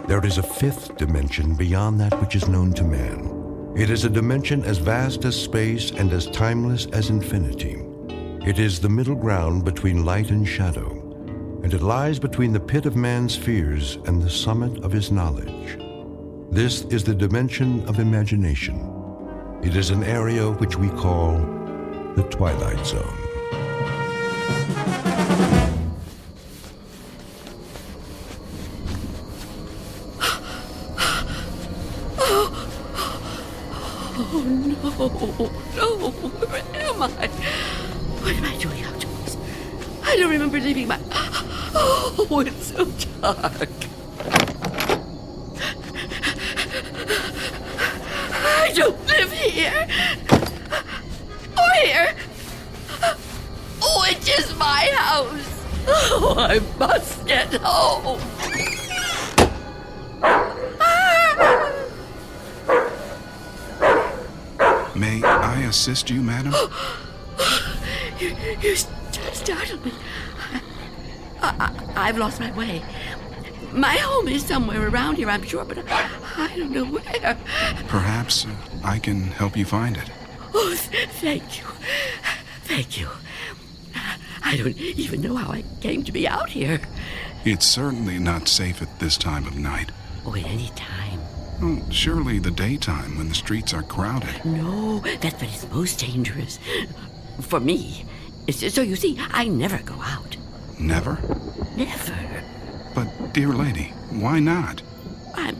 There is a fifth dimension beyond that which is known to man. It is a dimension as vast as space and as timeless as infinity. It is the middle ground between light and shadow, and it lies between the pit of man's fears and the summit of his knowledge. This is the dimension of imagination. It is an area which we call the Twilight Zone. Oh, no, where am I? What am I doing outdoors? I don't remember leaving my... Oh, it's so dark. I don't live here. Or here. Oh, it is my house. Oh, I must get home. May I assist you, madam? You startled me. I've lost my way. My home is somewhere around here, I'm sure, but I don't know where. Perhaps I can help you find it. Oh, thank you. Thank you. I don't even know how I came to be out here. It's certainly not safe at this time of night. Oh, at any time. Well, surely the daytime when the streets are crowded. No, that's when it's most dangerous. For me. So you see, I never go out. Never? Never. But, dear lady, why not? I'm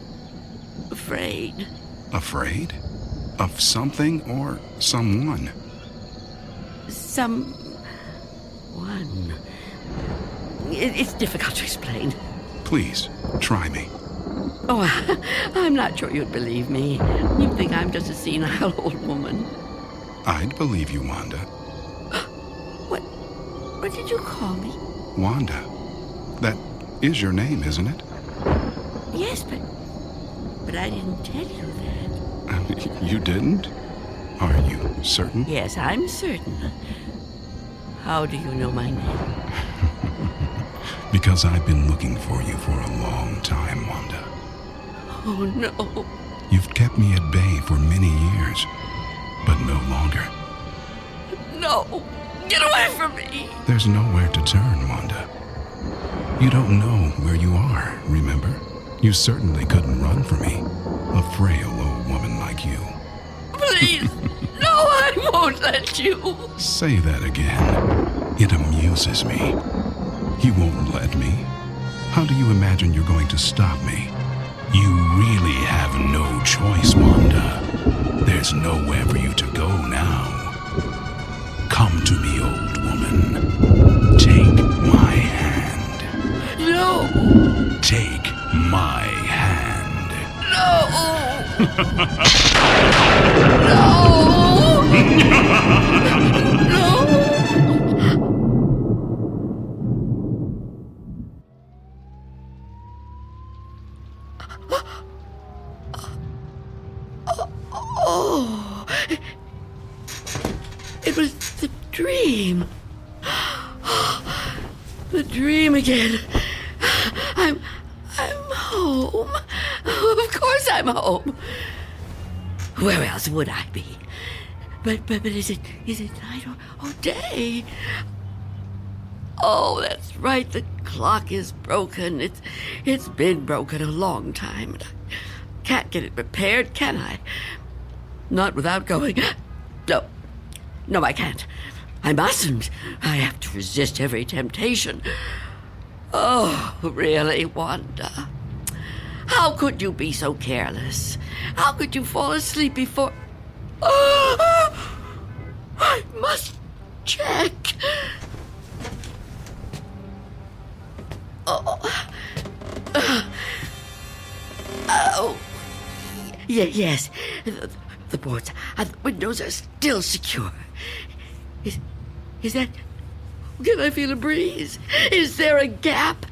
afraid. Afraid? Of something or someone? Someone. It's difficult to explain. Please, try me. Oh, I'm not sure you'd believe me. You'd think I'm just a senile old woman. I'd believe you, Wanda. What did you call me? Wanda. That is your name, isn't it? Yes, but I didn't tell you that. You didn't? Are you certain? Yes, I'm certain. How do you know my name? Because I've been looking for you for a long time, Wanda. Oh, no. You've kept me at bay for many years, but no longer. No. Get away from me. There's nowhere to turn, Wanda. You don't know where you are, remember? You certainly couldn't run from me, a frail old woman like you. Please. No, I won't let you. Say that again. It amuses me. You won't let me? How do you imagine you're going to stop me? You really have no choice, Wanda. There's nowhere for you to go now. Come to me, old woman. Take my hand. No. Take my hand. No. No. No. Oh, it was the dream. The dream again. I'm home. Of course I'm home. Where else would I be? But is it night or day? Oh, that's right. The clock is broken. It's been broken a long time. Can't get it repaired, can I? Not without going... No, I can't. I mustn't. I have to resist every temptation. Oh, really, Wanda? How could you be so careless? How could you fall asleep before... I must check. Yes. The boards and the windows are still secure. Is that... Can I feel a breeze? Is there a gap?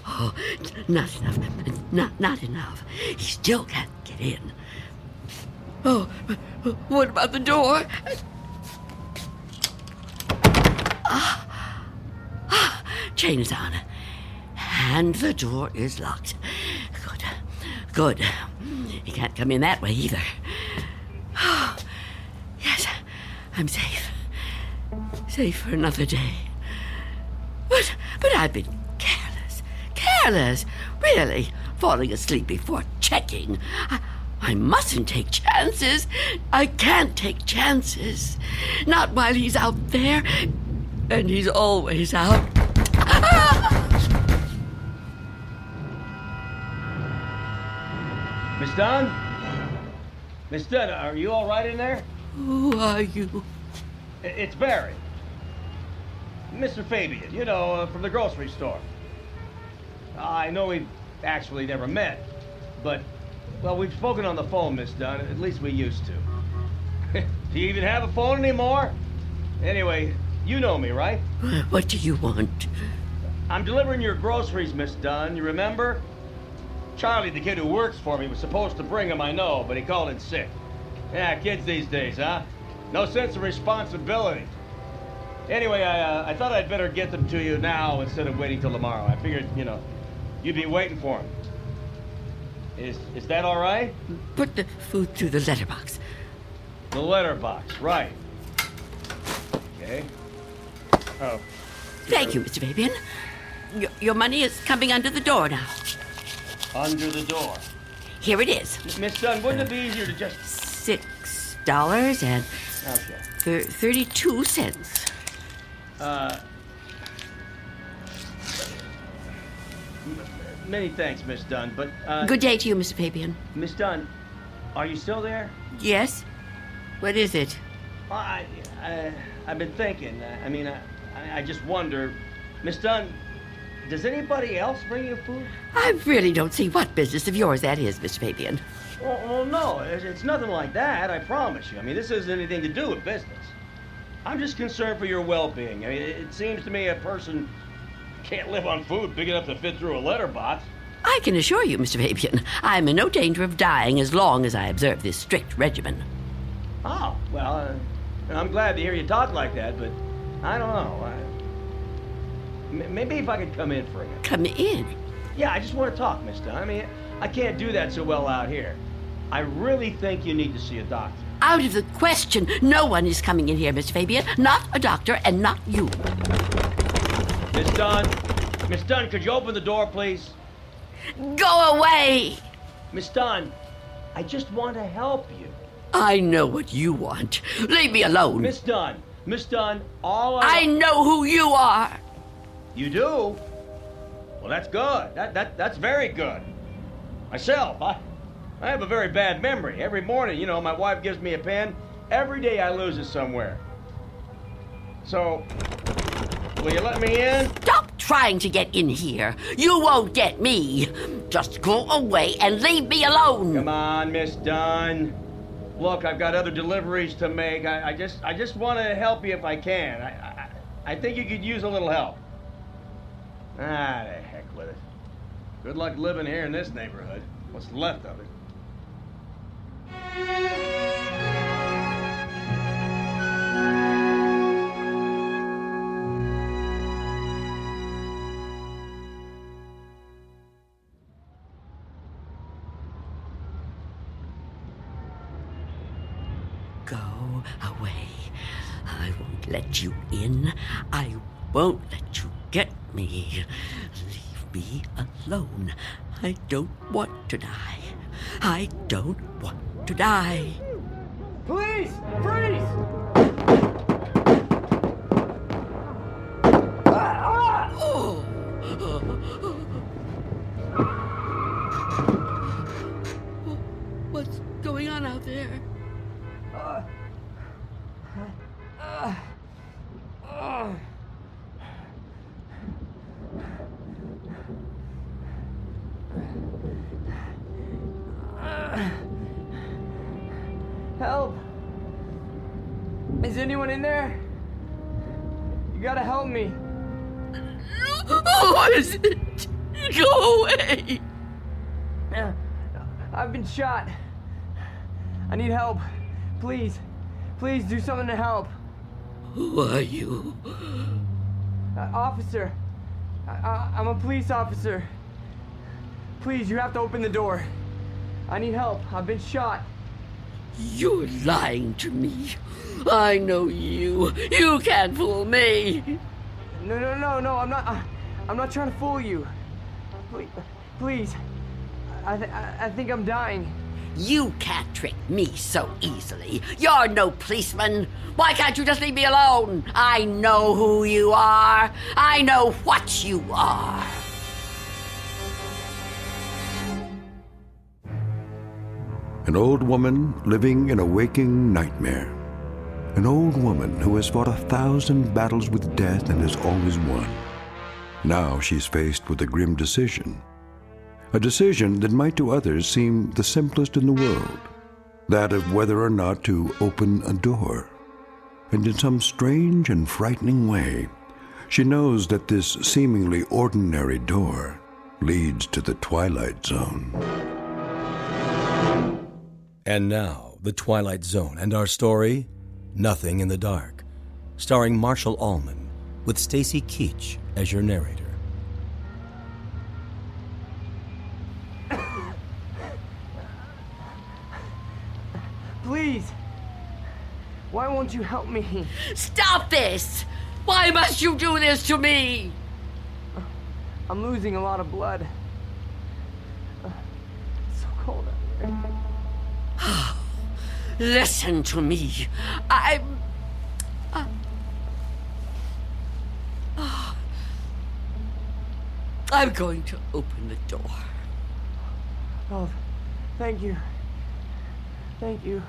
Oh, not enough. Not enough. He still can't get in. Oh, what about the door? Chain is on. And the door is locked. Good. Good. He can't come in that way either. Oh, yes, I'm safe. Safe for another day. But I've been careless. Really, falling asleep before checking. I mustn't take chances. I can't take chances. Not while he's out there. And he's always out. Miss Dunn? Miss Dunn, are you all right in there? Who are you? It's Barry. Mr. Fabian, you know, from the grocery store. I know we've actually never met, but, well, we've spoken on the phone, Miss Dunn. At least we used to. Do you even have a phone anymore? Anyway, you know me, right? What do you want? I'm delivering your groceries, Miss Dunn. You remember? Charlie, the kid who works for me, was supposed to bring them, I know, but he called in sick. Yeah, kids these days, huh? No sense of responsibility. Anyway, I thought I'd better get them to you now instead of waiting till tomorrow. I figured, you know, you'd be waiting for them. Is that all right? Put the food through the letterbox. The letterbox, right. Okay. Oh. Thank you, Mr. Fabian. Your money is coming under the door now. Under the door. Here it is. Miss Dunn, wouldn't it be easier to just... $6 and Okay. 32 cents. Many thanks, Miss Dunn, but, Good day to you, Mr. Fabian. Miss Dunn, are you still there? Yes? What is it? I've been thinking. I just wonder, Miss Dunn, does anybody else bring you food? I really don't see what business of yours that is, Mr. Fabian. Well, no, it's nothing like that, I promise you. I mean, this has anything to do with business. I'm just concerned for your well-being. I mean, it seems to me a person can't live on food big enough to fit through a letterbox. I can assure you, Mr. Fabian, I'm in no danger of dying as long as I observe this strict regimen. Oh, well, I'm glad to hear you talk like that, but I don't know. Maybe if I could come in for a minute. Come in? Yeah, I just want to talk, Miss Dunn. I mean, I can't do that so well out here. I really think you need to see a doctor. Out of the question. No one is coming in here, Mr. Fabian. Not a doctor and not you. Miss Dunn, could you open the door, please? Go away! Miss Dunn, I just want to help you. I know what you want. Leave me alone. Miss Dunn, I know who you are. You do? Well, that's good. That's very good. Myself, I have a very bad memory. Every morning, you know, my wife gives me a pen. Every day I lose it somewhere. So, will you let me in? Stop trying to get in here. You won't get me. Just go away and leave me alone. Come on, Miss Dunn. Look, I've got other deliveries to make. I just want to help you if I can. I think you could use a little help. Ah, the heck with it. Good luck living here in this neighborhood. What's left of it. Go away. I won't let you in. I won't let you get me. Leave me alone. I don't want to die. I don't want to die. Please, freeze! Oh. What's going on out there? Help! Is anyone in there? You gotta help me. What is it? Go away! I've been shot. I need help. Please. Please do something to help. Who are you? Officer. I'm a police officer. Please, you have to open the door. I need help. I've been shot. You're lying to me. I know you. You can't fool me. No, I'm not trying to fool you. Please. I think I'm dying. You can't trick me so easily. You're no policeman. Why can't you just leave me alone? I know who you are. I know what you are. An old woman living in a waking nightmare. An old woman who has fought 1,000 battles with death and has always won. Now she's faced with a grim decision. A decision that might to others seem the simplest in the world. That of whether or not to open a door. And in some strange and frightening way, she knows that this seemingly ordinary door leads to the Twilight Zone. And now, The Twilight Zone and our story, Nothing in the Dark, starring Marshall Allman, with Stacy Keach as your narrator. Please. Why won't you help me? Stop this! Why must you do this to me? I'm losing a lot of blood. It's so cold out here. Listen to me. I'm going to open the door. Oh, thank you. Thank you.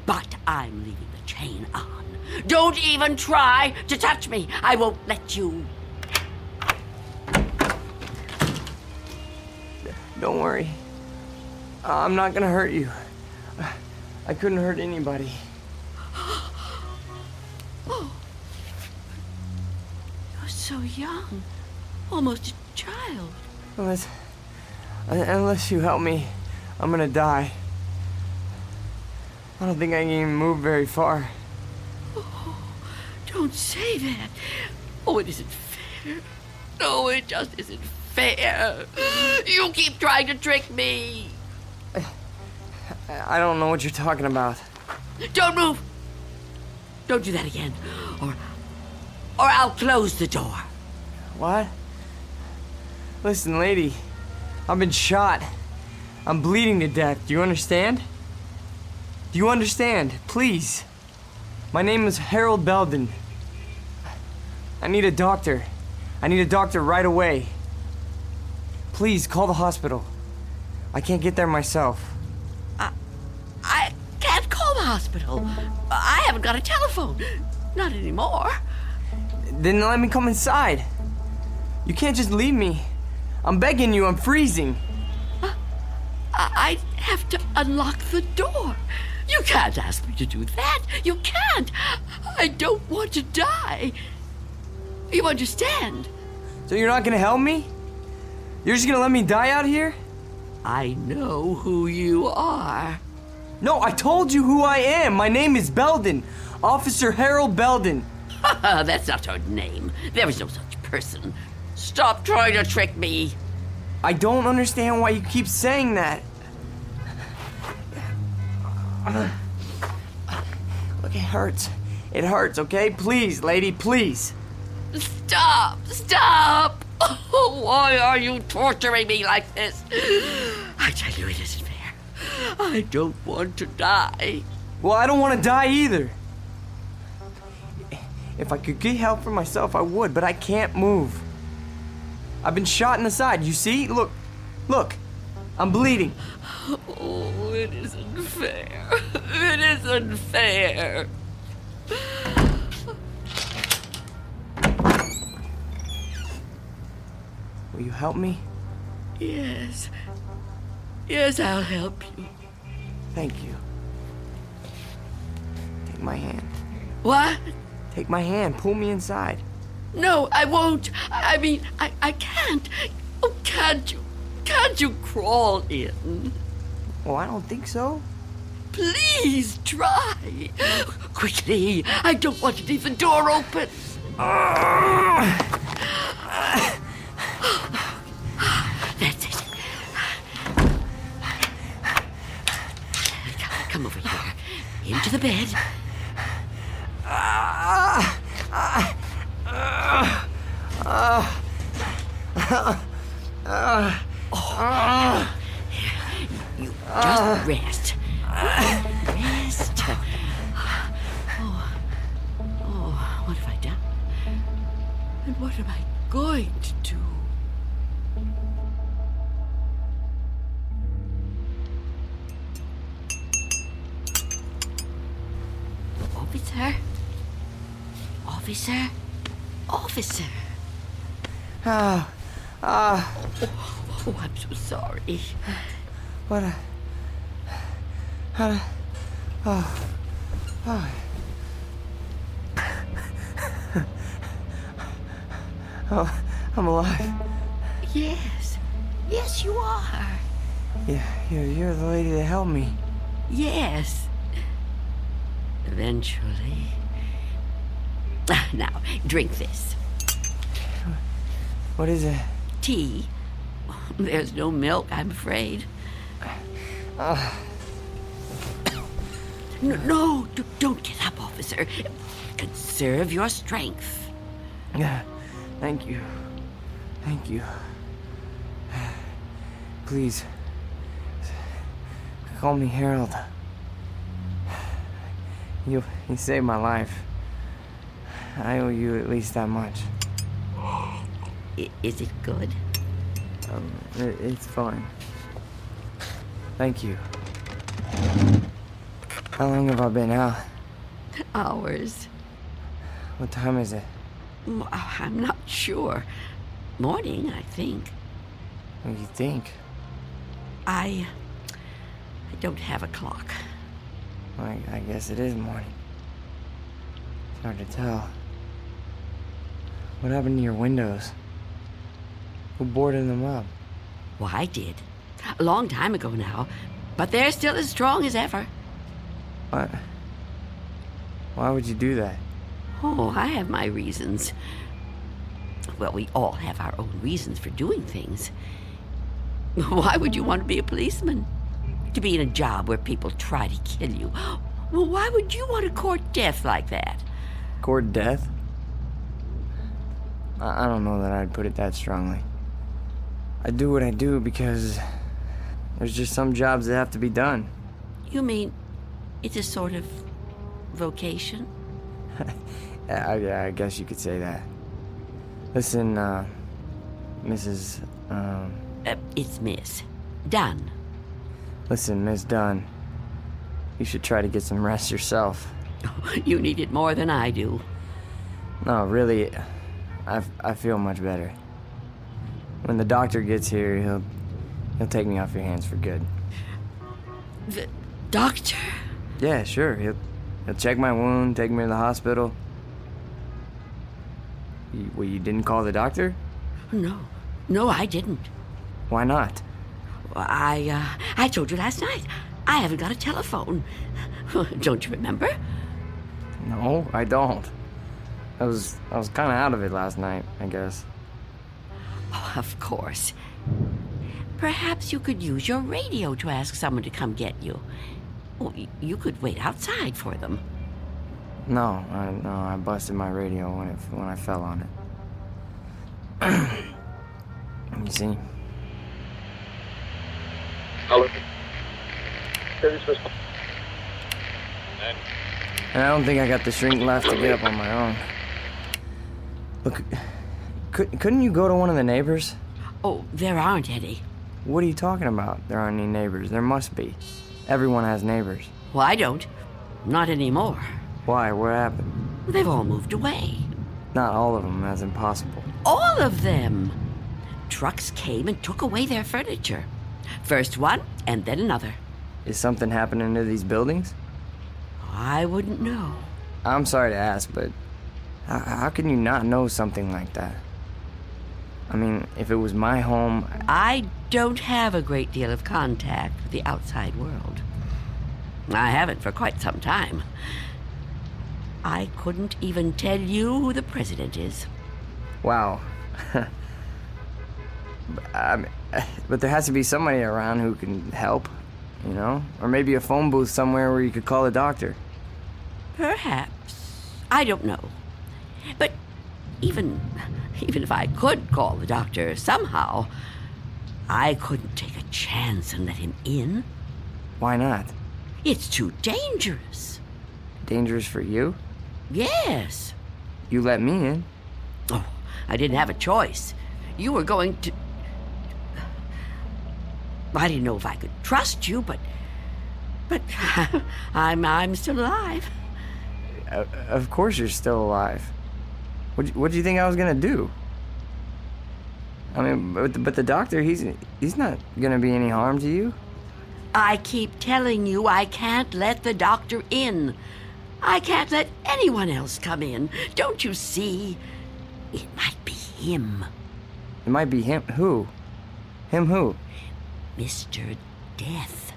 But I'm leaving the chain on. Don't even try to touch me. I won't let you. Don't worry. I'm not gonna hurt you. I couldn't hurt anybody. Oh. You're so young. Almost a child. Unless you help me, I'm gonna die. I don't think I can even move very far. Oh, don't say that. Oh, it isn't fair. No, it just isn't fair. You keep trying to trick me. I don't know what you're talking about. Don't move. Don't do that again. Or I'll close the door. What? Listen, lady. I've been shot. I'm bleeding to death. Do you understand? Do you understand? Please. My name is Harold Belden. I need a doctor. I need a doctor right away. Please, call the hospital. I can't get there myself. I can't call the hospital. I haven't got a telephone. Not anymore. Then let me come inside. You can't just leave me. I'm begging you, I'm freezing. I'd have to unlock the door. You can't ask me to do that. You can't. I don't want to die. You understand? So you're not gonna help me? You're just gonna let me die out here? I know who you are. No, I told you who I am. My name is Belden. Officer Harold Belden. That's not her name. There is no such person. Stop trying to trick me. I don't understand why you keep saying that. Look, it hurts. It hurts, okay? Please, lady, please. Stop! Stop! Oh, why are you torturing me like this? I tell you, it isn't fair. I don't want to die. Well, I don't want to die either. If I could get help for myself, I would, but I can't move. I've been shot in the side, you see? Look, I'm bleeding. Oh, it isn't fair. It isn't fair. Will you help me? Yes. Yes, I'll help you. Thank you. Take my hand. What? Take my hand. Pull me inside. No, I won't. I mean, I can't. Oh, can't you? Can't you crawl in? Well, I don't think so. Please try. Quickly. I don't want to leave the door open. There. Into the bed. You just rest. Rest. Oh, what have I done? And what am I going to do? Officer? Officer? Officer? Oh, Oh, I'm so sorry. what a... Oh, I'm alive. Yes. Yes, you are. Yeah, you're the lady that helped me. Yes. Eventually. Now, drink this. What is it? Tea. There's no milk, I'm afraid. No, don't get up, officer. Conserve your strength. Yeah, thank you. Thank you. Please, call me Harold. You saved my life. I owe you at least that much. Is it good? It's fine. Thank you. How long have I been out? Hours. What time is it? I'm not sure. Morning, I think. What do you think? I don't have a clock. I guess it is morning. It's hard to tell. What happened to your windows? Who boarded them up? Well, I did. A long time ago now. But they're still as strong as ever. What? Why would you do that? Oh, I have my reasons. Well, we all have our own reasons for doing things. Why would you want to be a policeman? To be in a job where people try to kill you? Well, why would you want to court death like that? Court death? I don't know that I'd put it that strongly. I do what I do because there's just some jobs that have to be done. You mean it's a sort of vocation? Yeah, I guess you could say that. Listen, Mrs. It's Miss Dunn. Listen, Miss Dunn. You should try to get some rest yourself. You need it more than I do. No, really, I feel much better. When the doctor gets here, he'll take me off your hands for good. The doctor? Yeah, sure. He'll check my wound, take me to the hospital. You didn't call the doctor? No, I didn't. Why not? I told you last night. I haven't got a telephone. Don't you remember? No, I don't. I was kind of out of it last night, I guess. Oh, of course. Perhaps you could use your radio to ask someone to come get you. Oh, you could wait outside for them. No, I busted my radio when I fell on it. You see? And I don't think I got the strength left to get up on my own. Look, couldn't you go to one of the neighbors? Oh, there aren't any. What are you talking about? There aren't any neighbors. There must be. Everyone has neighbors. Well, I don't. Not anymore. Why? What happened? They've all moved away. Not all of them. That's impossible. All of them. Trucks came and took away their furniture. First one, and then another. Is something happening to these buildings? I wouldn't know. I'm sorry to ask, but how can you not know something like that? I mean, if it was my home... I don't have a great deal of contact with the outside world. I haven't for quite some time. I couldn't even tell you who the president is. Wow. But there has to be somebody around who can help. you know? Or maybe a phone booth somewhere where you could call a doctor. Perhaps. I don't know. But even if I could call the doctor somehow, I couldn't take a chance and let him in. Why not? It's too dangerous. Dangerous for you? Yes. You let me in. Oh, I didn't have a choice. You were going to... I didn't know if I could trust you, but I'm still alive. Of course you're still alive. What do you think I was gonna do? I mean, but the doctor, he's not gonna be any harm to you. I keep telling you I can't let the doctor in. I can't let anyone else come in. Don't you see? It might be him. It might be him. Who? Him who? Mr. Death.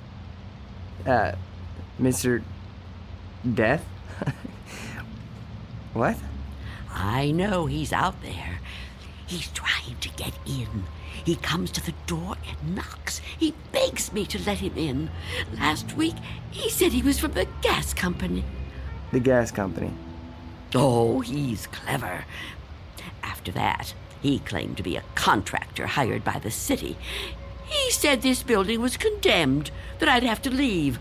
Mr. Death? What? I know he's out there. He's trying to get in. He comes to the door and knocks. He begs me to let him in. Last week, he said he was from the gas company. The gas company. Oh, he's clever. After that, he claimed to be a contractor hired by the city. He said this building was condemned, that I'd have to leave.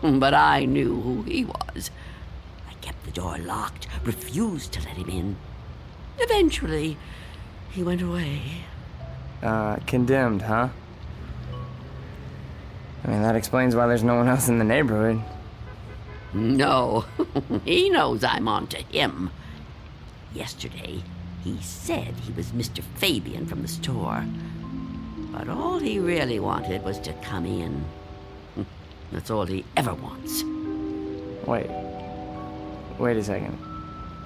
But I knew who he was. I kept the door locked, refused to let him in. Eventually, he went away. Condemned, huh? I mean, that explains why there's no one else in the neighborhood. No, he knows I'm on to him. Yesterday, he said he was Mr. Fabian from the store. But all he really wanted was to come in. That's all he ever wants. Wait a second.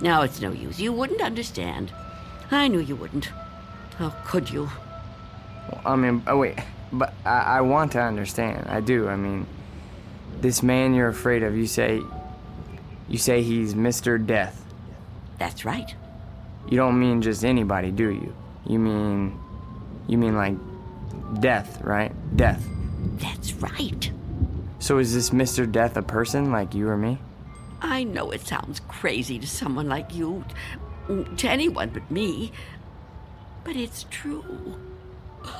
Now it's no use. You wouldn't understand. I knew you wouldn't. How could you? Well, I mean, wait, but I want to understand. I do. I mean, this man you're afraid of, you say he's Mr. Death. That's right. You don't mean just anybody, do you? You mean like death, right? Death. That's right. So is this Mr. Death a person like you or me? I know it sounds crazy to someone like you, to anyone but me, but it's true.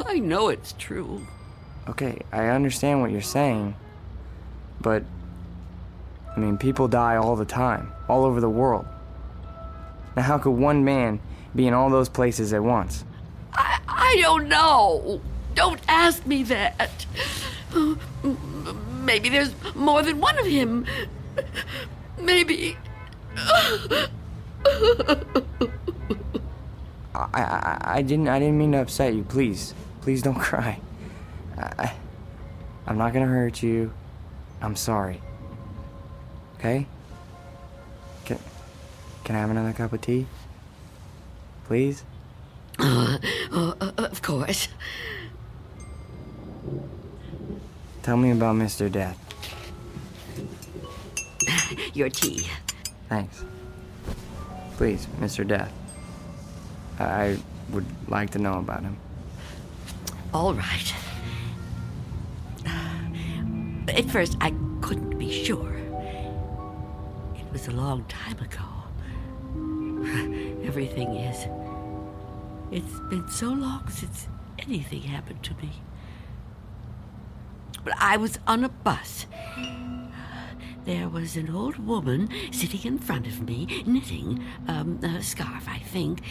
I know it's true. Okay, I understand what you're saying, but, I mean, people die all the time, all over the world. Now, how could one man be in all those places at once? I don't know. Don't ask me that. Maybe there's more than one of him. Maybe... I didn't mean to upset you. Please don't cry. I'm not gonna hurt you. I'm sorry. Okay? Can I have another cup of tea? Please? Of course. Tell me about Mr. Death. Your tea. Thanks. Please, Mr. Death. I would like to know about him. All right. At first, I couldn't be sure. It was a long time ago. Everything is. It's been so long since anything happened to me. But I was on a bus. There was an old woman sitting in front of me, knitting a scarf, I think.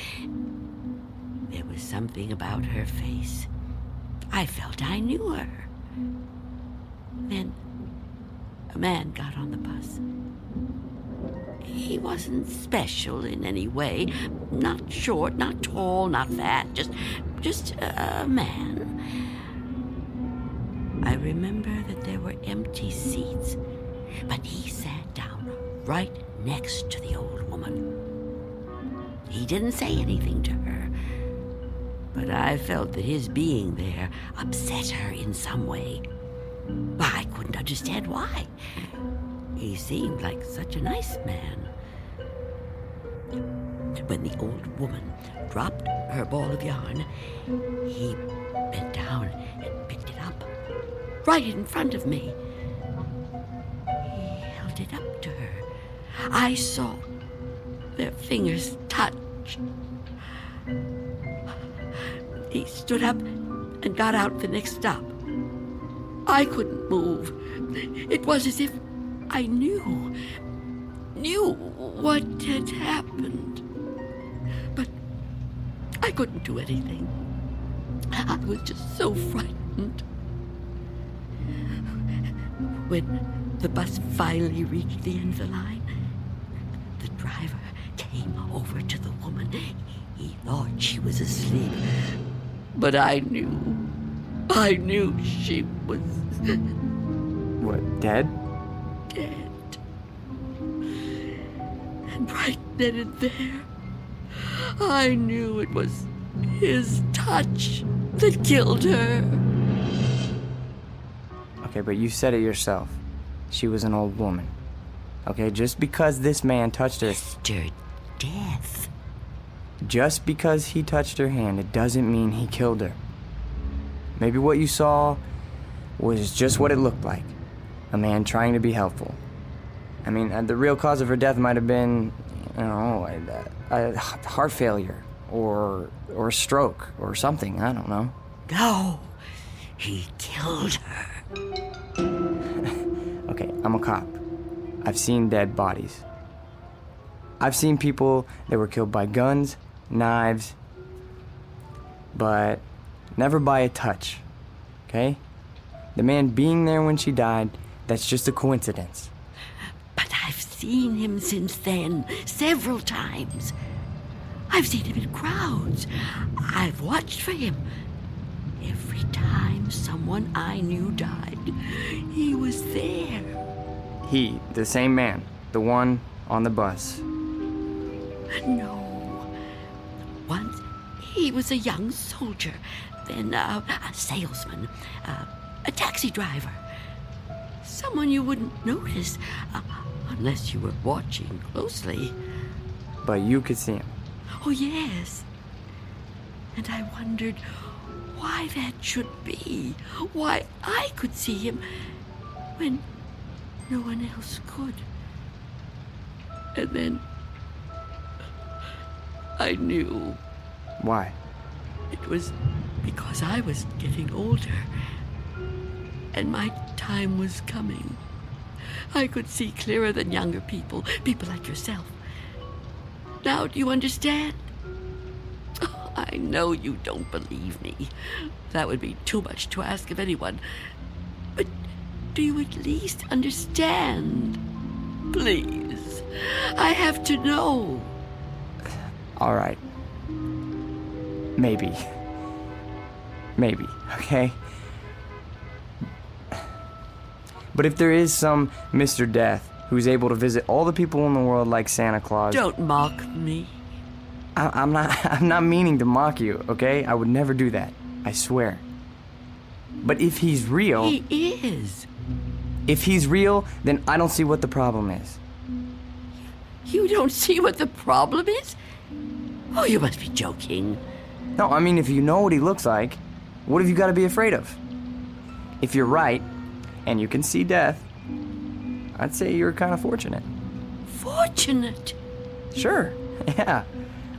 There was something about her face. I felt I knew her. Then a man got on the bus. He wasn't special in any way. Not short, not tall, not fat. Just a man. I remember that there were empty seats, but he sat down right next to the old woman. He didn't say anything to her, but I felt that his being there upset her in some way. I couldn't understand why. He seemed like such a nice man. When the old woman dropped her ball of yarn, he bent down and picked it up right in front of me. talk to her. I saw their fingers touch. He stood up and got out the next stop. I couldn't move. It was as if I knew what had happened. But I couldn't do anything. I was just so frightened. When the bus finally reached the end of the line, the driver came over to the woman. He thought she was asleep, but I knew she was What, dead? dead. And right then and there, I knew it was his touch that killed her. Okay, but you said it yourself. She was an old woman. Okay, just because this man touched her... Mr. Death. Just because he touched her hand, it doesn't mean he killed her. Maybe what you saw was just what it looked like. A man trying to be helpful. I mean, the real cause of her death might have been, a heart failure or a stroke or something. I don't know. No, he killed her. Okay, I'm a cop. I've seen dead bodies. I've seen people that were killed by guns, knives, but never by a touch, okay? The man being there when she died, that's just a coincidence. But I've seen him since then, several times. I've seen him in crowds. I've watched for him. Every time someone I knew died, he was there. He, the same man, the one on the bus. No. Once he was a young soldier, then a salesman, a taxi driver. Someone you wouldn't notice unless you were watching closely. But you could see him. Oh, yes. And I wondered why that should be. Why I could see him when no one else could. And then I knew. Why? It was because I was getting older. And my time was coming. I could see clearer than younger people like yourself. Now, do you understand? Oh, I know you don't believe me. That would be too much to ask of anyone. But do you at least understand? Please, I have to know. All right. Maybe. Maybe, okay? But if there is some Mr. Death who's able to visit all the people in the world like Santa Claus... Don't mock me. I'm not meaning to mock you, okay? I would never do that. I swear. But if he's real... He is. If he's real, then I don't see what the problem is. You don't see what the problem is? Oh, you must be joking. No, I mean, if you know what he looks like, what have you got to be afraid of? If you're right, and you can see death, I'd say you're kind of fortunate. Fortunate? Sure, yeah.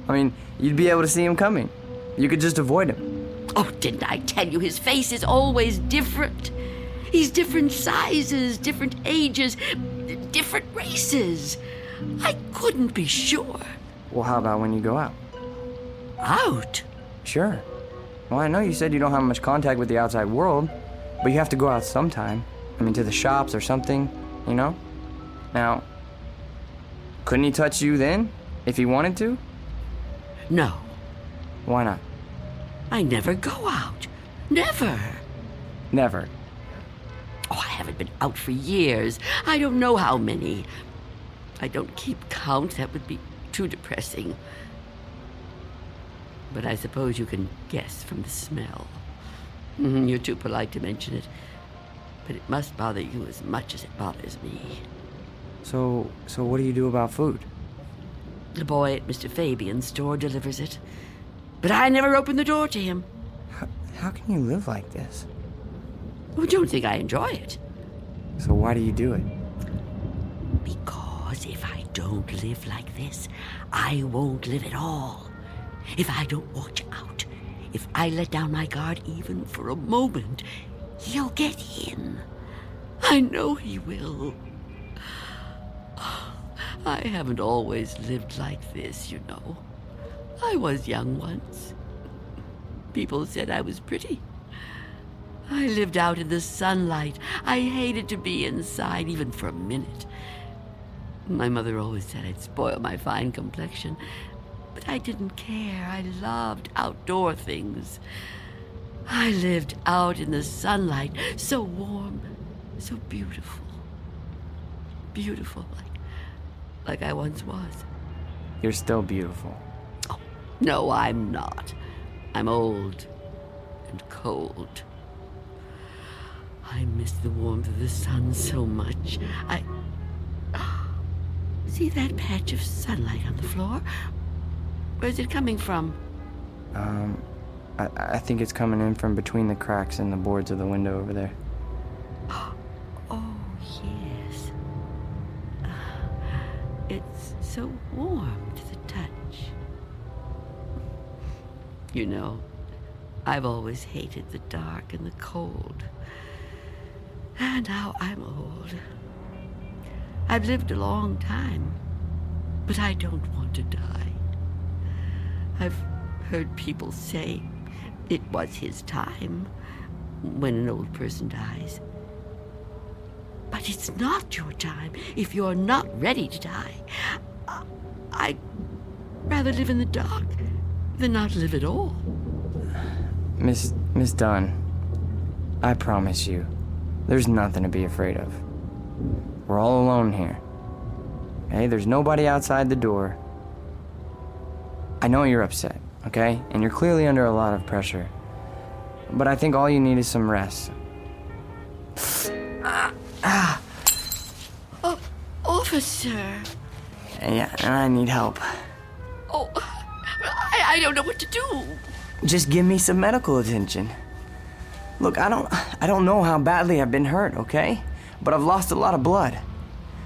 I mean, you'd be able to see him coming. You could just avoid him. Oh, didn't I tell you his face is always different? He's different sizes, different ages, different races. I couldn't be sure. Well, how about when you go out? Out? Sure. Well, I know you said you don't have much contact with the outside world, but you have to go out sometime. I mean, to the shops or something, you know? Now, couldn't he touch you then, if he wanted to? No. Why not? I never go out. Never. Never. Oh, I haven't been out for years. I don't know how many. I don't keep count. That would be too depressing. But I suppose you can guess from the smell. You're too polite to mention it. But it must bother you as much as it bothers me. So what do you do about food? The boy at Mr. Fabian's store delivers it. But I never open the door to him. How can you live like this? Oh, don't think I enjoy it. So why do you do it? Because if I don't live like this, I won't live at all. If I don't watch out, if I let down my guard even for a moment, he'll get in. I know he will. I haven't always lived like this, you know. I was young once. People said I was pretty. I lived out in the sunlight. I hated to be inside, even for a minute. My mother always said I'd spoil my fine complexion, but I didn't care. I loved outdoor things. I lived out in the sunlight, so warm, so beautiful. Beautiful, like I once was. You're still beautiful. Oh, no, I'm not. I'm old and cold. I miss the warmth of the sun so much. See that patch of sunlight on the floor? Where's it coming from? I think it's coming in from between the cracks in the boards of the window over there. Oh, yes. It's so warm to the touch. You know, I've always hated the dark and the cold. And now I'm old. I've lived a long time, but I don't want to die. I've heard people say it was his time when an old person dies. But it's not your time if you're not ready to die. I'd rather live in the dark than not live at all. Miss Dunn, I promise you, there's nothing to be afraid of. We're all alone here. Okay, there's nobody outside the door. I know you're upset, okay? And you're clearly under a lot of pressure. But I think all you need is some rest. Officer. Yeah, and I need help. Oh, I don't know what to do. Just give me some medical attention. Look, I don't know how badly I've been hurt, okay? But I've lost a lot of blood.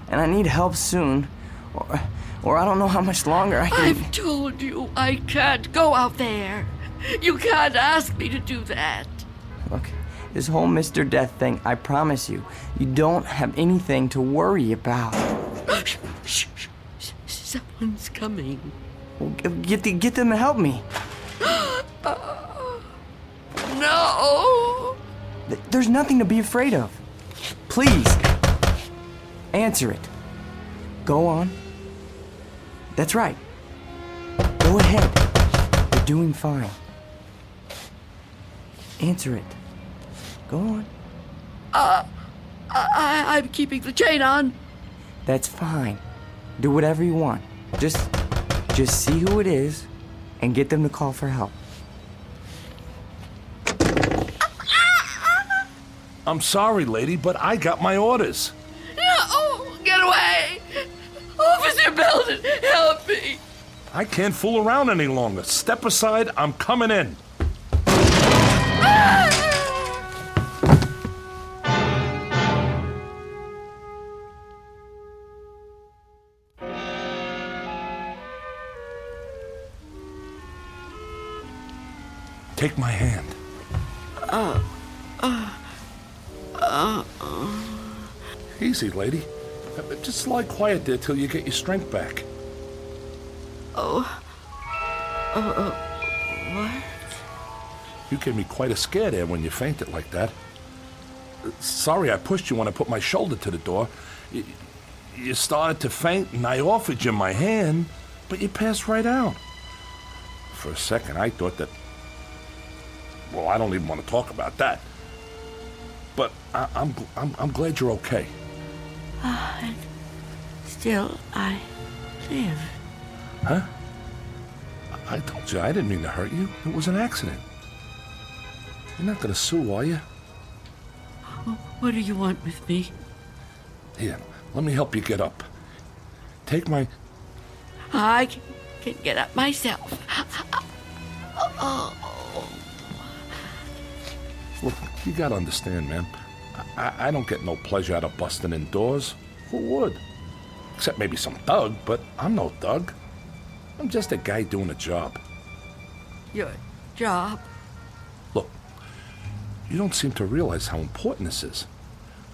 And I need help soon. Or I don't know how much longer I can... I've told you I can't go out there. You can't ask me to do that. Look, this whole Mr. Death thing, I promise you, you don't have anything to worry about. Shh. Someone's coming. Well, get them to help me. No! There's nothing to be afraid of. Please, answer it. Go on. That's right. Go ahead. You're doing fine. Answer it. Go on. I'm keeping the chain on. That's fine. Do whatever you want. Just see who it is and get them to call for help. I'm sorry, lady, but I got my orders. No! Get away! Officer Belden, help me! I can't fool around any longer. Step aside, I'm coming in. Take my hand. Easy, lady. Just lie quiet there till you get your strength back. What? You gave me quite a scare there when you fainted like that. Sorry I pushed you when I put my shoulder to the door. You started to faint and I offered you my hand, but you passed right out. For a second I thought that... Well, I don't even want to talk about that. But I'm glad you're okay. And still, I live. Huh? I told you I didn't mean to hurt you. It was an accident. You're not gonna sue, are you? What do you want with me? Here, let me help you get up. Take my... I can get up myself. Look, you gotta understand, man. I don't get no pleasure out of busting indoors. Who would? Except maybe some thug, but I'm no thug. I'm just a guy doing a job. Your job? Look, you don't seem to realize how important this is.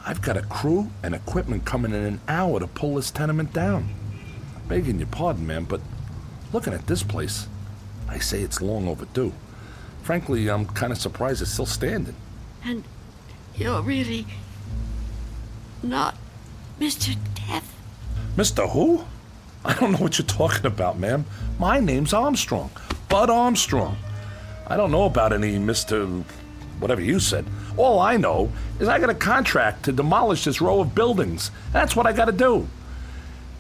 I've got a crew and equipment coming in an hour to pull this tenement down. Begging your pardon, ma'am, but looking at this place, I say it's long overdue. Frankly, I'm kind of surprised it's still standing. And you're really not Mr. Death? Mr. Who? I don't know what you're talking about, ma'am. My name's Armstrong. Bud Armstrong. I don't know about any Mr. whatever you said. All I know is I got a contract to demolish this row of buildings. That's what I got to do.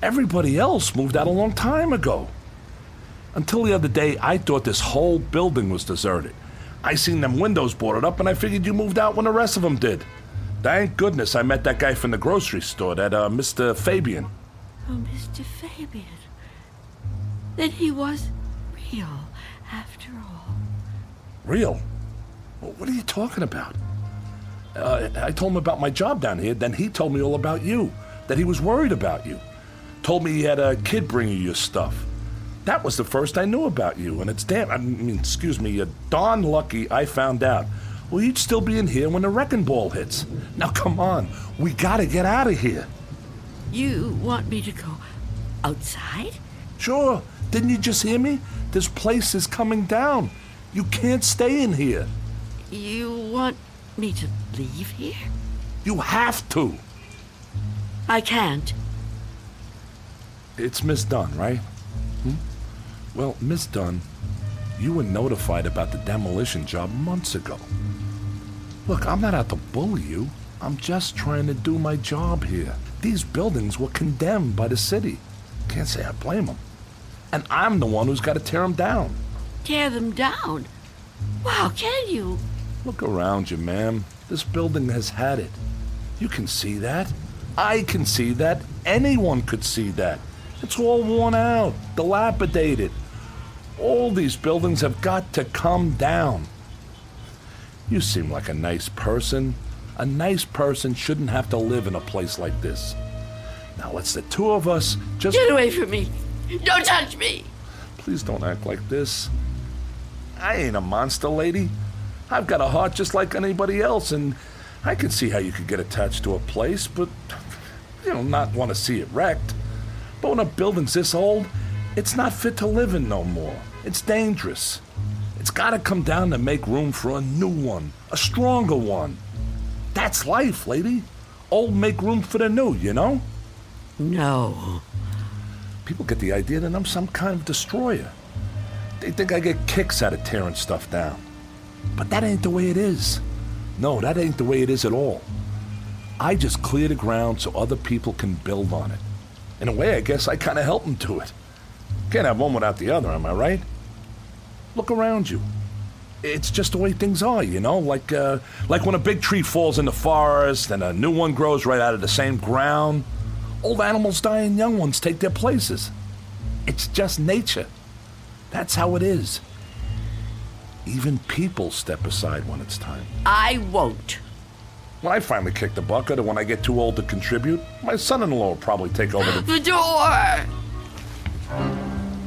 Everybody else moved out a long time ago. Until the other day, I thought this whole building was deserted. I seen them windows boarded up, and I figured you moved out when the rest of them did. Thank goodness I met that guy from the grocery store, that Mr. Fabian. Oh, Mr. Fabian. Then he was real, after all. Real? Well, what are you talking about? I told him about my job down here, then he told me all about you, that he was worried about you. Told me he had a kid bring you your stuff. That was the first I knew about you, and it's darn lucky I found out. Well, you'd still be in here when the wrecking ball hits. Now, come on, we gotta get out of here. You want me to go outside? Sure, didn't you just hear me? This place is coming down. You can't stay in here. You want me to leave here? You have to. I can't. It's Miss Dunn, right? Well, Miss Dunn, you were notified about the demolition job months ago. Look, I'm not out to bully you. I'm just trying to do my job here. These buildings were condemned by the city. Can't say I blame them. And I'm the one who's got to tear them down. Tear them down? Wow, can you? Look around you, ma'am. This building has had it. You can see that. I can see that. Anyone could see that. It's all worn out, dilapidated. All these buildings have got to come down. You seem like a nice person. A nice person shouldn't have to live in a place like this. Now let's the two of us just... Get away from me! Don't touch me! Please don't act like this. I ain't a monster, lady. I've got a heart just like anybody else, and I can see how you could get attached to a place, but, not want to see it wrecked. But when a building's this old, it's not fit to live in no more. It's dangerous. It's got to come down to make room for a new one, a stronger one. That's life, lady. Old make room for the new, you know? No. People get the idea that I'm some kind of destroyer. They think I get kicks out of tearing stuff down. But that ain't the way it is. No, that ain't the way it is at all. I just clear the ground so other people can build on it. In a way, I guess I kind of help them do it. Can't have one without the other, am I right? Look around you. It's just the way things are, like when a big tree falls in the forest and a new one grows right out of the same ground. Old animals die and young ones take their places. It's just nature. That's how it is. Even people step aside when it's time. I won't. When I finally kick the bucket or when I get too old to contribute, my son-in-law will probably take over the... The door!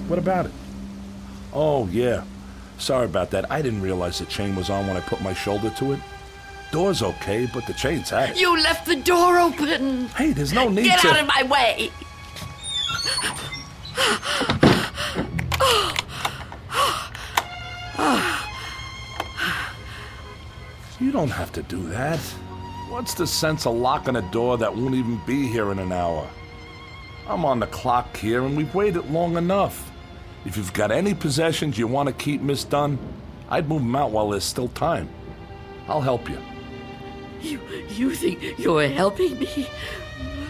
What about it? Oh, yeah. Sorry about that. I didn't realize the chain was on when I put my shoulder to it. Door's okay, but the chain's had it. You left the door open! Hey, there's no need Get to... out of my way! You don't have to do that. What's the sense of locking a door that won't even be here in an hour? I'm on the clock here, and we've waited long enough. If you've got any possessions you want to keep, Miss Dunn, I'd move them out while there's still time. I'll help you. You think you're helping me?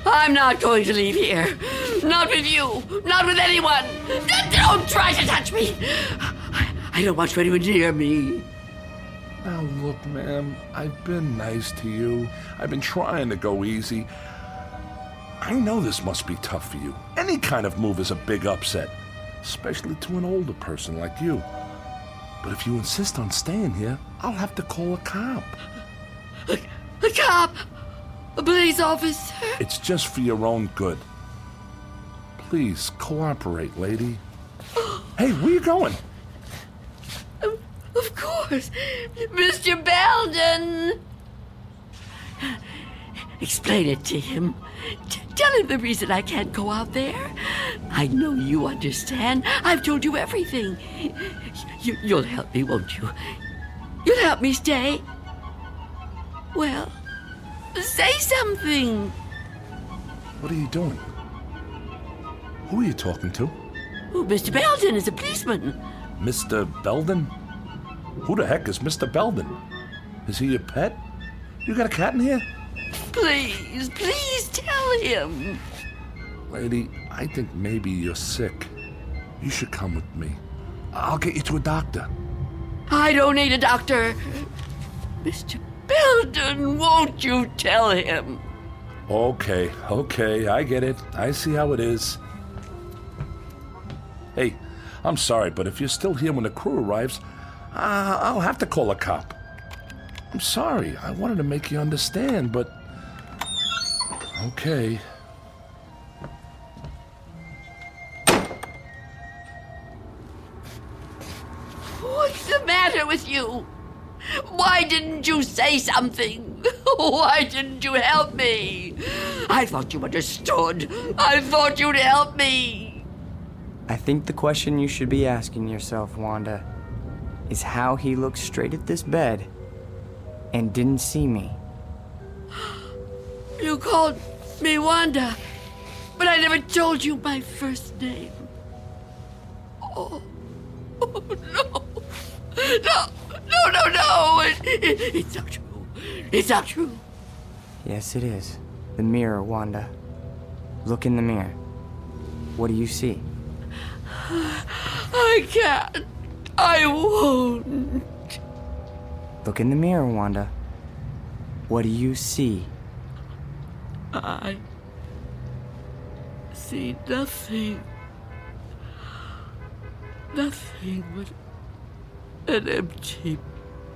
I'm not going to leave here. Not with you. Not with anyone. Don't try to touch me. I don't want you anywhere near me. Now look, ma'am, I've been nice to you. I've been trying to go easy. I know this must be tough for you. Any kind of move is a big upset, especially to an older person like you. But if you insist on staying here, I'll have to call a cop. A cop? A police officer? It's just for your own good. Please, cooperate, lady. Hey, where you going? Of course, Mr. Belden. Explain it to him. Tell him the reason I can't go out there. I know you understand. I've told you everything. You'll help me, won't you? You'll help me stay. Well, say something. What are you doing? Who are you talking to? Oh, Mr. Belden is a policeman. Mr. Belden? Who the heck is Mr. Belden? Is he your pet? You got a cat in here? Please tell him. Lady, I think maybe you're sick. You should come with me. I'll get you to a doctor. I don't need a doctor. Mr. Belden, won't you tell him? Okay, I get it. I see how it is. Hey, I'm sorry, but if you're still here when the crew arrives, I'll have to call a cop. I'm sorry. I wanted to make you understand, but... Okay. What's the matter with you? Why didn't you say something? Why didn't you help me? I thought you understood. I thought you'd help me. I think the question you should be asking yourself, Wanda, is how he looked straight at this bed and didn't see me. You called me Wanda, but I never told you my first name. Oh no. No. It's not true. It's not true. Yes, it is. The mirror, Wanda. Look in the mirror. What do you see? I can't. I won't. Look in the mirror, Wanda. What do you see? I see nothing. Nothing but an empty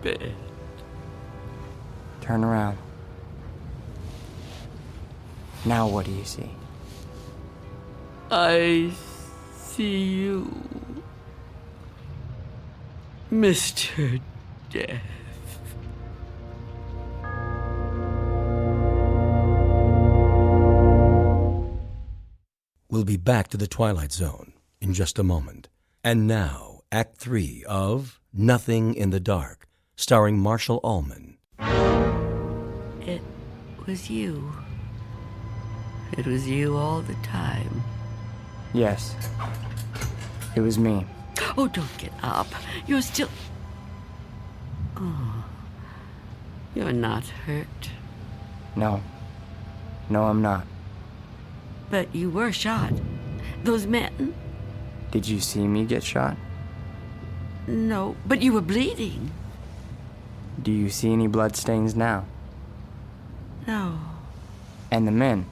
bed. Turn around. Now what do you see? I see you, Mr. Death. We'll be back to the Twilight Zone in just a moment. And now, Act 3 of Nothing in the Dark, starring Marshall Allman. It was you. It was you all the time. Yes. It was me. Oh, don't get up. You're still... Oh, you're not hurt. No. No, I'm not. But you were shot. Those men? Did you see me get shot? No, but you were bleeding. Do you see any bloodstains now? No, And the men?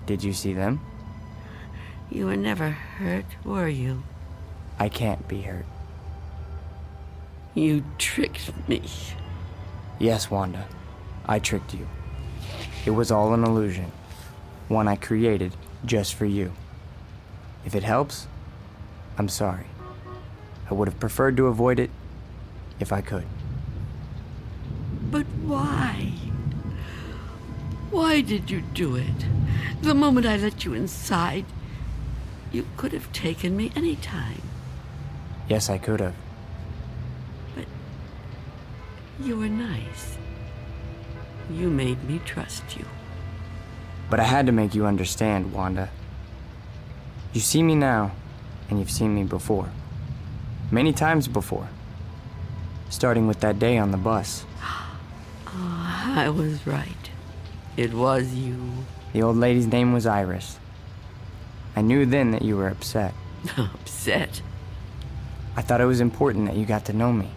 Did you see them? you were never hurt, were you? I can't be hurt. You tricked me. Yes, Wanda. I tricked you. It was all an illusion. One I created just for you. If it helps, I'm sorry. I would have preferred to avoid it if I could. But why? Why did you do it? The moment I let you inside, you could have taken me any time. Yes, I could have. But you were nice. You made me trust you. But I had to make you understand, Wanda. You see me now, and you've seen me before. Many times before. Starting with that day on the bus. Oh, I was right. It was you. The old lady's name was Iris. I knew then that you were upset. Upset. I thought it was important that you got to know me.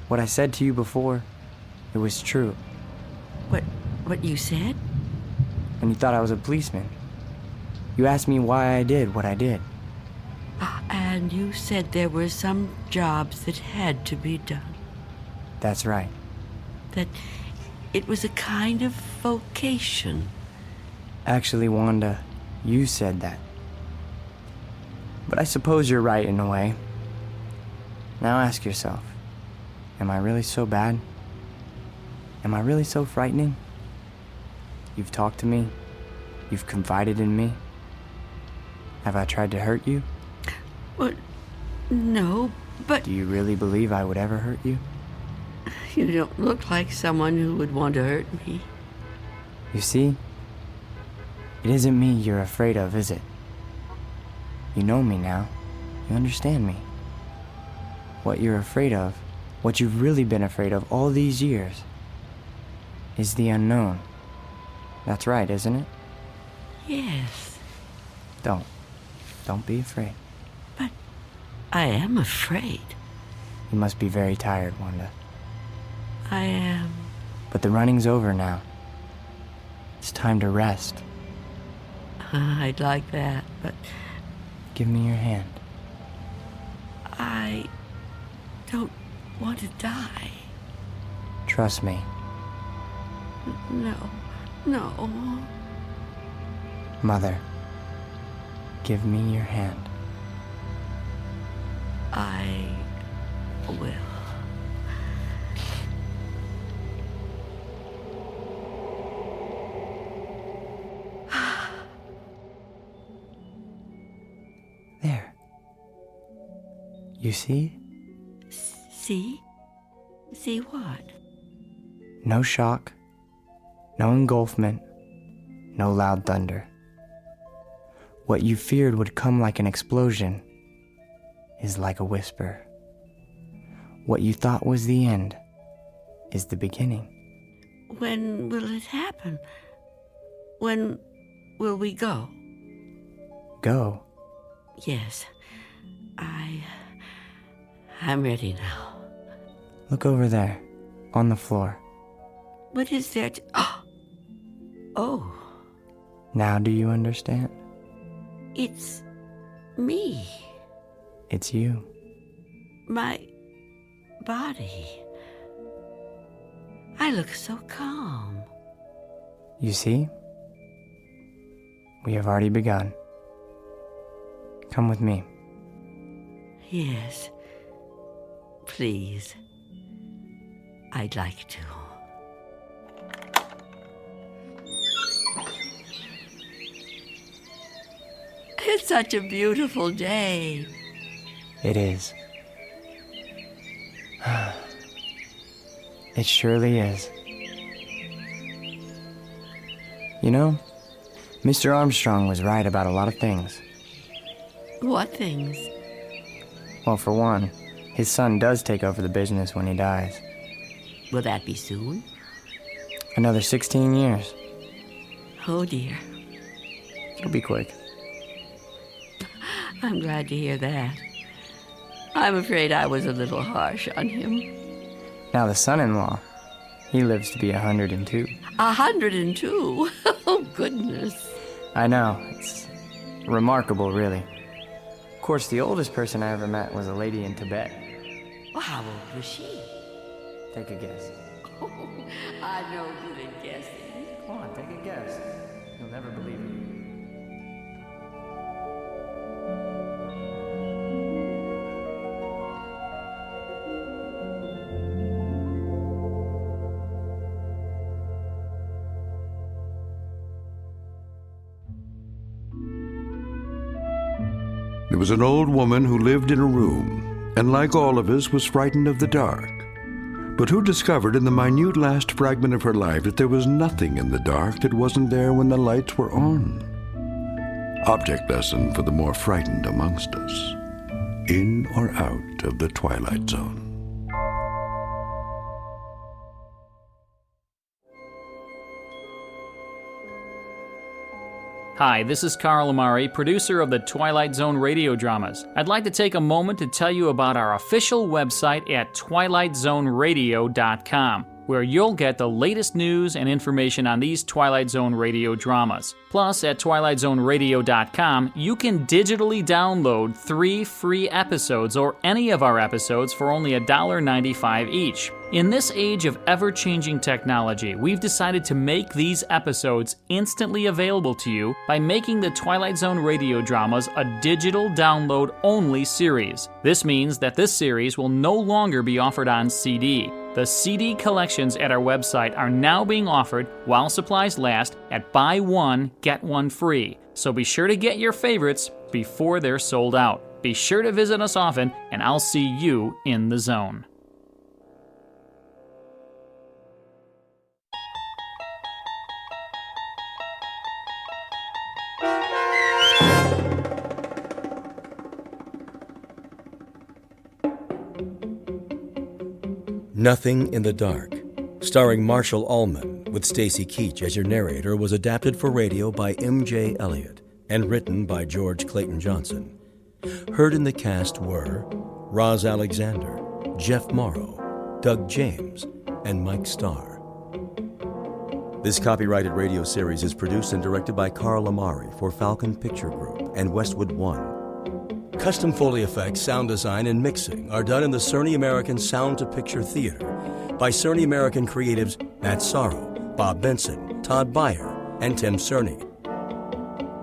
What I said to you before, it was true. What you said? When you thought I was a policeman. You asked me why I did what I did. And you said there were some jobs that had to be done. That's right. That it was a kind of vocation. Actually, Wanda, You said that. But I suppose you're right in a way. Now ask yourself, am I really so bad? Am I really so frightening? You've talked to me. You've confided in me. Have I tried to hurt you? Well, no, but Do you really believe I would ever hurt you? you don't look like someone who would want to hurt me. You see? It isn't me you're afraid of, is it? You know me now. You understand me. What you're afraid of, what you've really been afraid of all these years, is the unknown. That's right, isn't it? Yes, Don't be afraid. but I am afraid. You must be very tired, Wanda. I am. But the running's over now. It's time to rest. I'd like that, but Give me your hand. I don't want to die. Trust me. No. Mother, give me your hand. I will. There. You see? See? See what? No shock, no engulfment, no loud thunder. What you feared would come like an explosion is like a whisper. What you thought was the end is the beginning. When will it happen? When will we go? Go. Yes. I'm ready now. Look over there, on the floor. What is there to... Oh, Now do you understand? it's me. It's you. My body. I look so calm. You see? We have already begun. Come with me. Yes. Please. I'd like to. It's such a beautiful day. It is. It surely is. You know, Mr. Armstrong was right about a lot of things. What things? Well, for one, his son does take over the business when he dies. Will that be soon? Another 16 years. Oh, dear. It'll be quick. I'm glad to hear that. I'm afraid I was a little harsh on him. Now the son-in-law, he lives to be 102. 102? Oh, goodness. I know, it's remarkable, really. Of course, the oldest person I ever met was a lady in Tibet. Well, how old was she? Take a guess. Oh, I'm no good at guessing. Come on, take a guess. You'll never believe it. There was an old woman who lived in a room, and like all of us, was frightened of the dark, but who discovered in the minute last fragment of her life that there was nothing in the dark that wasn't there when the lights were on. Object lesson for the more frightened amongst us. In or out of the Twilight Zone. Hi, this is Carl Amari, producer of the Twilight Zone radio dramas. I'd like to take a moment to tell you about our official website at twilightzoneradio.com. where you'll get the latest news and information on these Twilight Zone radio dramas. Plus, at twilightzoneradio.com, you can digitally download 3 free episodes or any of our episodes for only $1.95 each. In this age of ever-changing technology, we've decided to make these episodes instantly available to you by making the Twilight Zone radio dramas a digital download-only series. This means that this series will no longer be offered on CD. The CD collections at our website are now being offered while supplies last at buy one, get one free. So be sure to get your favorites before they're sold out. Be sure to visit us often, and I'll see you in the zone. Nothing in the Dark, starring Marshall Ullman, with Stacy Keach as your narrator, was adapted for radio by M.J. Elliott and written by George Clayton Johnson. Heard in the cast were Roz Alexander, Jeff Morrow, Doug James, and Mike Starr. This copyrighted radio series is produced and directed by Carl Amari for Falcon Picture Group and Westwood One. Custom Foley effects, sound design, and mixing are done in the Cerny American Sound to Picture Theater by Cerny American creatives Matt Sorrow, Bob Benson, Todd Beyer, and Tim Cerny.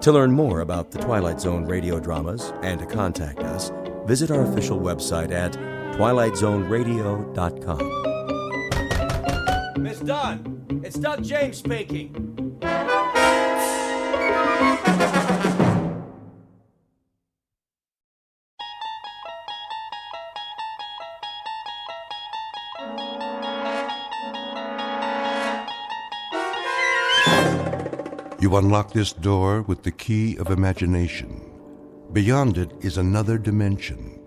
To learn more about the Twilight Zone radio dramas and to contact us, visit our official website at twilightzoneradio.com. Miss Dunn, it's Doug James speaking. You unlock this door with the key of imagination. Beyond it is another dimension,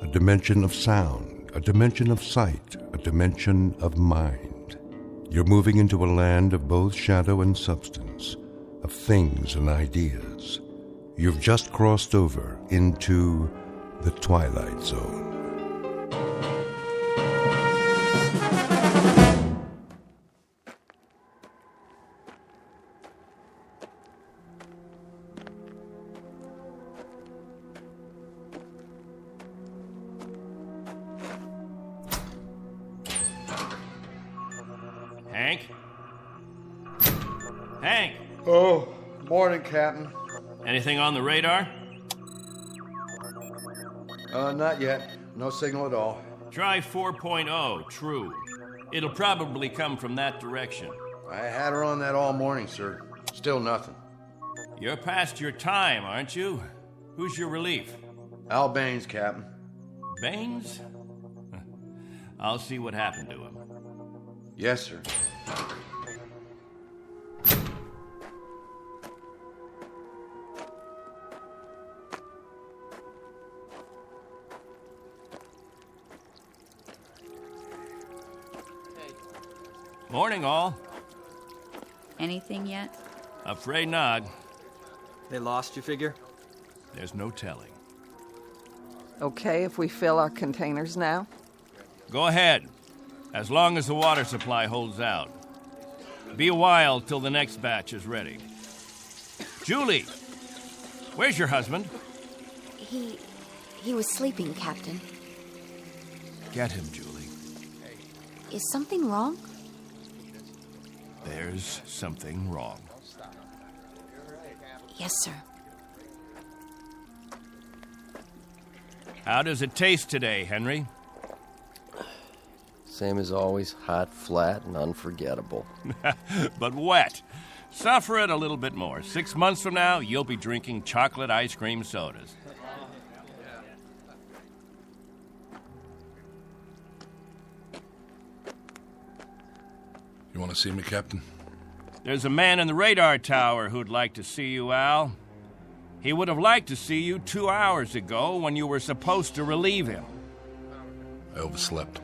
a dimension of sound, a dimension of sight, a dimension of mind. You're moving into a land of both shadow and substance, of things and ideas. You've just crossed over into the Twilight Zone. Hank? Hank! Oh, morning, Captain. Anything on the radar? Not yet. No signal at all. Try 4.0, true. It'll probably come from that direction. I had her on that all morning, sir. Still nothing. You're past your time, aren't you? Who's your relief? Al Baines, Captain. Baines? I'll see what happened to him. Yes, sir. Morning, all. Anything yet? Afraid not. They lost, you figure? There's no telling. Okay if we fill our containers now? Go ahead, as long as the water supply holds out. Be a while till the next batch is ready. Julie, where's your husband? He was sleeping, Captain. Get him, Julie. Is something wrong? There's something wrong. Yes, sir. How does it taste today, Henry? Same as always, hot, flat, and unforgettable. But wet. Suffer it a little bit more. 6 months from now, you'll be drinking chocolate ice cream sodas. You want to see me, Captain? There's a man in the radar tower who'd like to see you, Al. He would have liked to see you 2 hours ago when you were supposed to relieve him. I overslept.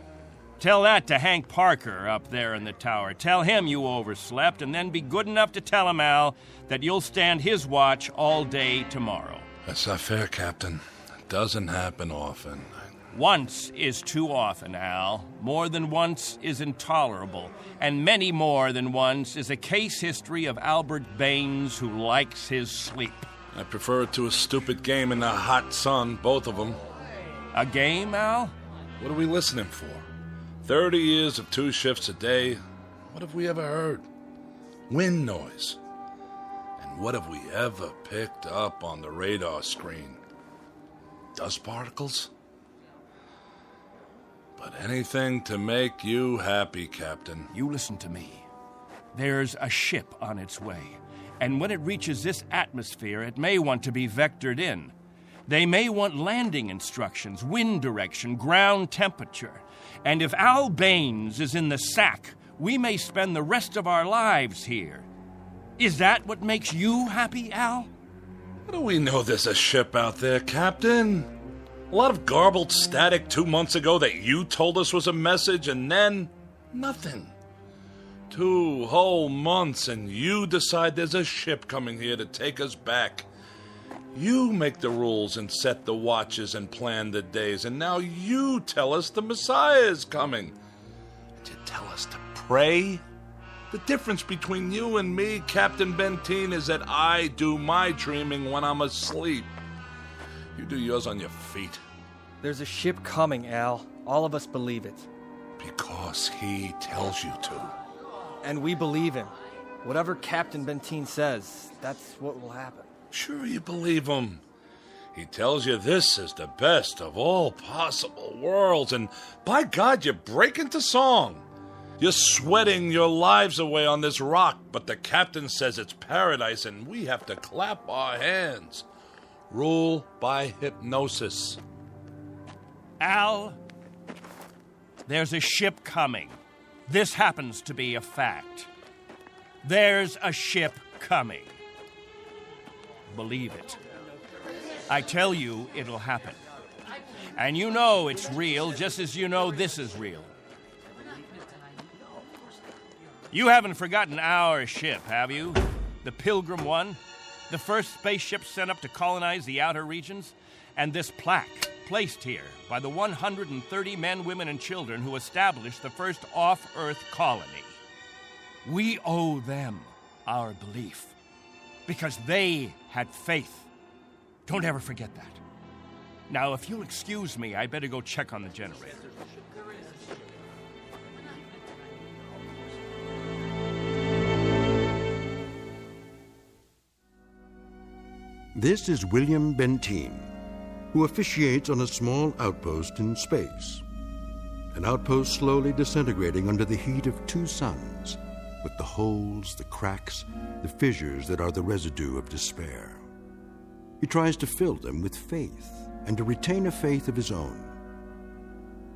Tell that to Hank Parker up there in the tower. Tell him you overslept, and then be good enough to tell him, Al, that you'll stand his watch all day tomorrow. That's not fair, Captain. It doesn't happen often. Once is too often, Al. More than once is intolerable. And many more than once is a case history of Albert Baines who likes his sleep. I prefer it to a stupid game in the hot sun, both of them. A game, Al? What are we listening for? 30 years of 2 shifts a day. What have we ever heard? Wind noise. And what have we ever picked up on the radar screen? Dust particles? But anything to make you happy, Captain. You listen to me. There's a ship on its way, and when it reaches this atmosphere, it may want to be vectored in. They may want landing instructions, wind direction, ground temperature. And if Al Baines is in the sack, we may spend the rest of our lives here. Is that what makes you happy, Al? How do we know there's a ship out there, Captain? A lot of garbled static 2 months ago that you told us was a message, and then nothing. 2 whole months, and you decide there's a ship coming here to take us back. You make the rules and set the watches and plan the days, and now you tell us the Messiah is coming. And you tell us to pray? The difference between you and me, Captain Benteen, is that I do my dreaming when I'm asleep. You do yours on your feet. There's a ship coming, Al. All of us believe it. Because he tells you to. And we believe him. Whatever Captain Benteen says, that's what will happen. Sure you believe him. He tells you this is the best of all possible worlds, and by God, you break into song. You're sweating your lives away on this rock, but the captain says it's paradise, and we have to clap our hands. Rule by hypnosis. Al, there's a ship coming. This happens to be a fact. There's a ship coming. Believe it. I tell you, it'll happen. And you know it's real, just as you know this is real. You haven't forgotten our ship, have you? The Pilgrim 1? The first spaceship sent up to colonize the outer regions? And this plaque, placed here by the 130 men, women, and children who established the first off-Earth colony. We owe them our belief, because they had faith. Don't ever forget that. Now, if you'll excuse me, I better go check on the generator. This is William Benteen, who officiates on a small outpost in space. An outpost slowly disintegrating under the heat of 2 suns, with the holes, the cracks, the fissures that are the residue of despair. He tries to fill them with faith and to retain a faith of his own.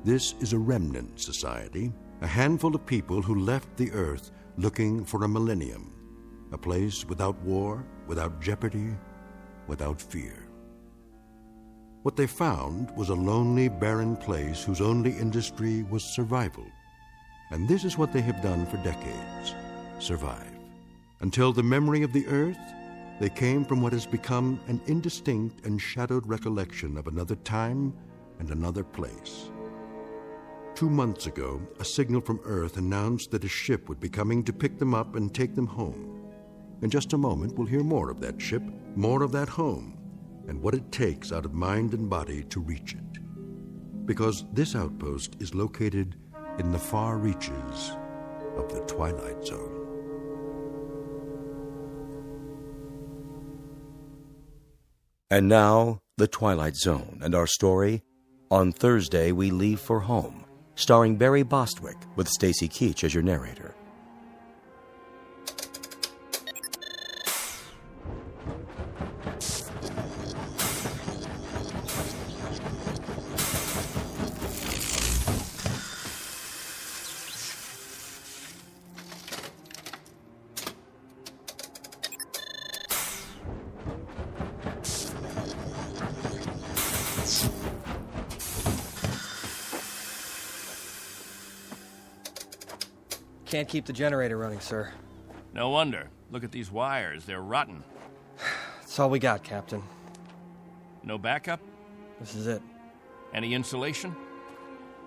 This is a remnant society, a handful of people who left the earth looking for a millennium, a place without war, without jeopardy, without fear. What they found was a lonely, barren place whose only industry was survival. And this is what they have done for decades, survive. Until the memory of the earth, they came from what has become an indistinct and shadowed recollection of another time and another place. 2 months ago, a signal from Earth announced that a ship would be coming to pick them up and take them home. In just a moment, we'll hear more of that ship, more of that home, and what it takes out of mind and body to reach it. Because this outpost is located in the far reaches of the Twilight Zone. And now, The Twilight Zone and our story, On Thursday We Leave for Home, starring Barry Bostwick with Stacy Keach as your narrator. Can't keep the generator running, sir. No wonder. Look at these wires. They're rotten. That's all we got, Captain. No backup? This is it. Any insulation?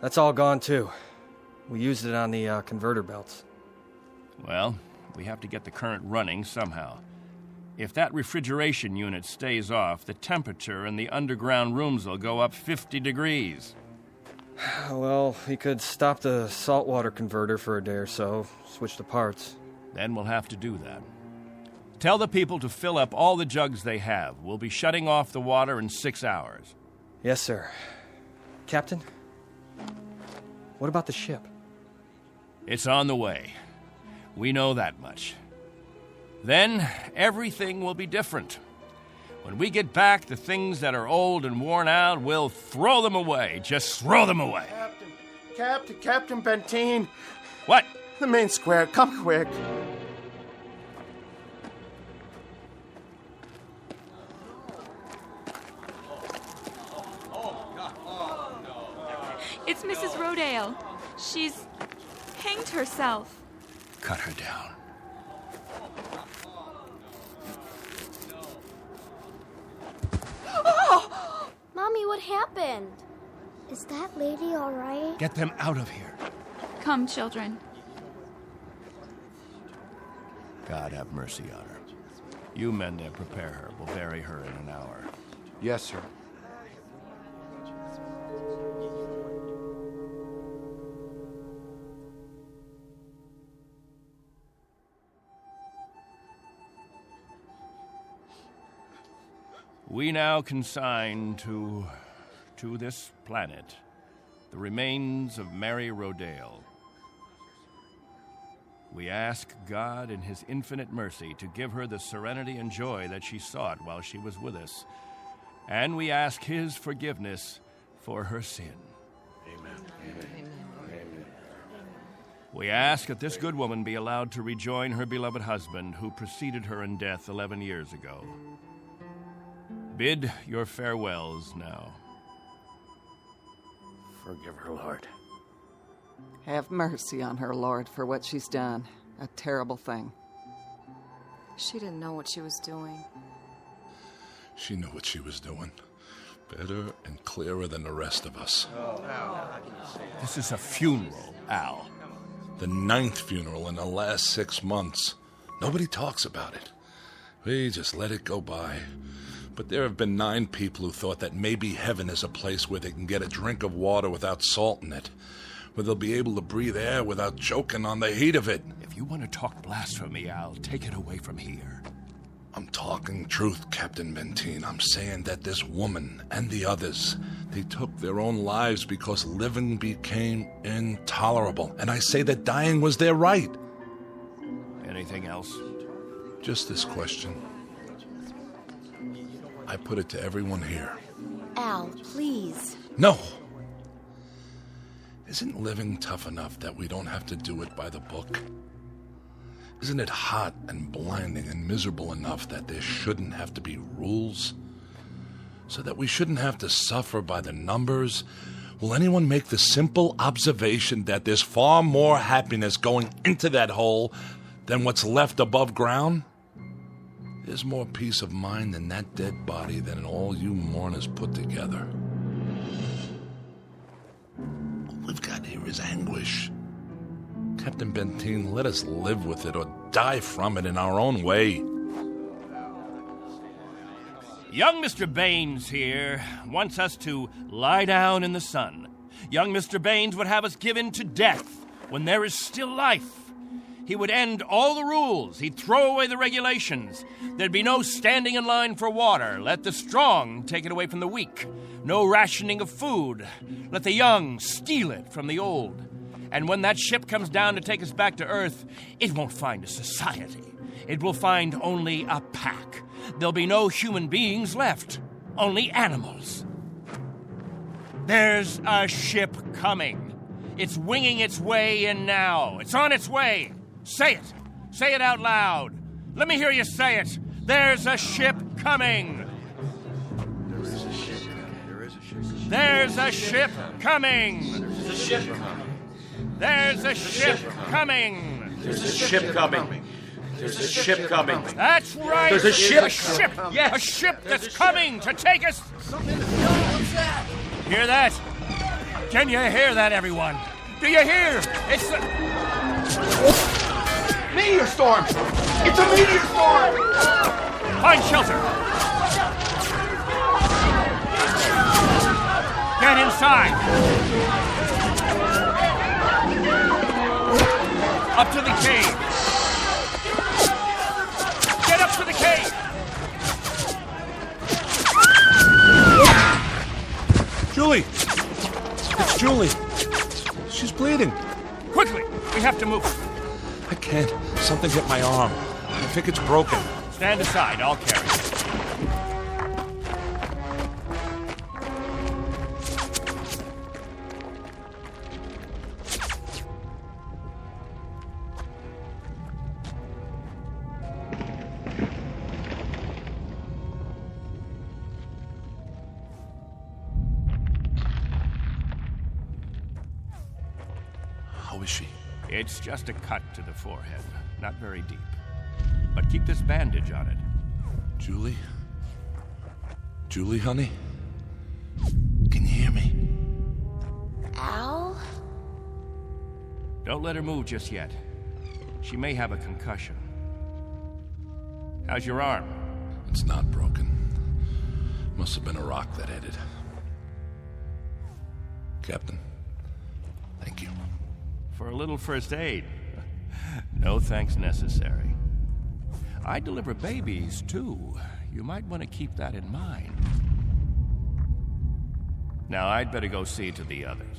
That's all gone, too. We used it on the converter belts. Well, we have to get the current running somehow. If that refrigeration unit stays off, the temperature in the underground rooms will go up 50 degrees. Well, we could stop the saltwater converter for a day or so, switch the parts. Then we'll have to do that. Tell the people to fill up all the jugs they have. We'll be shutting off the water in 6 hours. Yes, sir. Captain, what about the ship? It's on the way. We know that much. Then everything will be different. When we get back, the things that are old and worn out, we'll throw them away. Just throw them away. Captain Benteen. What? The main square. Come quick. It's Mrs. Rodale. She's hanged herself. Cut her down. Oh! Mommy, what happened? Is that lady all right? Get them out of here. Come, children. God have mercy on her. You men there, prepare her. We'll bury her in an hour. Yes, sir. We now consign to this planet the remains of Mary Rodale. We ask God in His infinite mercy to give her the serenity and joy that she sought while she was with us. And we ask His forgiveness for her sin. Amen. We ask that this good woman be allowed to rejoin her beloved husband who preceded her in death 11 years ago. Bid your farewells now. Forgive her, Lord. Have mercy on her, Lord, for what she's done. A terrible thing. She didn't know what she was doing. She knew what she was doing. Better and clearer than the rest of us. This is a funeral, Al. The 9th funeral in the last 6 months. Nobody talks about it. We just let it go by. But there have been 9 people who thought that maybe heaven is a place where they can get a drink of water without salt in it, where they'll be able to breathe air without choking on the heat of it. If you want to talk blasphemy, Al, take it away from here. I'm talking truth, Captain Benteen. I'm saying that this woman and the others, they took their own lives because living became intolerable. And I say that dying was their right. Anything else? Just this question. I put it to everyone here. Al, please. No! Isn't living tough enough that we don't have to do it by the book? Isn't it hot and blinding and miserable enough that there shouldn't have to be rules? So that we shouldn't have to suffer by the numbers? Will anyone make the simple observation that there's far more happiness going into that hole than what's left above ground? There's more peace of mind in that dead body than all you mourners put together. All we've got here is anguish. Captain Benteen, let us live with it or die from it in our own way. Young Mr. Baines here wants us to lie down in the sun. Young Mr. Baines would have us give in to death when there is still life. He would end all the rules. He'd throw away the regulations. There'd be no standing in line for water. Let the strong take it away from the weak. No rationing of food. Let the young steal it from the old. And when that ship comes down to take us back to Earth, it won't find a society. It will find only a pack. There'll be no human beings left. Only animals. There's a ship coming. It's winging its way in now. It's on its way. Say it. Say it out loud. Let me hear you say it. There's a ship coming. There's a ship coming. There's a ship coming. There's a ship coming. There's a ship coming. There's a ship coming. That's right. There's a ship. A ship. Yes. A ship that's coming to take us. What's that? Hear that? Can you hear that, everyone? Do you hear? It's the... Meteor storm! It's a meteor storm! Find shelter. Get inside. Up to the cave. Get up to the cave. Julie! It's Julie. She's bleeding. Quickly, we have to move. I can't. Something hit my arm. I think it's broken. Stand aside, I'll carry it. How is she? It's just a cut to the forehead, not very deep. But keep this bandage on it. Julie? Julie, honey? Can you hear me? Al? Don't let her move just yet. She may have a concussion. How's your arm? It's not broken. Must have been a rock that hit it. Captain, thank you. For a little first aid. No thanks necessary. I deliver babies, too. You might want to keep that in mind. Now, I'd better go see to the others.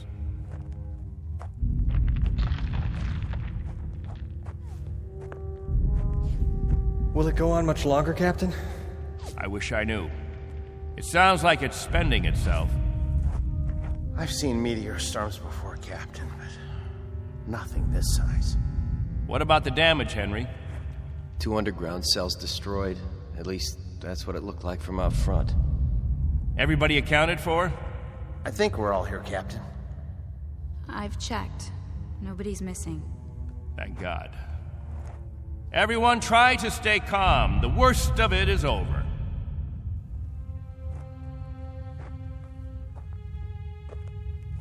Will it go on much longer, Captain? I wish I knew. It sounds like it's spending itself. I've seen meteor storms before, Captain, but nothing this size. What about the damage, Henry? 2 underground cells destroyed. At least, that's what it looked like from out front. Everybody accounted for? I think we're all here, Captain. I've checked. Nobody's missing. Thank God. Everyone try to stay calm. The worst of it is over.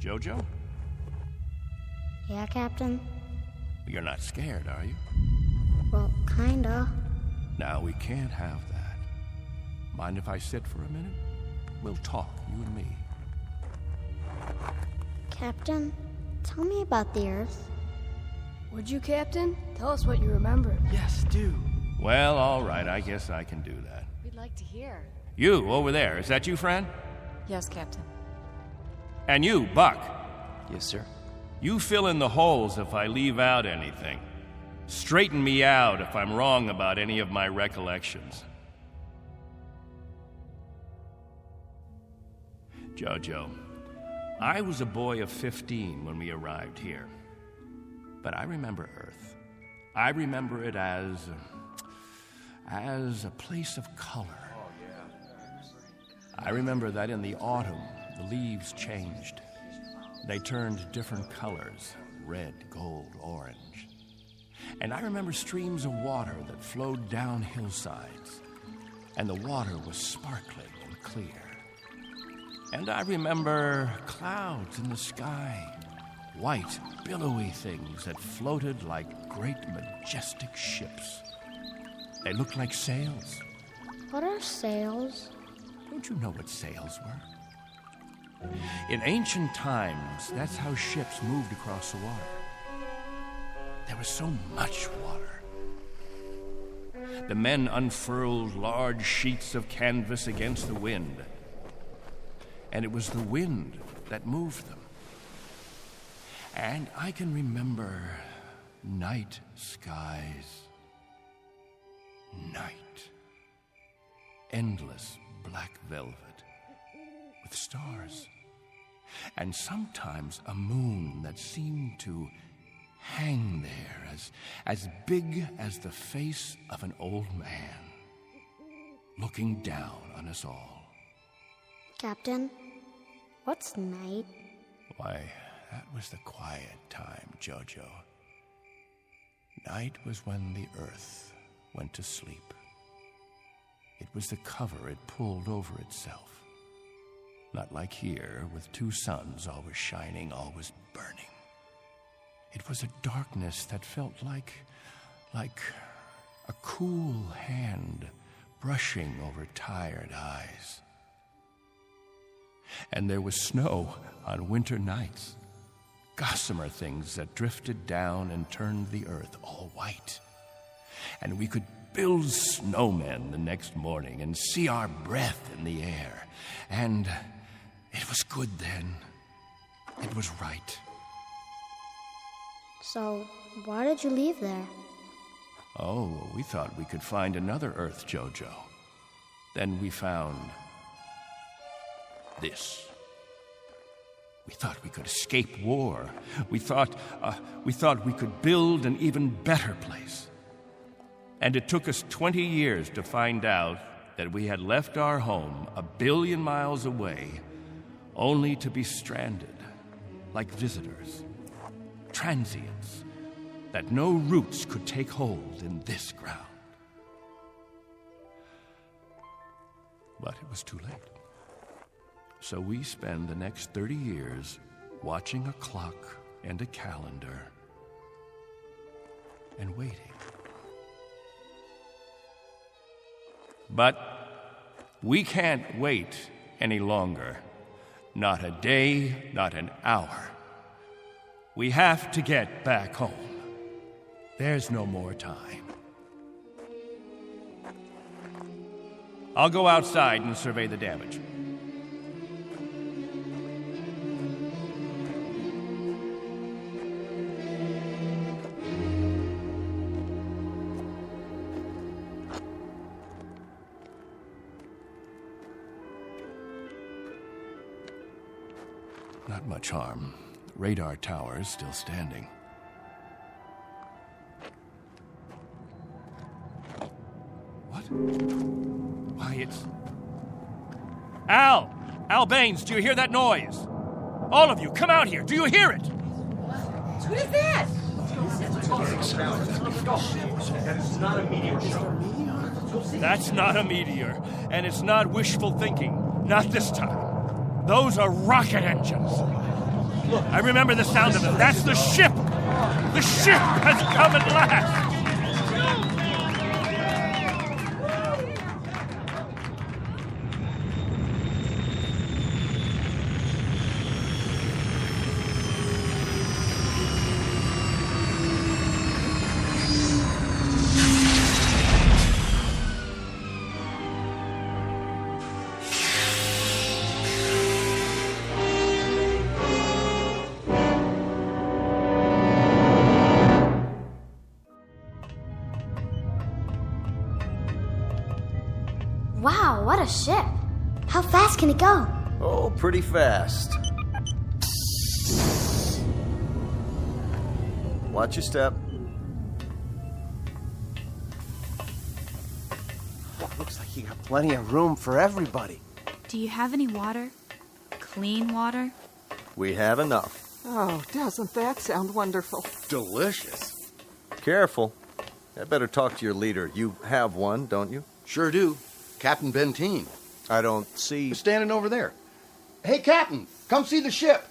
Jojo? Yeah, Captain? You're not scared, are you? Well, kinda. Now, we can't have that. Mind if I sit for a minute? We'll talk, you and me. Captain, tell me about the Earth. Would you, Captain? Tell us what you remember. Yes, do. Well, all right, I guess I can do that. We'd like to hear. You, over there, is that you, friend? Yes, Captain. And you, Buck. Yes, sir. You fill in the holes if I leave out anything. Straighten me out if I'm wrong about any of my recollections. Jojo, I was a boy of 15 when we arrived here. But I remember Earth. I remember it as a place of color. I remember that in the autumn, the leaves changed. They turned different colors, red, gold, orange. And I remember streams of water that flowed down hillsides, and the water was sparkling and clear. And I remember clouds in the sky, white, billowy things that floated like great, majestic ships. They looked like sails. What are sails? Don't you know what sails were? In ancient times, that's how ships moved across the water. There was so much water. The men unfurled large sheets of canvas against the wind, and it was the wind that moved them. And I can remember night skies. Night. Endless black velvet with stars. And sometimes a moon that seemed to hang there as big as the face of an old man, looking down on us all. Captain, what's night? Why, that was the quiet time, Jojo. Night was when the earth went to sleep. It was the cover it pulled over itself. Not like here, with two suns always shining, always burning. It was a darkness that felt like a cool hand brushing over tired eyes. And there was snow on winter nights, gossamer things that drifted down and turned the earth all white. And we could build snowmen the next morning and see our breath in the air. And it was good then. It was right. So, why did you leave there? Oh, we thought we could find another Earth, Jojo. Then we found this. We thought we could escape war. We thought we could build an even better place. And it took us 20 years to find out that we had left our home 1 billion miles away, only to be stranded, like visitors, transients, that no roots could take hold in this ground. But it was too late. So we spend the next 30 years watching a clock and a calendar and waiting. But we can't wait any longer. Not a day, not an hour. We have to get back home. There's no more time. I'll go outside and survey the damage. Not much harm. Radar tower's still standing. What? Why, it's... Al! Al Baines, do you hear that noise? All of you, come out here. Do you hear it? What is that? That's not a meteor show. That's not a meteor, and it's not wishful thinking. Not this time. Those are rocket engines. Look, I remember the sound of them. That's the ship. The ship has come at last. Wow, what a ship. How fast can it go? Oh, pretty fast. Watch your step. Looks like you got plenty of room for everybody. Do you have any water? Clean water? We have enough. Oh, doesn't that sound wonderful? Delicious. Careful. I better talk to your leader. You have one, don't you? Sure do. Captain Benteen. I don't see... He's standing over there. Hey, Captain, come see the ship.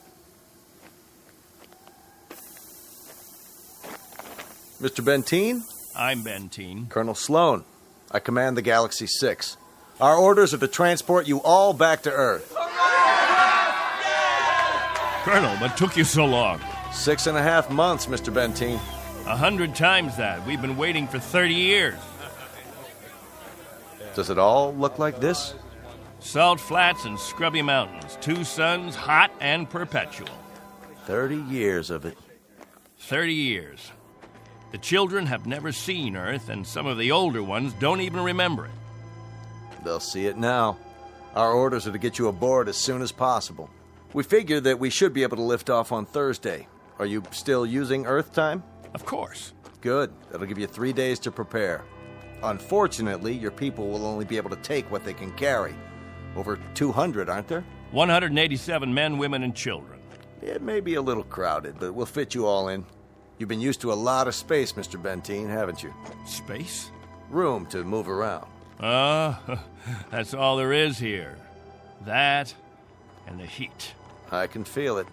Mr. Benteen? I'm Benteen. Colonel Sloan. I command the Galaxy 6. Our orders are to transport you all back to Earth. Colonel, what took you so long? 6.5 months, Mr. Benteen. 100 times that. We've been waiting for 30 years. Does it all look like this? Salt flats and scrubby mountains. 2 suns, hot and perpetual. 30 years of it. 30 years. The children have never seen Earth, and some of the older ones don't even remember it. They'll see it now. Our orders are to get you aboard as soon as possible. We figure that we should be able to lift off on Thursday. Are you still using Earth time? Of course. Good. That'll give you 3 days to prepare. Unfortunately, your people will only be able to take what they can carry. Over 200, aren't there? 187 men, women, and children. It may be a little crowded, but we'll fit you all in. You've been used to a lot of space, Mr. Benteen, haven't you? Space? room to move around. That's all there is here. That and the heat. I can feel it.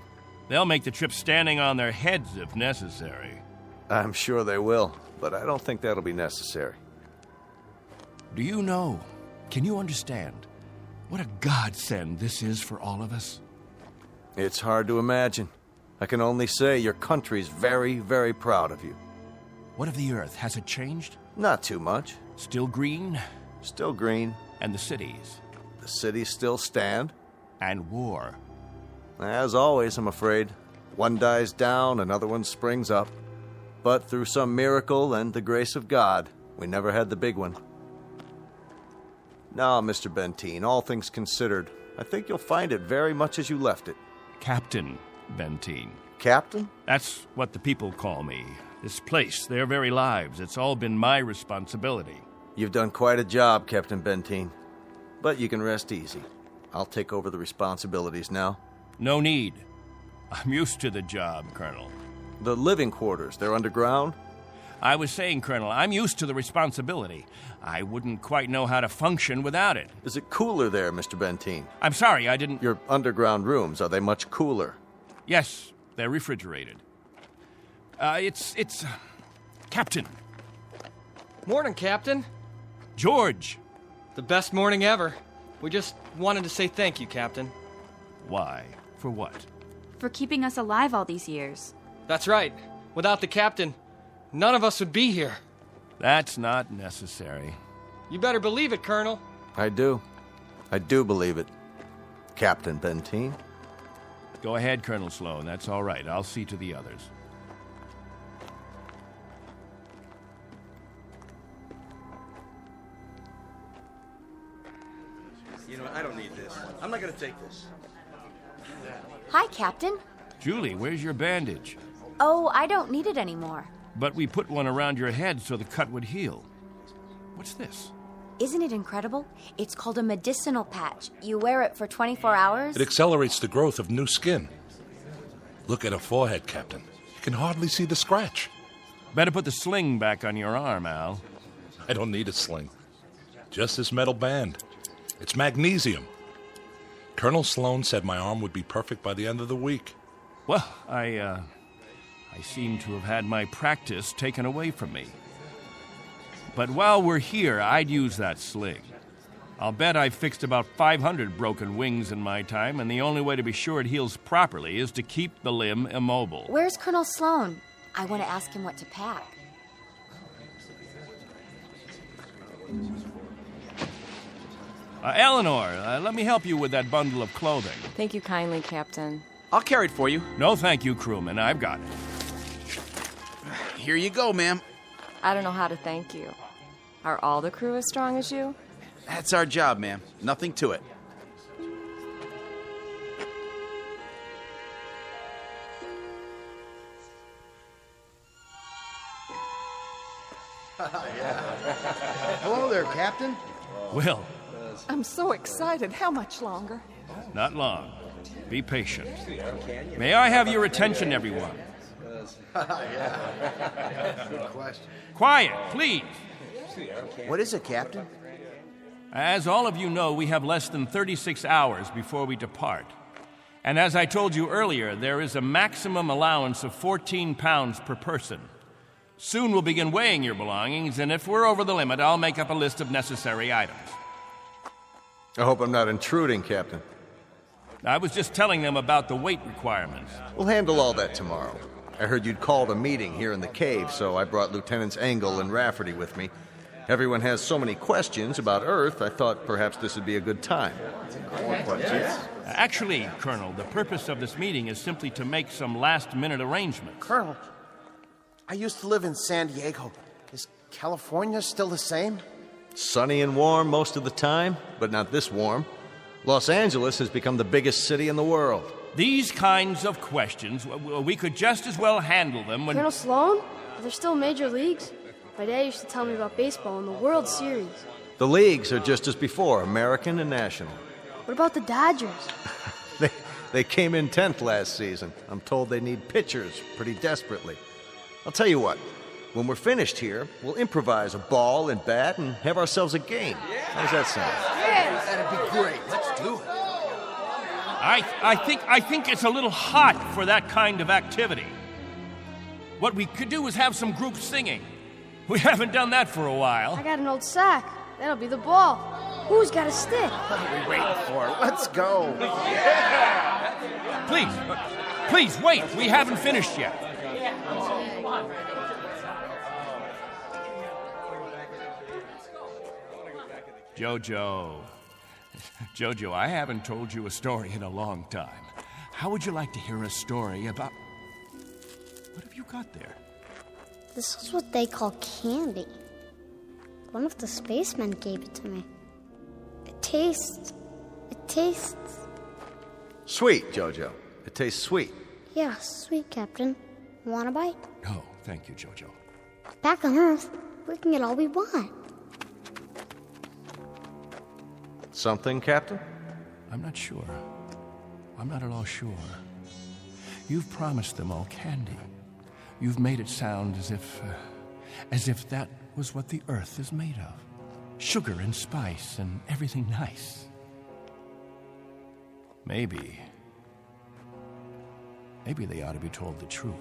They'll make the trip standing on their heads if necessary. I'm sure they will, but I don't think that'll be necessary. Do you know, can you understand what a godsend this is for all of us? It's hard to imagine. I can only say your country's very, very proud of you. What of the Earth? Has it changed? Not too much. Still green? Still green. And the cities? The cities still stand. And war? As always, I'm afraid. One dies down, another one springs up. But through some miracle and the grace of God, we never had the big one. Now, Mr. Benteen, all things considered, I think you'll find it very much as you left it. Captain Benteen. Captain? That's what the people call me. This place, their very lives, it's all been my responsibility. You've done quite a job, Captain Benteen. But you can rest easy. I'll take over the responsibilities now. No need. I'm used to the job, Colonel. The living quarters, they're underground? I was saying, Colonel, I'm used to the responsibility. I wouldn't quite know how to function without it. Is it cooler there, Mr. Benteen? I'm sorry, I didn't... Your underground rooms, are they much cooler? Yes, they're refrigerated. It's... Captain. Morning, Captain. George. The best morning ever. We just wanted to say thank you, Captain. Why? For what? For keeping us alive all these years. That's right. Without the captain, none of us would be here. That's not necessary. You better believe it, Colonel. I do. I do believe it. Captain Benteen. Go ahead, Colonel Sloan. That's all right. I'll see to the others. You know, I don't need this. I'm not gonna take this. Hi, Captain. Julie, where's your bandage? Oh, I don't need it anymore. But we put one around your head so the cut would heal. What's this? Isn't it incredible? It's called a medicinal patch. You wear it for 24 hours. It accelerates the growth of new skin. Look at her forehead, Captain. You can hardly see the scratch. Better put the sling back on your arm, Al. I don't need a sling. Just this metal band. It's magnesium. Colonel Sloan said my arm would be perfect by the end of the week. Well, I seem to have had my practice taken away from me. But while we're here, I'd use that sling. I'll bet I've fixed about 500 broken wings in my time, and the only way to be sure it heals properly is to keep the limb immobile. Where's Colonel Sloan? I want to ask him what to pack. Eleanor, let me help you with that bundle of clothing. Thank you kindly, Captain. I'll carry it for you. No, thank you, crewman. I've got it. Here you go, ma'am. I don't know how to thank you. Are all the crew as strong as you? That's our job, ma'am. Nothing to it. Hello there, Captain. Will. I'm so excited. How much longer? Not long. Be patient. May I have your attention, everyone? Good question. Quiet, please. What is it, Captain? As all of you know, we have less than 36 hours before we depart. And as I told you earlier, there is a maximum allowance of 14 pounds per person. Soon we'll begin weighing your belongings, and if we're over the limit, I'll make up a list of necessary items. I hope I'm not intruding, Captain. I was just telling them about the weight requirements. We'll handle all that tomorrow. I heard you'd called a meeting here in the cave, so I brought Lieutenants Engel and Rafferty with me. Everyone has so many questions about Earth, I thought perhaps this would be a good time. More questions? Actually, Colonel, the purpose of this meeting is simply to make some last-minute arrangements. Colonel, I used to live in San Diego. Is California still the same? Sunny and warm most of the time, but not this warm. Los Angeles has become the biggest city in the world. These kinds of questions, we could just as well handle them when... Colonel Sloan? Are there still major leagues? My dad used to tell me about baseball and the World Series. The leagues are just as before, American and national. What about the Dodgers? They came in 10th last season. I'm told they need pitchers pretty desperately. I'll tell you what, When we're finished here, we'll improvise a ball and bat and have ourselves a game. How does that sound? Yes! That'd be great. Let's do it. I think it's a little hot for that kind of activity. What we could do is have some group singing. We haven't done that for a while. I got an old sack. That'll be the ball. Who's got a stick? What are we waiting for? Let's go. Please, wait. We haven't finished yet. Jojo, I haven't told you a story in a long time. How would you like to hear a story about... What have you got there? This is what they call candy. One of the spacemen gave it to me. It tastes... Sweet, Jojo. It tastes sweet. Yeah, sweet, Captain. Want a bite? No, thank you, Jojo. Back on Earth, we can get all we want. Something, Captain? I'm not sure. I'm not at all sure. You've promised them all candy. You've made it sound as if that was what the Earth is made of. Sugar and spice and everything nice. Maybe they ought to be told the truth.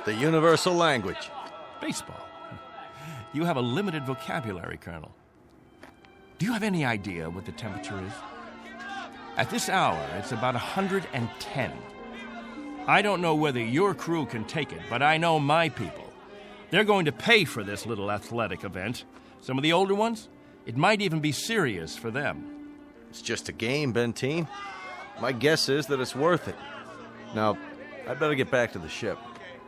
The universal language. Baseball. You have a limited vocabulary, Colonel. Do you have any idea what the temperature is? At this hour, it's about 110. I don't know whether your crew can take it, but I know my people. They're going to pay for this little athletic event. Some of the older ones, it might even be serious for them. It's just a game, Benteen. My guess is that it's worth it. Now, I'd better get back to the ship.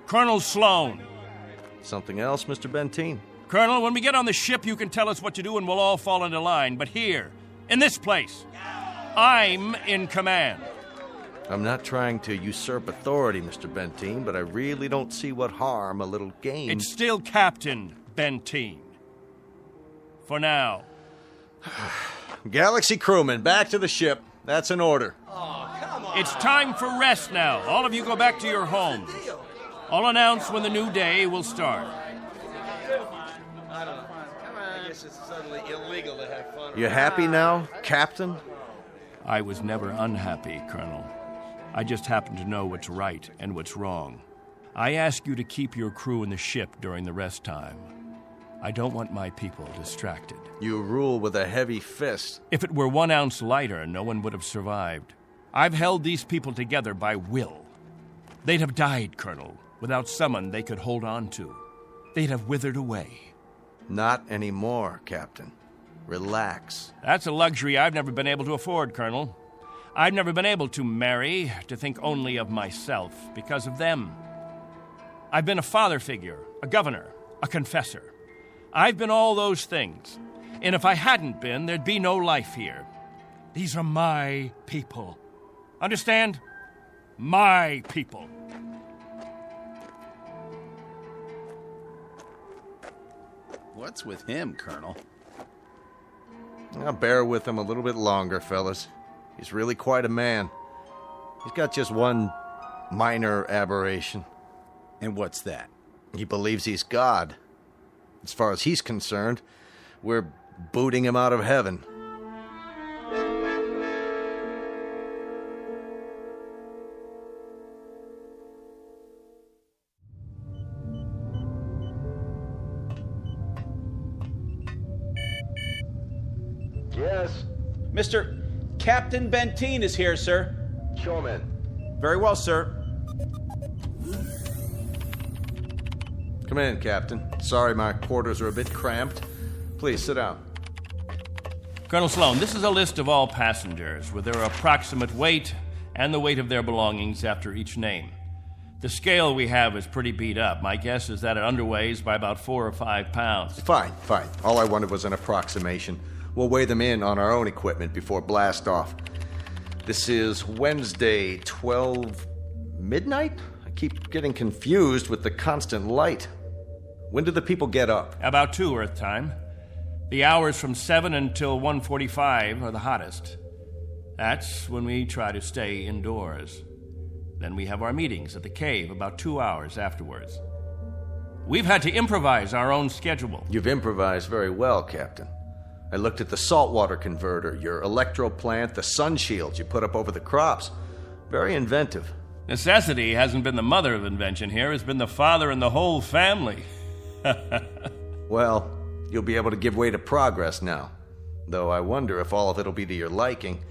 Colonel Sloan. Something else, Mr. Benteen? Colonel, when we get on the ship, you can tell us what to do and we'll all fall into line. But here, in this place, I'm in command. I'm not trying to usurp authority, Mr. Benteen, but I really don't see what harm a little game... It's still Captain Benteen. For now. Galaxy crewmen, back to the ship. That's an order. Oh, come on. It's time for rest now. All of you go back to your homes. I'll announce when the new day will start. I don't know. I guess it's suddenly illegal to have fun. You happy now, Captain? I was never unhappy, Colonel. I just happen to know what's right and what's wrong. I ask you to keep your crew in the ship during the rest time. I don't want my people distracted. You rule with a heavy fist. If it were 1 ounce lighter, no one would have survived. I've held these people together by will. They'd have died, Colonel, without someone they could hold on to. They'd have withered away. Not anymore, Captain. Relax. That's a luxury I've never been able to afford, Colonel. I've never been able to marry, to think only of myself, because of them. I've been a father figure, a governor, a confessor. I've been all those things. And if I hadn't been, there'd be no life here. These are my people. Understand? My people. What's with him, Colonel? I'll bear with him a little bit longer, fellas. He's really quite a man. He's got just one minor aberration. And what's that? He believes he's God. As far as he's concerned, we're booting him out of heaven. Yes. Mr. Captain Benteen is here, sir. Show him in. Very well, sir. Come in, Captain. Sorry my quarters are a bit cramped. Please, sit down. Colonel Sloan, this is a list of all passengers with their approximate weight and the weight of their belongings after each name. The scale we have is pretty beat up. My guess is that it underweighs by about 4 or 5 pounds. Fine. All I wanted was an approximation. We'll weigh them in on our own equipment before blast off. This is Wednesday, 12 midnight? I keep getting confused with the constant light. When do the people get up? About 2 Earth time. The hours from 7 until 1:45 are the hottest. That's when we try to stay indoors. Then we have our meetings at the cave about 2 hours afterwards. We've had to improvise our own schedule. You've improvised very well, Captain. I looked at the saltwater converter, your electro plant, the sun shields you put up over the crops. Very inventive. Necessity hasn't been the mother of invention here. It's been the father and the whole family. Well, you'll be able to give way to progress now. Though I wonder if all of it'll be to your liking.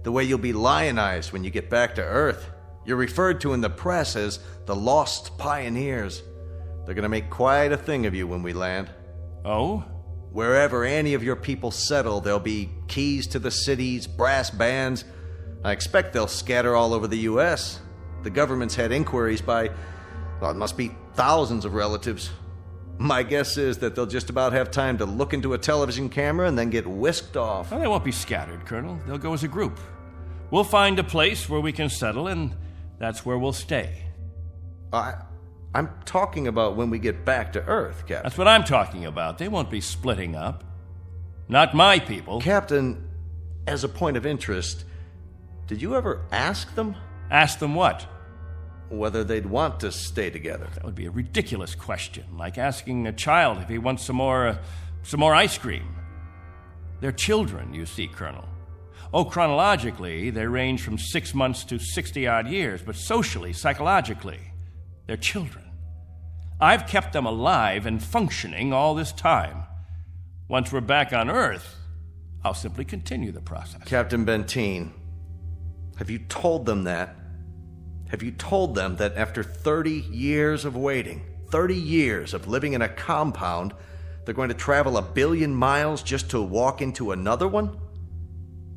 The way you'll be lionized when you get back to Earth. You're referred to in the press as the Lost Pioneers. They're gonna make quite a thing of you when we land. Oh? Wherever any of your people settle, there'll be keys to the cities, brass bands. I expect they'll scatter all over the U.S. The government's had inquiries by, well, it must be thousands of relatives. My guess is that they'll just about have time to look into a television camera and then get whisked off. Well, they won't be scattered, Colonel. They'll go as a group. We'll find a place where we can settle, and that's where we'll stay. I'm talking about when we get back to Earth, Captain. That's what I'm talking about. They won't be splitting up. Not my people. Captain, as a point of interest, did you ever ask them? Ask them what? Whether they'd want to stay together. That would be a ridiculous question, like asking a child if he wants some more ice cream. They're children, you see, Colonel. Oh, chronologically, they range from 6 months to 60-odd years, but socially, psychologically, they're children. I've kept them alive and functioning all this time. Once we're back on Earth, I'll simply continue the process. Captain Benteen, have you told them that? Have you told them that after 30 years of waiting, 30 years of living in a compound, they're going to travel 1 billion miles just to walk into another one?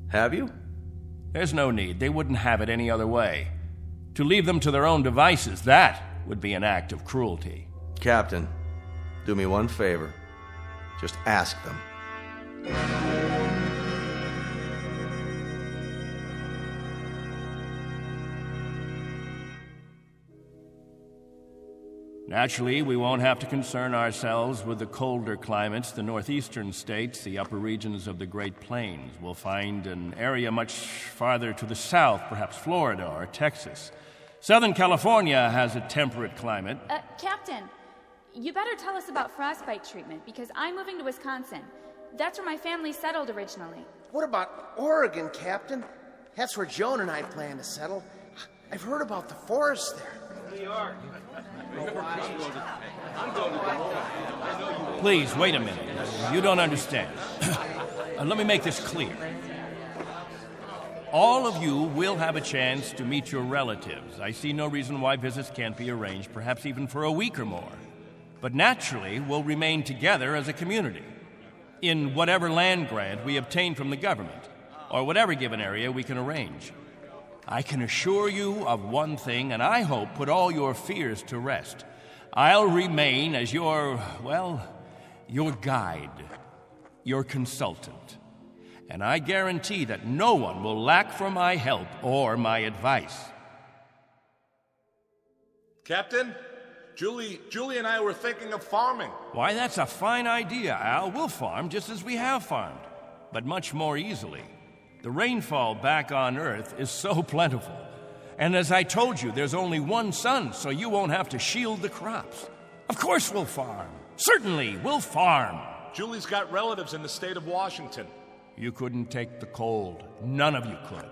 Have you? There's no need. They wouldn't have it any other way. To leave them to their own devices, that would be an act of cruelty. Captain, do me one favor. Just ask them. Naturally, we won't have to concern ourselves with the colder climates, the northeastern states, the upper regions of the Great Plains. We'll find an area much farther to the south, perhaps Florida or Texas. Southern California has a temperate climate. Captain, you better tell us about frostbite treatment, because I'm moving to Wisconsin. That's where my family settled originally. What about Oregon, Captain? That's where Joan and I plan to settle. I've heard about the forest there. New York. Please, wait a minute. You don't understand. Let me make this clear. All of you will have a chance to meet your relatives. I see no reason why visits can't be arranged, perhaps even for a week or more. But naturally, we'll remain together as a community in whatever land grant we obtain from the government, or whatever given area we can arrange. I can assure you of one thing, and I hope put all your fears to rest. I'll remain as your guide, your consultant. And I guarantee that no one will lack for my help or my advice. Captain, Julie and I were thinking of farming. Why, that's a fine idea, Al. We'll farm just as we have farmed, but much more easily. The rainfall back on Earth is so plentiful. And as I told you, there's only one sun, so you won't have to shield the crops. Of course we'll farm. Certainly, we'll farm. Julie's got relatives in the state of Washington. You couldn't take the cold. None of you could.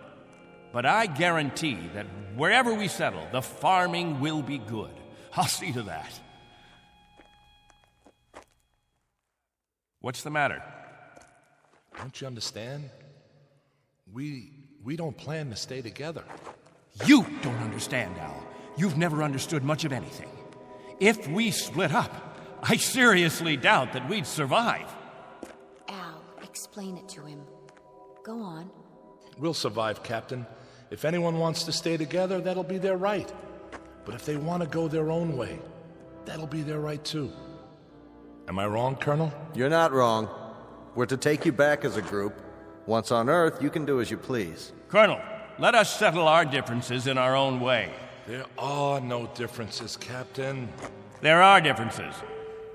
But I guarantee that wherever we settle, the farming will be good. I'll see to that. What's the matter? Don't you understand? We don't plan to stay together. You don't understand, Al. You've never understood much of anything. If we split up, I seriously doubt that we'd survive. Al, explain it to him. Go on. We'll survive, Captain. If anyone wants to stay together, that'll be their right. But if they want to go their own way, that'll be their right too. Am I wrong, Colonel? You're not wrong. We're to take you back as a group. Once on Earth, you can do as you please. Colonel, let us settle our differences in our own way. There are no differences, Captain. There are differences.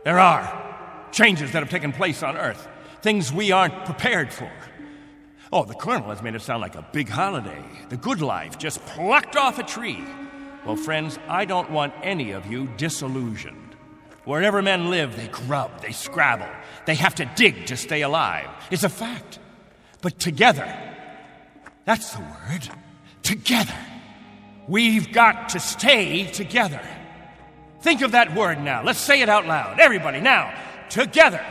There are changes that have taken place on Earth. things we aren't prepared for. Oh, the Colonel has made it sound like a big holiday, the good life just plucked off a tree. Well, friends, I don't want any of you disillusioned. Wherever men live, they grub, they scrabble. They have to dig to stay alive. It's a fact. But together, that's the word, together. We've got to stay together. Think of that word now. Let's say it out loud. Everybody, now. Together.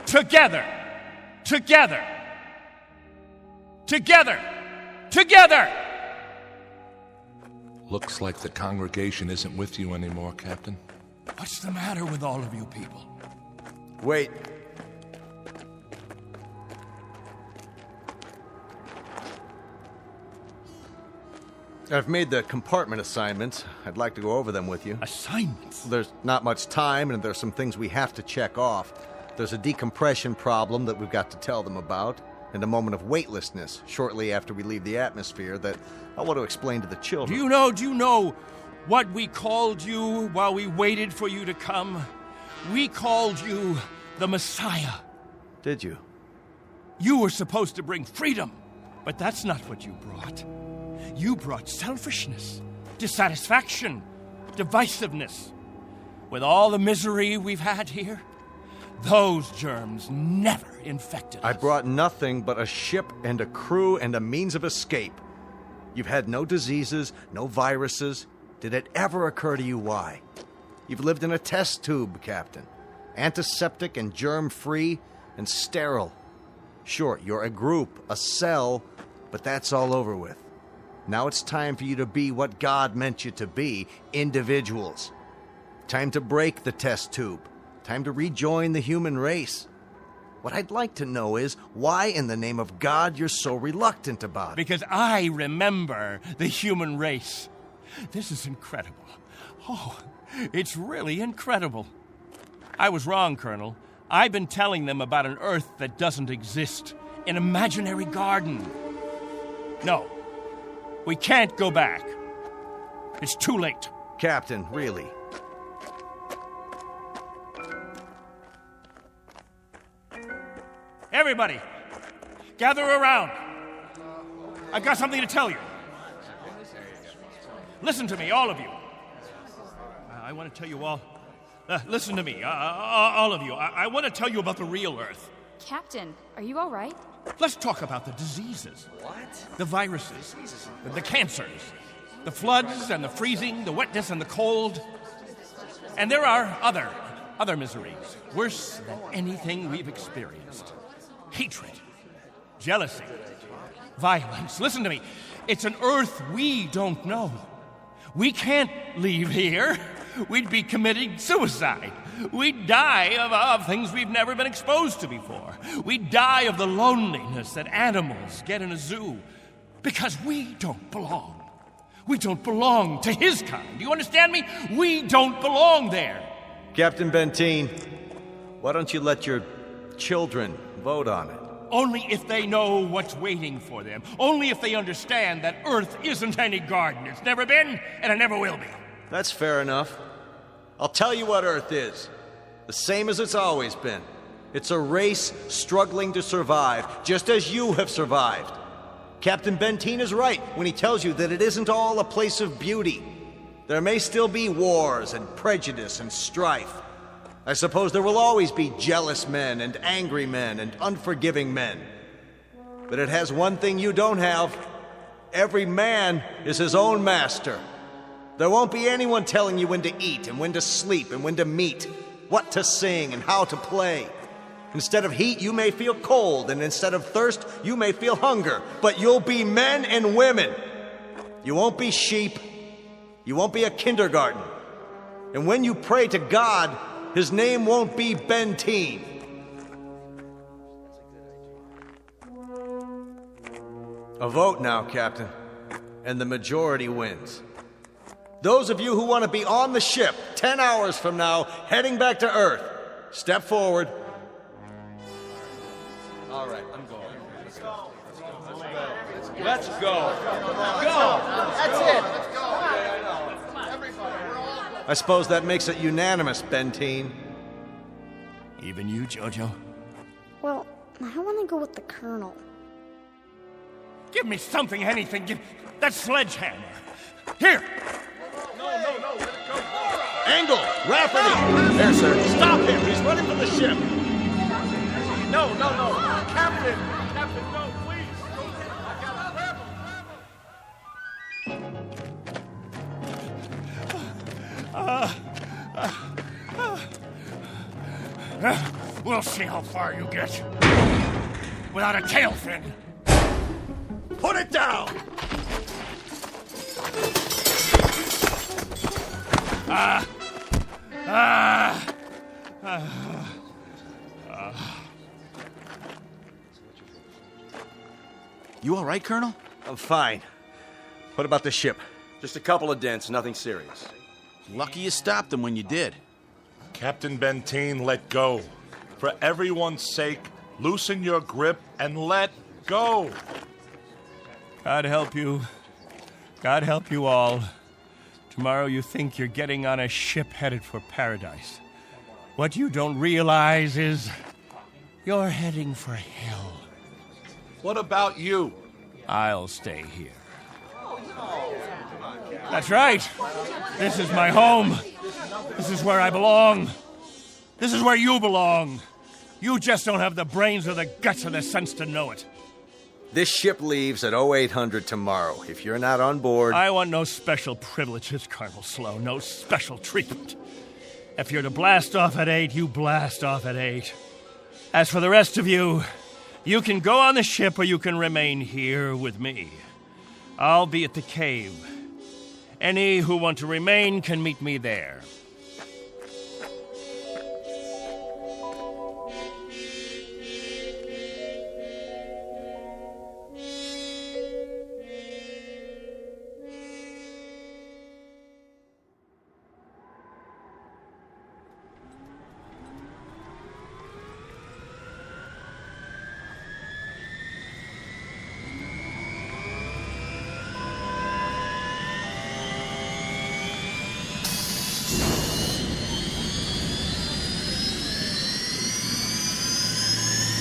Together. Together. Together. Together. Looks like the congregation isn't with you anymore, Captain. What's the matter with all of you people? Wait. I've made the compartment assignments. I'd like to go over them with you. Assignments? There's not much time, and there's some things we have to check off. There's a decompression problem that we've got to tell them about, and a moment of weightlessness shortly after we leave the atmosphere that I want to explain to the children. Do you know what we called you while we waited for you to come? We called you the Messiah. Did you? You were supposed to bring freedom, but that's not what you brought. You brought selfishness, dissatisfaction, divisiveness. With all the misery we've had here, those germs never infected us. I brought nothing but a ship and a crew and a means of escape. You've had no diseases, no viruses. Did it ever occur to you why? You've lived in a test tube, Captain. Antiseptic and germ-free and sterile. Sure, you're a group, a cell, but that's all over with. Now it's time for you to be what God meant you to be, individuals. Time to break the test tube. Time to rejoin the human race. What I'd like to know is why in the name of God you're so reluctant about it. Because I remember the human race. This is incredible. Oh, it's really incredible. I was wrong, Colonel. I've been telling them about an Earth that doesn't exist, an imaginary garden. No, we can't go back. It's too late. Captain, really? Everybody, gather around. I've got something to tell you. Listen to me, all of you. I want to tell you all. Listen to me, all of you. I want to tell you about the real Earth. Captain, are you all right? Let's talk about the diseases. What? The viruses, the cancers, the floods and the freezing, the wetness and the cold. And there are other miseries, worse than anything we've experienced. Hatred, jealousy, violence. Listen to me. It's an Earth we don't know. We can't leave here. We'd be committing suicide. We'd die of things we've never been exposed to before. We'd die of the loneliness that animals get in a zoo because we don't belong. We don't belong to his kind. Do you understand me? We don't belong there. Captain Benteen, why don't you let your children vote on it? Only if they know what's waiting for them. Only if they understand that Earth isn't any garden. It's never been, and it never will be. That's fair enough. I'll tell you what Earth is. The same as it's always been. It's a race struggling to survive, just as you have survived. Captain Benteen is right when he tells you that it isn't all a place of beauty. There may still be wars and prejudice and strife. I suppose there will always be jealous men and angry men and unforgiving men. But it has one thing you don't have. Every man is his own master. There won't be anyone telling you when to eat and when to sleep and when to meet, what to sing and how to play. Instead of heat, you may feel cold, and instead of thirst, you may feel hunger. But you'll be men and women. You won't be sheep. You won't be a kindergarten. And when you pray to God, his name won't be Benteen. A vote now, Captain, and the majority wins. Those of you who want to be on the ship 10 hours from now, heading back to Earth, step forward. All right, I'm going. Let's go. Let's go. Go. That's it. I suppose that makes it unanimous, Benteen. Even you, Jojo? Well, I want to go with the Colonel. Give me something, anything. Give that sledgehammer. Here. No, let it go. Angle, rapidly. There, sir. Stop him. He's running from the ship. No. Captain, no, please. We'll see how far you get. Without a tail fin. Put it down! You all right, Colonel? I'm fine. What about the ship? Just a couple of dents, nothing serious. Lucky you stopped them when you did. Captain Benteen, let go. For everyone's sake, loosen your grip and let go. God help you. God help you all. Tomorrow you think you're getting on a ship headed for paradise. What you don't realize is you're heading for hell. What about you? I'll stay here. That's right. This is my home. This is where I belong. This is where you belong. You just don't have the brains or the guts or the sense to know it. This ship leaves at 0800 tomorrow. If you're not on board... I want no special privileges, Colonel Slow. No special treatment. If you're to blast off at 8, you blast off at 8. As for the rest of you, you can go on the ship or you can remain here with me. I'll be at the cave. Any who want to remain can meet me there.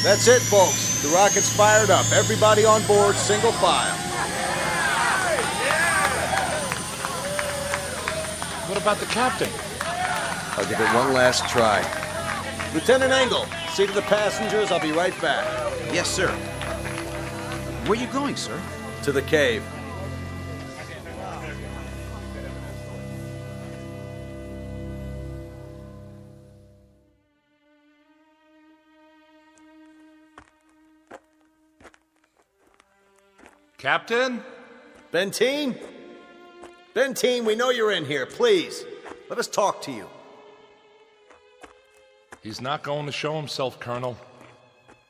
That's it, folks. The rocket's fired up. Everybody on board, single file. What about the captain? I'll give it one last try. Lieutenant Engel, see to the passengers. I'll be right back. Yes, sir. Where are you going, sir? To the cave. Captain? Benteen? Benteen, we know you're in here. Please, let us talk to you. He's not going to show himself, Colonel.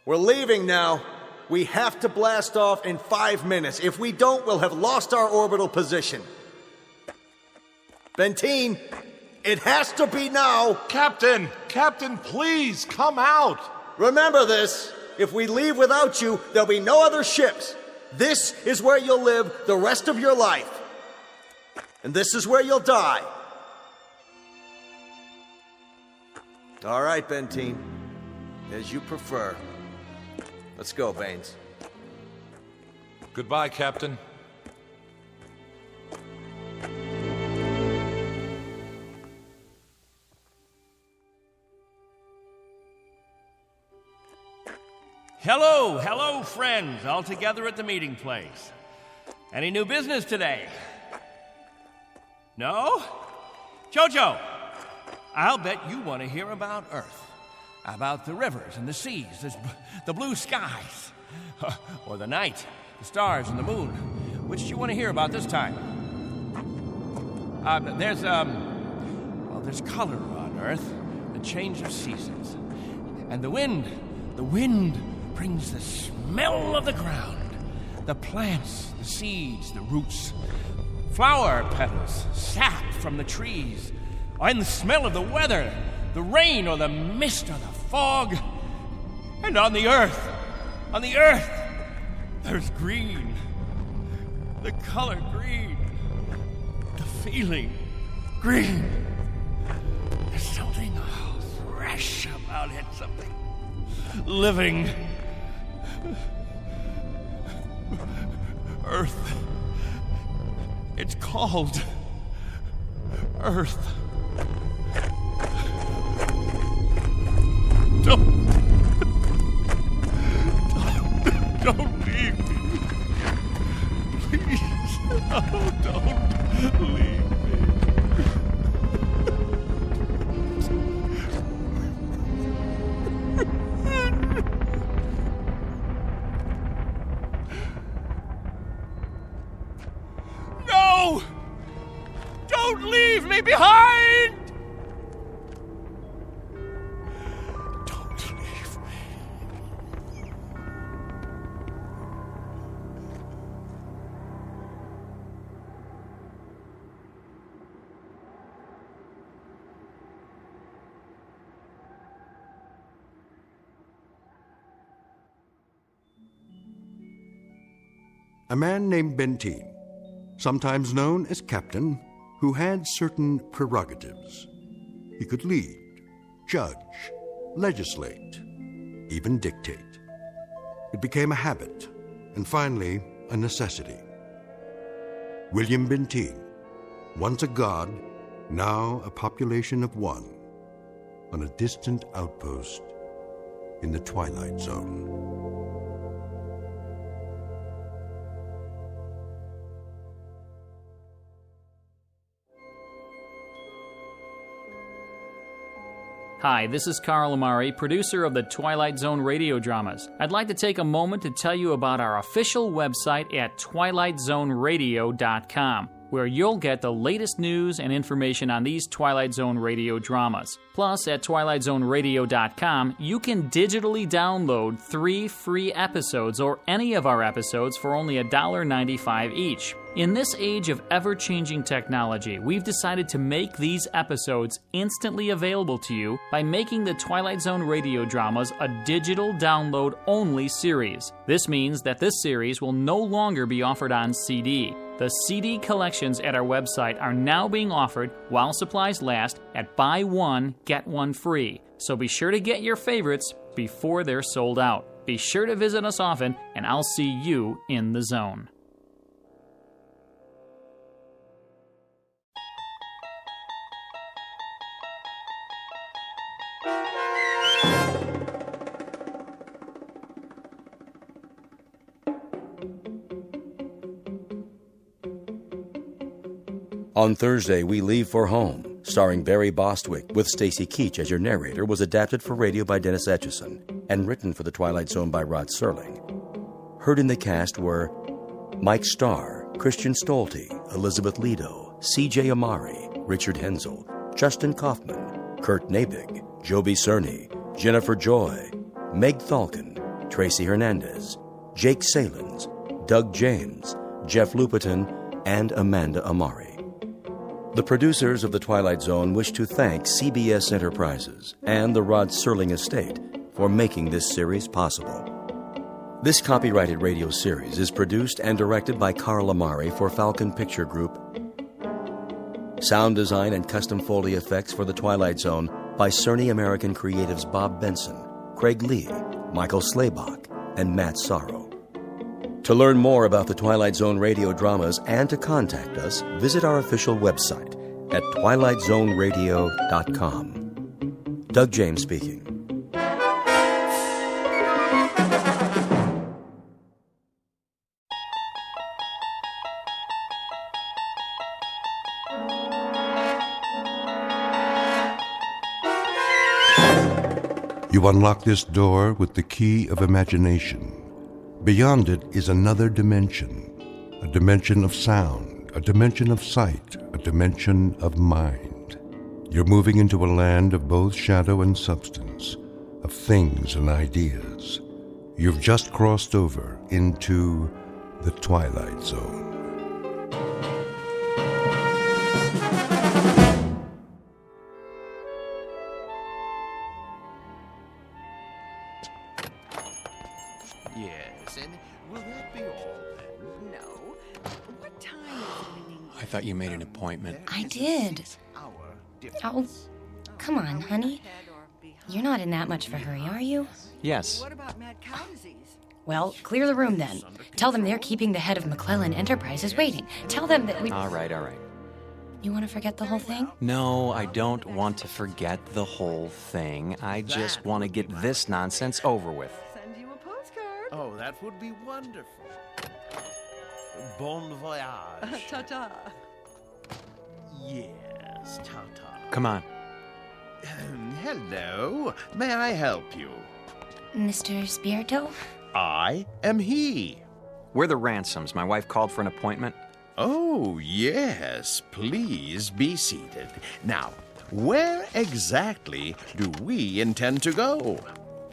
We're leaving now. We have to blast off in 5 minutes. If we don't, we'll have lost our orbital position. Benteen, it has to be now. Captain, please, come out. Remember this. If we leave without you, there'll be no other ships. This is where you'll live the rest of your life. And this is where you'll die. All right, Benteen. As you prefer. Let's go, Baines. Goodbye, Captain. Hello, friends, all together at the meeting place. Any new business today? No? Jojo, I'll bet you want to hear about Earth. About the rivers and the seas, the blue skies, or the night, the stars and the moon. Which do you want to hear about this time? There's color on Earth, the change of seasons. And the wind brings the smell of the ground, the plants, the seeds, the roots, flower petals, sap from the trees, and the smell of the weather, the rain or the mist or the fog. And on the earth, there's green, the color green, the feeling green. There's something fresh about it, something living Earth. It's called Earth. Don't leave me. Please. Oh, don't leave me. No! Don't leave me behind! Don't leave me. A man named Benteen, sometimes known as Captain, who had certain prerogatives. He could lead, judge, legislate, even dictate. It became a habit, and finally, a necessity. William Benteen, once a god, now a population of one, on a distant outpost in the Twilight Zone. Hi, this is Carl Amari, producer of the Twilight Zone radio dramas. I'd like to take a moment to tell you about our official website at twilightzoneradio.com, where you'll get the latest news and information on these Twilight Zone radio dramas. Plus, at twilightzoneradio.com, you can digitally download 3 free episodes or any of our episodes for only $1.95 each. In this age of ever-changing technology, we've decided to make these episodes instantly available to you by making the Twilight Zone radio dramas a digital download-only series. This means that this series will no longer be offered on CD. The CD collections at our website are now being offered while supplies last at buy one, get one free. So be sure to get your favorites before they're sold out. Be sure to visit us often, and I'll see you in the zone. On Thursday, We Leave for Home, starring Barry Bostwick with Stacy Keach as your narrator, was adapted for radio by Dennis Etchison and written for The Twilight Zone by Rod Serling. Heard in the cast were Mike Starr, Christian Stolte, Elizabeth Lido, C.J. Amari, Richard Hensel, Justin Kaufman, Kurt Nabig, Joby Cerny, Jennifer Joy, Meg Thalken, Tracy Hernandez, Jake Salins, Doug James, Jeff Lupetin, and Amanda Amari. The producers of The Twilight Zone wish to thank CBS Enterprises and the Rod Serling Estate for making this series possible. This copyrighted radio series is produced and directed by Carl Amari for Falcon Picture Group. Sound design and custom Foley effects for The Twilight Zone by Cerny American Creatives Bob Benson, Craig Lee, Michael Slaybach, and Matt Sorrow. To learn more about the Twilight Zone radio dramas and to contact us, visit our official website at twilightzoneradio.com. Doug James speaking. You unlock this door with the key of imagination. Beyond it is another dimension, a dimension of sound, a dimension of sight, a dimension of mind. You're moving into a land of both shadow and substance, of things and ideas. You've just crossed over into the Twilight Zone. Yes, and will that be all then? No. What time is it? I thought you made an appointment. I did. Oh, come on, honey. You're not in that much of a hurry, are you? Yes. What about mad cow disease? Well, clear the room then. Tell them they're keeping the head of McClellan Enterprises waiting. Tell them that we... All right. You want to forget the whole thing? No, I don't want to forget the whole thing. I just want to get this nonsense over with. Send you a postcard. Oh, that would be wonderful. Bon voyage. Ta-ta. Yes, ta-ta. Come on. Hello. May I help you? Mr. Spirito? I am he. We're the Ransoms. My wife called for an appointment. Oh, yes. Please be seated. Now, where exactly do we intend to go?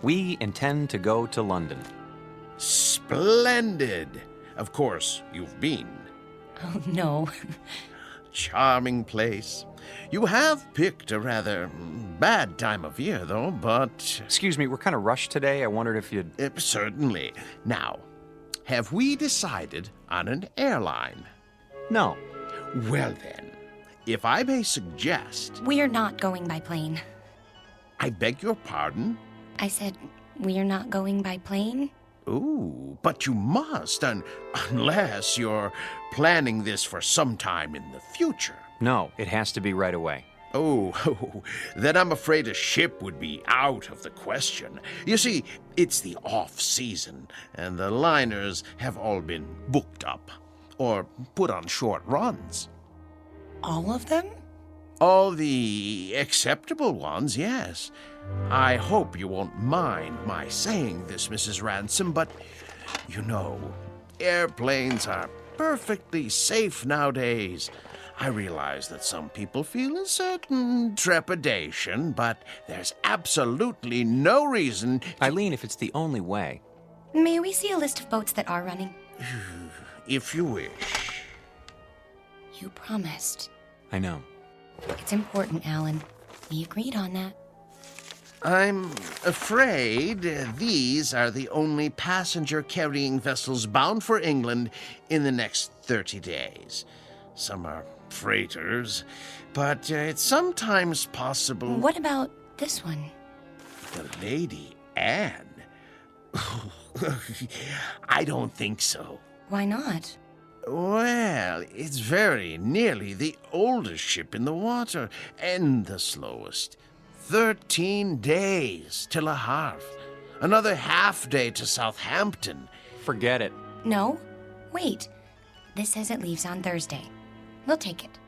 We intend to go to London. Splendid. Of course, you've been. Oh, no. Charming place. You have picked a rather bad time of year, though, but... Excuse me, we're kind of rushed today. I wondered if you'd... Certainly. Now, have we decided on an airline? No. Well then, if I may suggest... We're not going by plane. I beg your pardon? I said, we're not going by plane? Ooh, but you must, unless you're planning this for some time in the future. No, it has to be right away. Oh, then I'm afraid a ship would be out of the question. You see, it's the off-season, and the liners have all been booked up, or put on short runs. All of them? All the acceptable ones, yes. I hope you won't mind my saying this, Mrs. Ransom, but, you know, airplanes are perfectly safe nowadays. I realize that some people feel a certain trepidation, but there's absolutely no reason... Eileen, if it's the only way... May we see a list of boats that are running? If you wish. You promised. I know. It's important, Alan. We agreed on that. I'm afraid these are the only passenger-carrying vessels bound for England in the next 30 days. Some are freighters, but it's sometimes possible... What about this one? The Lady Anne? I don't think so. Why not? Well, it's very nearly the oldest ship in the water, and the slowest. 13 days to Le Havre. Another half day to Southampton. Forget it. No. Wait. This says it leaves on Thursday. We'll take it.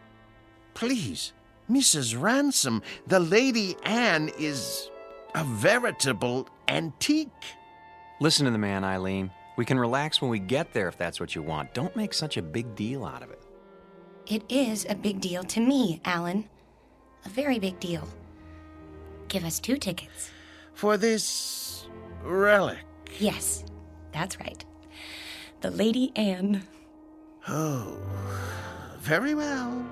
Please, Mrs. Ransom, the Lady Anne is a veritable antique. Listen to the man, Eileen. We can relax when we get there if that's what you want. Don't make such a big deal out of it. It is a big deal to me, Alan. A very big deal. Give us 2 tickets. For this relic? Yes, that's right. The Lady Anne. Oh, very well.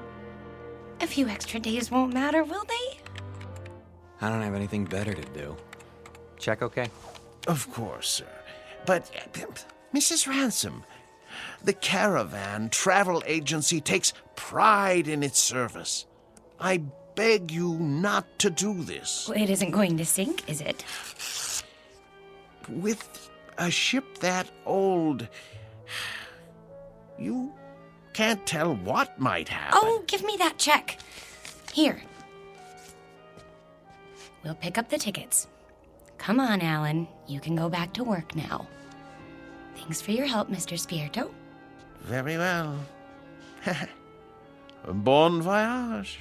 A few extra days won't matter, will they? I don't have anything better to do. Check okay? Of course, sir. But, Mrs. Ransom, the Caravan Travel Agency takes pride in its service. I beg you not to do this. Well, it isn't going to sink, is it? With a ship that old, you can't tell what might happen. Oh, give me that check. Here. We'll pick up the tickets. Come on, Alan. You can go back to work now. Thanks for your help, Mr. Spirito. Very well. Bon voyage.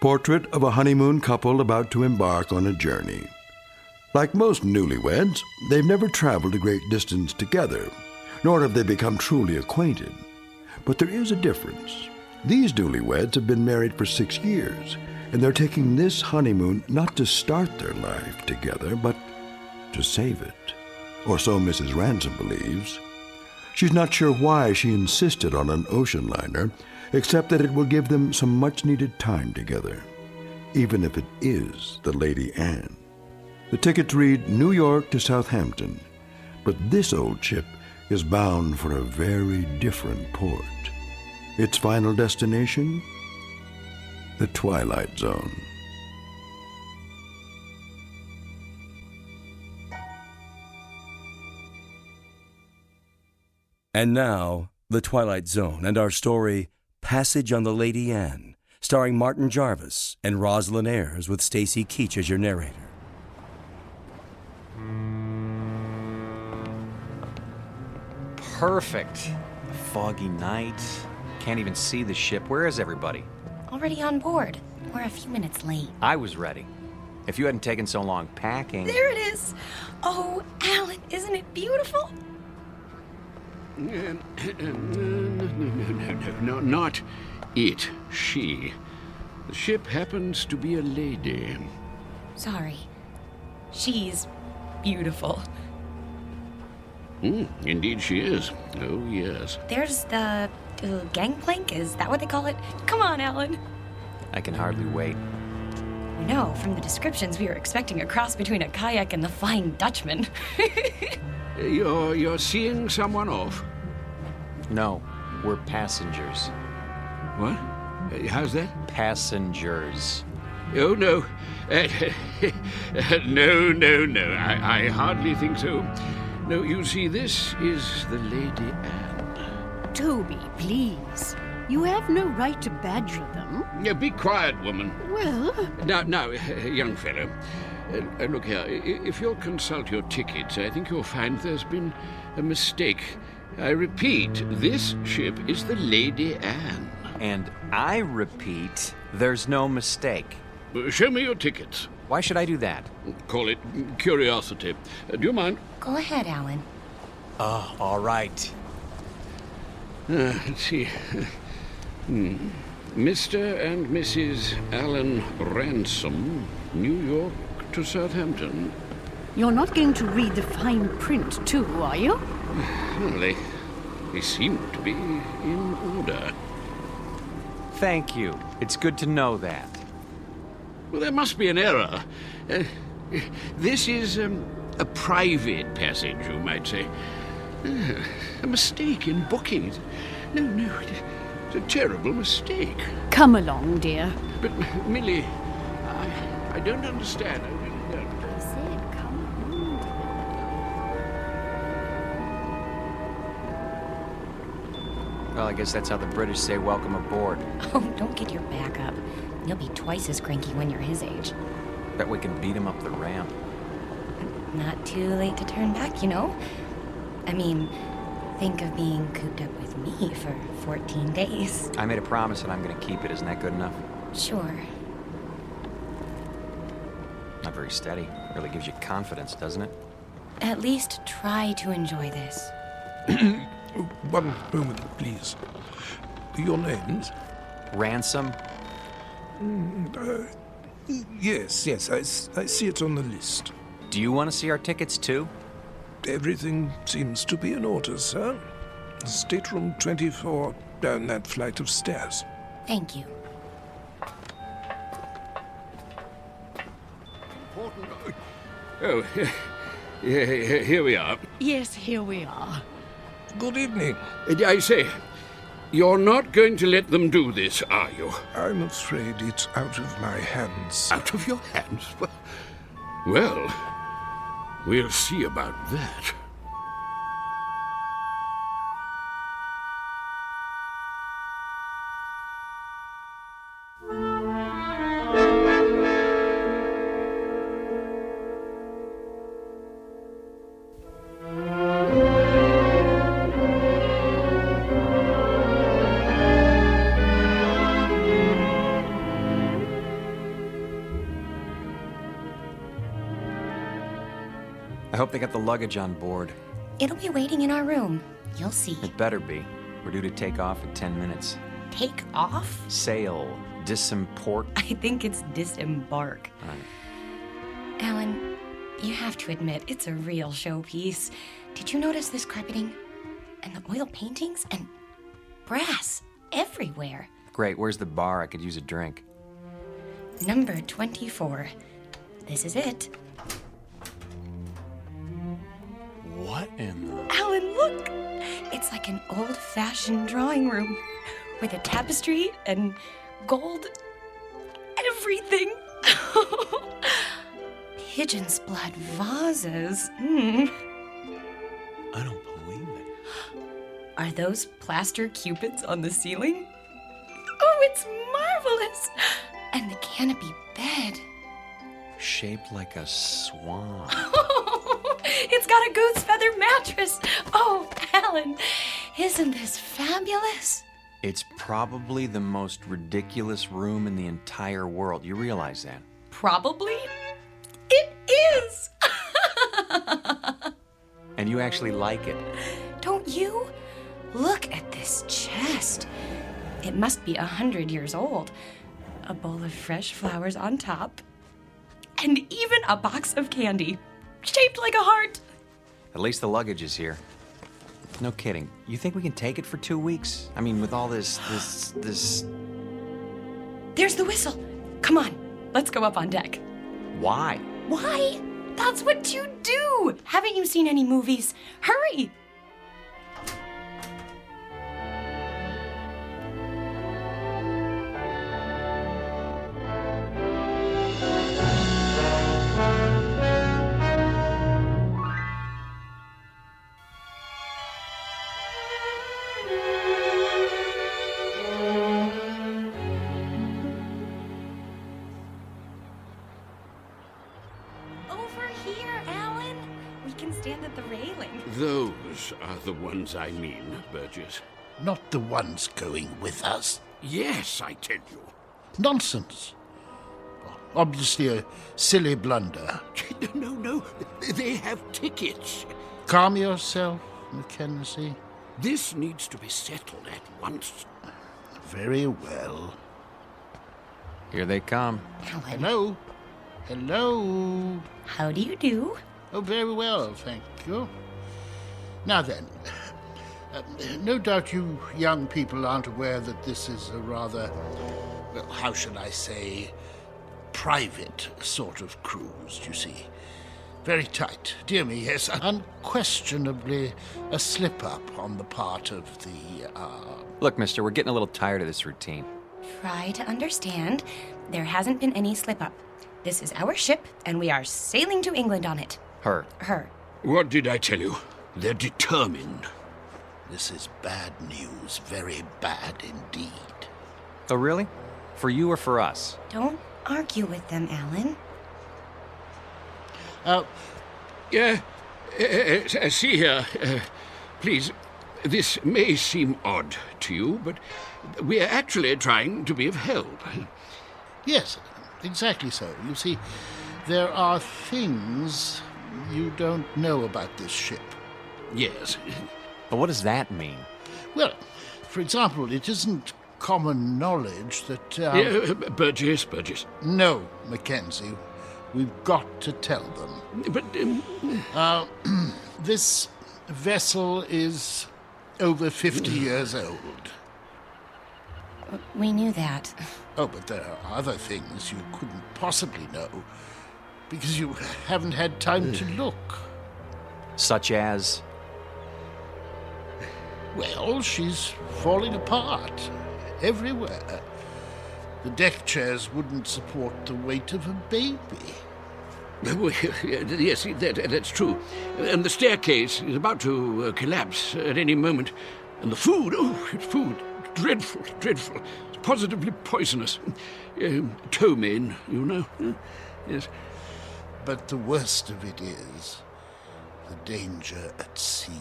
Portrait of a honeymoon couple about to embark on a journey. Like most newlyweds, they've never traveled a great distance together, nor have they become truly acquainted. But there is a difference. These newlyweds have been married for 6 years, and they're taking this honeymoon not to start their life together, but to save it. Or so Mrs. Ransom believes. She's not sure why she insisted on an ocean liner, except that it will give them some much-needed time together, even if it is the Lady Anne. The tickets read New York to Southampton, but this old ship is bound for a very different port. Its final destination? The Twilight Zone. And now, The Twilight Zone and our story, Passage on the Lady Anne, starring Martin Jarvis and Rosalind Ayres with Stacy Keach as your narrator. Perfect. A foggy night. Can't even see the ship. Where is everybody? Already on board. We're a few minutes late. I was ready. If you hadn't taken so long packing... There it is! Oh, Alan, isn't it beautiful? No, not it. She. The ship happens to be a lady. Sorry. She's beautiful. Indeed she is. Oh, yes. There's the gangplank, is that what they call it? Come on, Alan. I can hardly wait. No, from the descriptions, we were expecting a cross between a kayak and the Flying Dutchman. You're seeing someone off? No, we're passengers. What? How's that? Passengers. Oh, no. No. I hardly think so. No, you see, this is the Lady Anne. Toby, please. You have no right to badger them. Be quiet, woman. Well... Now, young fellow. Look here, if you'll consult your tickets, I think you'll find there's been a mistake. I repeat, this ship is the Lady Anne. And I repeat, there's no mistake. Show me your tickets. Why should I do that? Call it curiosity. Do you mind? Go ahead, Alan. Oh, all right. Let's see. Mr. and Mrs. Alan Ransom, New York to Southampton. You're not going to read the fine print, too, are you? Well, they seem to be in order. Thank you. It's good to know that. Well, there must be an error. This is a private passage, you might say. A mistake in booking. No, it's a terrible mistake. Come along, dear. But, Millie, I don't understand. I really don't. I said come along. Well, I guess that's how the British say welcome aboard. Oh, don't get your back up. You'll be twice as cranky when you're his age. Bet we can beat him up the ramp. Not too late to turn back, you know? I mean, think of being cooped up with me for 14 days. I made a promise and I'm going to keep it. Isn't that good enough? Sure. Not very steady. Really gives you confidence, doesn't it? At least try to enjoy this. One moment, please. Your names? Ransom? Yes, I see it on the list. Do you want to see our tickets, too? Everything seems to be in order, sir. Stateroom 24, down that flight of stairs. Thank you. Oh, here we are. Yes, here we are. Good evening. I say, you're not going to let them do this, are you? I'm afraid it's out of my hands. Out of your hands? Well, we'll see about that. I hope they got the luggage on board. It'll be waiting in our room. You'll see. It better be. We're due to take off in 10 minutes. Take off? Sail. Disimport. I think it's disembark. All right. Alan, you have to admit, it's a real showpiece. Did you notice this carpeting? And the oil paintings? And brass everywhere. Great. Where's the bar? I could use a drink. Number 24. This is it. What in the... Alan, look! It's like an old-fashioned drawing room. with a tapestry and gold, everything. Pigeon's blood vases. I don't believe it. Are those plaster cupids on the ceiling? Oh, it's marvelous! And the canopy bed. Shaped like a swan. It's got a goose feather mattress. Oh, Alan, isn't this fabulous? It's probably the most ridiculous room in the entire world. You realize that? Probably. It is. And you actually like it. Don't you? Look at this chest. It must be 100 years old. A bowl of fresh flowers on top. And even a box of candy, shaped like a heart. At least the luggage is here. No kidding. You think we can take it for 2 weeks? I mean, with all this... There's the whistle. Come on, let's go up on deck. Why? Why? That's what you do. Haven't you seen any movies? Hurry. Those are the ones I mean, Burgess. Not the ones going with us. Yes, I tell you. Nonsense. Obviously a silly blunder. No. They have tickets. Calm yourself, Mackenzie. This needs to be settled at once. Very well. Here they come. Hello. Hello. How do you do? Oh, very well, thank you. Now then, no doubt you young people aren't aware that this is a rather, well, how shall I say, private sort of cruise, you see. Very tight. Dear me, yes, unquestionably a slip-up on the part of the, Look, mister, we're getting a little tired of this routine. Try to understand. There hasn't been any slip-up. This is our ship, and we are sailing to England on it. Her. What did I tell you? They're determined. This is bad news, very bad indeed. Oh, really? For you or for us? Don't argue with them, Alan. See here. Please, this may seem odd to you, but we're actually trying to be of help. Yes, exactly so. You see, there are things you don't know about this ship. Yes. But what does that mean? Well, for example, it isn't common knowledge that... Burgess. No, Mackenzie. We've got to tell them. But... this vessel is over 50 years old. We knew that. Oh, but there are other things you couldn't possibly know, because you haven't had time to look. Such as? Well, she's falling apart everywhere. The deck chairs wouldn't support the weight of a baby. Yes, that's true. And the staircase is about to collapse at any moment. And the food, food, dreadful. It's positively poisonous. Ptomaine, you know. Yes. But the worst of it is the danger at sea.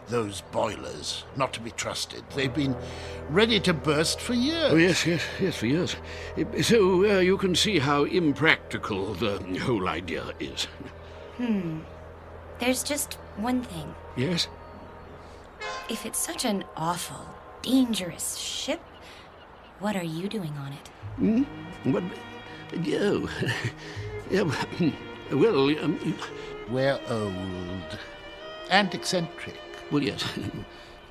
Those boilers, not to be trusted. They've been ready to burst for years. Oh, yes, for years. So you can see how impractical the whole idea is. There's just one thing. Yes? If it's such an awful, dangerous ship, what are you doing on it? What? Oh. Well, we're old and eccentric. Well, yes.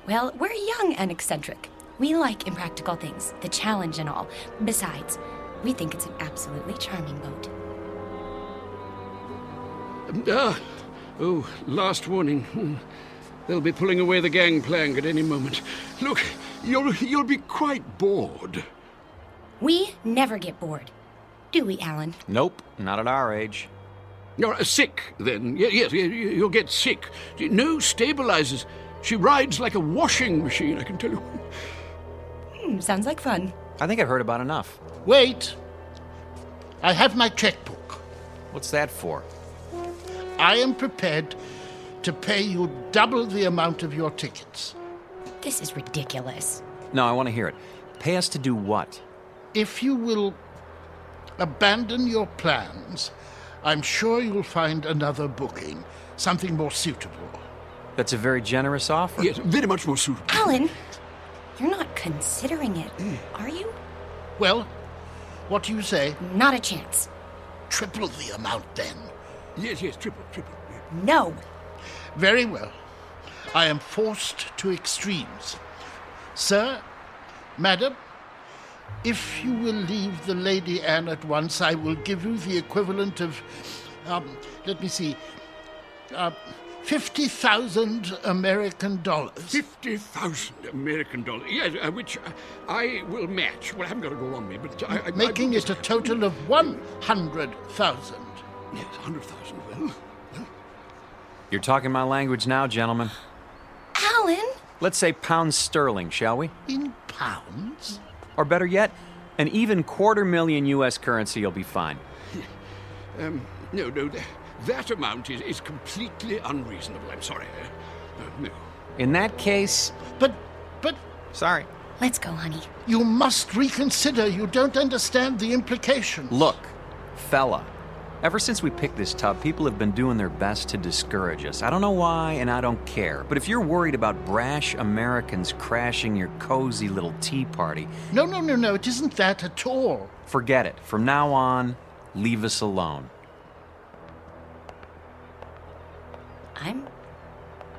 Well, we're young and eccentric. We like impractical things, the challenge and all. Besides, we think it's an absolutely charming boat. Last warning. They'll be pulling away the gangplank at any moment. Look, you'll be quite bored. We never get bored. Do we, Alan? Nope, not at our age. You're sick, then. Yes, you'll get sick. No stabilizers. She rides like a washing machine, I can tell you. Sounds like fun. I think I've heard about enough. Wait. I have my checkbook. What's that for? I am prepared to pay you double the amount of your tickets. This is ridiculous. No, I want to hear it. Pay us to do what? If you will abandon your plans, I'm sure you'll find another booking, something more suitable. That's a very generous offer. Yes, very much more suitable. Alan, you're not considering it, are you? Well, what do you say? Not a chance. Triple the amount, then. Yes, triple. No. Very well. I am forced to extremes. Sir, madam, if you will leave the Lady Anne at once, I will give you the equivalent of, let me see, 50,000 American dollars. 50,000 American dollars. Yes, which I will match. Well, I haven't got to go on me, but making it a total of 100,000. Yes, 100,000. Well. You're talking my language now, gentlemen. Alan? Let's say pounds sterling, shall we? In pounds? Or better yet, an even $250,000 U.S. currency will be fine. No, that amount is completely unreasonable. I'm sorry. No. In that case... But... Sorry. Let's go, honey. You must reconsider. You don't understand the implications. Look, fella. Ever since we picked this tub, people have been doing their best to discourage us. I don't know why, and I don't care. But if you're worried about brash Americans crashing your cozy little tea party... No, it isn't that at all. Forget it. From now on, leave us alone. I'm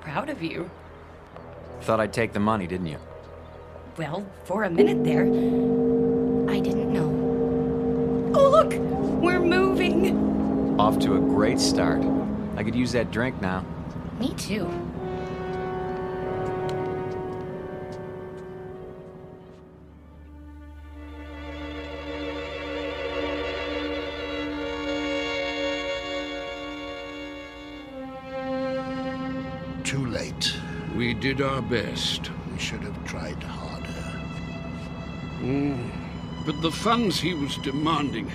proud of you. Thought I'd take the money, didn't you? Well, for a minute there, I didn't know. Oh, look! We're moving! Off to a great start. I could use that drink now. Me too. Too late. We did our best. We should have tried harder. But the funds he was demanding...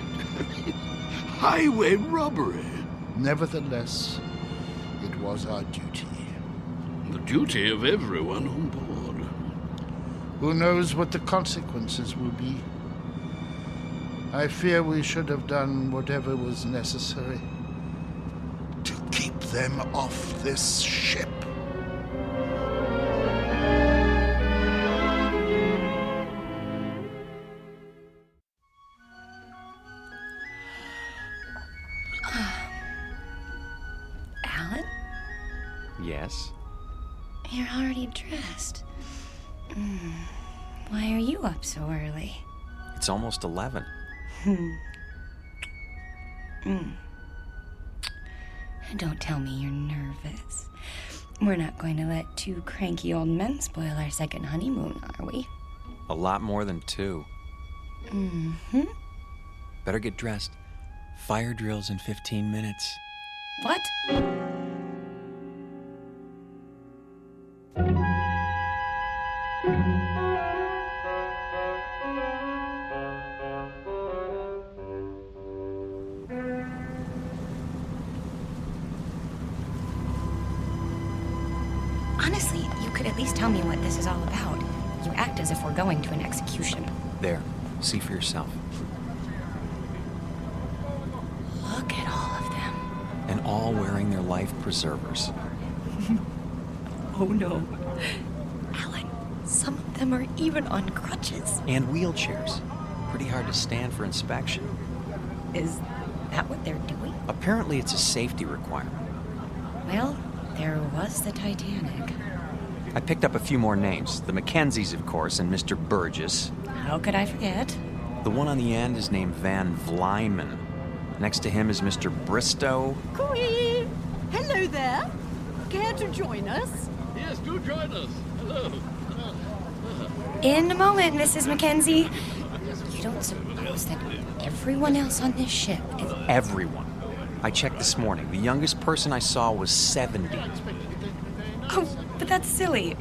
highway robbery. Nevertheless, it was our duty. The duty of everyone on board. Who knows what the consequences will be? I fear we should have done whatever was necessary to keep them off this ship. Alan? Yes? You're already dressed. Why are you up so early? It's almost 11. Don't tell me you're nervous. We're not going to let two cranky old men spoil our second honeymoon, are we? A lot more than 2. Better get dressed. Fire drill's in 15 minutes. What? Honestly, you could at least tell me what this is all about. You act as if we're going to an execution. There. See for yourself. Look at all of them. And all wearing their life preservers. Oh no. Alan, some of them are even on crutches. And wheelchairs. Pretty hard to stand for inspection. Is that what they're doing? Apparently it's a safety requirement. Well, there was the Titanic. I picked up a few more names. The Mackenzies, of course, and Mr. Burgess. How could I forget? The one on the end is named Van Vlyman. Next to him is Mr. Bristow. Cooey! Hello there. Care to join us? Yes, do join us. Hello. In a moment, Mrs. Mackenzie. You don't suppose that everyone else on this ship is... Everyone. I checked this morning. The youngest person I saw was 70. Oh, but that's silly.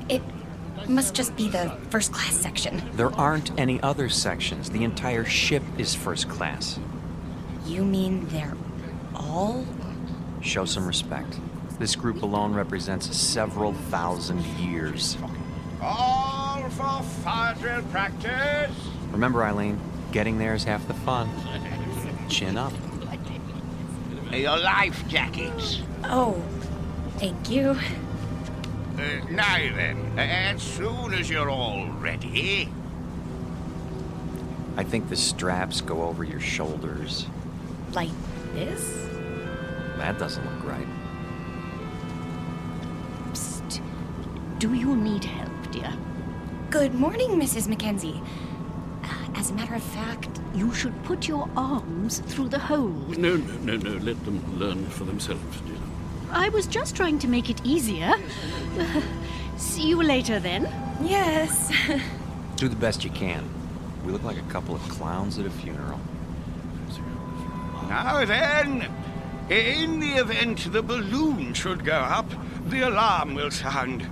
It must just be the first class section. There aren't any other sections. The entire ship is first class. You mean they're all? Show some respect. This group alone represents several thousand years. All for fire drill practice. Remember, Eileen, getting there is half the fun. Chin up. Your life jackets. Oh, thank you. Now then, as soon as you're all ready... I think the straps go over your shoulders. Like this? That doesn't look right. Psst. Do you need help, dear? Good morning, Mrs. Mackenzie. As a matter of fact... You should put your arms through the hole. No. Let them learn for themselves, dear. I was just trying to make it easier. See you later, then. Yes. Do the best you can. We look like a couple of clowns at a funeral. Now then, in the event the balloon should go up, the alarm will sound.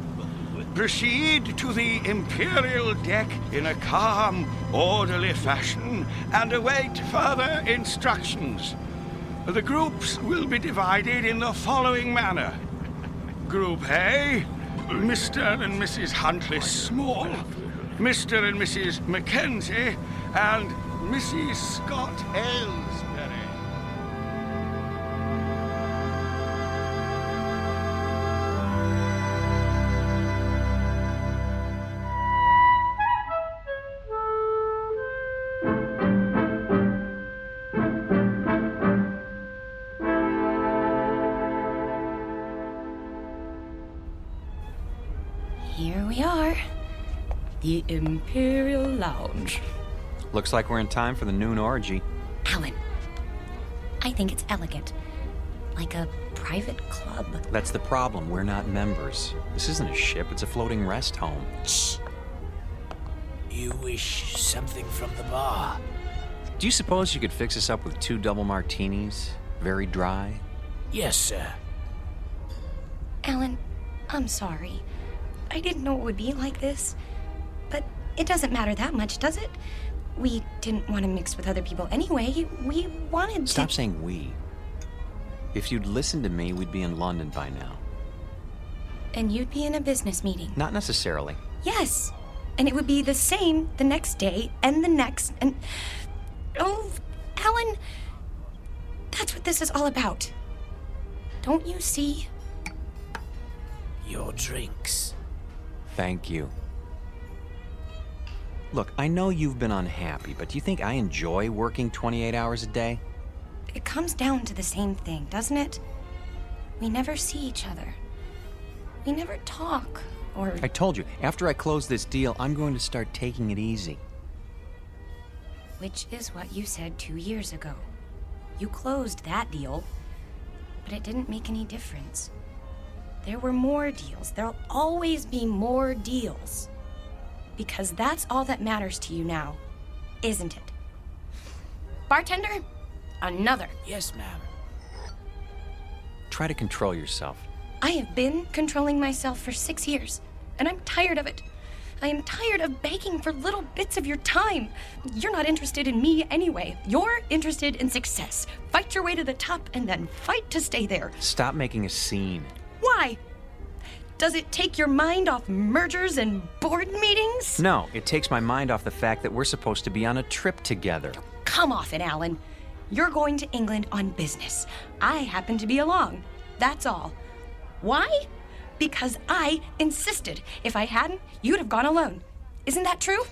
Proceed to the Imperial deck in a calm, orderly fashion and await further instructions. The groups will be divided in the following manner. Group A, Mr. and Mrs. Huntley Small, Mr. and Mrs. Mackenzie, and Mrs. Scott Aylesbury. Here we are. The Imperial Lounge. Looks like we're in time for the noon orgy. Alan, I think it's elegant. Like a private club. That's the problem. We're not members. This isn't a ship. It's a floating rest home. Shh. You wish something from the bar? Do you suppose you could fix us up with 2 double martinis? Very dry? Yes, sir. Alan, I'm sorry. I didn't know it would be like this. But it doesn't matter that much, does it? We didn't want to mix with other people anyway. We wanted to... Stop saying we. If you'd listened to me, we'd be in London by now. And you'd be in a business meeting. Not necessarily. Yes. And it would be the same the next day and the next and... Oh, Alan, that's what this is all about. Don't you see? Your drinks. Thank you. Look, I know you've been unhappy, but do you think I enjoy working 28 hours a day? It comes down to the same thing, doesn't it? We never see each other. We never talk, or... I told you, after I close this deal, I'm going to start taking it easy. Which is what you said 2 years ago. You closed that deal, but it didn't make any difference. There were more deals. There'll always be more deals. Because that's all that matters to you now, isn't it? Bartender, another. Yes, ma'am. Try to control yourself. I have been controlling myself for 6 years, and I'm tired of it. I am tired of begging for little bits of your time. You're not interested in me anyway. You're interested in success. Fight your way to the top and then fight to stay there. Stop making a scene. Why? Does it take your mind off mergers and board meetings? No, it takes my mind off the fact that we're supposed to be on a trip together. Come off it, Alan. You're going to England on business. I happen to be along. That's all. Why? Because I insisted. If I hadn't, you'd have gone alone. Isn't that true?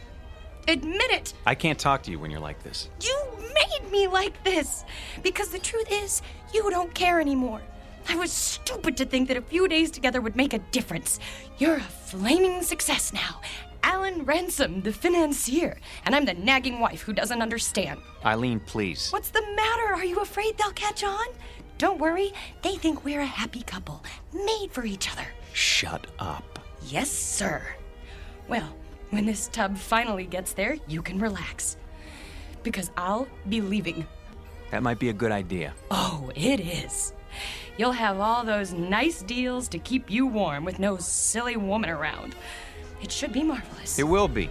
Admit it. I can't talk to you when you're like this. You made me like this. Because the truth is, you don't care anymore. I was stupid to think that a few days together would make a difference. You're a flaming success now. Alan Ransom, the financier. And I'm the nagging wife who doesn't understand. Eileen, please. What's the matter? Are you afraid they'll catch on? Don't worry. They think we're a happy couple, made for each other. Shut up. Yes, sir. Well, when this tub finally gets there, you can relax. Because I'll be leaving. That might be a good idea. Oh, it is. You'll have all those nice deals to keep you warm with no silly woman around. It should be marvelous. It will be.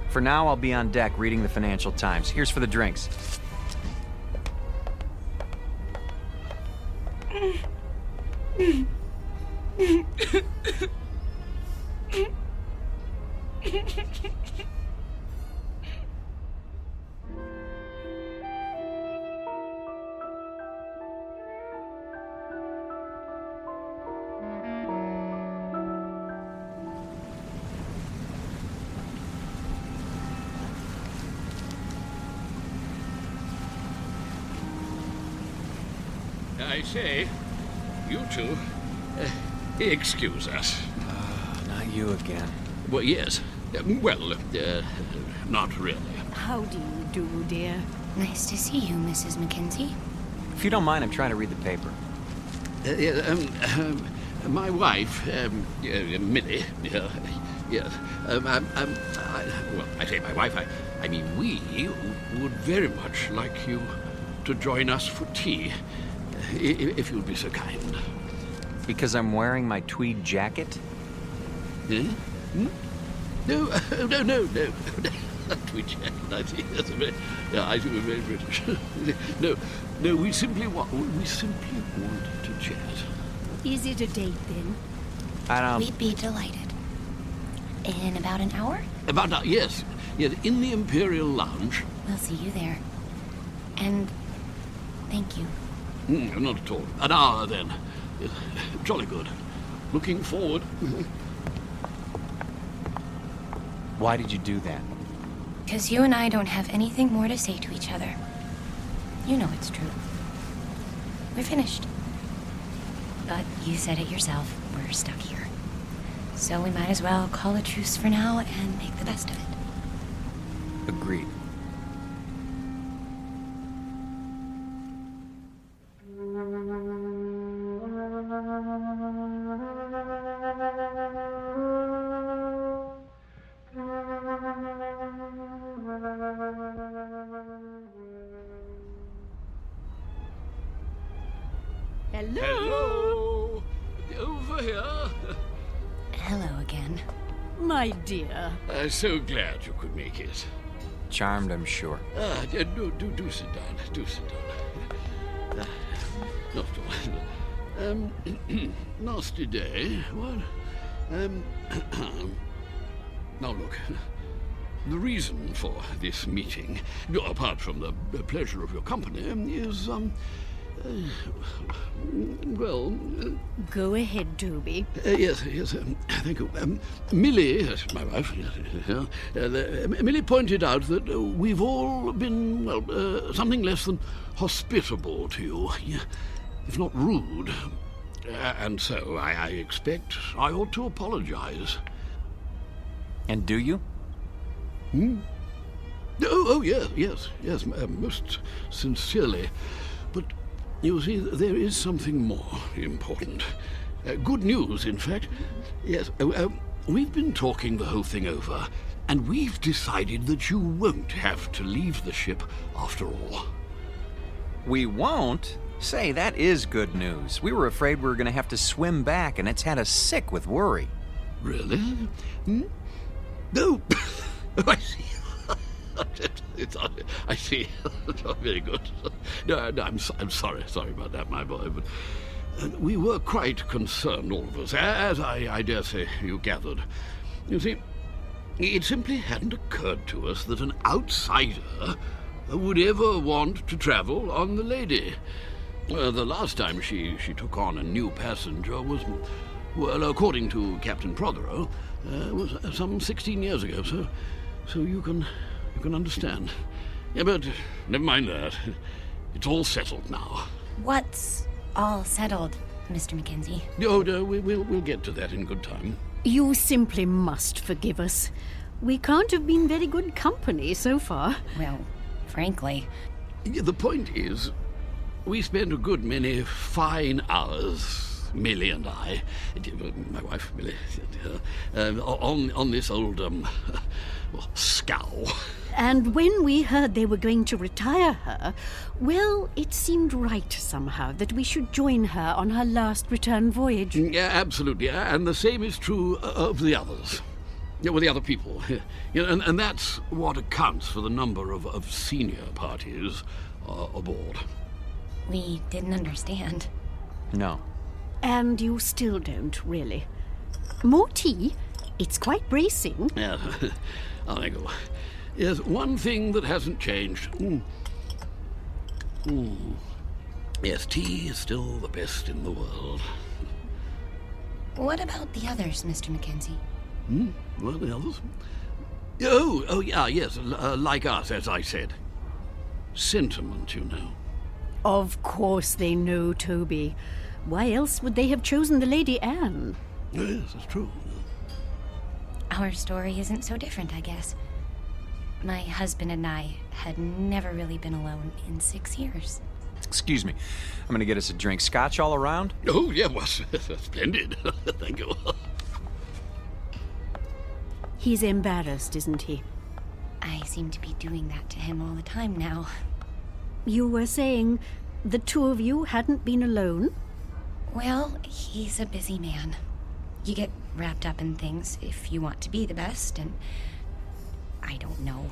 For now, I'll be on deck reading the Financial Times. Here's for the drinks. I say, you two, excuse us. Not you again. Well, yes. Not really. How do you do, dear? Nice to see you, Mrs. Mackenzie. If you don't mind, I'm trying to read the paper. My wife, Millie, yes. I say my wife, I mean we would very much like you to join us for tea, if you'd be so kind. Because I'm wearing my tweed jacket? Eh? Hmm? No. Tweed jacket, I see. That's a very, I think we're very British. No, we simply want to chat. Is it a date then? We'd be delighted. In about an hour? Yes, in the Imperial Lounge. We'll see you there. And thank you. Not at all. An hour, then. Jolly good. Looking forward. Why did you do that? Because you and I don't have anything more to say to each other. You know it's true. We're finished. But you said it yourself. We're stuck here. So we might as well call a truce for now and make the best of it. Agreed. Hello. Over here. Hello again. My dear. So glad you could make it. Charmed, I'm sure. Do sit down. Do sit down. Not at all. Nasty day. What? Now look. The reason for this meeting, apart from the pleasure of your company, is Go ahead, Toby. Yes, thank you. Millie, my wife, Millie pointed out that we've all been, something less than hospitable to you, if not rude. And so I expect I ought to apologize. And do you? Oh, yes, most sincerely. But you see, there is something more important. Good news, in fact. Yes, we've been talking the whole thing over, and we've decided that you won't have to leave the ship after all. We won't? Say, that is good news. We were afraid we were going to have to swim back, and it's had us sick with worry. Really? No. I see. I see. Very good. No, I'm sorry about that, my boy. But we were quite concerned, all of us, as I dare say you gathered. You see, it simply hadn't occurred to us that an outsider would ever want to travel on the Lady. The last time she took on a new passenger was, well, according to Captain Prothero, was some 16 years ago. So you can understand. Yeah, but never mind that. It's all settled now. What's all settled, Mr. Mackenzie? Oh, no, we'll get to that in good time. You simply must forgive us. We can't have been very good company so far. Well, frankly. The point is, we spent a good many fine hours Millie and I, my wife Millie, on this old, scow. And when we heard they were going to retire her, well, it seemed right somehow that we should join her on her last return voyage. Yeah, absolutely. And the same is true of the others. Yeah, well, the other people. And that's what accounts for the number of senior parties aboard. We didn't understand. No. And you still don't, really. More tea? It's quite bracing. Yeah, I'll go. Yes, one thing that hasn't changed. Yes, tea is still the best in the world. What about the others, Mr. Mackenzie? What are the others? Oh, yeah, yes, like us, as I said. Sentiment, you know. Of course they know, Toby. Why else would they have chosen the Lady Anne? Yes, that's true. Our story isn't so different, I guess. My husband and I had never really been alone in 6 years. Excuse me. I'm going to get us a drink. Scotch all around? Oh, yeah, well, splendid. Thank you. He's embarrassed, isn't he? I seem to be doing that to him all the time now. You were saying the two of you hadn't been alone? Well, he's a busy man. You get wrapped up in things if you want to be the best, and I don't know.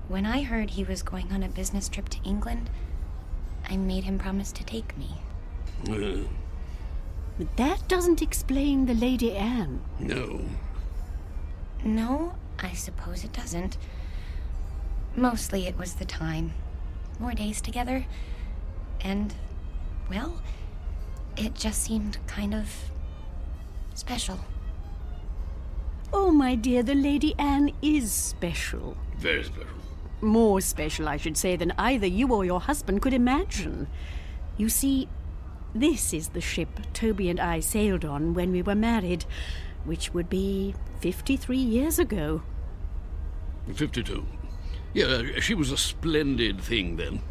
When I heard he was going on a business trip to England, I made him promise to take me. But that doesn't explain the Lady Anne. No. No, I suppose it doesn't. Mostly it was the time. More days together. And, well, it just seemed kind of special. Oh, my dear, the Lady Anne is special. Very special. More special, I should say, than either you or your husband could imagine. You see, this is the ship Toby and I sailed on when we were married, which would be 53 years ago. 52. Yeah, she was a splendid thing then.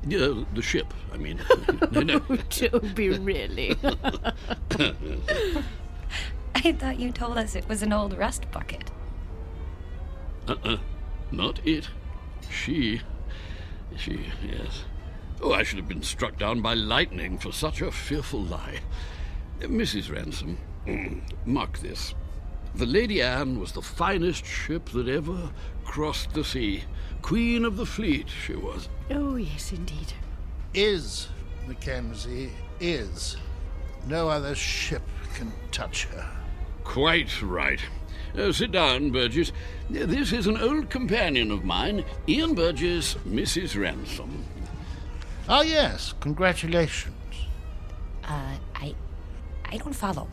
The ship, I mean. No. Oh, Toby, really? I thought you told us it was an old rust bucket. Not it. She, yes. Oh, I should have been struck down by lightning for such a fearful lie. Mrs. Ransom, mark this. The Lady Anne was the finest ship that ever crossed the sea. Queen of the fleet, she was. Oh, yes, indeed. Is, Mackenzie, is. No other ship can touch her. Quite right. Sit down, Burgess. This is an old companion of mine, Ian Burgess, Mrs. Ransom. Ah, yes. Congratulations. I don't follow.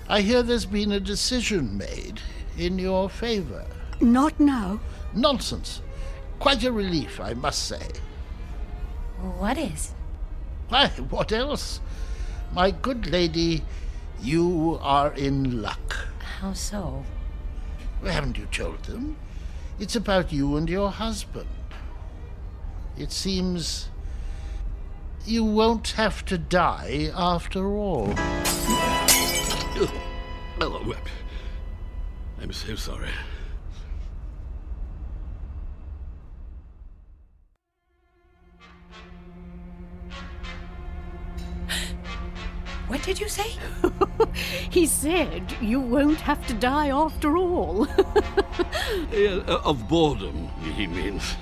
I hear there's been a decision made in your favor. Not now. Nonsense. Quite a relief, I must say. What is? Why, what else? My good lady, you are in luck. How so? Well, haven't you told them? It's about you and your husband. It seems you won't have to die after all. Oh, I'm so sorry. What did you say? He said you won't have to die after all. Of boredom, he means.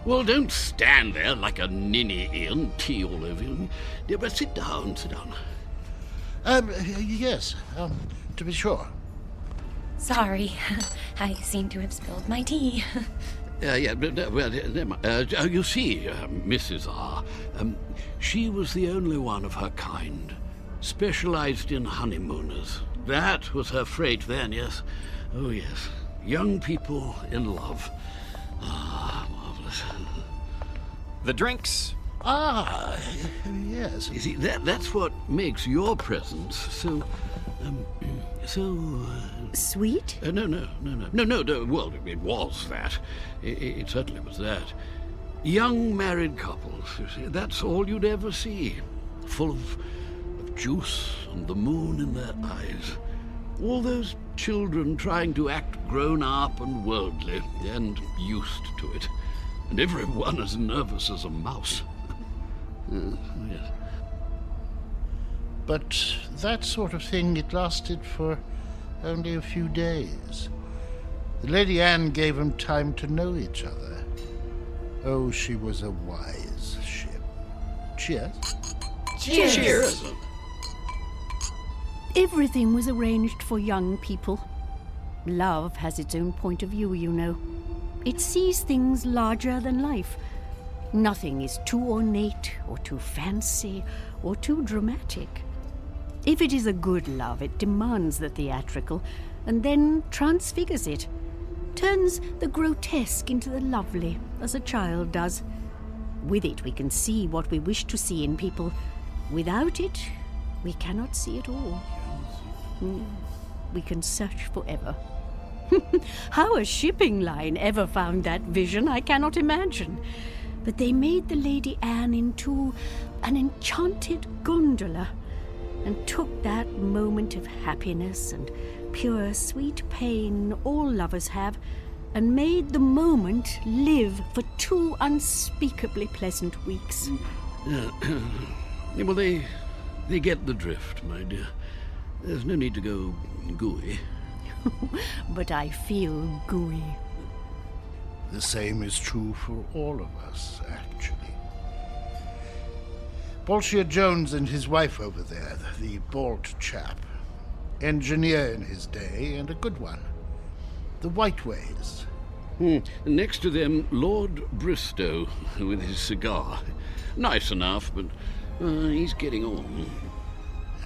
Well, don't stand there like a ninny, Ian, tea all over you. Yeah, but sit down, sit down. Yes, to be sure. Sorry, I seem to have spilled my tea. Yeah, but, you see, Mrs. R., she was the only one of her kind, specialized in honeymooners. That was her freight then, yes. Oh, yes. Young people in love. Ah, marvelous. The drinks. Ah, yes. You see, that's what makes your presence so... Sweet? No. Well, it was that. It certainly was that. Young married couples, you see, that's all you'd ever see. full of juice and the moon in their eyes. All those children trying to act grown up and worldly and used to it. And everyone as nervous as a mouse. Yes. But that sort of thing, it lasted for only a few days. The Lady Anne gave them time to know each other. Oh, she was a wise ship. Cheers. Cheers. Cheers. Everything was arranged for young people. Love has its own point of view, you know. It sees things larger than life. Nothing is too ornate or too fancy or too dramatic. If it is a good love, it demands the theatrical and then transfigures it, turns the grotesque into the lovely, as a child does. With it, we can see what we wish to see in people. Without it, we cannot see at all. We can search forever. How a shipping line ever found that vision, I cannot imagine. But they made the Lady Anne into an enchanted gondola and took that moment of happiness and pure sweet pain all lovers have and made the moment live for 2 unspeakably pleasant weeks. Well, they get the drift, my dear. There's no need to go gooey. But I feel gooey. The same is true for all of us, actually. Bolshia Jones and his wife over there, the bald chap. Engineer in his day, and a good one. The Whiteways. Next to them, Lord Bristow, with his cigar. Nice enough, but he's getting on.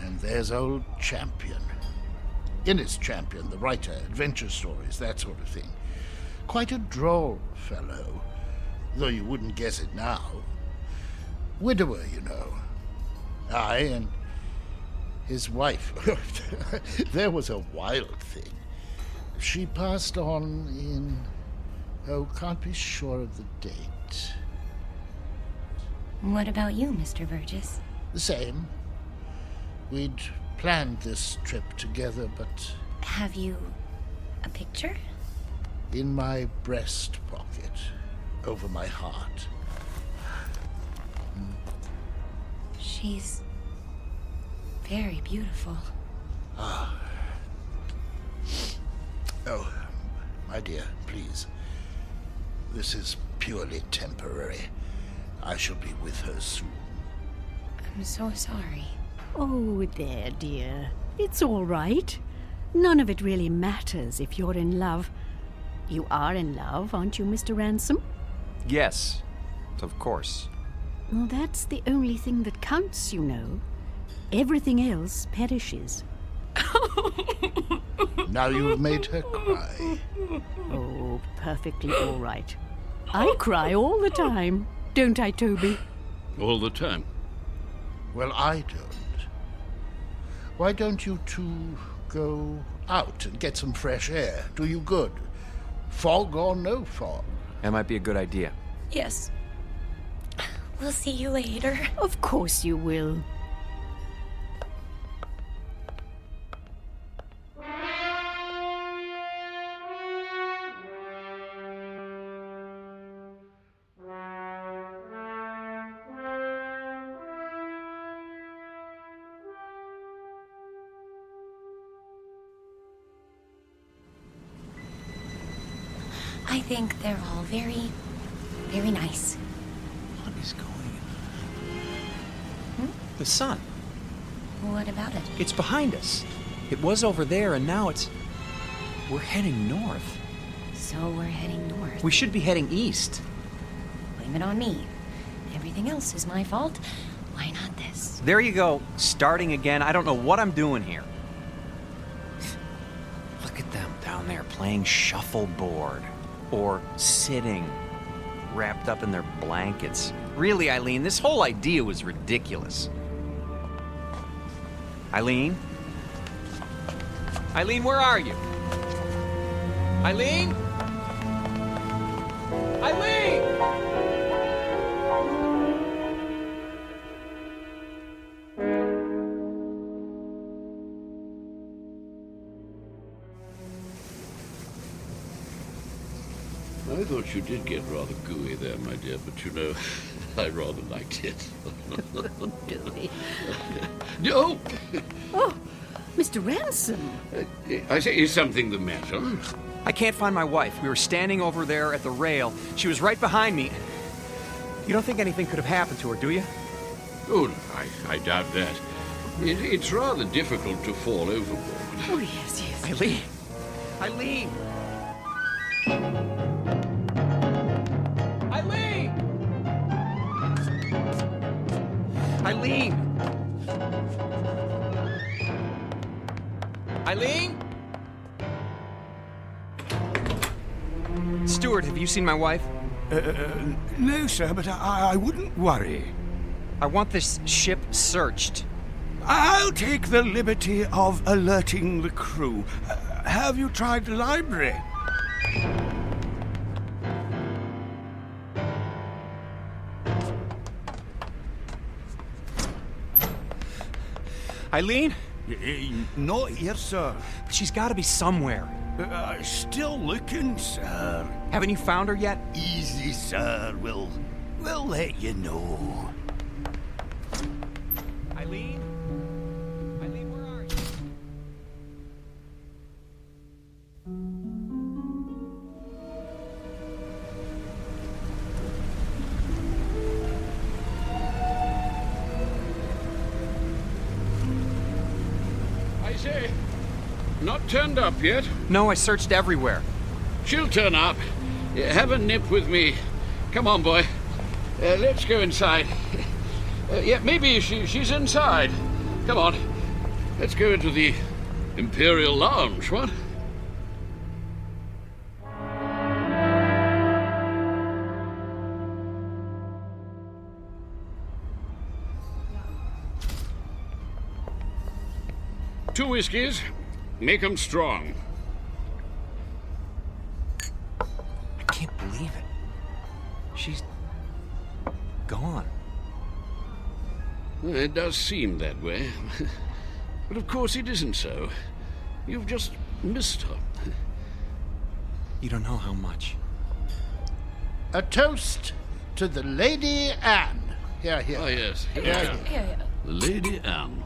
And there's old Champion. Innes Champion, the writer, adventure stories, that sort of thing. Quite a droll fellow, though you wouldn't guess it now. Widower, you know. Aye, and his wife. There was a wild thing. She passed on in... Oh, can't be sure of the date. What about you, Mr. Burgess? The same. We'd planned this trip together, but... Have you a picture? In my breast pocket, over my heart. She's very beautiful. Ah. Oh, my dear, please. This is purely temporary. I shall be with her soon. I'm so sorry. Oh, there, dear. It's all right. None of it really matters if you're in love. You are in love, aren't you, Mr. Ransom? Yes, of course. Well, that's the only thing that counts, you know. Everything else perishes. Now you've made her cry. Oh, perfectly all right. I cry all the time, don't I, Toby? All the time. Well, I don't. Why don't you two go out and get some fresh air? Do you good. Fog or no fog. That might be a good idea. Yes. We'll see you later. Of course you will. I think they're all very, very nice. What is going on? The sun. What about it? It's behind us. It was over there, and now it's... We're heading north. So we're heading north. We should be heading east. Blame it on me. Everything else is my fault. Why not this? There you go. Starting again. I don't know what I'm doing here. Look at them down there playing shuffleboard. Or sitting, wrapped up in their blankets. Really, Eileen, this whole idea was ridiculous. Eileen? Eileen, where are you? Eileen? Eileen! I thought you did get rather gooey there, my dear, but you know, I rather liked it. Gooey. No! Oh, Mr. Ransom. I say, is something the matter? I can't find my wife. We were standing over there at the rail. She was right behind me. You don't think anything could have happened to her, do you? Oh, I doubt that. It's rather difficult to fall overboard. Oh, yes, yes. Eileen! Eileen! Eileen! Eileen! Eileen? Stuart, have you seen my wife? No, sir, but I wouldn't worry. I want this ship searched. I'll take the liberty of alerting the crew. Have you tried the library? Eileen? Not here, sir. She's got to be somewhere. Still looking, sir. Haven't you found her yet? Easy, sir. We'll let you know. Eileen? Eileen, where are you? I say, not turned up yet? No, I searched everywhere. She'll turn up. Have a nip with me. Come on, boy. Let's go inside. Yeah, maybe she's inside. Come on. Let's go into the Imperial Lounge, what? Two whiskeys. Make 'em strong. I can't believe it. She's gone. It does seem that way. But of course it isn't so. You've just missed her. You don't know how much. A toast to the Lady Anne. Here, here. Oh, yes. Here, Here, here. Lady Anne.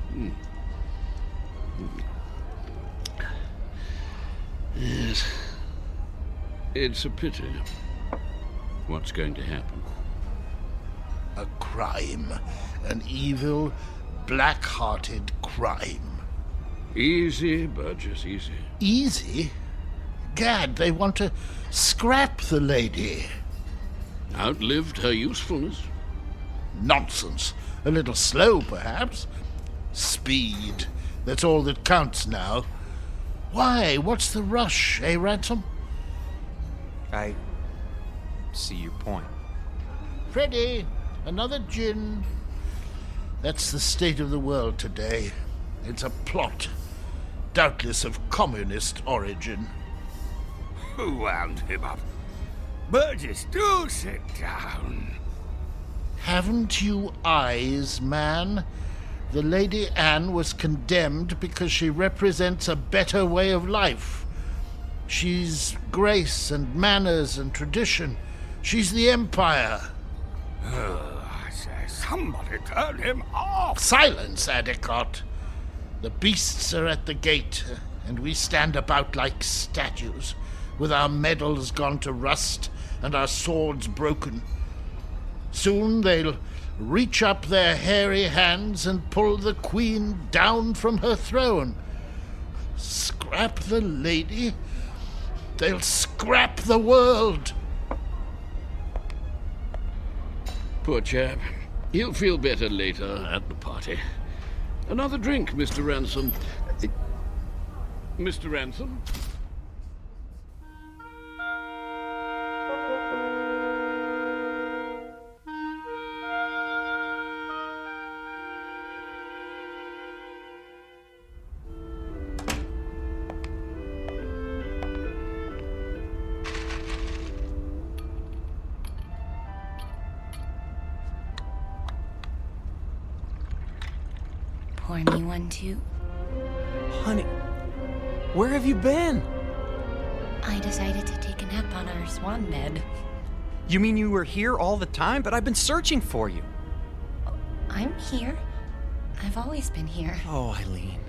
Yes. It's a pity. What's going to happen? A crime. An evil, black-hearted crime. Easy, Burgess, easy. Easy? Gad, they want to scrap the lady. Outlived her usefulness. Nonsense. A little slow, perhaps. Speed. That's all that counts now. Why? What's the rush, eh, Ransom? I see your point. Freddie, another gin. That's the state of the world today. It's a plot, doubtless of communist origin. Who wound him up? Burgess, do sit down. Haven't you eyes, man? The Lady Anne was condemned because she represents a better way of life. She's grace and manners and tradition. She's the Empire. I say, somebody turn him off. Silence, Adicott. The beasts are at the gate, and we stand about like statues, with our medals gone to rust and our swords broken. Soon they'll reach up their hairy hands and pull the Queen down from her throne. Scrap the lady? They'll scrap the world. Poor chap. He'll feel better later at the party. Another drink, Mr. Ransom. Mr. Ransom? Pour me one, too. Honey, where have you been? I decided to take a nap on our swan bed. You mean you were here all the time? But I've been searching for you. I'm here. I've always been here. Oh, Eileen.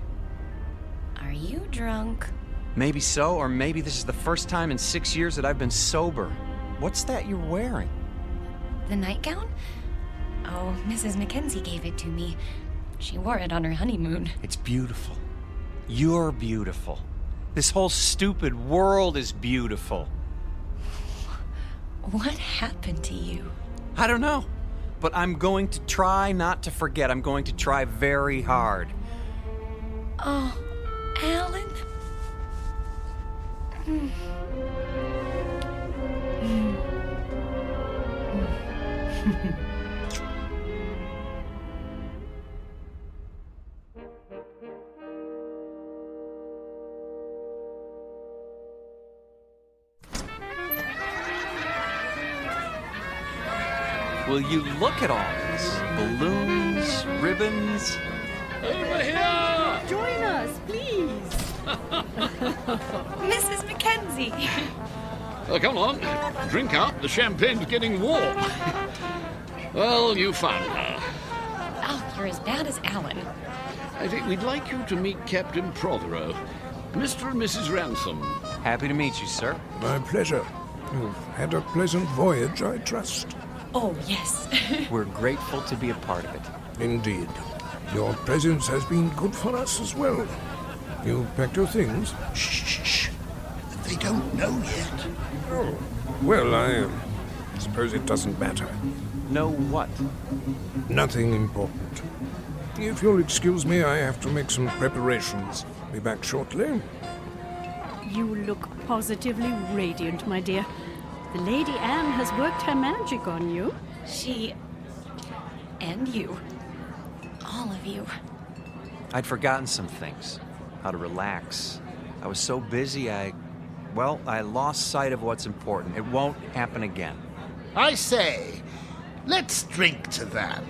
Are you drunk? Maybe so, or maybe this is the first time in 6 years that I've been sober. What's that you're wearing? The nightgown? Oh, Mrs. Mackenzie gave it to me. She wore it on her honeymoon. It's beautiful. You're beautiful. This whole stupid world is beautiful. What happened to you? I don't know, but I'm going to try not to forget. I'm going to try very hard. Oh, Alan? Will you look at all this? Balloons, ribbons. Over here! Join us, please. Mrs. Mackenzie! Come on, drink up. The champagne's getting warm. Well, you found her. Oh, you're as bad as Alan. I think we'd like you to meet Captain Prothero, Mr. and Mrs. Ransom. Happy to meet you, sir. My pleasure. You've had a pleasant voyage, I trust. Oh, yes. We're grateful to be a part of it. Indeed. Your presence has been good for us as well. You packed your things? Shh. They don't know yet. Oh, well, I suppose it doesn't matter. Know what? Nothing important. If you'll excuse me, I have to make some preparations. Be back shortly. You look positively radiant, my dear. The Lady Anne has worked her magic on you. She... and you. All of you. I'd forgotten some things. How to relax. I was so busy, I lost sight of what's important. It won't happen again. I say, let's drink to that.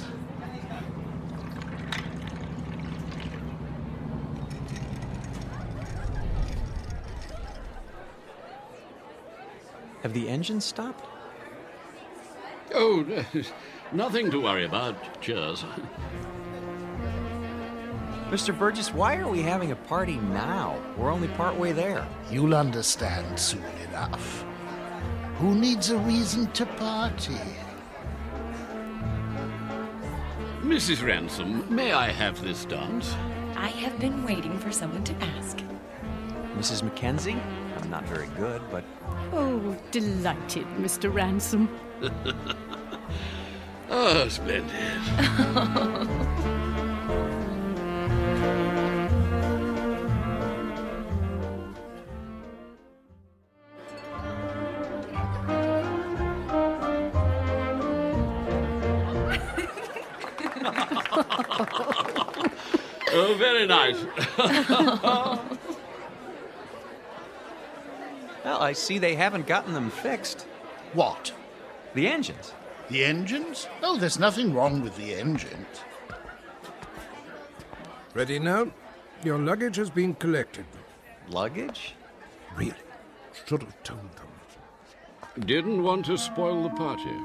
Have the engines stopped? Oh, nothing to worry about. Cheers. Mr. Burgess, why are we having a party now? We're only partway there. You'll understand soon enough. Who needs a reason to party? Mrs. Ransom, may I have this dance? I have been waiting for someone to ask. Mrs. Mackenzie? I'm not very good, but... Oh, delighted, Mr. Ransom. Oh, splendid. Oh, very nice. Well, I see they haven't gotten them fixed. What? The engines. The engines? Oh, there's nothing wrong with the engines. Ready now? Your luggage has been collected. Luggage? Really? Should have told them. Didn't want to spoil the party.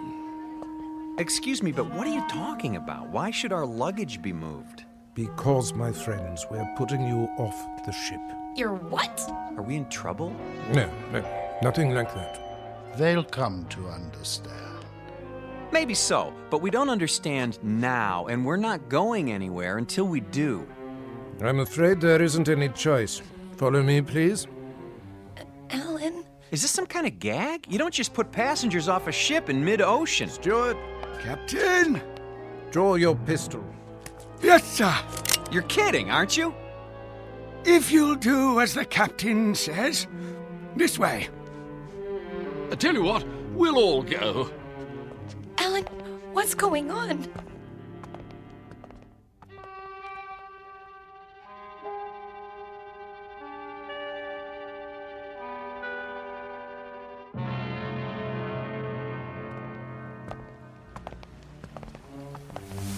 Excuse me, but what are you talking about? Why should our luggage be moved? Because, my friends, we're putting you off the ship. You're what? Are we in trouble? No, nothing like that. They'll come to understand. Maybe so, but we don't understand now, and we're not going anywhere until we do. I'm afraid there isn't any choice. Follow me, please. Alan? Is this some kind of gag? You don't just put passengers off a ship in mid-ocean. Steward! Captain! Draw your pistol. Yes, sir. You're kidding, aren't you? If you'll do as the captain says. This way. I tell you what, we'll all go. Alan, what's going on?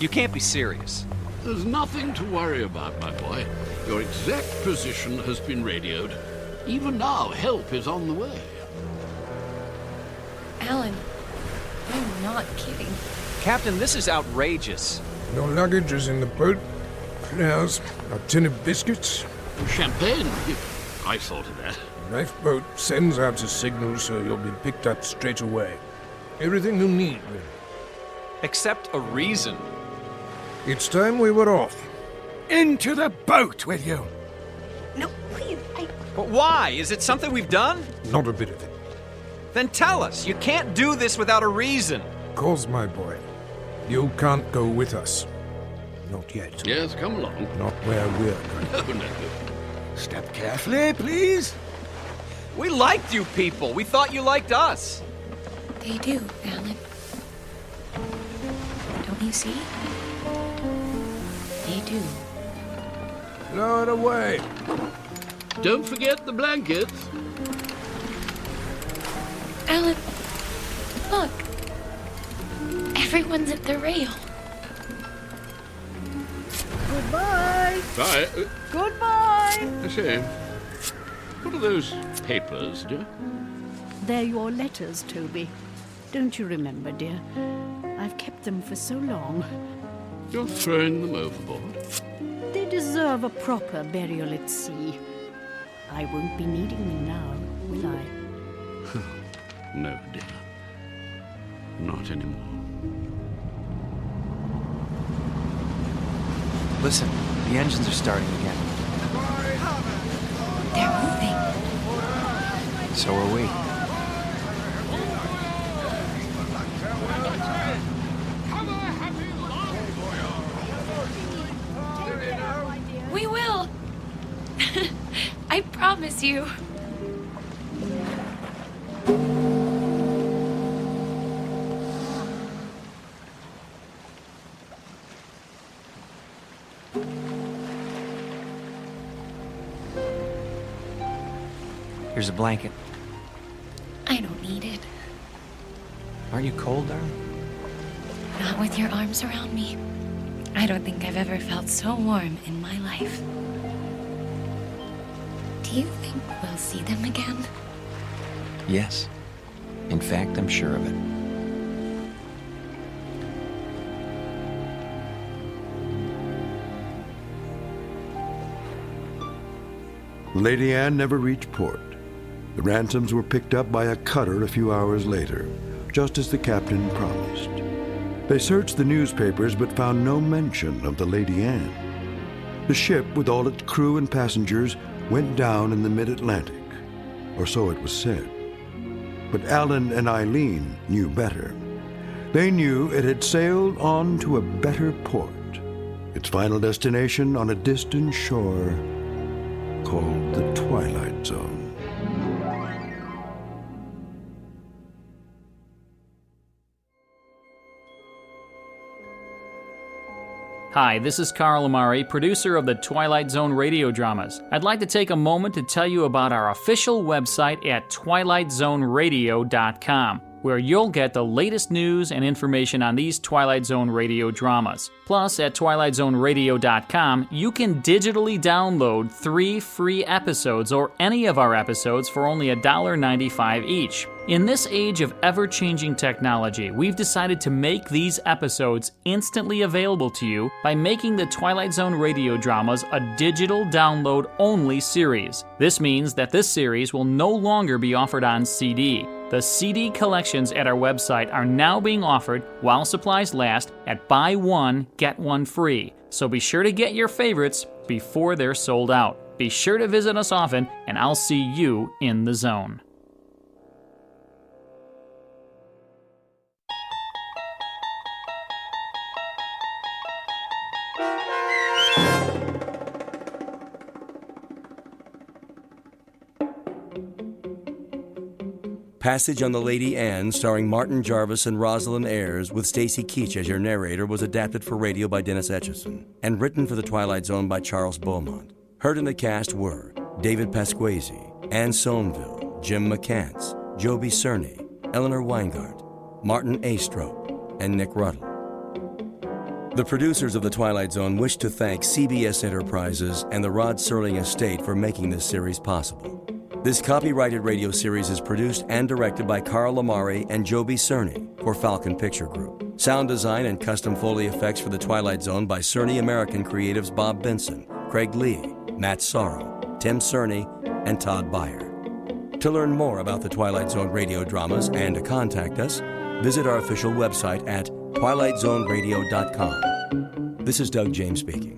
You can't be serious. There's nothing to worry about, my boy. Your exact position has been radioed. Even now, help is on the way. Alan, I'm not kidding. Captain, this is outrageous. Your luggage is in the boat. Flowers, a tin of biscuits. Champagne? I thought of that. The lifeboat sends out a signal so you'll be picked up straight away. Everything you need, really. Except a reason. It's time we were off. Into the boat with you! No, please, But why? Is it something we've done? Not a bit of it. Then tell us. You can't do this without a reason. Cause, my boy, you can't go with us. Not yet. Yes, come along. Not where we're going. No, no. Step carefully, please. We liked you people. We thought you liked us. They do, Alan. Don't you see? They do. Lower away. Don't forget the blankets. Alan, look. Everyone's at the rail. Goodbye. Bye. Goodbye. I say, what are those papers, dear? They're your letters, Toby. Don't you remember, dear? I've kept them for so long. You're throwing them overboard. They deserve a proper burial at sea. I won't be needing them now, will I? No, dear. Not anymore. Listen, the engines are starting again. They're moving. So are we. We will. I promise you. Here's a blanket. I don't need it. Aren't you cold, darling? Not with your arms around me. I don't think I've ever felt so warm in my life. Do you think we'll see them again? Yes. In fact, I'm sure of it. Lady Anne never reached port. The ransoms were picked up by a cutter a few hours later, just as the captain promised. They searched the newspapers but found no mention of the Lady Anne. The ship, with all its crew and passengers, went down in the mid-Atlantic, or so it was said. But Alan and Eileen knew better. They knew it had sailed on to a better port, its final destination on a distant shore called the Twilight Zone. Hi, this is Carl Amari, producer of the Twilight Zone radio dramas. I'd like to take a moment to tell you about our official website at twilightzoneradio.com, where you'll get the latest news and information on these Twilight Zone radio dramas. Plus, at twilightzoneradio.com, you can digitally download 3 free episodes or any of our episodes for only $1.95 each. In this age of ever-changing technology, we've decided to make these episodes instantly available to you by making the Twilight Zone radio dramas a digital download-only series. This means that this series will no longer be offered on CD. The CD collections at our website are now being offered while supplies last at buy one, get one free. So be sure to get your favorites before they're sold out. Be sure to visit us often, and I'll see you in the zone. Passage on the Lady Anne, starring Martin Jarvis and Rosalind Ayres, with Stacy Keach as your narrator, was adapted for radio by Dennis Etchison and written for The Twilight Zone by Charles Beaumont. Heard in the cast were David Pasquesi, Anne Somerville, Jim McCants, Joby Cerny, Eleanor Weingart, Martin Astrop, and Nick Ruddle. The producers of The Twilight Zone wish to thank CBS Enterprises and the Rod Serling Estate for making this series possible. This copyrighted radio series is produced and directed by Carl Lamari and Joby Cerny for Falcon Picture Group. Sound design and custom Foley effects for The Twilight Zone by Cerny American creatives Bob Benson, Craig Lee, Matt Sorrow, Tim Cerny, and Todd Beyer. To learn more about the Twilight Zone radio dramas and to contact us, visit our official website at twilightzoneradio.com. This is Doug James speaking.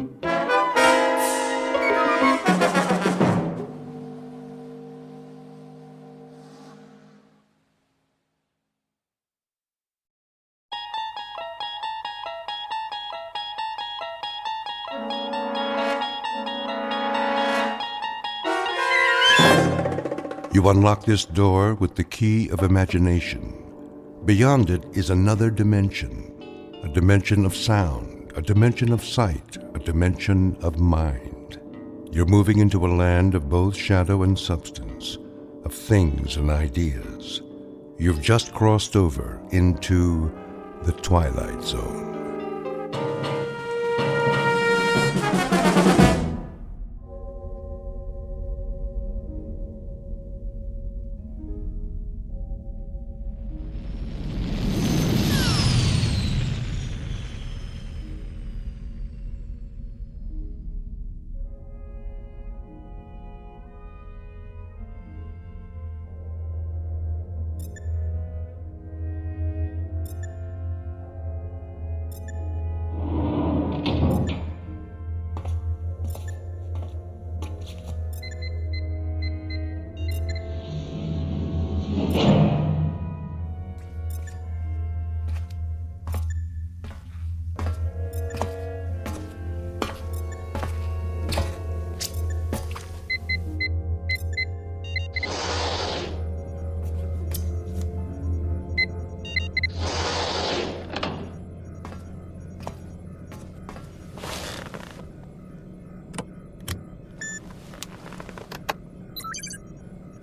You unlock this door with the key of imagination. Beyond it is another dimension, a dimension of sound, a dimension of sight, a dimension of mind. You're moving into a land of both shadow and substance, of things and ideas. You've just crossed over into the Twilight Zone.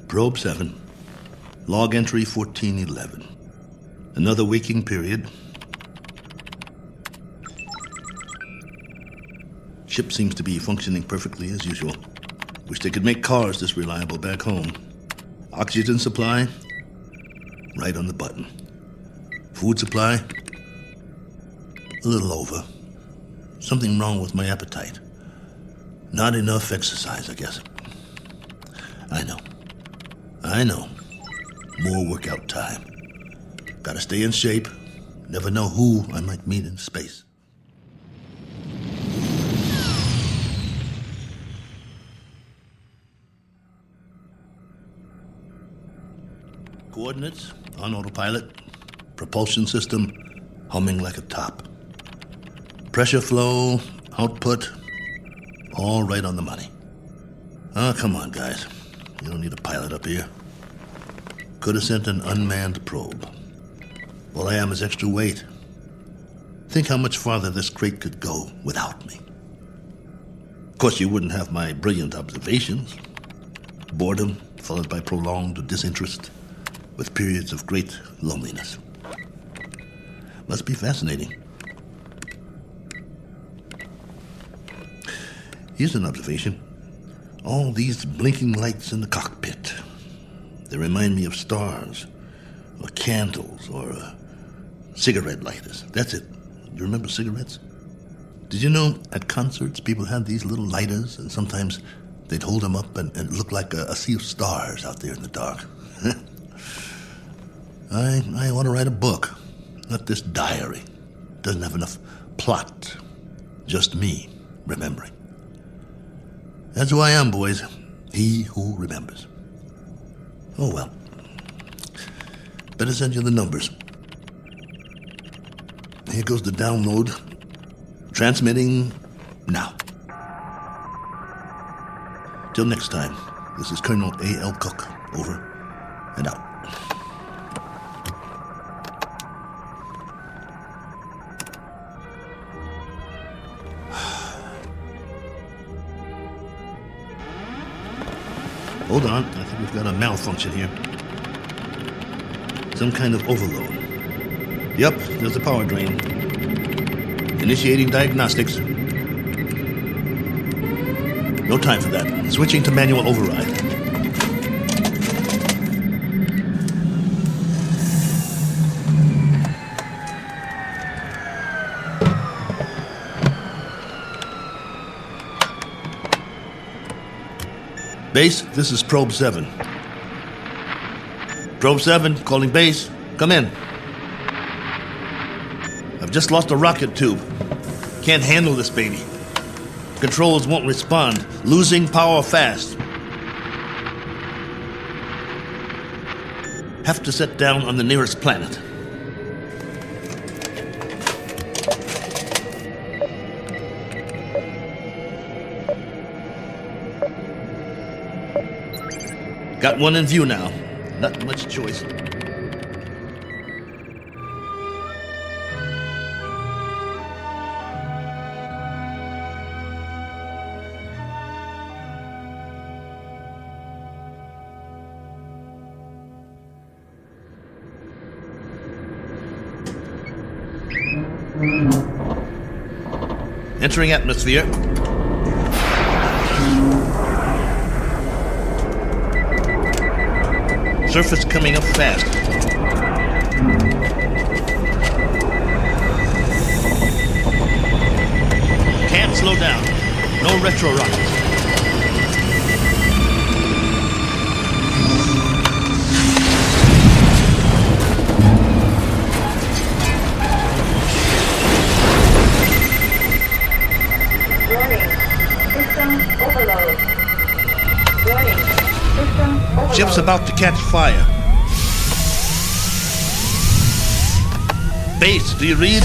Probe 7, log entry 1411. Another waking period. Ship seems to be functioning perfectly as usual. Wish they could make cars this reliable back home. Oxygen supply, right on the button. Food supply, a little over. Something wrong with my appetite. Not enough exercise, I guess. I know. More workout time. Gotta stay in shape. Never know who I might meet in space. Coordinates on autopilot. Propulsion system humming like a top. Pressure flow, output, all right on the money. Oh, come on, guys. You don't need a pilot up here. Could have sent an unmanned probe. All I am is extra weight. Think how much farther this crate could go without me. Of course, you wouldn't have my brilliant observations. Boredom followed by prolonged disinterest, with periods of great loneliness. Must be fascinating. Here's an observation. All these blinking lights in the cockpit. They remind me of stars, or candles, or cigarette lighters. That's it. You remember cigarettes? Did you know at concerts people had these little lighters, and sometimes they'd hold them up and it looked like a sea of stars out there in the dark? I want to write a book, not this diary. Doesn't have enough plot. Just me remembering. That's who I am, boys. He who remembers. Oh, well. Better send you the numbers. Here goes the download. Transmitting now. Till next time, this is Colonel A.L. Cook. Over and out. Hold on, I think we've got a malfunction here. Some kind of overload. Yep, there's a power drain. Initiating diagnostics. No time for that. Switching to manual override. Base, this is Probe 7. Probe 7, calling base. Come in. I've just lost a rocket tube. Can't handle this baby. Controls won't respond. Losing power fast. Have to set down on the nearest planet. Got one in view now. Not much choice. Entering atmosphere. Surface coming up fast. Can't slow down. No retro rockets. Ship's about to catch fire. Base, do you read?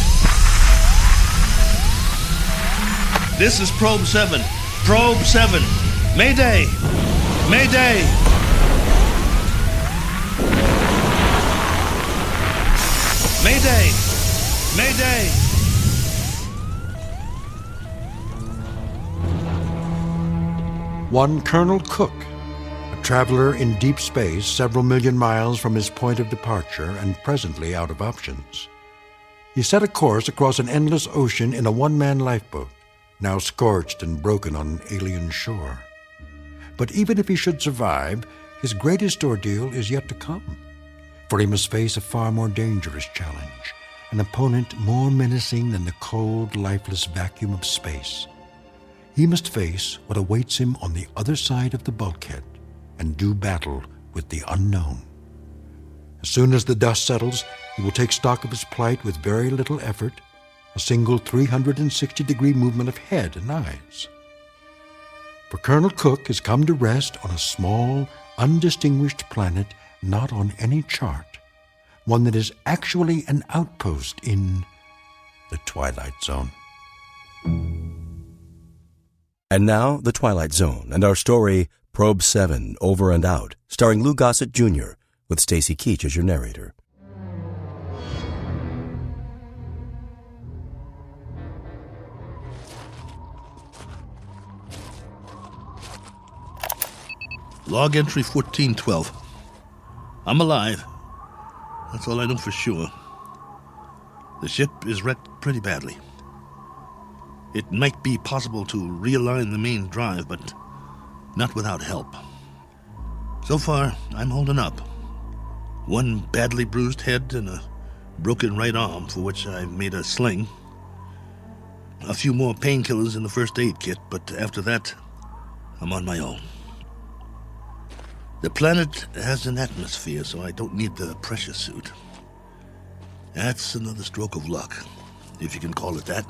This is Probe 7. Probe 7. Mayday! Mayday! Mayday! Mayday! One Colonel Cook, a traveler in deep space several million miles from his point of departure and presently out of options. He set a course across an endless ocean in a one-man lifeboat, now scorched and broken on an alien shore. But even if he should survive, his greatest ordeal is yet to come, for he must face a far more dangerous challenge, an opponent more menacing than the cold, lifeless vacuum of space. He must face what awaits him on the other side of the bulkhead and do battle with the unknown. As soon as the dust settles, he will take stock of his plight with very little effort, a single 360-degree movement of head and eyes. For Colonel Cook has come to rest on a small, undistinguished planet not on any chart, one that is actually an outpost in the Twilight Zone. And now, The Twilight Zone and our story, Probe 7, Over and Out, starring Lou Gossett Jr., with Stacy Keach as your narrator. Log entry 1412. I'm alive. That's all I know for sure. The ship is wrecked pretty badly. It might be possible to realign the main drive, but not without help. So far, I'm holding up. One badly bruised head and a broken right arm for which I've made a sling. A few more painkillers in the first aid kit, but after that, I'm on my own. The planet has an atmosphere, so I don't need the pressure suit. That's another stroke of luck, if you can call it that.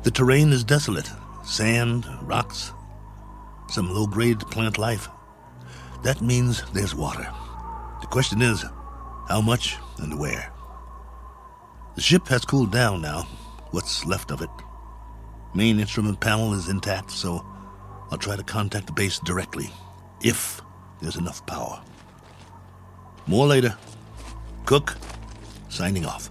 The terrain is desolate. Sand, rocks, some low-grade plant life. That means there's water. The question is, how much and where? The ship has cooled down now, what's left of it. Main instrument panel is intact, so I'll try to contact the base directly, if there's enough power. More later. Cook, signing off.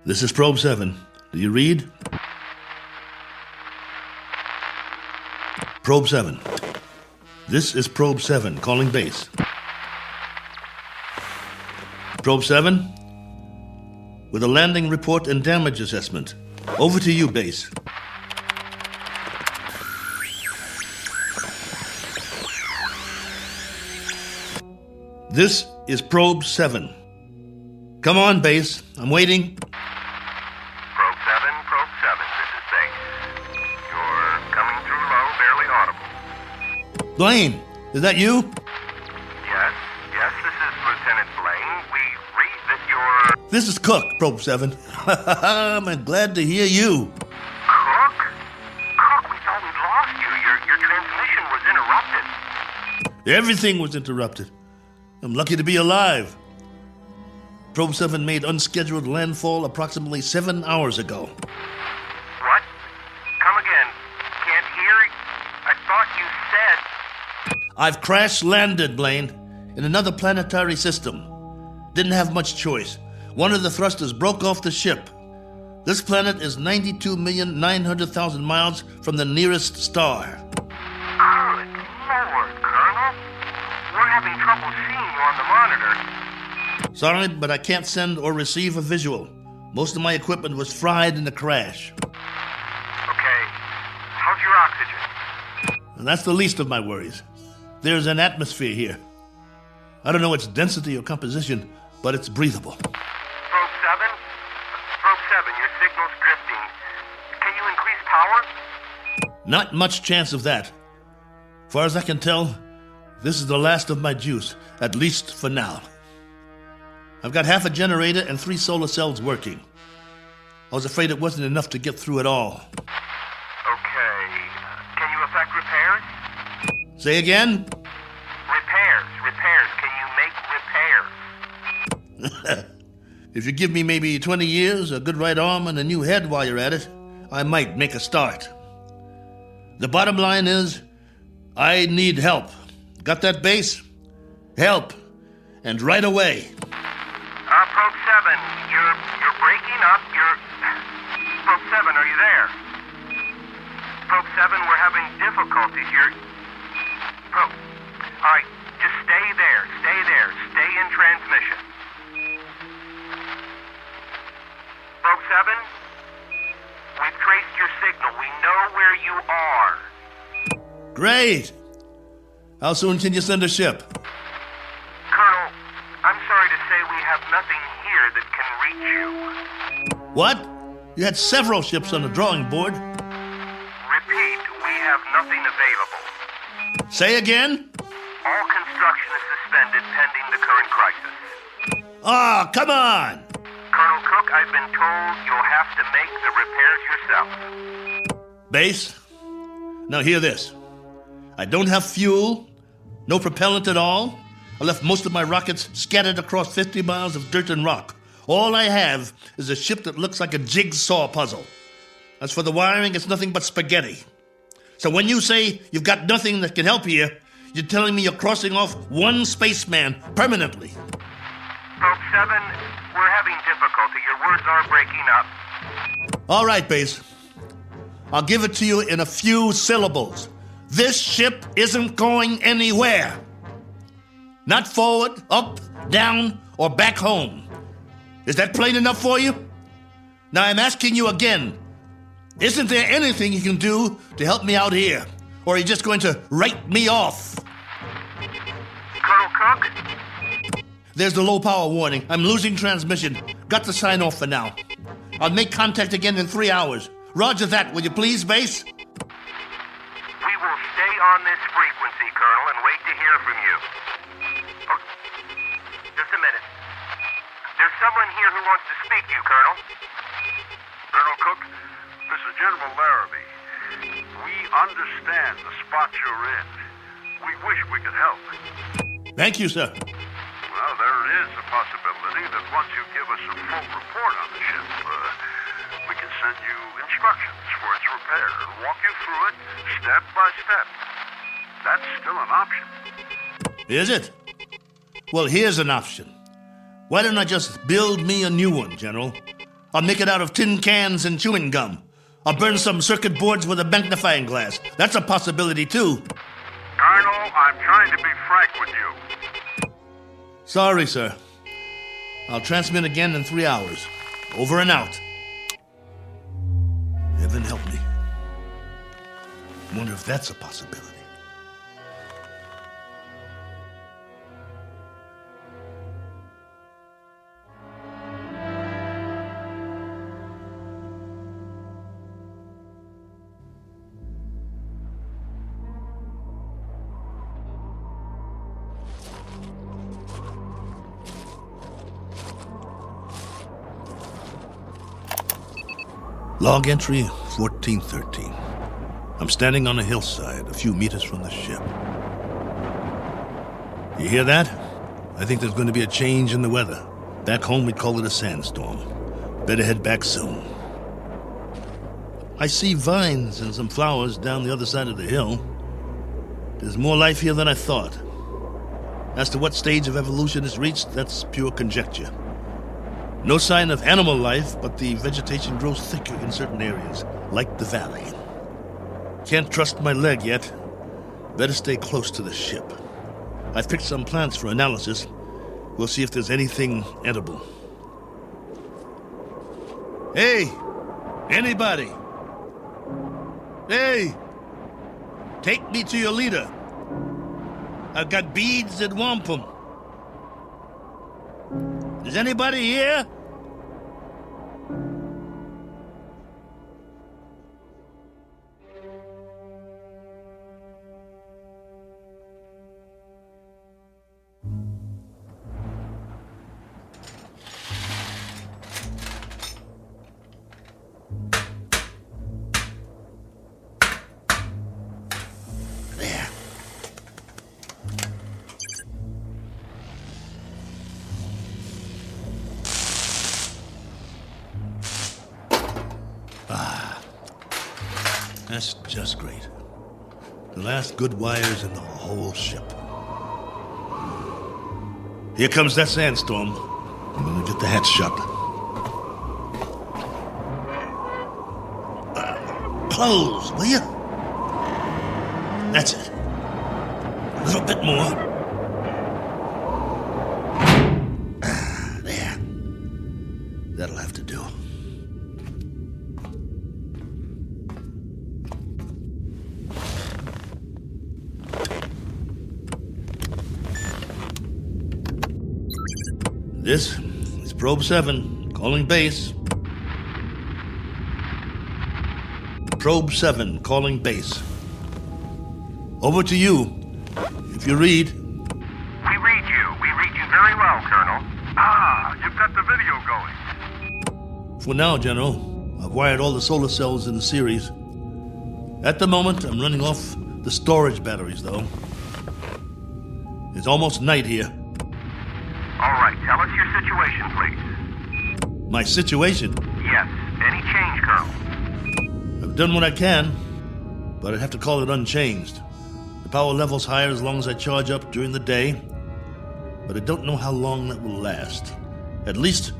This is Probe 7. Do you read? Probe 7. This is Probe 7, calling base. Probe 7, with a landing report and damage assessment. Over to you, base. This is Probe 7. Come on, base. I'm waiting. Probe 7, this is base. You're coming through low, barely audible. Blaine, is that you? Yes, this is Lieutenant Blaine. We read that you're... This is Cook, Probe 7. I'm glad to hear you. Cook? Cook, we thought we'd lost you. Your transmission was interrupted. Everything was interrupted. I'm lucky to be alive. Probe 7 made unscheduled landfall approximately 7 hours ago. What? Come again. Can't hear. I thought you said... I've crash-landed, Blaine, in another planetary system. Didn't have much choice. One of the thrusters broke off the ship. This planet is 92,900,000 miles from the nearest star. Good Lord, Colonel. We're having trouble seeing you on the monitor. Sorry, but I can't send or receive a visual. Most of my equipment was fried in the crash. Okay. How's your oxygen? And that's the least of my worries. There's an atmosphere here. I don't know its density or composition, but it's breathable. Probe 7? Probe 7, your signal's drifting. Can you increase power? Not much chance of that. Far as I can tell, this is the last of my juice, at least for now. I've got half a generator and 3 solar cells working. I was afraid it wasn't enough to get through it all. Okay. Can you effect repairs? Say again? Repairs. Can you make repairs? If you give me maybe 20 years, a good right arm, and a new head while you're at it, I might make a start. The bottom line is, I need help. Got that, base? Help. And right away. Probe 7, you're breaking up. Probe 7, are you there? Probe 7, we're having difficulties. Probe. All right, just stay there. Stay in transmission. Probe 7, we've traced your signal. We know where you are. Great. How soon can you send a ship? Colonel, I'm sorry to say we have nothing here that can reach you. What? You had several ships on the drawing board. Repeat, we have nothing available. Say again? All construction is suspended pending the current crisis. Ah, come on! Colonel Cook, I've been told you'll have to make the repairs yourself. Base, now hear this. I don't have fuel, no propellant at all. I left most of my rockets scattered across 50 miles of dirt and rock. All I have is a ship that looks like a jigsaw puzzle. As for the wiring, it's nothing but spaghetti. So when you say you've got nothing that can help here, you're telling me you're crossing off one spaceman permanently. Probe 7, we're having difficulty. Your words are breaking up. All right, Base. I'll give it to you in a few syllables. This ship isn't going anywhere. Not forward, up, down, or back home. Is that plain enough for you? Now I'm asking you again. Isn't there anything you can do to help me out here? Or are you just going to write me off? Colonel Cook? There's the low power warning. I'm losing transmission. Got to sign off for now. I'll make contact again in 3 hours. Roger that, will you please, Base? We will stay on this frequency, Colonel, and wait to hear from you. Oh, just a minute. There's someone here who wants to speak to you, Colonel. Colonel Cook, this is General Larrabee. We understand the spot you're in. We wish we could help. Thank you, sir. Well, there is a possibility that once you give us a full report on the ship, we can send you instructions for its repair and walk you through it step by step. That's still an option. Is it? Well, here's an option. Why don't I just build me a new one, General? I'll make it out of tin cans and chewing gum. I'll burn some circuit boards with a magnifying glass. That's a possibility, too. Colonel, I'm trying to be frank with you. Sorry, sir. I'll transmit again in 3 hours. Over and out. Heaven help me. Wonder if that's a possibility. Log entry 1413. I'm standing on a hillside a few meters from the ship. You hear that? I think there's going to be a change in the weather. Back home we'd call it a sandstorm. Better head back soon. I see vines and some flowers down the other side of the hill. There's more life here than I thought. As to what stage of evolution it's reached, that's pure conjecture. No sign of animal life, but the vegetation grows thicker in certain areas, like the valley. Can't trust my leg yet. Better stay close to the ship. I've picked some plants for analysis. We'll see if there's anything edible. Hey! Anybody! Hey! Take me to your leader. I've got beads and wampum. Is anybody here? That's just great. The last good wires in the whole ship. Here comes that sandstorm. I'm gonna get the hatch shut. Close, will you? That's it. A little bit more. There. That'll have to do. This is Probe 7, calling base. Probe 7, calling base. Over to you. If you read. We read you very well, Colonel. Ah, you've got the video going. For now, General, I've wired all the solar cells in series. At the moment, I'm running off the storage batteries, though. It's almost night here. All right, tell us your situation, please. My situation? Yes, any change, Colonel? I've done what I can, but I'd have to call it unchanged. The power level's higher as long as I charge up during the day, but I don't know how long that will last. At least,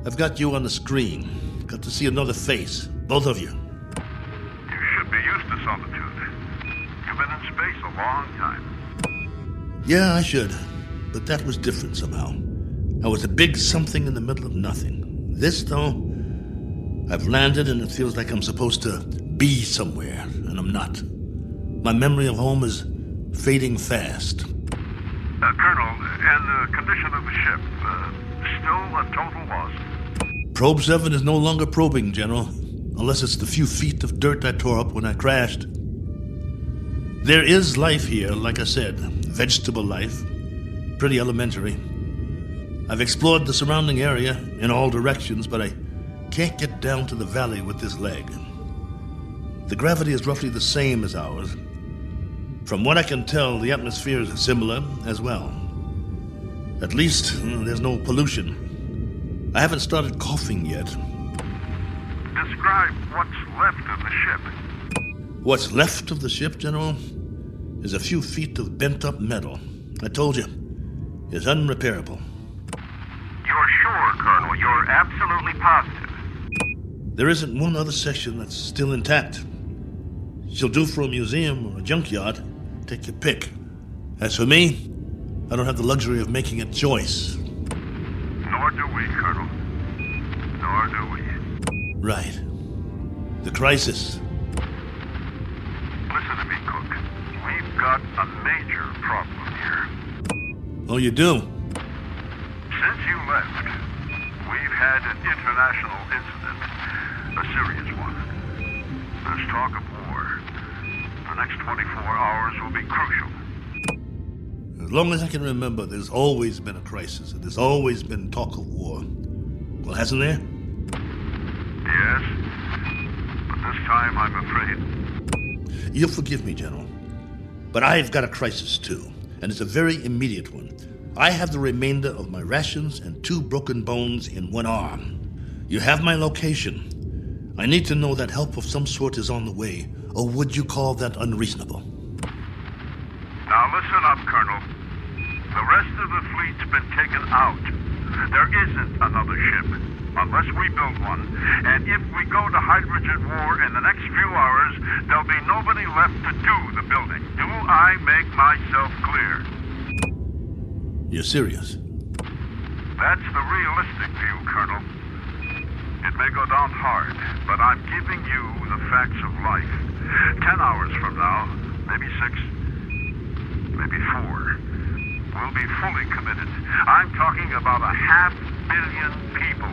I've got you on the screen. Got to see another face, both of you. You should be used to solitude. You've been in space a long time. Yeah, I should, but that was different somehow. I was a big something in the middle of nothing. This, though, I've landed and it feels like I'm supposed to be somewhere, and I'm not. My memory of home is fading fast. Colonel, and the condition of the ship, still a total loss? Probe 7 is no longer probing, General, unless it's the few feet of dirt I tore up when I crashed. There is life here, like I said, vegetable life, pretty elementary. I've explored the surrounding area in all directions, but I can't get down to the valley with this leg. The gravity is roughly the same as ours. From what I can tell, the atmosphere is similar as well. At least, there's no pollution. I haven't started coughing yet. Describe what's left of the ship. What's left of the ship, General, is a few feet of bent-up metal. I told you, it's unrepairable. You're sure, Colonel? You're absolutely positive? There isn't one other section that's still intact. She'll do for a museum or a junkyard. Take your pick. As for me, I don't have the luxury of making a choice. Nor do we, Colonel. Nor do we. Right. The crisis. Listen to me, Cook. We've got a major problem here. Oh, you do? Since you left, we've had an international incident. A serious one. There's talk of war. The next 24 hours will be crucial. As long as I can remember, there's always been a crisis, and there's always been talk of war. Well, hasn't there? Yes, but this time I'm afraid. You'll forgive me, General, but I've got a crisis too, and it's a very immediate one. I have the remainder of my rations and 2 broken bones in one arm. You have my location. I need to know that help of some sort is on the way, or would you call that unreasonable? Now listen up, Colonel. The rest of the fleet's been taken out. There isn't another ship, unless we build one. And if we go to hydrogen war in the next few hours, there'll be nobody left to do the building. Do I make myself clear? You're serious? That's the realistic view, Colonel. It may go down hard, but I'm giving you the facts of life. 10 hours from now, maybe 6, maybe 4, we'll be fully committed. I'm talking about 500 million people,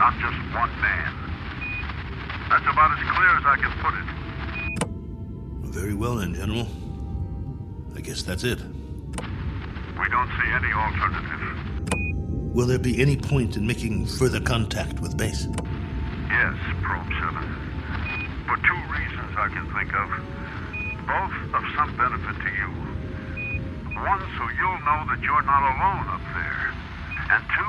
not just one man. That's about as clear as I can put it. Very well then, General. I guess that's it. We don't see any alternative. Will there be any point in making further contact with base? Yes, Probe 7. For 2 reasons I can think of, both of some benefit to you. One, so you'll know that you're not alone up there. And 2,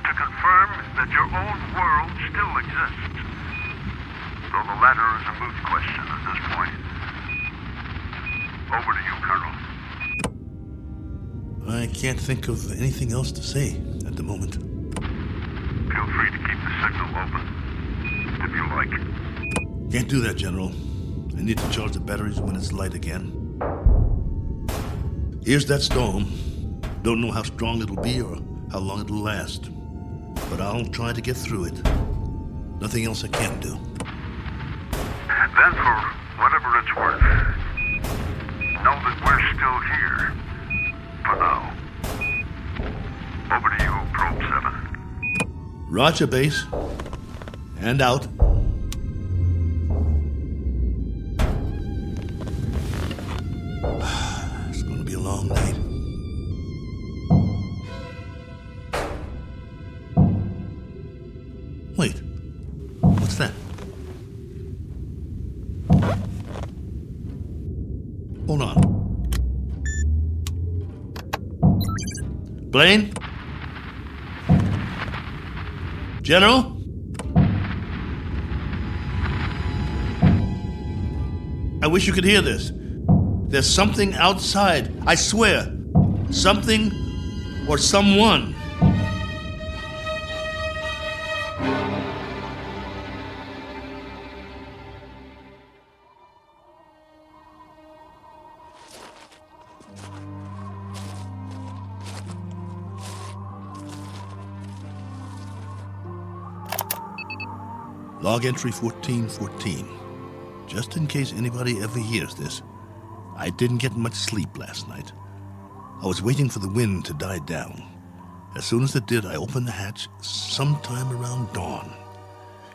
to confirm that your own world still exists. Though the latter is a moot question at this point. Over to you, Colonel. I can't think of anything else to say at the moment. Feel free to keep the signal open, if you like. Can't do that, General. I need to charge the batteries when it's light again. Here's that storm. Don't know how strong it'll be or how long it'll last. But I'll try to get through it. Nothing else I can do. Then, for whatever it's worth, know that we're still here. For now. Over to you, Probe 7. Roger, base. And out. It's going to be a long night. Wait. What's that? Hold on. Blaine? General? I wish you could hear this. There's something outside, I swear. Something or someone. Log entry 1414. Just in case anybody ever hears this, I didn't get much sleep last night. I was waiting for the wind to die down. As soon as it did, I opened the hatch sometime around dawn.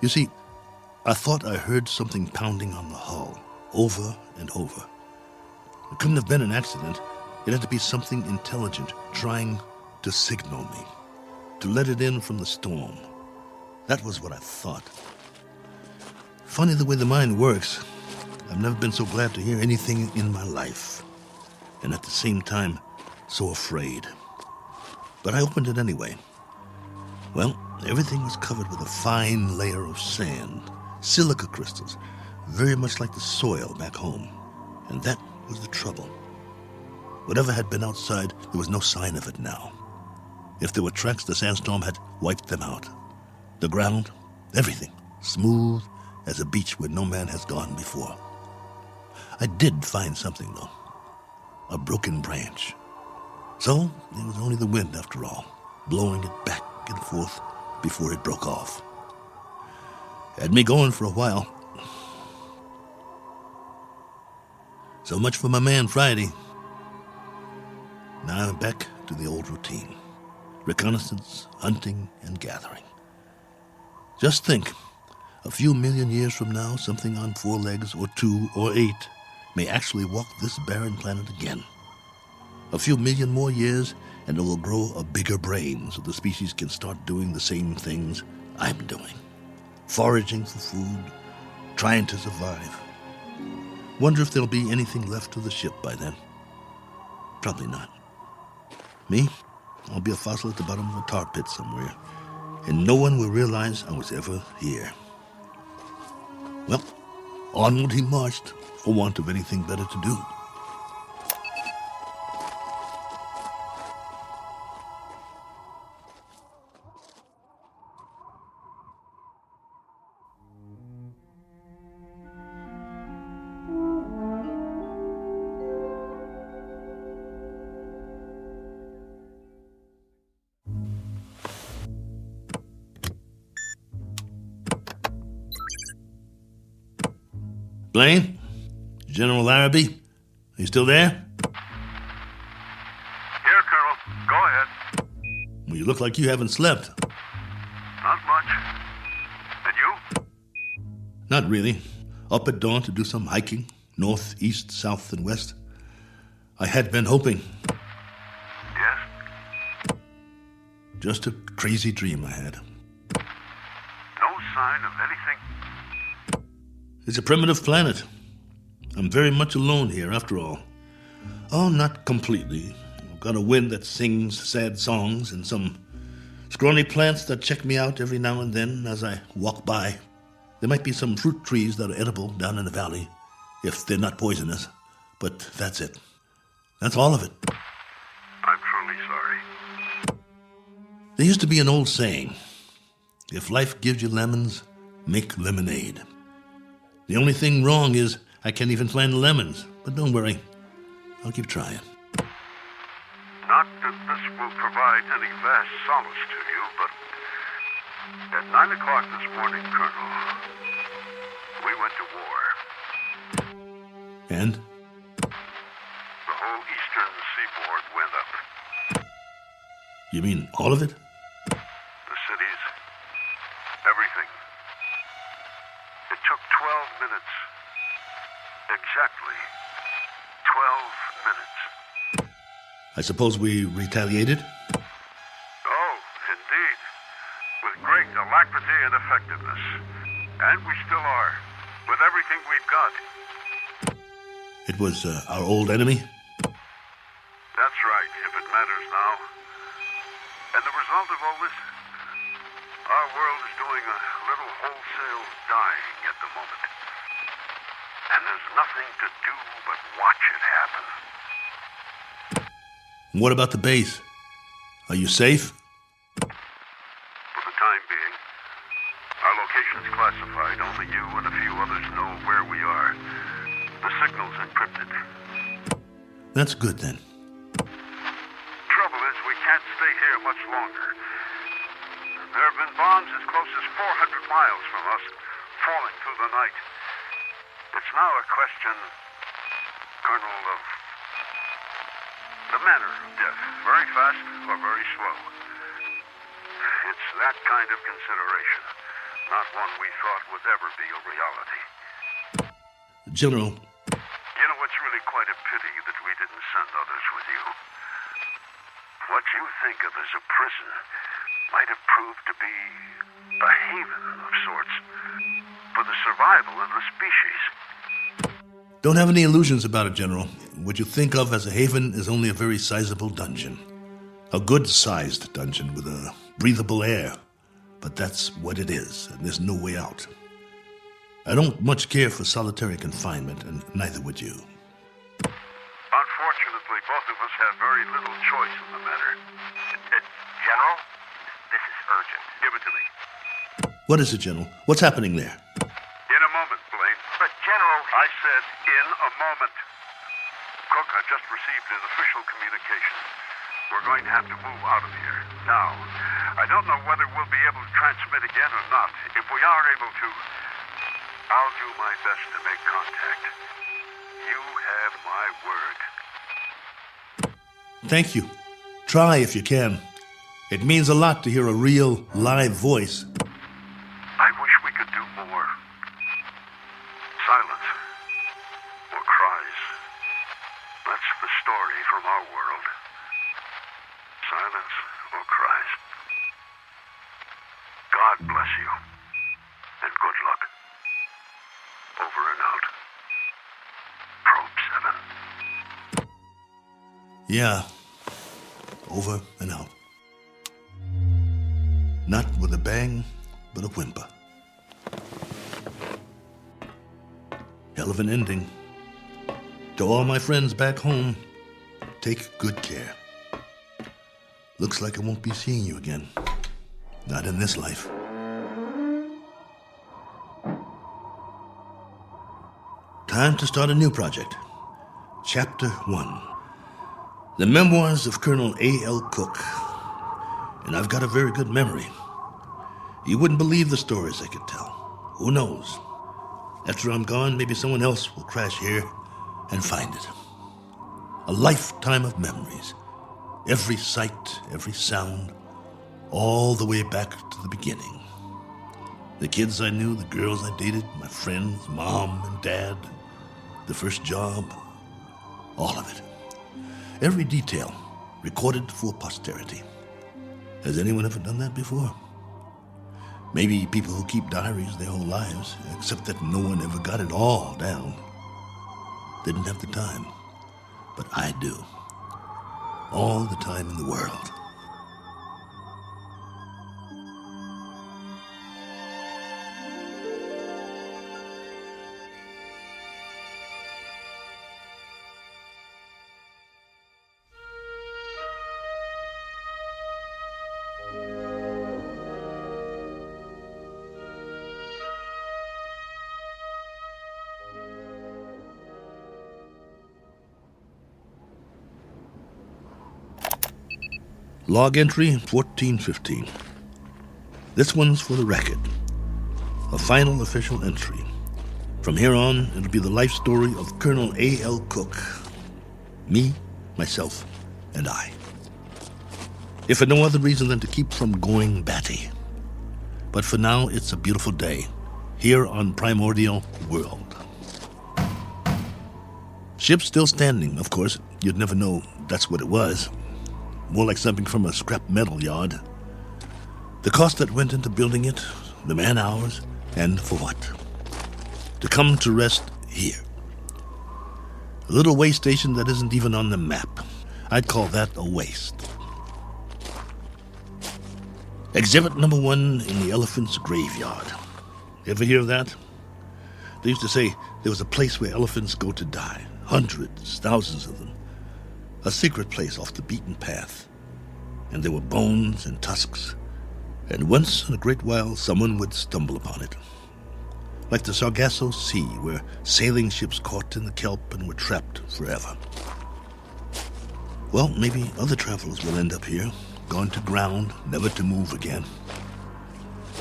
You see, I thought I heard something pounding on the hull, over and over. It couldn't have been an accident. It had to be something intelligent trying to signal me, to let it in from the storm. That was what I thought. Funny the way the mind works. I've never been so glad to hear anything in my life. And at the same time, so afraid. But I opened it anyway. Well, everything was covered with a fine layer of sand, silica crystals, very much like the soil back home. And that was the trouble. Whatever had been outside, there was no sign of it now. If there were tracks, the sandstorm had wiped them out. The ground, everything, smooth as a beach where no man has gone before. I did find something, though. A broken branch. So it was only the wind, after all, blowing it back and forth before it broke off. Had me going for a while. So much for my man Friday. Now I'm back to the old routine. Reconnaissance, hunting, and gathering. Just think, a few million years from now, something on 4 legs, or 2, or 8, may actually walk this barren planet again. A few million more years, and it will grow a bigger brain so the species can start doing the same things I'm doing. Foraging for food, trying to survive. Wonder if there'll be anything left of the ship by then. Probably not. Me? I'll be a fossil at the bottom of a tar pit somewhere, and no one will realize I was ever here. Well, onward he marched, for want of anything better to do. Blaine? General Larrabee? Are you still there? Here, Colonel. Go ahead. Well, you look like you haven't slept. Not much. And you? Not really. Up at dawn to do some hiking, north, east, south, and west. I had been hoping. Yes? Just a crazy dream I had. No sign of anything? It's a primitive planet. I'm very much alone here, after all. Oh, not completely. I've got a wind that sings sad songs and some scrawny plants that check me out every now and then as I walk by. There might be some fruit trees that are edible down in the valley, if they're not poisonous. But that's it. That's all of it. I'm truly sorry. There used to be an old saying, if life gives you lemons, make lemonade. The only thing wrong is I can't even find the lemons. But don't worry. I'll keep trying. Not that this will provide any vast solace to you, but at 9 o'clock this morning, Colonel, we went to war. And? The whole eastern seaboard went up. You mean all of it? The cities, everything. It took 12 minutes. Exactly 12 minutes. I suppose we retaliated? Oh, indeed. With great alacrity and effectiveness. And we still are. With everything we've got. It was our old enemy? That's right, if it matters now. And the result of all this? Our world is doing a little wholesale dying at the moment. And there's nothing to do but watch it happen. What about the base? Are you safe? For the time being, our location's classified. Only you and a few others know where we are. The signal's encrypted. That's good, then. Trouble is, we can't stay here much longer. There have been bombs as close as 400 miles from us, falling through the night. It's now a question, Colonel, of the manner of death. Very fast or very slow. It's that kind of consideration, not one we thought would ever be a reality. General. You know, it's really quite a pity that we didn't send others with you. What you think of as a prison might have proved to be a haven of sorts for the survival of the species. Don't have any illusions about it, General. What you think of as a haven is only a very sizable dungeon. A good-sized dungeon with a breathable air. But that's what it is, and there's no way out. I don't much care for solitary confinement, and neither would you. Unfortunately, both of us have very little choice in the matter. General, this is urgent. Give it to me. What is it, General? What's happening there? In a moment, Blaine. But, General... I said in a moment. Cook, I've just received his official communication. We're going to have to move out of here. Now, I don't know whether we'll be able to transmit again or not. If we are able to, I'll do my best to make contact. You have my word. Thank you. Try if you can. It means a lot to hear a real, live voice. I wish we could do more. Silence. Or cries. That's the story from our world. Silence or cries. God bless you. And good luck. Over and out. Probe 7. Yeah. Over and out. Not with a bang, but a whimper. Hell of an ending. To all my friends back home, take good care. Looks like I won't be seeing you again. Not in this life. Time to start a new project. Chapter 1. The Memoirs of Colonel A.L. Cook. And I've got a very good memory. You wouldn't believe the stories I could tell. Who knows? After I'm gone, maybe someone else will crash here and find it. A lifetime of memories. Every sight, every sound, all the way back to the beginning. The kids I knew, the girls I dated, my friends, mom and dad, the first job, all of it. Every detail recorded for posterity. Has anyone ever done that before? Maybe people who keep diaries their whole lives, except that no one ever got it all down. Didn't have the time, but I do. All the time in the world. Log entry 1415. This one's for the record. A final official entry. From here on, it'll be the life story of Colonel A.L. Cook. Me, myself, and I. If for no other reason than to keep from going batty. But for now, it's a beautiful day. Here on Primordial World. Ship still standing, of course. You'd never know that's what it was. More like something from a scrap metal yard. The cost that went into building it, the man-hours, and for what? To come to rest here. A little way station that isn't even on the map. I'd call that a waste. Exhibit number 1 in the elephant's graveyard. Ever hear of that? They used to say there was a place where elephants go to die. Hundreds, thousands of them. A secret place off the beaten path. And there were bones and tusks. And once in a great while, someone would stumble upon it. Like the Sargasso Sea, where sailing ships caught in the kelp and were trapped forever. Well, maybe other travelers will end up here, gone to ground, never to move again.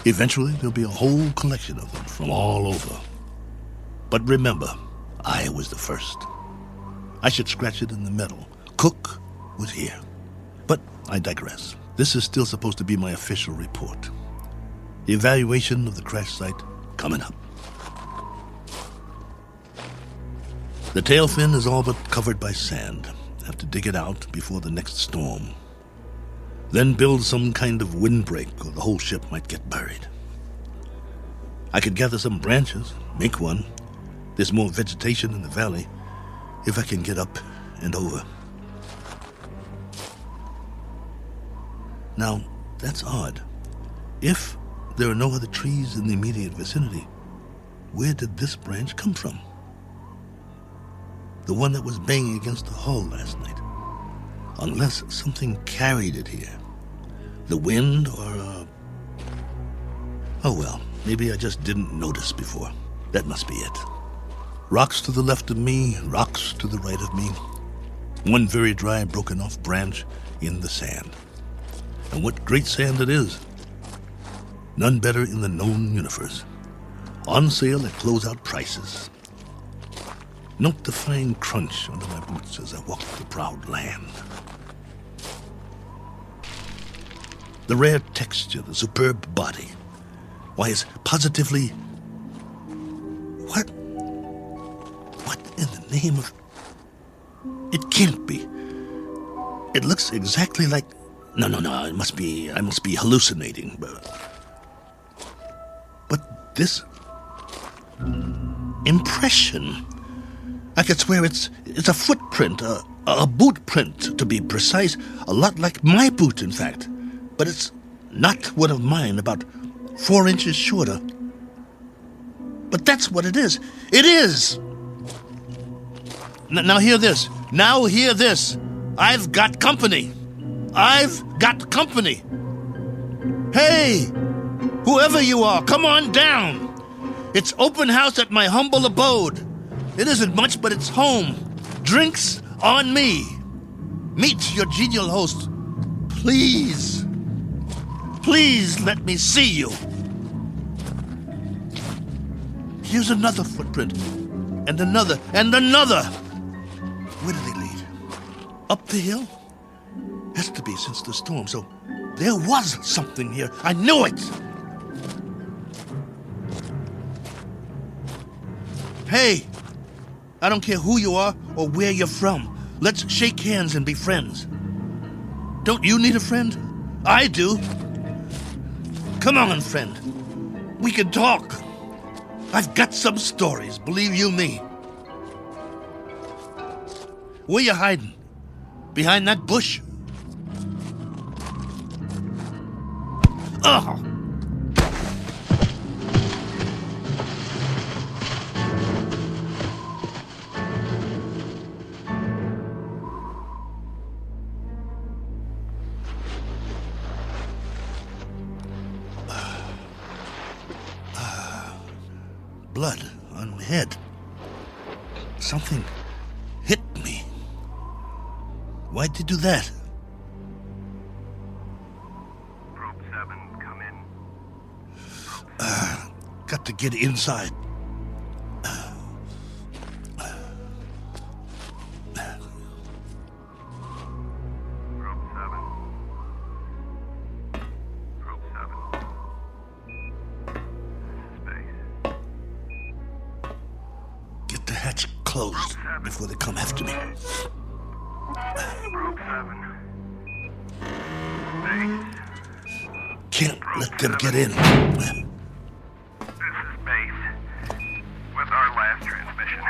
Eventually, there'll be a whole collection of them from all over. But remember, I was the first. I should scratch it in the metal. Cook was here. But I digress. This is still supposed to be my official report. The evaluation of the crash site coming up. The tail fin is all but covered by sand. Have to dig it out before the next storm. Then build some kind of windbreak or the whole ship might get buried. I could gather some branches, make one. There's more vegetation in the valley if I can get up and over. Now, that's odd. If there are no other trees in the immediate vicinity, where did this branch come from? The one that was banging against the hull last night. Unless something carried it here. The wind or Oh well, maybe I just didn't notice before. That must be it. Rocks to the left of me, rocks to the right of me. One very dry, broken-off branch in the sand. And what great sand it is. None better in the known universe. On sale at closeout prices. Note the fine crunch under my boots as I walk the proud land. The rare texture, the superb body. Why, it's positively... What in the name of... It can't be. It looks exactly like... No, I must be hallucinating. But this... impression... I could swear it's a footprint, a boot print, to be precise. A lot like my boot, in fact. But it's not one of mine, about 4 inches shorter. But that's what it is. It is! Now hear this. Now hear this. I've got company. I've got company. Hey, whoever you are, come on down. It's open house at my humble abode. It isn't much, but it's home. Drinks on me. Meet your genial host. Please. Please let me see you. Here's another footprint. And another. And another. Where do they lead? Up the hill? Has to be since the storm, so there was something here. I knew it! Hey! I don't care who you are or where you're from. Let's shake hands and be friends. Don't you need a friend? I do. Come on, friend. We can talk. I've got some stories, believe you me. Where you hiding? Behind that bush? Oh! Blood on my head. Something hit me. Why'd you do that? Probe 7, come in. Got to get inside. Get the hatch closed before they come after me. Probe 7. Can't let them get in. This is Base. With our last transmission,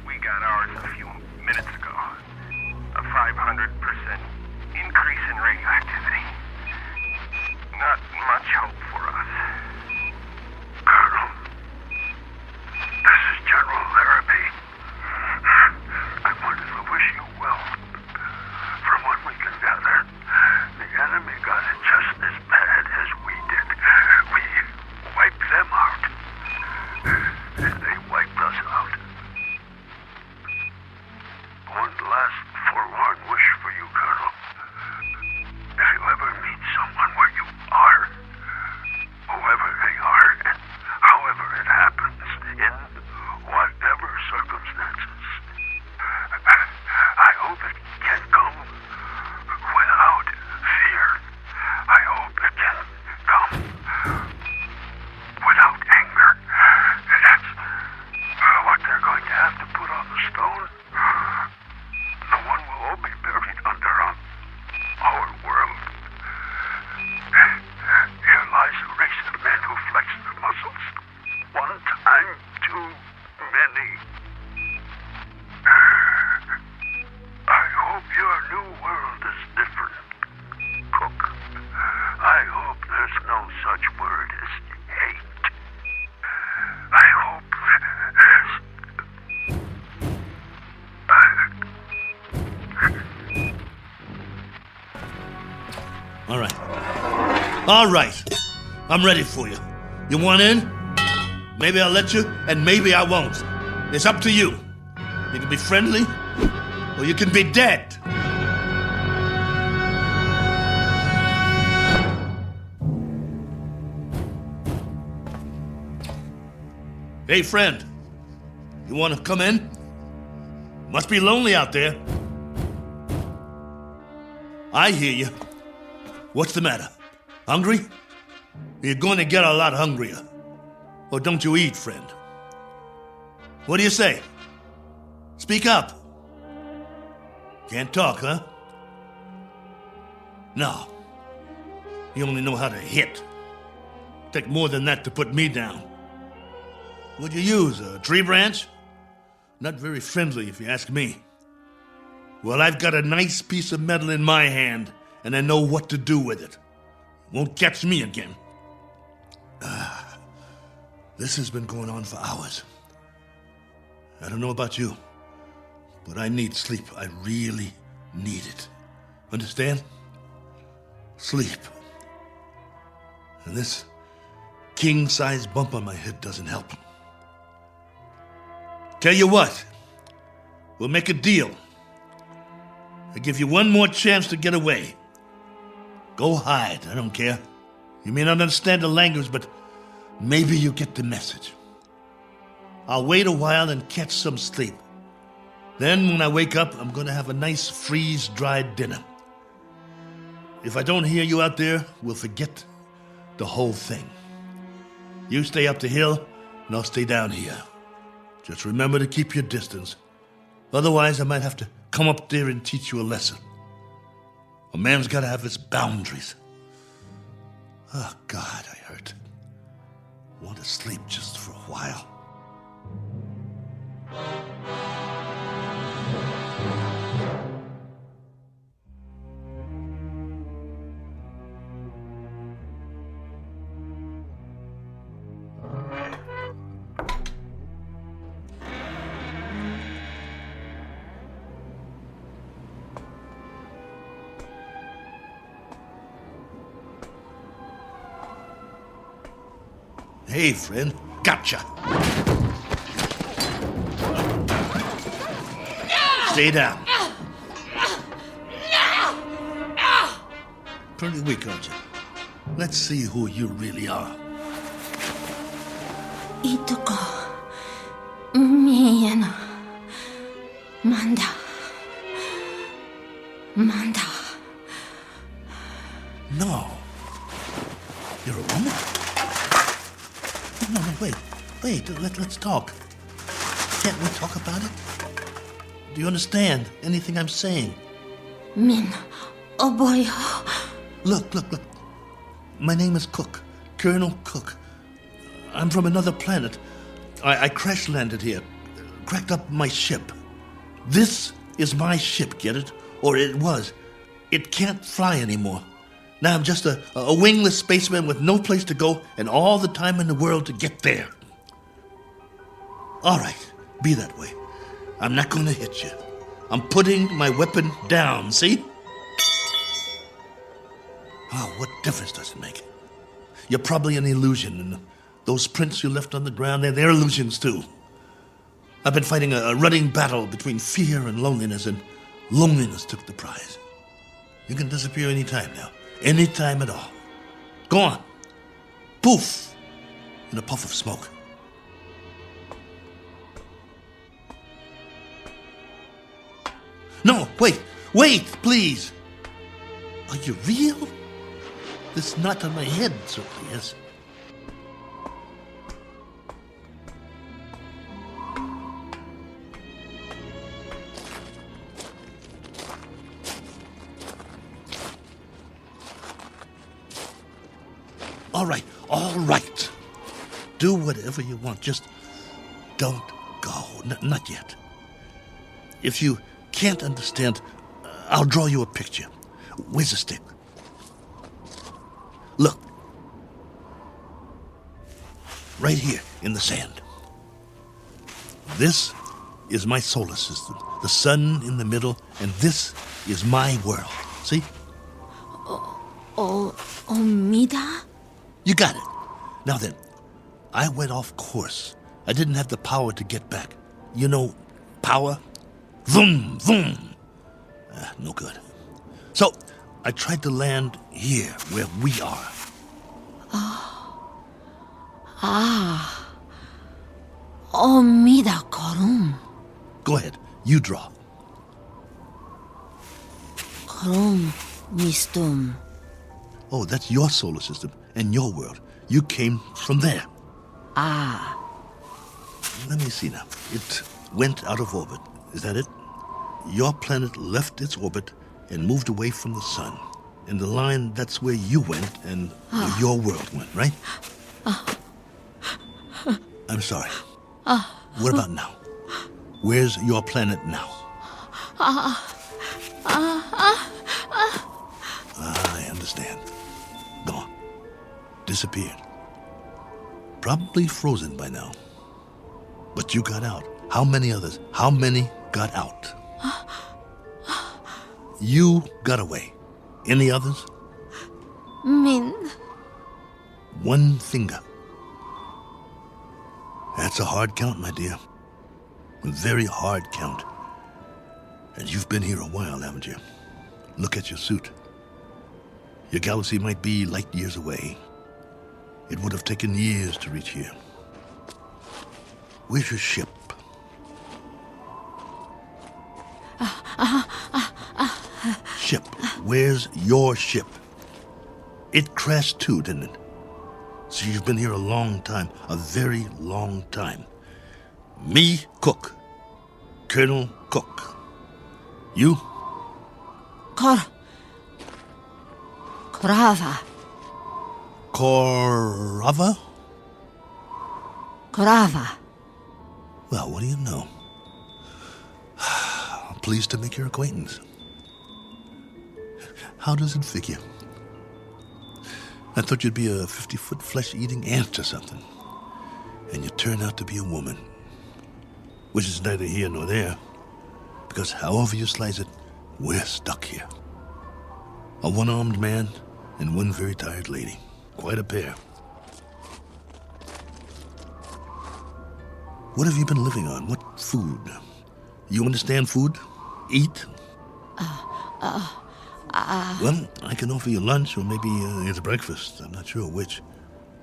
we got ours a few minutes ago. A 500% increase in radioactivity. Not much hope for us. Colonel, this is General Larrabee. I wanted to wish you well. From what we can gather, the enemy got it just as bad as we did. We wiped them out. And they wiped us out. One last forlorn wish for you, Colonel. If you ever meet someone where you are, whoever they are, and however it happens, in whatever circumstances, I hope it can come without fear. I hope it can come without anger. That's what they're going to have to put on the stone. The one we'll all be buried under on our world. Here lies a race of men who flex their muscles. One time too many. I hope your new world is different, Cook. I hope there's no such word as hate. I hope All right. I'm ready for you. You want in? Maybe I'll let you, and maybe I won't. It's up to you. You can be friendly, or you can be dead. Hey, friend. You want to come in? Must be lonely out there. I hear you. What's the matter? Hungry? You're going to get a lot hungrier. Or don't you eat, friend? What do you say? Speak up. Can't talk, huh? No. You only know how to hit. Take more than that to put me down. What'd you use, a tree branch? Not very friendly, if you ask me. Well, I've got a nice piece of metal in my hand, and I know what to do with it. Won't catch me again. This has been going on for hours. I don't know about you, but I need sleep. I really need it. Understand? Sleep. And this king-size bump on my head doesn't help. Tell you what, we'll make a deal. I give you one more chance to get away. Go hide, I don't care. You may not understand the language, but maybe you get the message. I'll wait a while and catch some sleep. Then when I wake up, I'm going to have a nice freeze-dried dinner. If I don't hear you out there, we'll forget the whole thing. You stay up the hill, and I'll stay down here. Just remember to keep your distance. Otherwise, I might have to come up there and teach you a lesson. A man's got to have his boundaries. Oh, God, I hurt. I want to sleep just for a while. Hey, friend. Gotcha. Stay down. Pretty weak, aren't you? Let's see who you really are. Ituko. Miena. Manda. Manda. No. You're a woman? No, wait. Let's talk. Can't we talk about it? Do you understand anything I'm saying? Min. Oh boy. Look. My name is Cook. Colonel Cook. I'm from another planet. I crash landed here. Cracked up my ship. This is my ship, get it? Or it was. It can't fly anymore. Now I'm just a wingless spaceman with no place to go and all the time in the world to get there. All right, be that way. I'm not going to hit you. I'm putting my weapon down, see? Oh, what difference does it make? You're probably an illusion, and those prints you left on the ground, they're illusions too. I've been fighting a running battle between fear and loneliness, and loneliness took the prize. You can disappear any time now. Any time at all. Go on. Poof! In a puff of smoke. No, wait, please. Are you real? This knot on my head certainly is. All right. Do whatever you want. Just don't go. Not yet. If you can't understand, I'll draw you a picture. Where's the stick? Look. Right here in the sand. This is my solar system. The sun in the middle, and this is my world. See? Omida? You got it. Now then, I went off course. I didn't have the power to get back. You know, power? Vroom, vroom. No good. So, I tried to land here, where we are. Omida korum. Go ahead, you draw. Korum mistum. Oh, that's your solar system and your world. You came from there. Let me see now. It went out of orbit. Is that it? Your planet left its orbit and moved away from the sun. In the line, that's where you went and where your world went, right? I'm sorry. What about now? Where's your planet now? I understand. Gone. Disappeared. Probably frozen by now. But you got out. How many others? How many got out? You got away. Any others? Min. One finger. That's a hard count, my dear. A very hard count. And you've been here a while, haven't you? Look at your suit. Your galaxy might be light years away. It would have taken years to reach here. Where's your ship? Ship. Where's your ship? It crashed too, didn't it? So you've been here a long time. A very long time. Me, Cook. Colonel Cook. You? Korava. Korava? Korava. Well, what do you know? Pleased to make your acquaintance. How does it figure? I thought you'd be a 50-foot flesh-eating ant or something. And you turned out to be a woman. Which is neither here nor there. Because however you slice it, we're stuck here. A one-armed man and one very tired lady. Quite a pair. What have you been living on? What food? You understand food? Eat? Well, I can offer you lunch or maybe it's breakfast. I'm not sure which.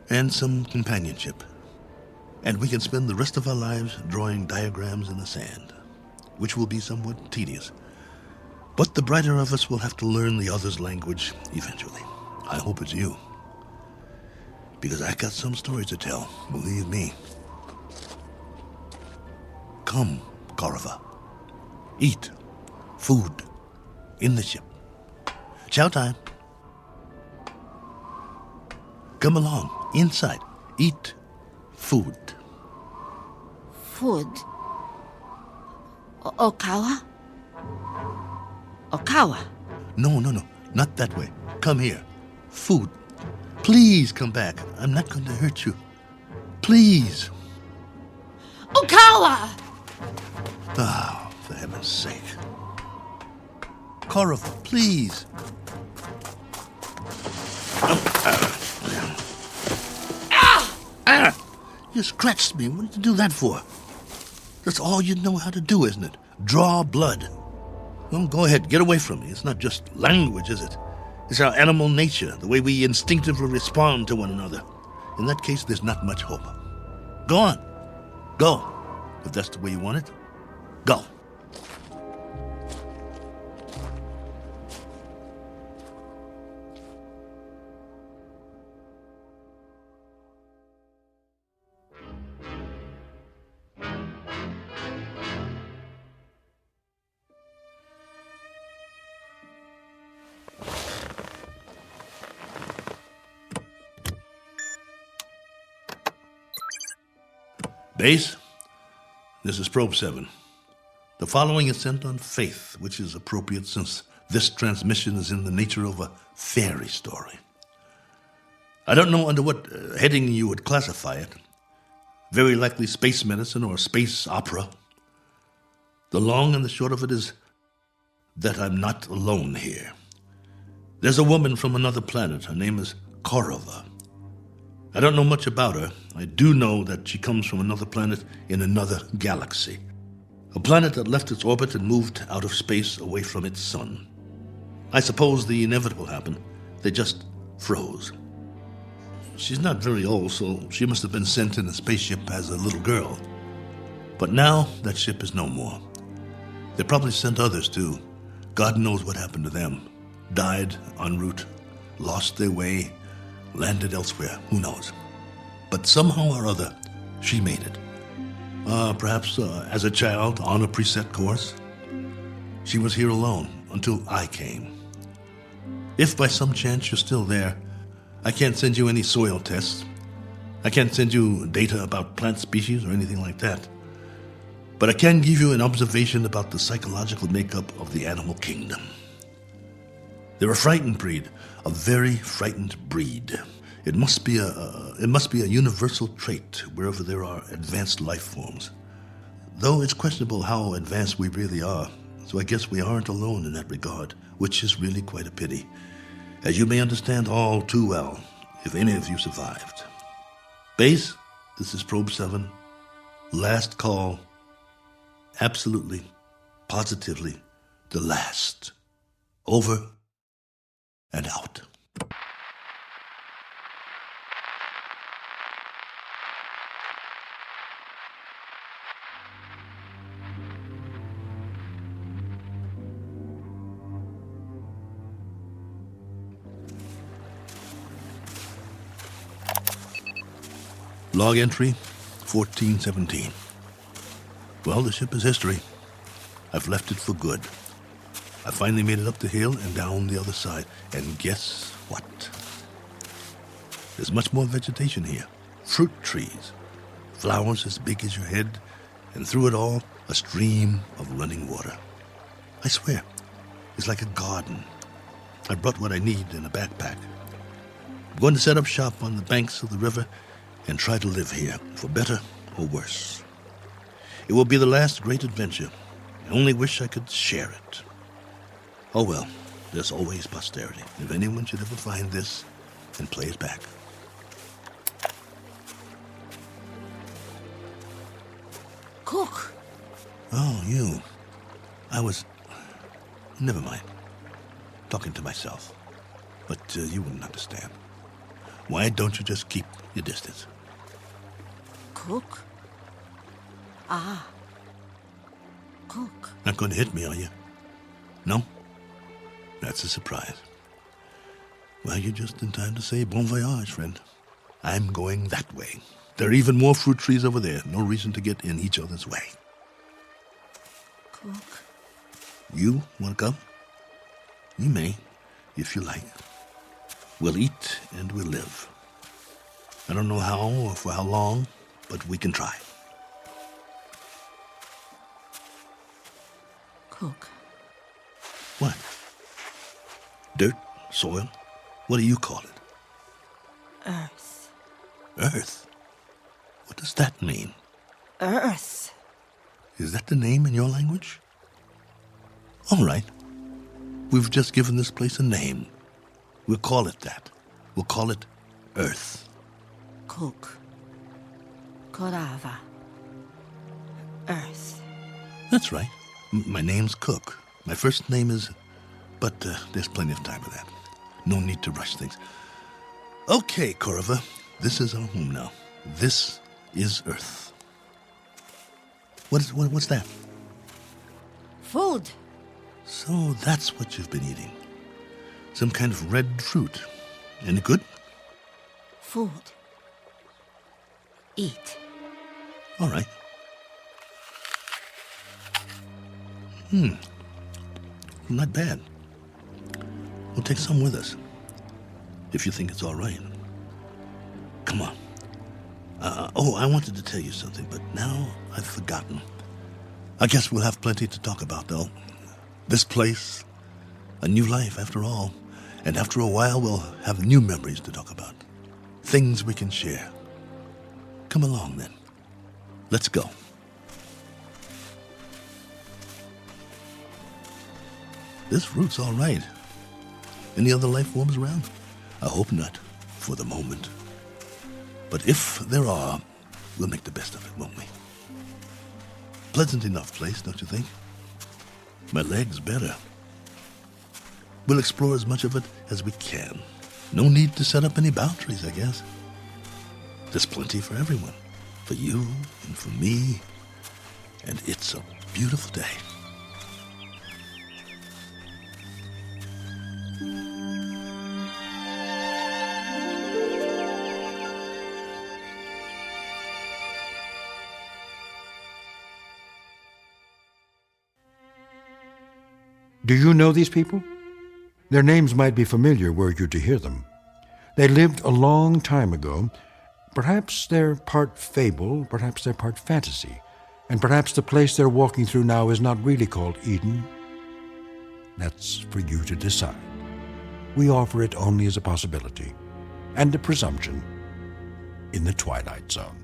And some companionship. And we can spend the rest of our lives drawing diagrams in the sand, which will be somewhat tedious. But the brighter of us will have to learn the other's language eventually. I hope it's you. Because I got some stories to tell, believe me. Come, Korova. Eat. Food. In the ship. Chow time. Come along. Inside. Eat. Food. Food. Okawa? Okawa? No. Not that way. Come here. Food. Please come back. I'm not going to hurt you. Please. Okawa! Oh, for heaven's sake. Korova, please. You scratched me. What did you do that for? That's all you know how to do, isn't it? Draw blood. Well, go ahead. Get away from me. It's not just language, is it? It's our animal nature, the way we instinctively respond to one another. In that case, there's not much hope. Go on. Go. If that's the way you want it, go. Base, this is Probe 7. The following is sent on faith, which is appropriate since this transmission is in the nature of a fairy story. I don't know under what heading you would classify it. Very likely space medicine or space opera. The long and the short of it is that I'm not alone here. There's a woman from another planet. Her name is Korova. I don't know much about her, I do know that she comes from another planet in another galaxy. A planet that left its orbit and moved out of space away from its sun. I suppose the inevitable happened. They just froze. She's not very old, so she must have been sent in a spaceship as a little girl. But now that ship is no more. They probably sent others too. God knows what happened to them. Died en route, lost their way, landed elsewhere, who knows. But somehow or other, she made it. Perhaps as a child on a preset course. She was here alone until I came. If by some chance you're still there, I can't send you any soil tests. I can't send you data about plant species or anything like that. But I can give you an observation about the psychological makeup of the animal kingdom. They're a frightened breed, a very frightened breed. It must be a universal trait wherever there are advanced life forms. Though it's questionable how advanced we really are, so I guess we aren't alone in that regard, which is really quite a pity, as you may understand all too well, if any of you survived. Base, this is Probe 7. Last call. Absolutely, positively, the last. Over and out. Log entry 1417. Well, the ship is history. I've left it for good. I finally made it up the hill and down the other side. And guess what? There's much more vegetation here. Fruit trees. Flowers as big as your head. And through it all, a stream of running water. I swear, it's like a garden. I brought what I need in a backpack. I'm going to set up shop on the banks of the river and try to live here, for better or worse. It will be the last great adventure. I only wish I could share it. Oh well, there's always posterity, if anyone should ever find this and play it back. Cook. Oh, you. Never mind. Talking to myself. But you wouldn't understand. Why don't you just keep your distance? Cook? Ah. Cook. Not going to hit me, are you? No? That's a surprise. Well, you're just in time to say bon voyage, friend. I'm going that way. There are even more fruit trees over there. No reason to get in each other's way. Cook. You want to come? You may, if you like. We'll eat and we'll live. I don't know how or for how long, but we can try. Cook. What? Dirt? Soil? What do you call it? Earth. Earth? What does that mean? Earth. Is that the name in your language? All right. We've just given this place a name. We'll call it that. We'll call it Earth. Cook. Korava. Earth. That's right. My name's Cook. My first name is... But there's plenty of time for that. No need to rush things. Okay, Korava. This is our home now. This is Earth. What's that? Food. So that's what you've been eating. Some kind of red fruit. Any good? Food. Eat. All right. Not bad. We'll take some with us. If you think it's all right. Come on. I wanted to tell you something, but now I've forgotten. I guess we'll have plenty to talk about, though. This place, a new life after all. And after a while, we'll have new memories to talk about. Things we can share. Come along, then. Let's go. This fruit's all right. Any other life forms around? I hope not, for the moment. But if there are, we'll make the best of it, won't we? Pleasant enough place, don't you think? My leg's better. We'll explore as much of it as we can. No need to set up any boundaries, I guess. There's plenty for everyone. For you and for me. And it's a beautiful day. Do you know these people? Their names might be familiar were you to hear them. They lived a long time ago. Perhaps they're part fable, perhaps they're part fantasy, and perhaps the place they're walking through now is not really called Eden. That's for you to decide. We offer it only as a possibility and a presumption in the Twilight Zone.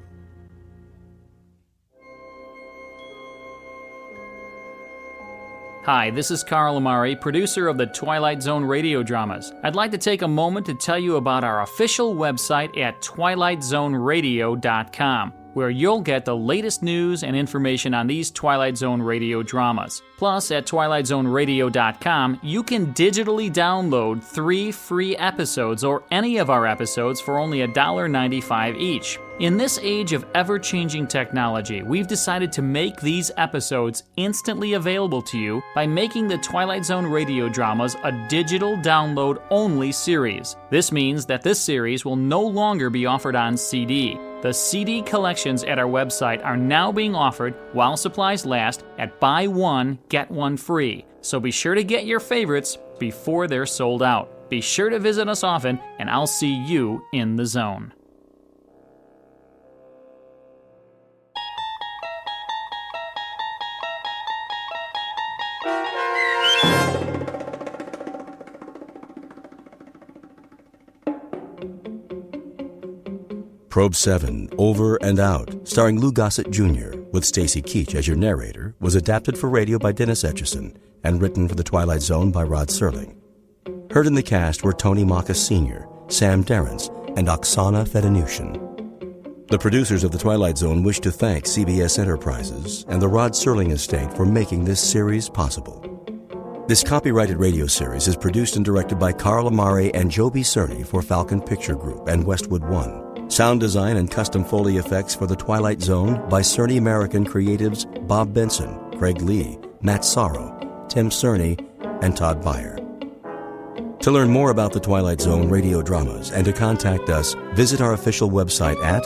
Hi, this is Carl Amari, producer of the Twilight Zone radio dramas. I'd like to take a moment to tell you about our official website at twilightzoneradio.com, where you'll get the latest news and information on these Twilight Zone radio dramas. Plus, at twilightzoneradio.com, you can digitally download 3 free episodes or any of our episodes for only $1.95 each. In this age of ever-changing technology, we've decided to make these episodes instantly available to you by making the Twilight Zone radio dramas a digital download-only series. This means that this series will no longer be offered on CD. The CD collections at our website are now being offered, while supplies last, at buy one, get one free. So be sure to get your favorites before they're sold out. Be sure to visit us often, and I'll see you in the zone. Probe 7, Over and Out, starring Lou Gossett Jr., with Stacy Keach as your narrator, was adapted for radio by Dennis Etchison and written for The Twilight Zone by Rod Serling. Heard in the cast were Tony Maka Sr., Sam Darrence, and Oksana Fedanushin. The producers of The Twilight Zone wish to thank CBS Enterprises and the Rod Serling estate for making this series possible. This copyrighted radio series is produced and directed by Carl Amari and Joby Cerny for Falcon Picture Group and Westwood One. Sound design and custom Foley effects for The Twilight Zone by Cerny American creatives Bob Benson, Craig Lee, Matt Sorrow, Tim Cerny, and Todd Beyer. To learn more about The Twilight Zone radio dramas and to contact us, visit our official website at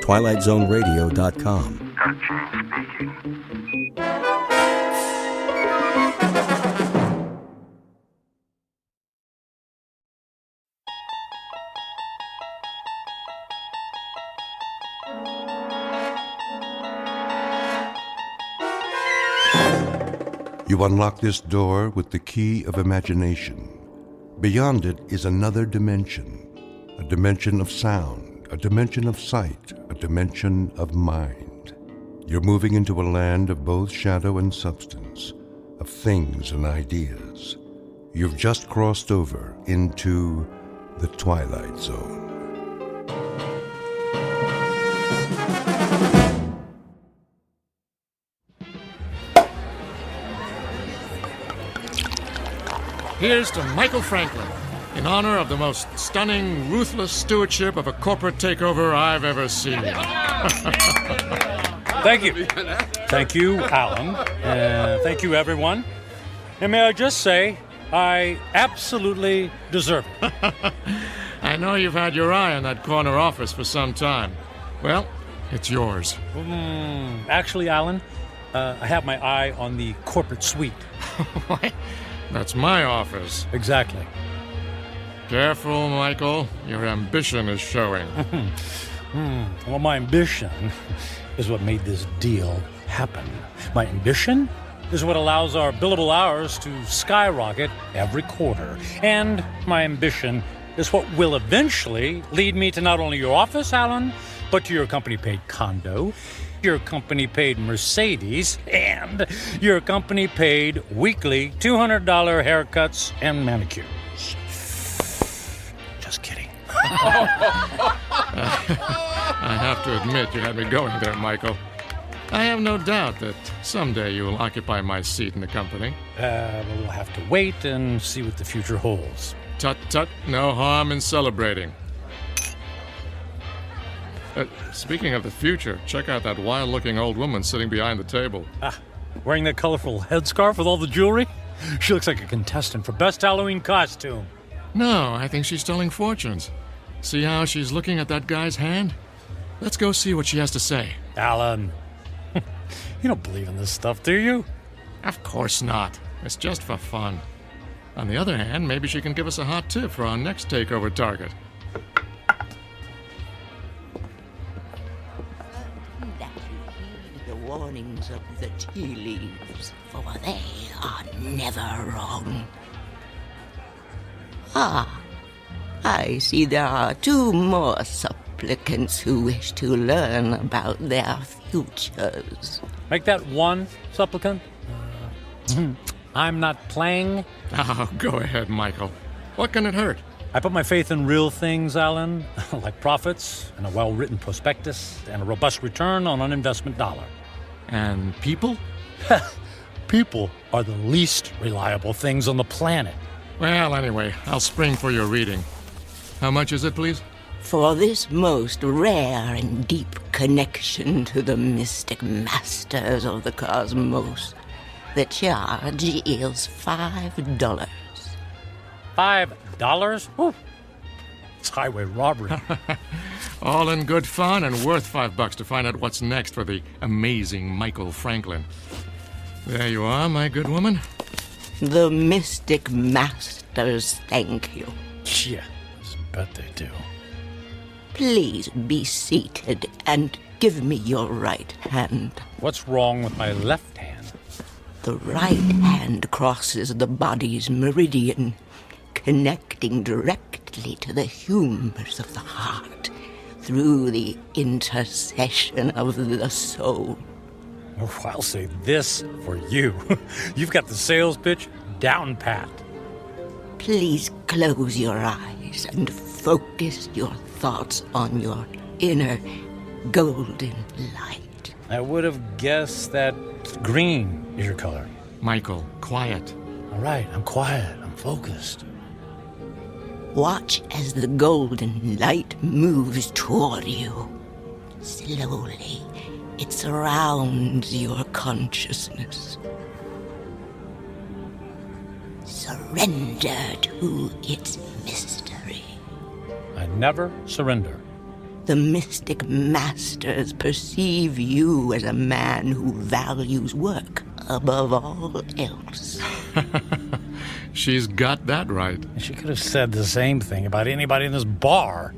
twilightzoneradio.com. Gotta change speaking. You unlock this door with the key of imagination. Beyond it is another dimension, a dimension of sound, a dimension of sight, a dimension of mind. You're moving into a land of both shadow and substance, of things and ideas. You've just crossed over into the Twilight Zone. Here's to Michael Franklin, in honor of the most stunning, ruthless stewardship of a corporate takeover I've ever seen. Thank you. Thank you, Alan. Thank you, everyone. And may I just say, I absolutely deserve it. I know you've had your eye on that corner office for some time. Well, it's yours. Actually, Alan, I have my eye on the corporate suite. What? That's my office. Exactly. Careful, Michael. Your ambition is showing. Well, my ambition is what made this deal happen. My ambition is what allows our billable hours to skyrocket every quarter. And my ambition is what will eventually lead me to not only your office, Alan, but to your company-paid condo, your company-paid Mercedes, and your company-paid weekly $200 haircuts and manicures. Just kidding. have to admit you had me going there, Michael. I have no doubt that someday you will occupy my seat in the company. We'll have to wait and see what the future holds. Tut tut, no harm in celebrating. Speaking of the future, check out that wild-looking old woman sitting behind the table. Wearing that colorful headscarf with all the jewelry? She looks like a contestant for Best Halloween Costume. No, I think she's telling fortunes. See how she's looking at that guy's hand? Let's go see what she has to say. Alan, you don't believe in this stuff, do you? Of course not. It's just for fun. On the other hand, maybe she can give us a hot tip for our next takeover target. The warnings of the tea leaves, for they are never wrong. I see there are 2 more supplicants who wish to learn about their futures. Make that 1 supplicant. I'm not playing. Oh, go ahead, Michael. What can it hurt? I put my faith in real things, Alan, like profits and a well-written prospectus and a robust return on an investment dollar. And people? People are the least reliable things on the planet. Well, anyway, I'll spring for your reading. How much is it, please? For this most rare and deep connection to the mystic masters of the cosmos, the charge is $5. $5? Ooh. It's highway robbery. All in good fun and worth $5 to find out what's next for the amazing Michael Franklin. There you are, my good woman. The mystic masters thank you. Yeah, I bet they do. Please be seated and give me your right hand. What's wrong with my left hand? The right hand crosses the body's meridian, connecting directly to the humors of the heart through the intercession of the soul. Oh, I'll say this for you. You've got the sales pitch down pat. Please close your eyes and focus your thoughts on your inner golden light. I would have guessed that green is your color. Michael, quiet. All right, I'm quiet. I'm focused. Watch as the golden light moves toward you. Slowly, it surrounds your consciousness. Surrender to its mystery. I never surrender. The mystic masters perceive you as a man who values work above all else. She's got that right. She could have said the same thing about anybody in this bar.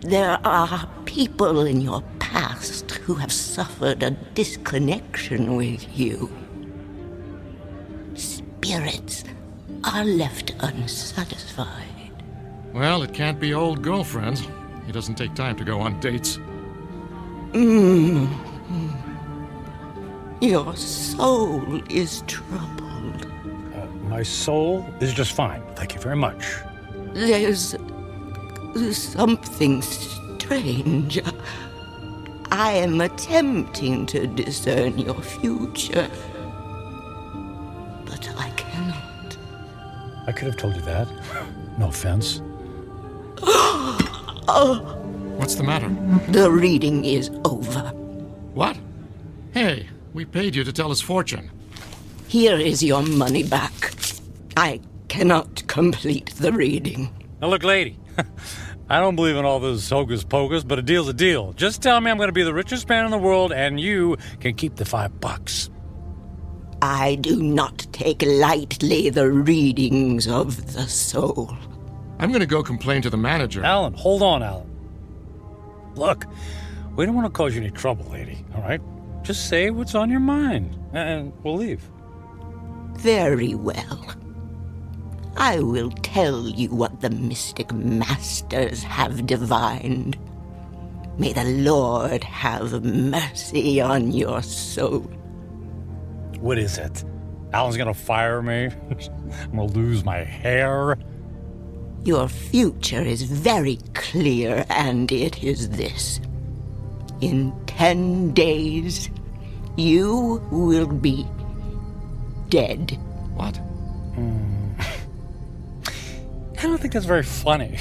There are people in your past who have suffered a disconnection with you. Spirits are left unsatisfied. Well, it can't be old girlfriends. It doesn't take time to go on dates. Your soul is troubled. My soul is just fine. Thank you very much. There's something strange. I am attempting to discern your future, but I cannot. I could have told you that. No offense. What's the matter? The reading is over. What? Hey, we paid you to tell us fortune. Here is your money back. I cannot complete the reading. Now look, lady, I don't believe in all this hocus pocus, but a deal's a deal. Just tell me I'm going to be the richest man in the world, and you can keep the $5. I do not take lightly the readings of the soul. I'm going to go complain to the manager. Alan, hold on, Alan. Look, we don't want to cause you any trouble, lady, all right? Just say what's on your mind, and we'll leave. Very well. I will tell you what the mystic masters have divined. May the Lord have mercy on your soul. What is it? Alan's gonna fire me? I'm gonna lose my hair? Your future is very clear, and it is this. In 10 days, you will be dead. What? I don't think that's very funny.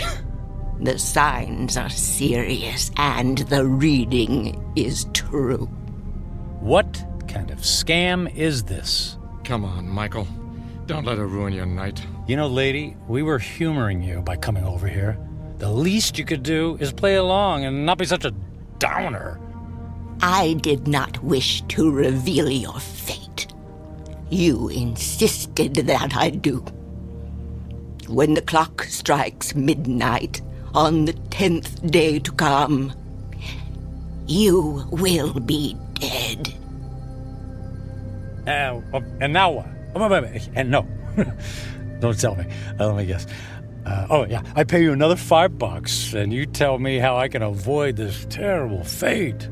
The signs are serious, and the reading is true. What kind of scam is this? Come on, Michael. Don't let it ruin your night. You know, lady, we were humoring you by coming over here. The least you could do is play along and not be such a downer. I did not wish to reveal your fate. You insisted that I do. When the clock strikes midnight on the 10th day to come, you will be dead. And now what? And no. Don't tell me. Let me guess. I pay you another $5, and you tell me how I can avoid this terrible fate.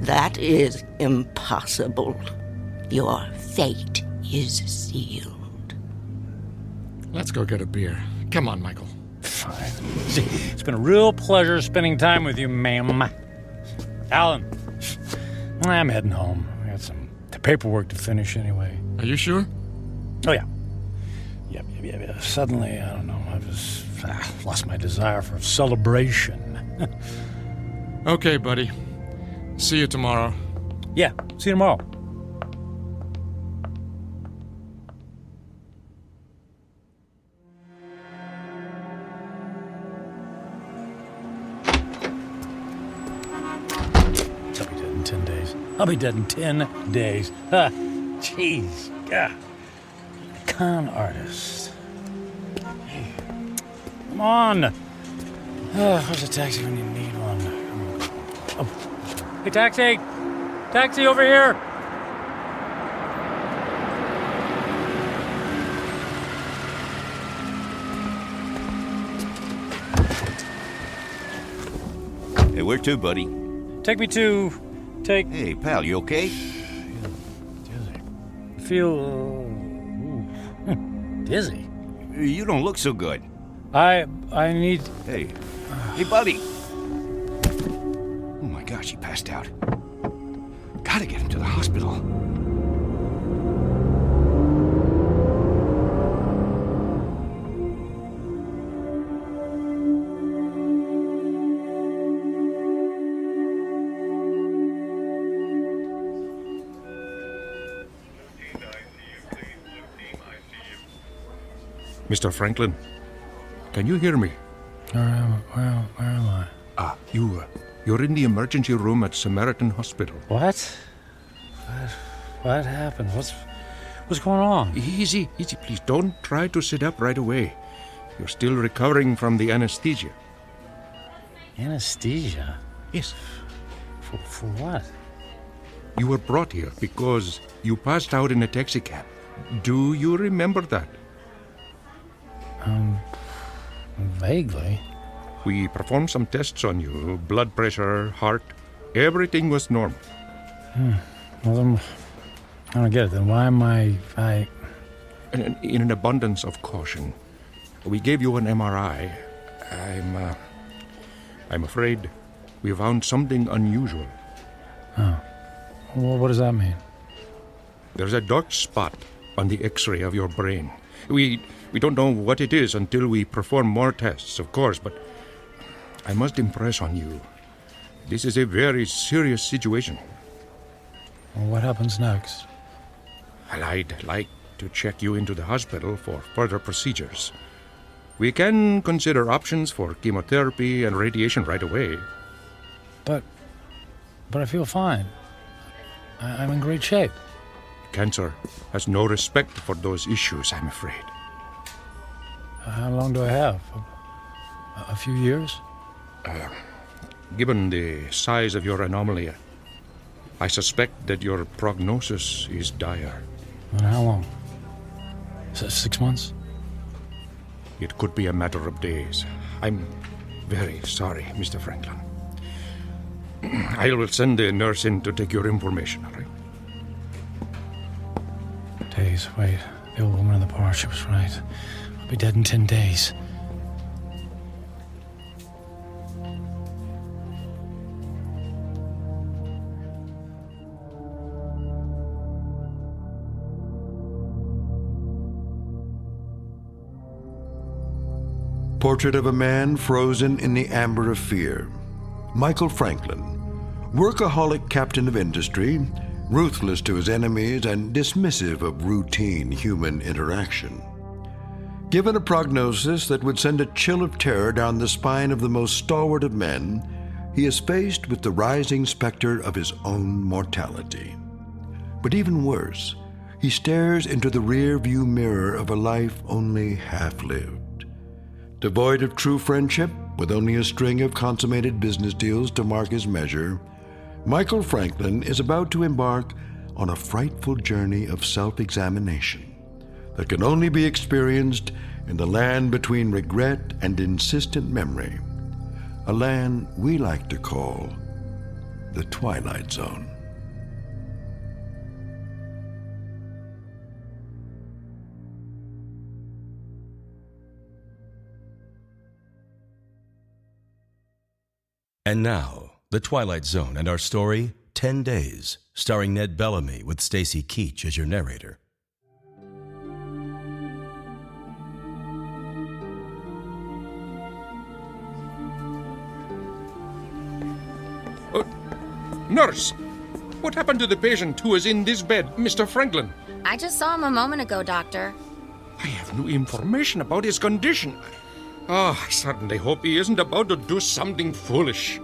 That is impossible. Your fate is sealed. Let's go get a beer. Come on, Michael. Fine. See, it's been a real pleasure spending time with you, ma'am. Alan, I'm heading home. I got some paperwork to finish anyway. Are you sure? Oh, yeah. Yeah. Suddenly, I don't know, I just lost my desire for celebration. Okay, buddy. See you tomorrow. Yeah, see you tomorrow. I'll be dead in 10 days. Jeez. Yeah. Con artist. Hey. Come on. Where's a taxi when you need one? Oh. Hey, taxi! Taxi over here! Hey, where to, buddy? Take me to... Hey, pal, you okay? Feel dizzy. You don't look so good. I need... Hey, buddy. Oh my gosh, he passed out. Gotta get him to the hospital. Mr. Franklin, can you hear me? Where am I? You're in the emergency room at Samaritan Hospital. What? What happened? What's going on? Easy, please. Don't try to sit up right away. You're still recovering from the anesthesia. Anesthesia? Yes. For what? You were brought here because you passed out in a taxicab. Do you remember that? Vaguely. We performed some tests on you. Blood pressure, heart. Everything was normal. Well, then, I don't get it. Then why am I... In an abundance of caution, we gave you an MRI. I'm afraid we found something unusual. Oh. Well, what does that mean? There's a dark spot on the X-ray of your brain. We don't know what it is until we perform more tests, of course, but I must impress on you. This is a very serious situation. Well, what happens next? Well, I'd like to check you into the hospital for further procedures. We can consider options for chemotherapy and radiation right away. But I feel fine. I'm in great shape. Cancer has no respect for those issues, I'm afraid. How long do I have? A few years? Given the size of your anomaly, I suspect that your prognosis is dire. And how long? 6 months? It could be a matter of days. I'm very sorry, Mr. Franklin. I will send the nurse in to take your information, all right? Days, wait. The old woman in the bar, she was right. I'll be dead in 10 days. Portrait of a man frozen in the amber of fear. Michael Franklin, workaholic captain of industry, ruthless to his enemies and dismissive of routine human interaction. Given a prognosis that would send a chill of terror down the spine of the most stalwart of men, he is faced with the rising specter of his own mortality. But even worse, he stares into the rear-view mirror of a life only half-lived. Devoid of true friendship, with only a string of consummated business deals to mark his measure, Michael Franklin is about to embark on a frightful journey of self-examination that can only be experienced in the land between regret and insistent memory, a land we like to call the Twilight Zone. And now, The Twilight Zone and our story, 10 Days, starring Ned Bellamy with Stacy Keach as your narrator. Nurse! What happened to the patient who is in this bed, Mr. Franklin? I just saw him a moment ago, Doctor. I have no information about his condition. Oh, I certainly hope he isn't about to do something foolish.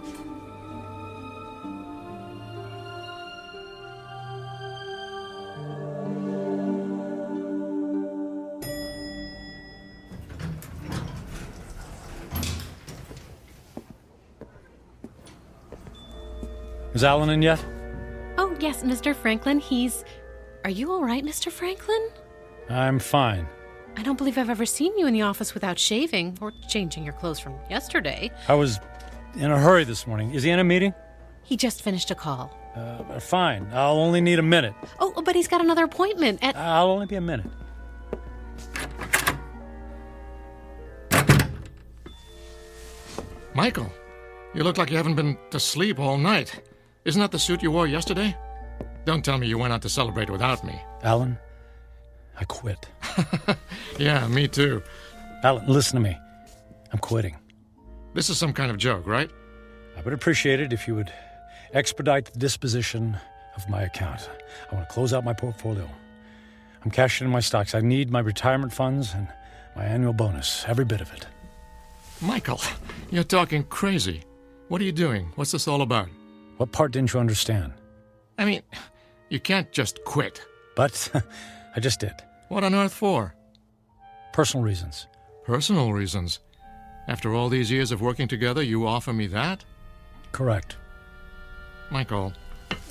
Is Alan in yet? Oh, yes, Mr. Franklin. Are you all right, Mr. Franklin? I'm fine. I don't believe I've ever seen you in the office without shaving or changing your clothes from yesterday. I was in a hurry this morning. Is he in a meeting? He just finished a call. Fine. I'll only need a minute. Oh, but he's got another appointment at... I'll only be a minute. Michael, you look like you haven't been to sleep all night. Isn't that the suit you wore yesterday? Don't tell me you went out to celebrate without me. Alan, I quit. Yeah, me too. Alan, listen to me. I'm quitting. This is some kind of joke, right? I would appreciate it if you would expedite the disposition of my account. I want to close out my portfolio. I'm cashing in my stocks. I need my retirement funds and my annual bonus, every bit of it. Michael, you're talking crazy. What are you doing? What's this all about? What part didn't you understand? I mean, you can't just quit. But I just did. What on earth for? Personal reasons. Personal reasons? After all these years of working together, you offer me that? Correct. Michael,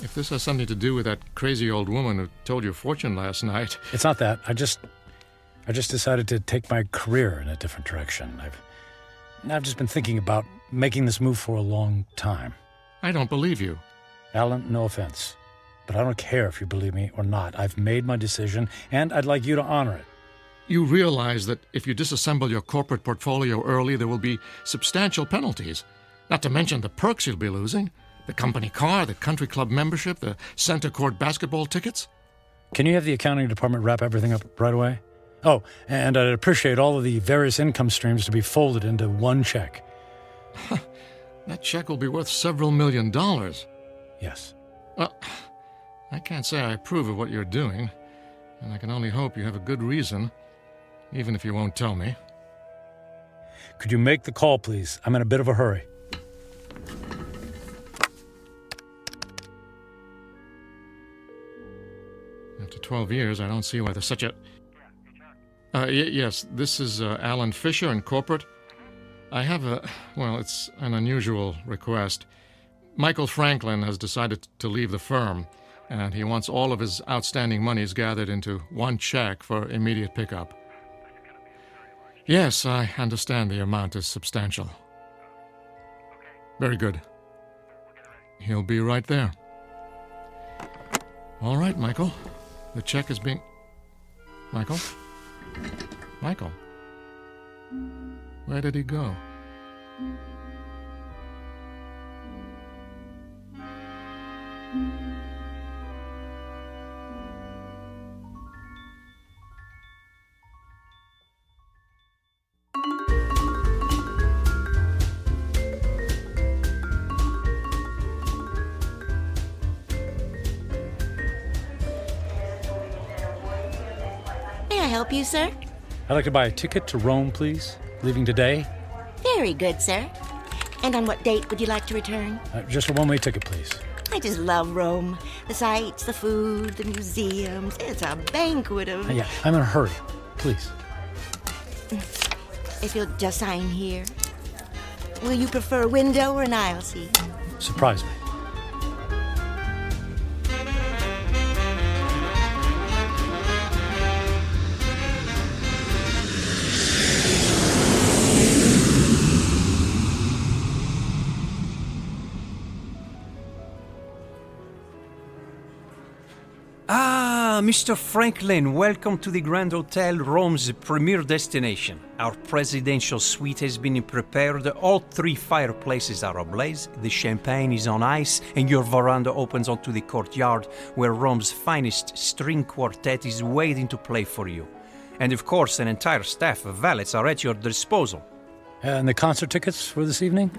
if this has something to do with that crazy old woman who told your fortune last night... It's not that. I just decided to take my career in a different direction. I've just been thinking about making this move for a long time. I don't believe you. Alan, no offense, but I don't care if you believe me or not. I've made my decision, and I'd like you to honor it. You realize that if you disassemble your corporate portfolio early, there will be substantial penalties. Not to mention the perks you'll be losing. The company car, the country club membership, the center court basketball tickets. Can you have the accounting department wrap everything up right away? Oh, and I'd appreciate all of the various income streams to be folded into one check. That check will be worth several $1 million. Yes. Well, I can't say I approve of what you're doing, and I can only hope you have a good reason, even if you won't tell me. Could you make the call, please? I'm in a bit of a hurry. After 12 years, I don't see why there's such a... yes, this is Alan Fisher in corporate. I have it's an unusual request. Michael Franklin has decided to leave the firm, and he wants all of his outstanding monies gathered into one check for immediate pickup. Yes, I understand the amount is substantial. Very good. He'll be right there. All right, Michael. The check is being... Michael? Michael? Where did he go? help you, sir? I'd like to buy a ticket to Rome, please. Leaving today. Very good, sir. And on what date would you like to return? Just a one-way ticket, please. I just love Rome. The sights, the food, the museums. It's a banquet of... Yeah, I'm in a hurry. Please. If you'll just sign here. Will you prefer a window or an aisle seat? Surprise me. Mr. Franklin, welcome to the Grand Hotel, Rome's premier destination. Our presidential suite has been prepared. All 3 fireplaces are ablaze, the champagne is on ice, and your veranda opens onto the courtyard where Rome's finest string quartet is waiting to play for you. And of course, an entire staff of valets are at your disposal. And the concert tickets for this evening?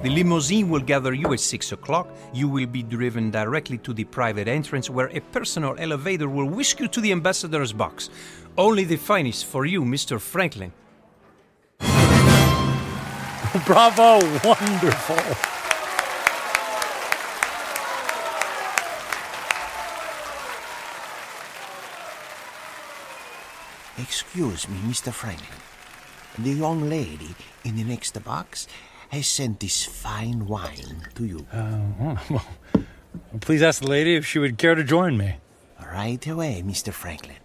The limousine will gather you at 6 o'clock. You will be driven directly to the private entrance where a personal elevator will whisk you to the ambassador's box. Only the finest for you, Mr. Franklin. Bravo! Wonderful! Excuse me, Mr. Franklin. The young lady in the next box has sent this fine wine to you. Well, please ask the lady if she would care to join me. Right away, Mr. Franklin.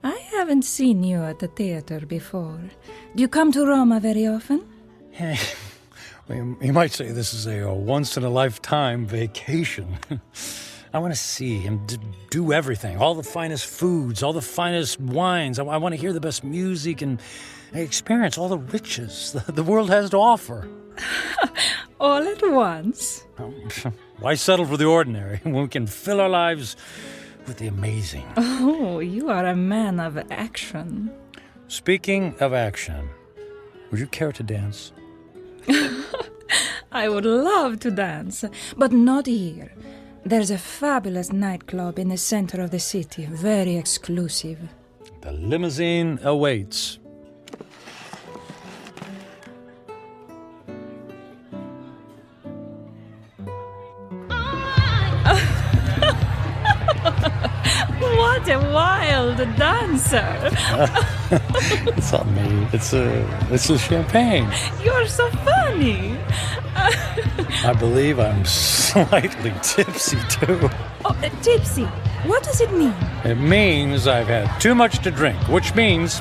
I haven't seen you at the theater before. Do you come to Roma very often? You might say this is a once-in-a-lifetime vacation. I want to see and do everything. All the finest foods, all the finest wines. I want to hear the best music and experience all the riches the world has to offer. All at once? Why settle for the ordinary when we can fill our lives with the amazing? Oh, you are a man of action. Speaking of action, would you care to dance? I would love to dance, but not here. There's a fabulous nightclub in the center of the city, very exclusive. The limousine awaits. What a wild dancer! It's not me. It's a champagne. You're so funny. I believe I'm slightly tipsy too. Oh, tipsy. What does it mean? It means I've had too much to drink, which means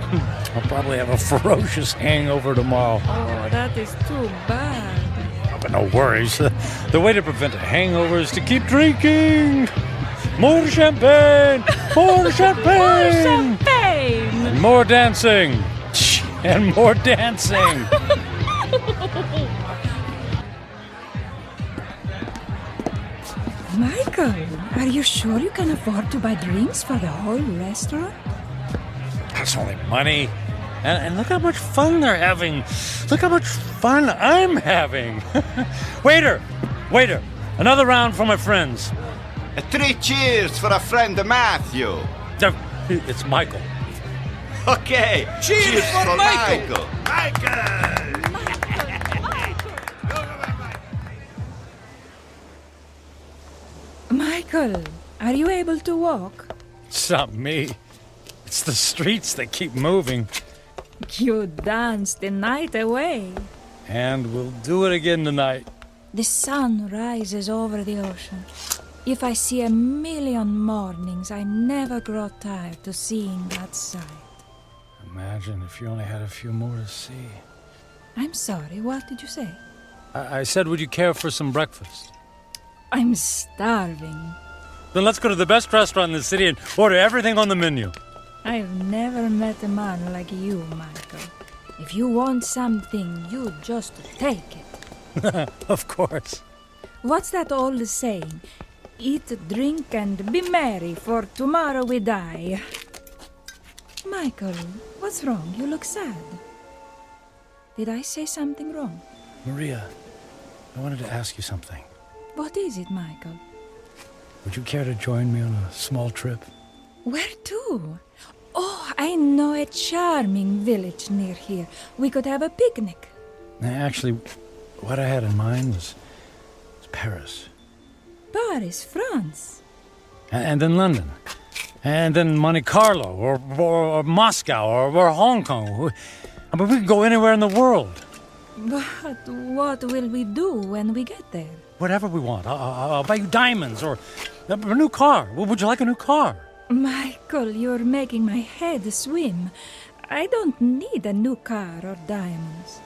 I'll probably have a ferocious hangover tomorrow. Oh, that is too bad. But no worries. The way to prevent a hangover is to keep drinking. More champagne! More champagne! More champagne! And more dancing! And more dancing! Michael, are you sure you can afford to buy drinks for the whole restaurant? That's only money. And look how much fun they're having. Look how much fun I'm having. Waiter! Another round for my friends. 3 cheers for a friend Matthew. It's Michael. Okay, cheers for Michael. Michael, are you able to walk? It's not me. It's the streets that keep moving. You danced the night away. And we'll do it again tonight. The sun rises over the ocean. If I see 1,000,000 mornings, I never grow tired of seeing that sight. Imagine if you only had a few more to see. I'm sorry, what did you say? I said, would you care for some breakfast? I'm starving. Then let's go to the best restaurant in the city and order everything on the menu. I've never met a man like you, Michael. If you want something, you just take it. Of course. What's that old saying? Eat, drink, and be merry, for tomorrow we die. Michael, what's wrong? You look sad. Did I say something wrong? Maria, I wanted to ask you something. What is it, Michael? Would you care to join me on a small trip? Where to? Oh, I know a charming village near here. We could have a picnic. Actually, what I had in mind was Paris. Paris, France. And then London. And then Monte Carlo, or Moscow, or Hong Kong. I mean, we can go anywhere in the world. But what will we do when we get there? Whatever we want. I'll buy you diamonds or a new car. Would you like a new car? Michael, you're making my head swim. I don't need a new car or diamonds.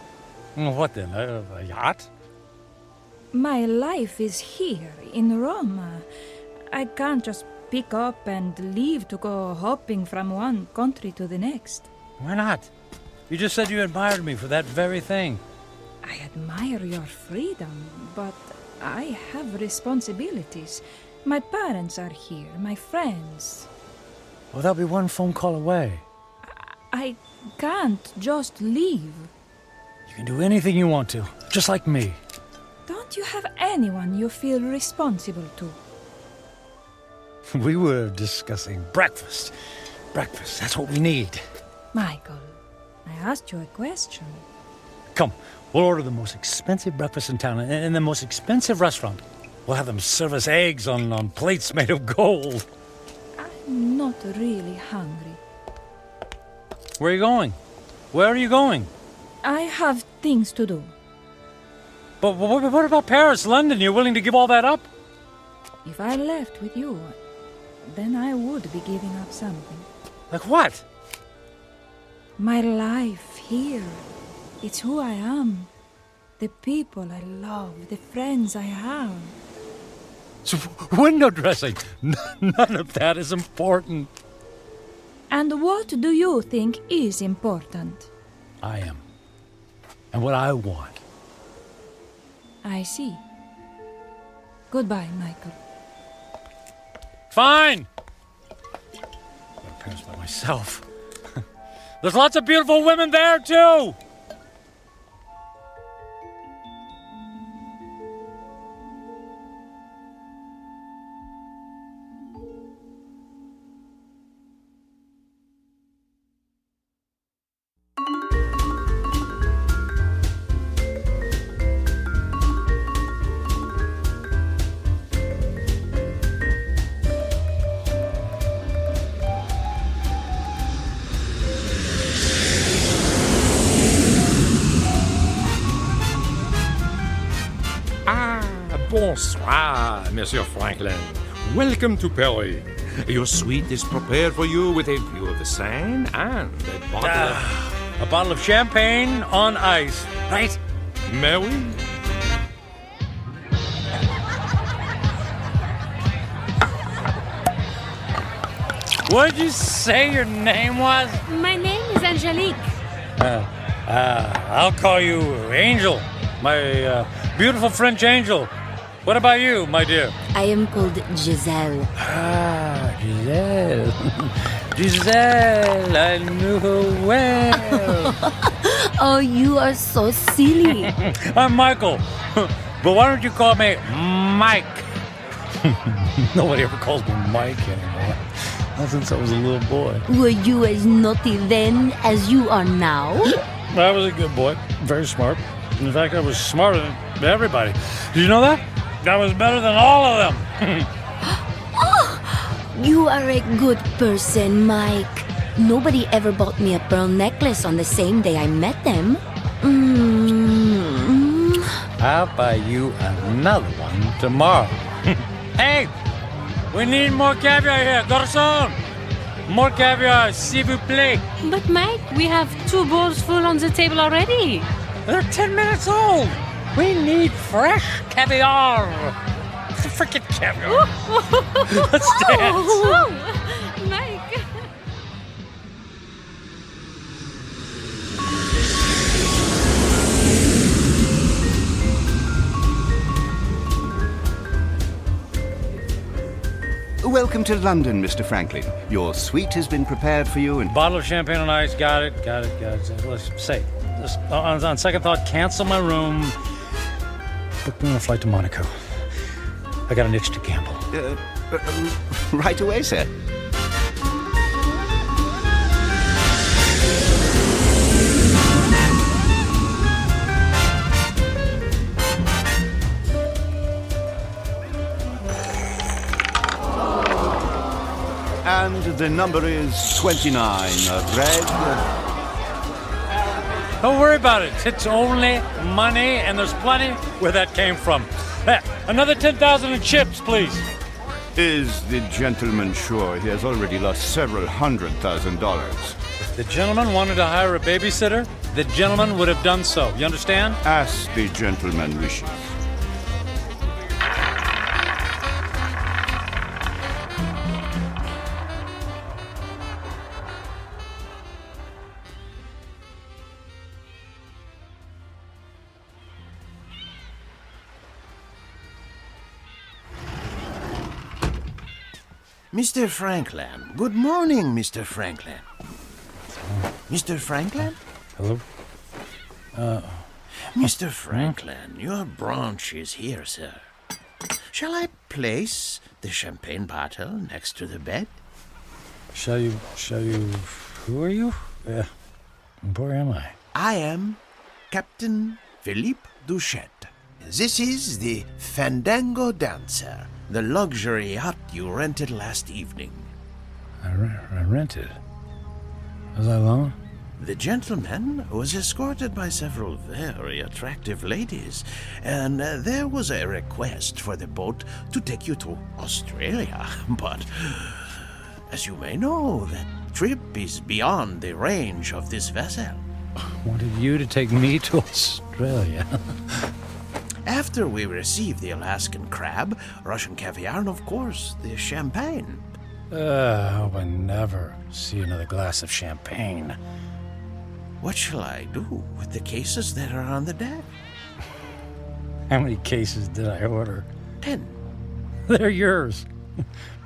What then? A yacht? My life is here, in Rome. I can't just pick up and leave to go hopping from one country to the next. Why not? You just said you admired me for that very thing. I admire your freedom, but I have responsibilities. My parents are here, my friends. Well, they'll be one phone call away. I can't just leave. You can do anything you want to, just like me. Don't you have anyone you feel responsible to? We were discussing breakfast. Breakfast, that's what we need. Michael, I asked you a question. Come, we'll order the most expensive breakfast in town in the most expensive restaurant. We'll have them serve us eggs on plates made of gold. I'm not really hungry. Where are you going? Where are you going? I have things to do. But what about Paris, London? You're willing to give all that up? If I left with you, then I would be giving up something. Like what? My life here. It's who I am. The people I love, the friends I have. So window dressing. None of that is important. And what do you think is important? I am. And what I want. I see. Goodbye, Michael. Fine! I'll go to Paris by myself. There's lots of beautiful women there, too! Bonsoir, Monsieur Franklin. Welcome to Paris. Your suite is prepared for you with a view of the Seine and a bottle of champagne on ice, right? Mais oui. What did you say your name was? My name is Angelique. I'll call you Angel, my beautiful French angel. What about you, my dear? I am called Giselle. Ah, Giselle. Giselle, I knew her well. Oh, you are so silly. I'm Michael. But why don't you call me Mike? Nobody ever calls me Mike anymore. Not since I was a little boy. Were you as naughty then as you are now? I was a good boy. Very smart. In fact, I was smarter than everybody. Did you know that? I was better than all of them. Oh, you are a good person, Mike. Nobody ever bought me a pearl necklace on the same day I met them. I'll buy you another one tomorrow. Hey, we need more caviar here, garçon. More caviar, s'il vous plaît. But Mike, we have 2 bowls full on the table already. They're 10 minutes old. We need fresh caviar. Frickin' caviar. Let's dance. Mike. Welcome to London, Mr. Franklin. Your suite has been prepared for you and... Bottle of champagne on ice. Got it. Let's say, on second thought, cancel my room. Book me on a flight to Monaco. I got an itch to gamble. Right away, sir. And the number is 29. Red. Don't worry about it. It's only money, and there's plenty where that came from. Another 10,000 in chips, please. Is the gentleman sure he has already lost several $100,000? If the gentleman wanted to hire a babysitter, the gentleman would have done so. You understand? As the gentleman wishes. Mr. Franklin. Good morning, Mr. Franklin. Mr. Franklin? Hello? Mr. Franklin, your brunch is here, sir. Shall I place the champagne bottle next to the bed? Shall you... Who are you? Where am I? I am Captain Philippe Duchette. This is the Fandango Dancer, the luxury yacht you rented last evening. I rented? Was I alone? The gentleman was escorted by several very attractive ladies, and there was a request for the boat to take you to Australia. But, as you may know, that trip is beyond the range of this vessel. Wanted you to take me to Australia. After we received the Alaskan crab, Russian caviar, and of course, the champagne. I hope I never see another glass of champagne. What shall I do with the cases that are on the deck? How many cases did I order? 10. They're yours.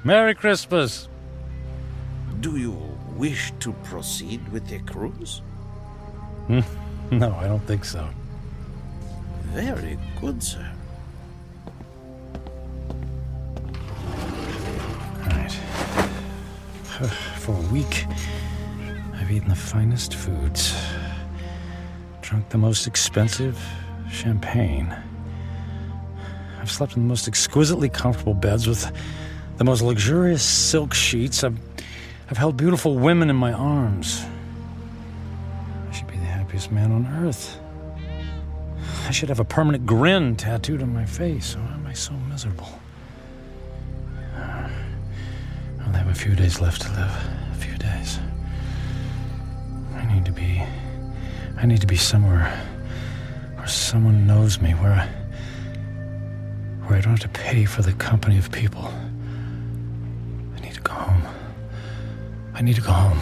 Merry Christmas. Do you wish to proceed with the cruise? No, I don't think so. Very good, sir. All right. For a week, I've eaten the finest foods, drunk the most expensive champagne. I've slept in the most exquisitely comfortable beds with the most luxurious silk sheets. I've held beautiful women in my arms. I should be the happiest man on earth. I should have a permanent grin tattooed on my face. Why am I so miserable? I'll have a few days left to live. A few days. I need to be somewhere where someone knows me, where I don't have to pay for the company of people. I need to go home. I need to go home.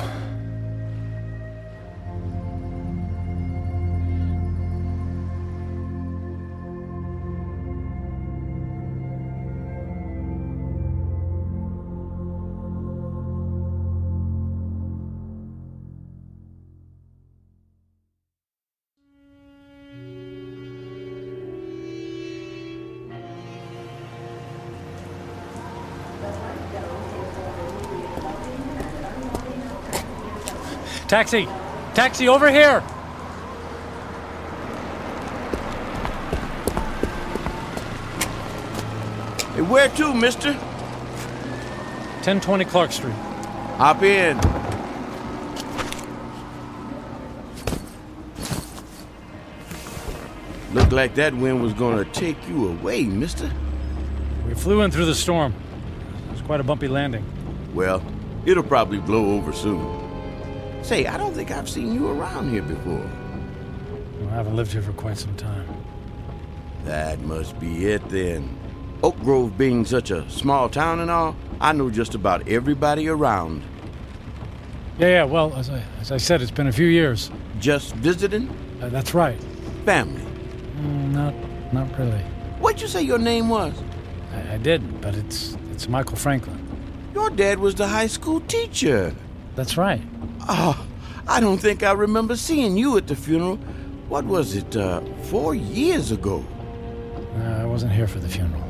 Taxi! Taxi, over here! Hey, where to, mister? 1020 Clark Street. Hop in. Looked like that wind was gonna take you away, mister. We flew in through the storm. It was quite a bumpy landing. Well, it'll probably blow over soon. Say, I don't think I've seen you around here before. Well, I haven't lived here for quite some time. That must be it then. Oak Grove being such a small town and all, I know just about everybody around. Yeah, well, as I said, it's been a few years. Just visiting? That's right. Family? Not really. What'd you say your name was? I didn't, but it's Michael Franklin. Your dad was the high school teacher. That's right. Oh, I don't think I remember seeing you at the funeral. What was it, 4 years ago? I wasn't here for the funeral.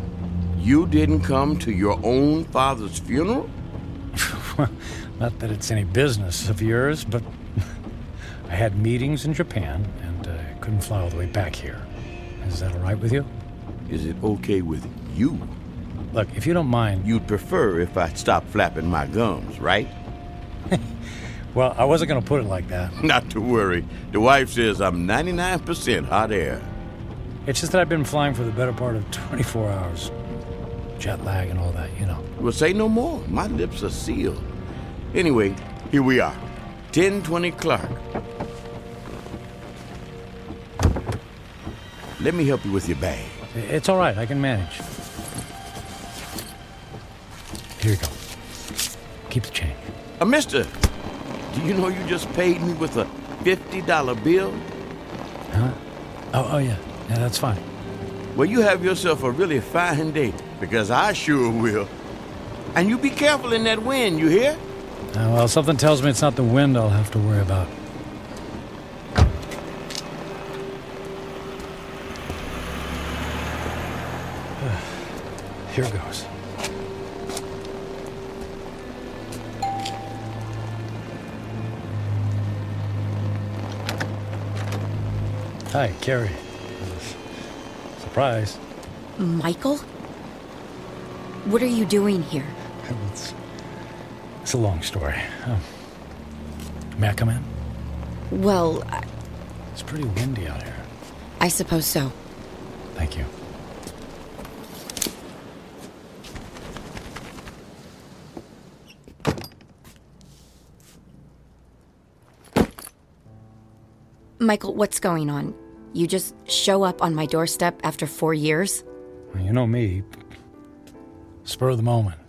You didn't come to your own father's funeral? Not that it's any business of yours, but I had meetings in Japan and couldn't fly all the way back here. Is that all right with you? Is it okay with you? Look, if you don't mind... You'd prefer if I stopped flapping my gums, right? Well, I wasn't going to put it like that. Not to worry. The wife says I'm 99% hot air. It's just that I've been flying for the better part of 24 hours. Jet lag and all that, you know. Well, say no more. My lips are sealed. Anyway, here we are. 1020 Clark. Let me help you with your bag. It's all right. I can manage. Here you go. Keep the change. Mister, do you know you just paid me with a $50 bill? Huh? Oh, yeah. Yeah, that's fine. Well, you have yourself a really fine day, because I sure will. And you be careful in that wind, you hear? Well, something tells me it's not the wind I'll have to worry about. Here goes. Hi, Carrie. Surprise. Michael? What are you doing here? It's a long story. May I come in? Well, It's pretty windy out here. I suppose so. Thank you. Michael, what's going on? You just show up on my doorstep after 4 years? Well, you know me. Spur of the moment.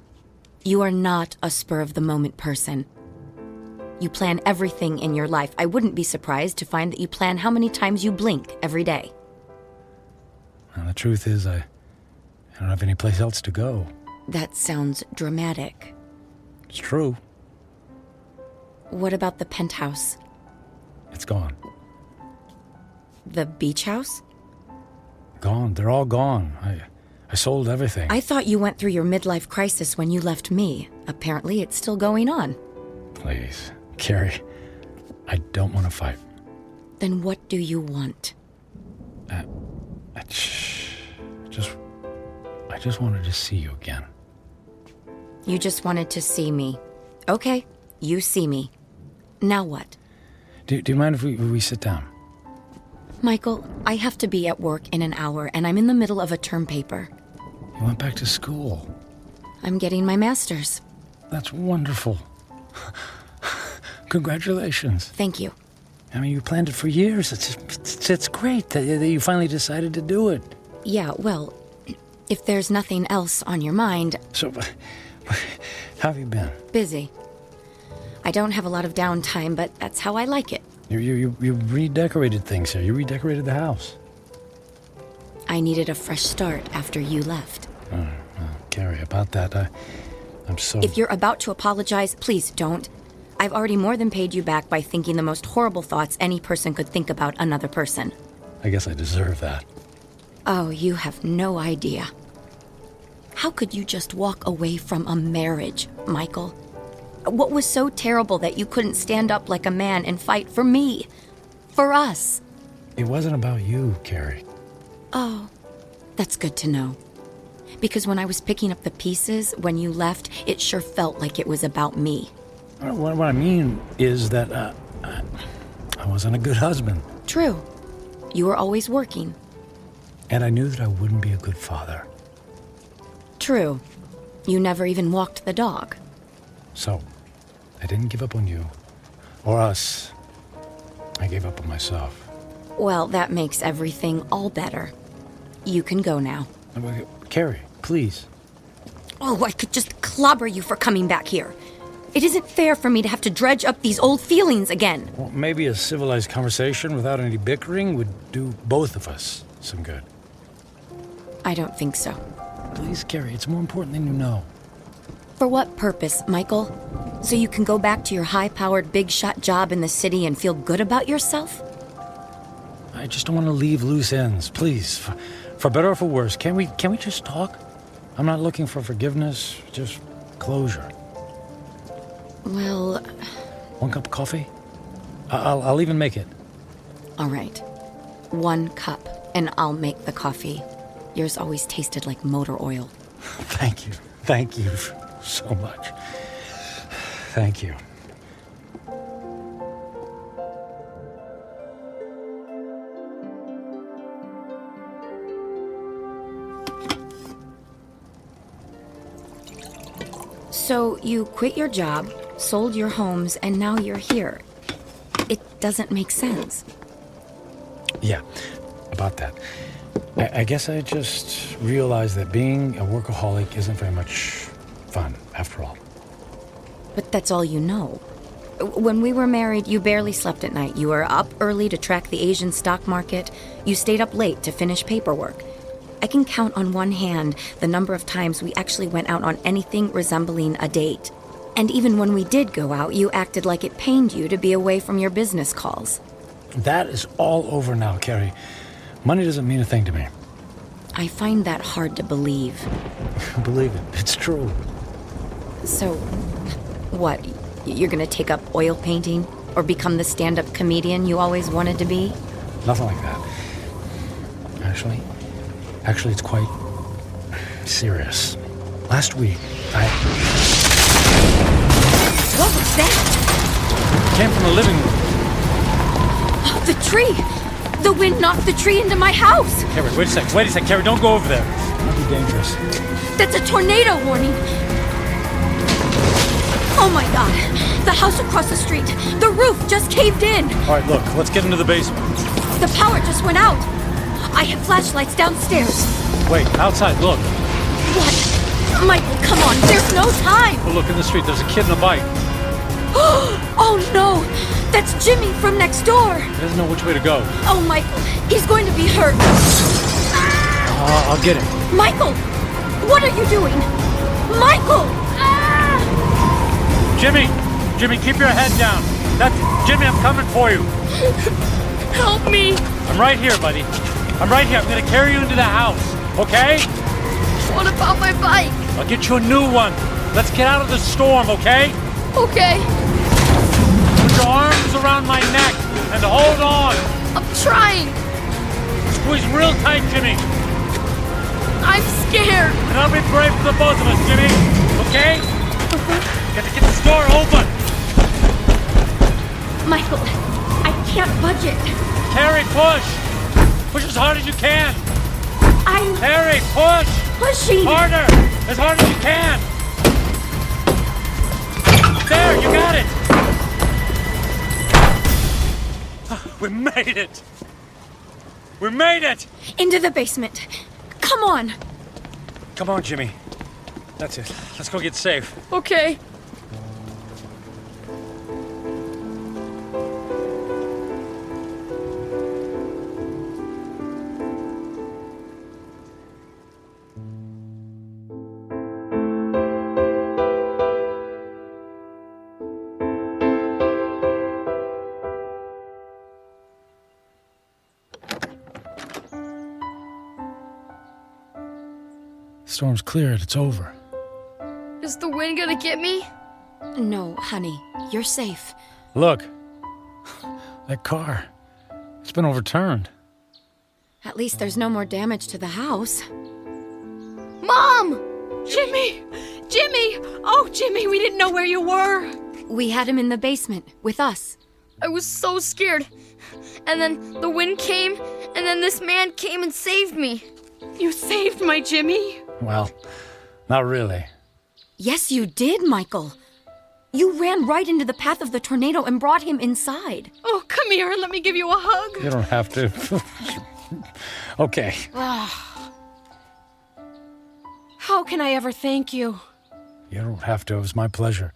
You are not a spur-of-the-moment person. You plan everything in your life. I wouldn't be surprised to find that you plan how many times you blink every day. Well, the truth is, I don't have any place else to go. That sounds dramatic. It's true. What about the penthouse? It's gone. The beach house? Gone. They're all gone. I sold everything. I thought you went through your midlife crisis when you left me. Apparently, it's still going on. Please, Carrie, I don't want to fight. Then what do you want? I just wanted to see you again. You just wanted to see me. Okay, you see me. Now what? Do you mind if we sit down? Michael, I have to be at work in an hour, and I'm in the middle of a term paper. You went back to school. I'm getting my master's. That's wonderful. Congratulations. Thank you. I mean, you planned it for years. It's great that you finally decided to do it. Yeah, well, if there's nothing else on your mind... So, how have you been? Busy. I don't have a lot of downtime, but that's how I like it. You redecorated things here. You redecorated the house. I needed a fresh start after you left. Oh, Carrie, about that, I'm so... If you're about to apologize, please don't. I've already more than paid you back by thinking the most horrible thoughts any person could think about another person. I guess I deserve that. Oh, you have no idea. How could you just walk away from a marriage, Michael? What was so terrible that you couldn't stand up like a man and fight for me? For us? It wasn't about you, Carrie. Oh, that's good to know. Because when I was picking up the pieces, when you left, it sure felt like it was about me. What I mean is that I wasn't a good husband. True. You were always working. And I knew that I wouldn't be a good father. True. You never even walked the dog. So, I didn't give up on you. Or us. I gave up on myself. Well, that makes everything all better. You can go now. Carrie, please. Oh, I could just clobber you for coming back here. It isn't fair for me to have to dredge up these old feelings again. Well, maybe a civilized conversation without any bickering would do both of us some good. I don't think so. Please, Carrie, it's more important than you know. For what purpose, Michael? So you can go back to your high-powered, big-shot job in the city and feel good about yourself? I just don't want to leave loose ends, please. For better or for worse, can we just talk? I'm not looking for forgiveness, just closure. Well... One cup of coffee? I'll even make it. All right. 1 cup, and I'll make the coffee. Yours always tasted like motor oil. Thank you. Thank you so much. Thank you. So you quit your job, sold your homes, and now you're here. It doesn't make sense. Yeah, about that. I guess I just realized that being a workaholic isn't very much fun, after all. But that's all you know. When we were married, you barely slept at night. You were up early to track the Asian stock market. You stayed up late to finish paperwork. I can count on one hand the number of times we actually went out on anything resembling a date. And even when we did go out, you acted like it pained you to be away from your business calls. That is all over now, Carrie. Money doesn't mean a thing to me. I find that hard to believe. Believe it. It's true. So, what? You're gonna take up oil painting? Or become the stand-up comedian you always wanted to be? Nothing like that. Actually, it's quite serious. Last week, What was that? It came from the living room. Oh, the tree! The wind knocked the tree into my house! Carrie, wait a sec, Carrie, don't go over there. It might be dangerous. That's a tornado warning! Oh my god! The house across the street! The roof just caved in! Alright, look, let's get into the basement. The power just went out! I have flashlights downstairs. Wait, outside, look. What? Michael, come on, there's no time! Oh, look, in the street, there's a kid in a bike. Oh no! That's Jimmy from next door! He doesn't know which way to go. Oh, Michael, he's going to be hurt. I'll get him. Michael! What are you doing? Michael! Jimmy, keep your head down. Jimmy, I'm coming for you. Help me! I'm right here, buddy. I'm right here. I'm gonna carry you into the house, okay? What about my bike? I'll get you a new one. Let's get out of the storm, okay? Okay. Put your arms around my neck and hold on. I'm trying. Squeeze real tight, Jimmy. I'm scared. And I'll be brave for the both of us, Jimmy. Okay? Got to get this door open. Michael, I can't budge it. Carrie, push. Push as hard as you can. Carrie, push. Pushing. Harder. As hard as you can. There, you got it. We made it. We made it. Into the basement. Come on. Come on, Jimmy. That's it. Let's go get safe. Okay. Storm's cleared. It's over. Is the wind gonna get me? No, honey. You're safe. Look. That car. It's been overturned. At least there's no more damage to the house. Mom! Jimmy! Jimmy! Oh, Jimmy, we didn't know where you were. We had him in the basement with us. I was so scared. And then the wind came, and then this man came and saved me. You saved my Jimmy? Well, not really. Yes, you did, Michael. You ran right into the path of the tornado and brought him inside. Oh, come here and let me give you a hug. You don't have to. Okay. How can I ever thank you? You don't have to. It was my pleasure.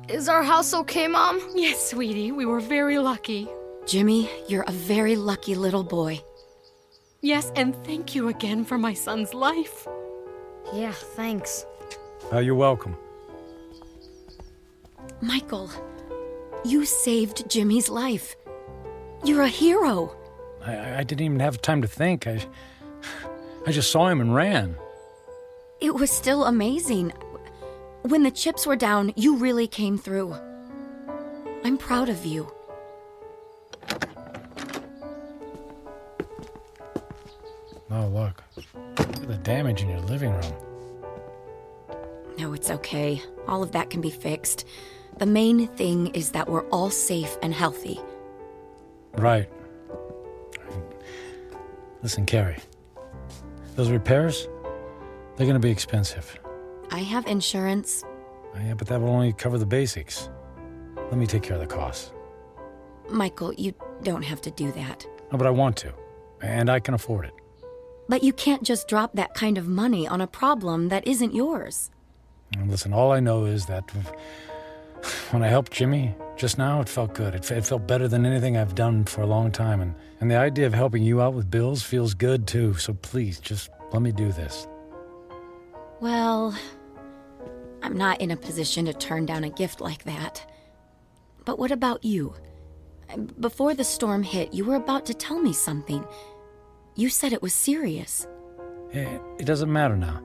Is our house okay, Mom? Yes, sweetie. We were very lucky. Jimmy, you're a very lucky little boy. Yes, and thank you again for my son's life. Yeah, thanks. You're welcome. Michael, you saved Jimmy's life. You're a hero. I didn't even have time to think. I just saw him and ran. It was still amazing. When the chips were down, you really came through. I'm proud of you. Oh, look. Look at the damage in your living room. No, it's okay. All of that can be fixed. The main thing is that we're all safe and healthy. Right. Listen, Carrie. Those repairs, they're going to be expensive. I have insurance. Yeah, but that will only cover the basics. Let me take care of the costs. Michael, you don't have to do that. No, but I want to. And I can afford it. But you can't just drop that kind of money on a problem that isn't yours. And listen, all I know is that when I helped Jimmy just now, it felt good. It felt better than anything I've done for a long time. And the idea of helping you out with bills feels good, too. So please, just let me do this. Well, I'm not in a position to turn down a gift like that. But what about you? Before the storm hit, you were about to tell me something. You said it was serious. It doesn't matter now.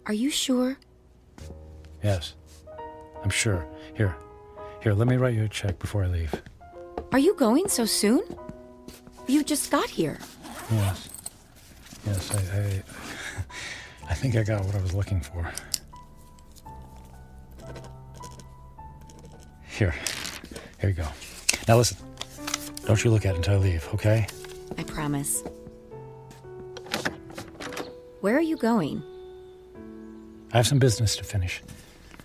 Are you sure? Yes, I'm sure. Here, let me write you a check before I leave. Are you going so soon? You just got here. Yes, I think I got what I was looking for. Here you go. Now listen, don't you look at it until I leave, okay? I promise. Where are you going? I have some business to finish.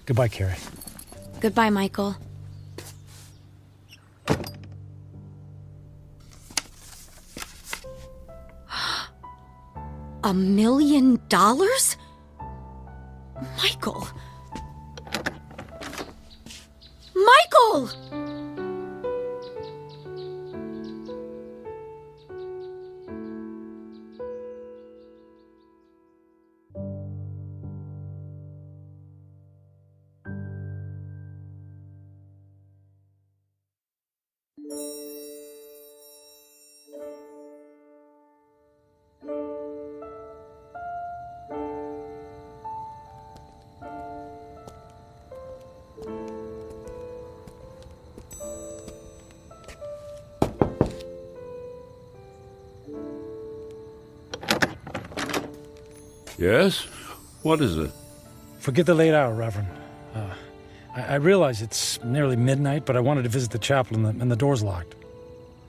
Goodbye, Carrie. Goodbye, Michael. $1 million? Michael! Michael! Yes? What is it? Forget the late hour, Reverend. I realize it's nearly midnight, but I wanted to visit the chapel and the door's locked.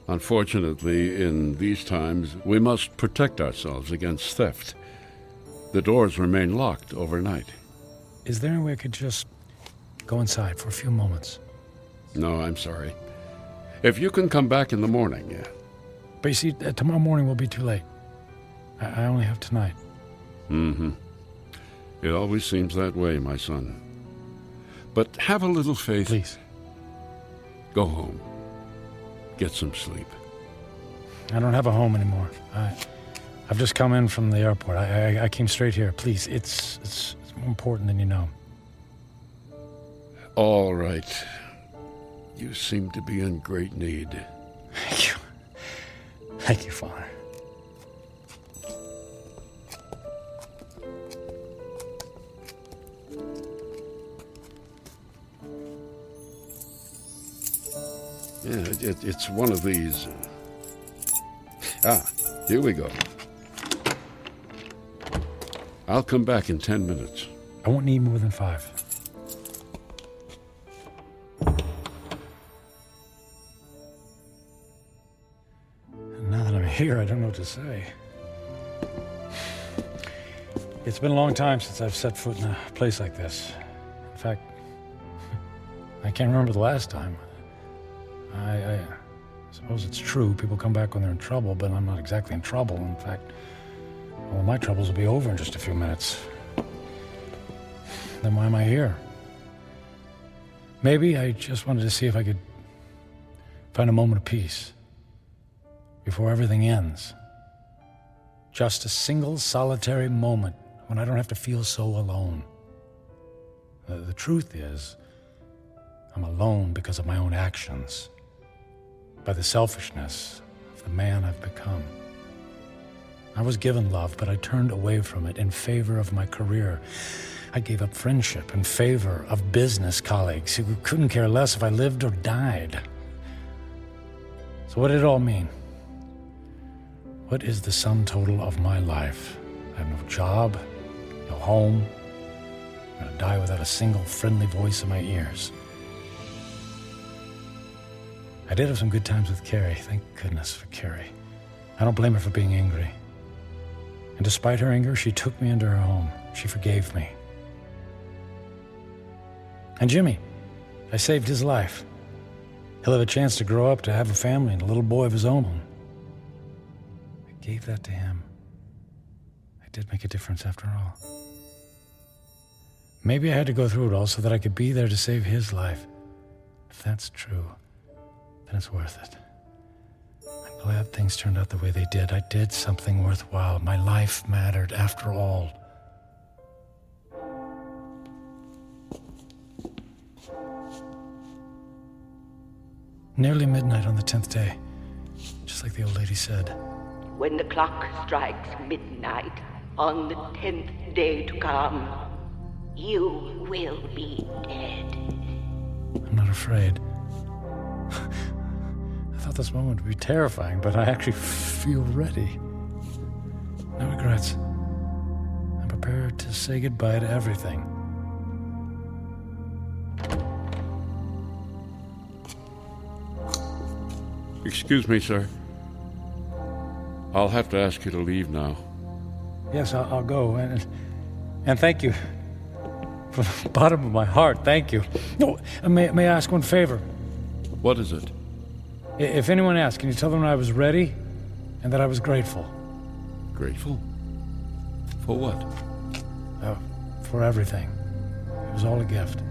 Unfortunately, in these times, we must protect ourselves against theft. The doors remain locked overnight. Is there any way I could just go inside for a few moments? No, I'm sorry. If you can come back in the morning, yeah. But you see, tomorrow morning will be too late. I only have tonight. Mm-hmm. It always seems that way, my son. But have a little faith. Please. Go home. Get some sleep. I don't have a home anymore. I've just come in from the airport. I came straight here. Please, it's more important than you know. All right. You seem to be in great need. Thank you. Thank you, Father. Yeah, it's one of these. Here we go. I'll come back in 10 minutes. I won't need more than 5. And now that I'm here, I don't know what to say. It's been a long time since I've set foot in a place like this. In fact, I can't remember the last time. I suppose it's true. People come back when they're in trouble, but I'm not exactly in trouble. In fact, all of my troubles will be over in just a few minutes. Then why am I here? Maybe I just wanted to see if I could find a moment of peace before everything ends. Just a single solitary moment when I don't have to feel so alone. The truth is, I'm alone because of my own actions, by the selfishness of the man I've become. I was given love, but I turned away from it in favor of my career. I gave up friendship in favor of business colleagues who couldn't care less if I lived or died. So what did it all mean? What is the sum total of my life? I have no job, no home. I'm gonna die without a single friendly voice in my ears. I did have some good times with Carrie. Thank goodness for Carrie. I don't blame her for being angry. And despite her anger, she took me into her home. She forgave me. And Jimmy, I saved his life. He'll have a chance to grow up, to have a family and a little boy of his own. I gave that to him. I did make a difference after all. Maybe I had to go through it all so that I could be there to save his life. If that's true, then it's worth it. I'm glad things turned out the way they did. I did something worthwhile. My life mattered after all. Nearly midnight on the 10th day, just like the old lady said. When the clock strikes midnight on the 10th day to come, you will be dead. I'm not afraid. I thought this moment would be terrifying, but I actually feel ready. No regrets. I'm prepared to say goodbye to everything. Excuse me, sir. I'll have to ask you to leave now. Yes, I'll go. And thank you. From the bottom of my heart, thank you. No, may I ask one favor? What is it? If anyone asks, can you tell them I was ready and that I was grateful? Grateful? For what? For everything. It was all a gift.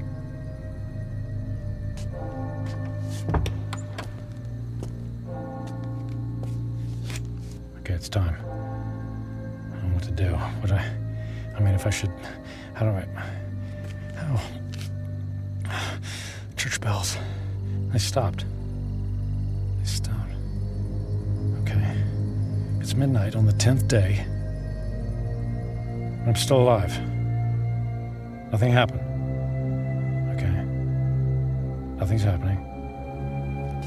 Okay, it's time. I don't know what to do. I mean, if I should... How do I... Church bells. They stopped. Okay. It's midnight on the 10th day. I'm still alive. Nothing happened. Okay. Nothing's happening.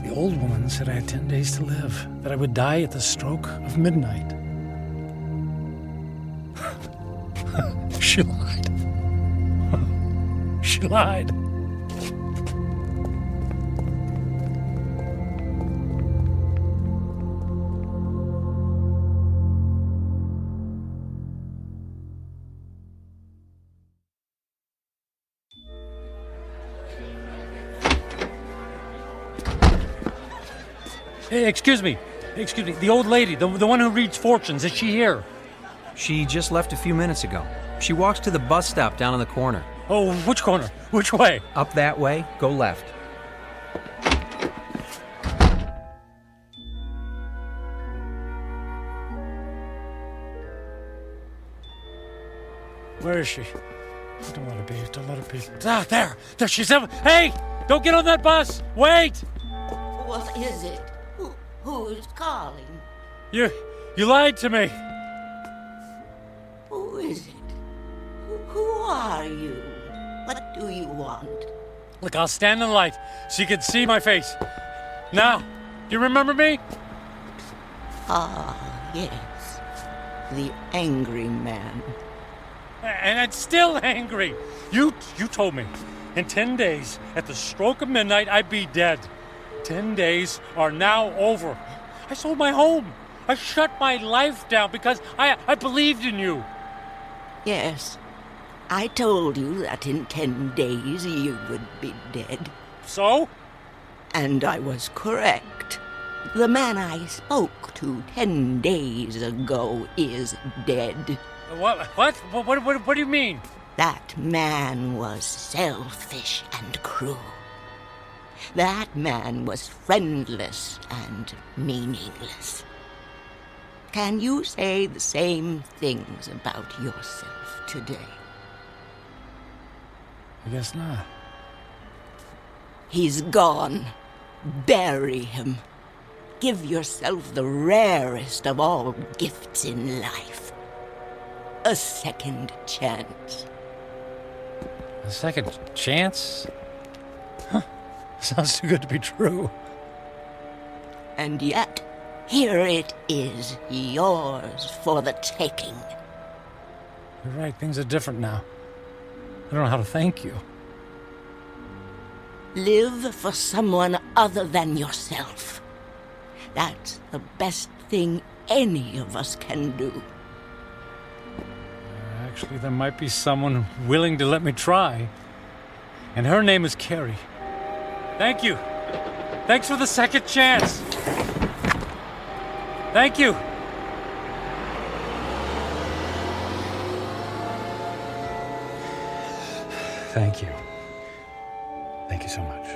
The old woman said I had 10 days to live, that I would die at the stroke of midnight. She lied. She lied. Hey, excuse me. The old lady, the one who reads fortunes, is she here? She just left a few minutes ago. She walks to the bus stop down in the corner. Oh, which corner? Which way? Up that way, go left. Where is she? I don't want to be. Don't let her be. Ah, there she's. Hey, don't get on that bus. Wait. What is it? Who is calling? You lied to me. Who is it? Who are you? What do you want? Look, I'll stand in the light so you can see my face. Now, do you remember me? Ah, yes. The angry man. And I'm still angry. You told me in 10 days, at the stroke of midnight, I'd be dead. 10 days are now over. I sold my home. I shut my life down because I believed in you. Yes. I told you that in 10 days you would be dead. So? And I was correct. The man I spoke to 10 days ago is dead. What do you mean? That man was selfish and cruel. That man was friendless and meaningless. Can you say the same things about yourself today? I guess not. He's gone. Bury him. Give yourself the rarest of all gifts in life. A second chance. A second chance? Huh. Sounds too good to be true. And yet, here it is, yours for the taking. You're right, things are different now. I don't know how to thank you. Live for someone other than yourself. That's the best thing any of us can do. Actually, there might be someone willing to let me try. And her name is Carrie. Thank you. Thanks for the second chance. Thank you. Thank you. Thank you so much.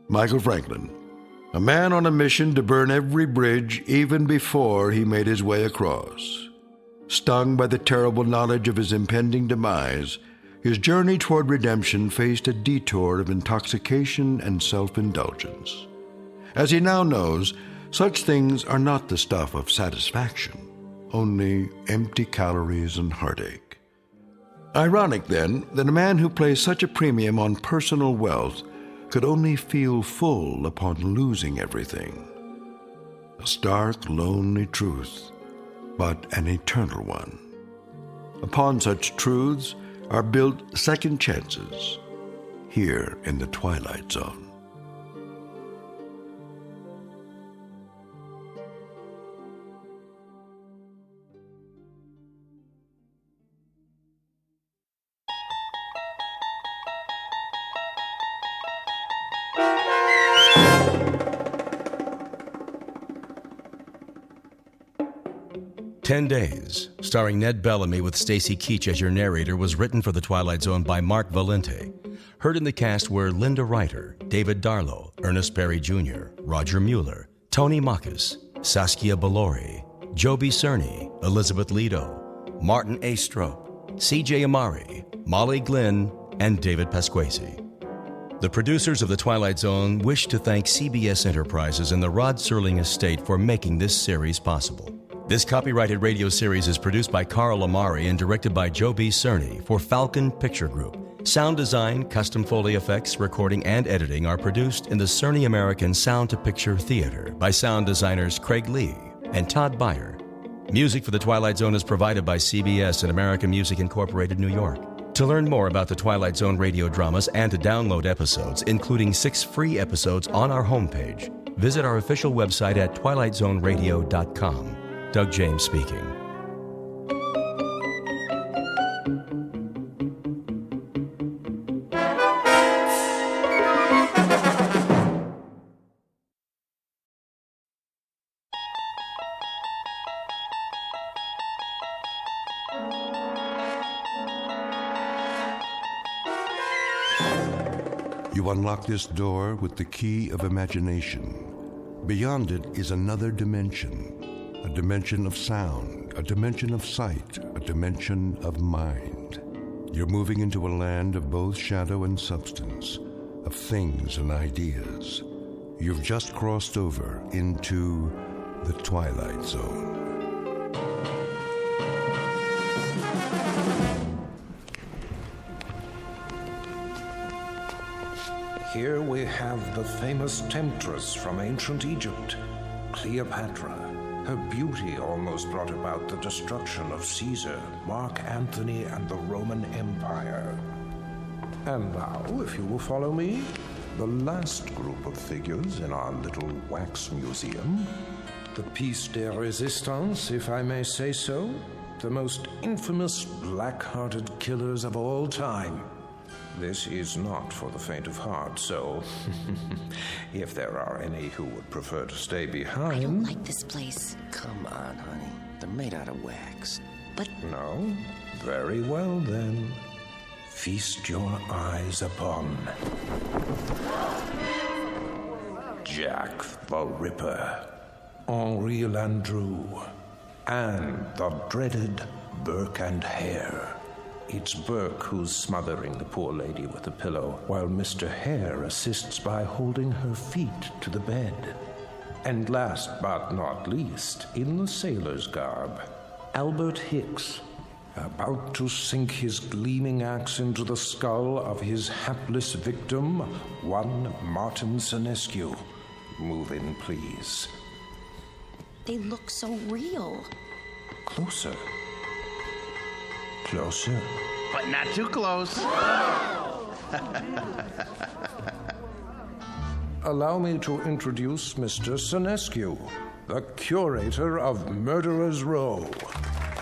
Michael Franklin, a man on a mission to burn every bridge even before he made his way across. Stung by the terrible knowledge of his impending demise, his journey toward redemption faced a detour of intoxication and self-indulgence. As he now knows, such things are not the stuff of satisfaction, only empty calories and heartache. Ironic, then, that a man who placed such a premium on personal wealth could only feel full upon losing everything. A stark, lonely truth, but an eternal one. Upon such truths are built second chances, here in the Twilight Zone. "10 Days," starring Ned Bellamy with Stacy Keach as your narrator, was written for The Twilight Zone by Mark Valente. Heard in the cast were Linda Ryder, David Darlow, Ernest Berry Jr., Roger Mueller, Tony Makis, Saskia Balori, Joby Cerny, Elizabeth Lido, Martin A. Strope, C.J. Amari, Molly Glynn, and David Pasquesi. The producers of The Twilight Zone wish to thank CBS Enterprises and the Rod Serling Estate for making this series possible. This copyrighted radio series is produced by Carl Amari and directed by Joby Cerny for Falcon Picture Group. Sound design, custom Foley effects, recording, and editing are produced in the Cerny American Sound to Picture Theater by sound designers Craig Lee and Todd Beyer. Music for The Twilight Zone is provided by CBS and American Music Incorporated, New York. To learn more about the Twilight Zone radio dramas and to download episodes, including 6 free episodes on our homepage, visit our official website at twilightzoneradio.com. Doug James speaking. You unlock this door with the key of imagination. Beyond it is another dimension. A dimension of sound, a dimension of sight, a dimension of mind. You're moving into a land of both shadow and substance, of things and ideas. You've just crossed over into the Twilight Zone. Here we have the famous temptress from ancient Egypt, Cleopatra. Her beauty almost brought about the destruction of Caesar, Mark Antony, and the Roman Empire. And now, if you will follow me, the last group of figures in our little wax museum. The piece de resistance, if I may say so. The most infamous black-hearted killers of all time. This is not for the faint of heart, so if there are any who would prefer to stay behind... I don't like this place. Come on, honey. They're made out of wax. But... No? Very well, then. feast your eyes upon Jack the Ripper, Henri Landru, and the dreaded Burke and Hare. It's Burke who's smothering the poor lady with a pillow, while Mr. Hare assists by holding her feet to the bed. And last but not least, in the sailor's garb, Albert Hicks, about to sink his gleaming axe into the skull of his hapless victim, one Martin Senescu. Move in, please. They look so real. Closer. Closer. But not too close. Allow me to introduce Mr. Senescu, the curator of Murderer's Row.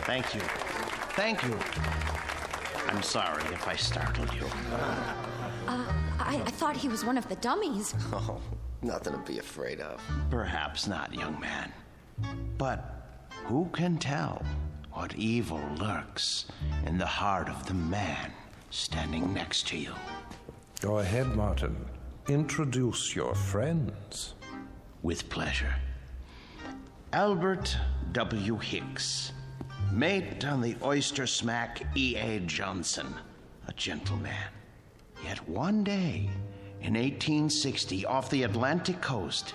Thank you. Thank you. I'm sorry if I startled you. I thought he was one of the dummies. Oh, nothing to be afraid of. Perhaps not, young man. But who can tell what evil lurks in the heart of the man standing next to you? Go ahead, Martin. Introduce your friends. With pleasure. Albert W. Hicks, mate on the oyster smack E.A. Johnson, a gentleman. Yet one day, in 1860, off the Atlantic coast,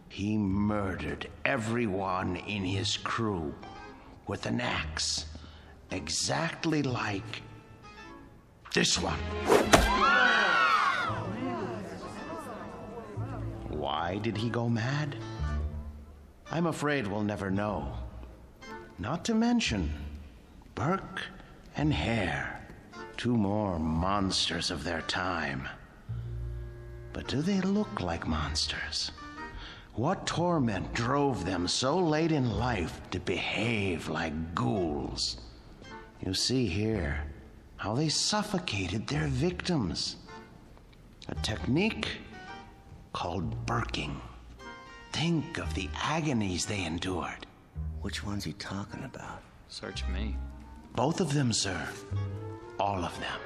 he murdered everyone in his crew with an axe, exactly like this one. Why did he go mad? I'm afraid we'll never know. Not to mention Burke and Hare, two more monsters of their time. But do they look like monsters? What torment drove them so late in life to behave like ghouls? You see here how they suffocated their victims. A technique called burking. Think of the agonies they endured. Which one's he talking about? Search me. Both of them, sir. All of them.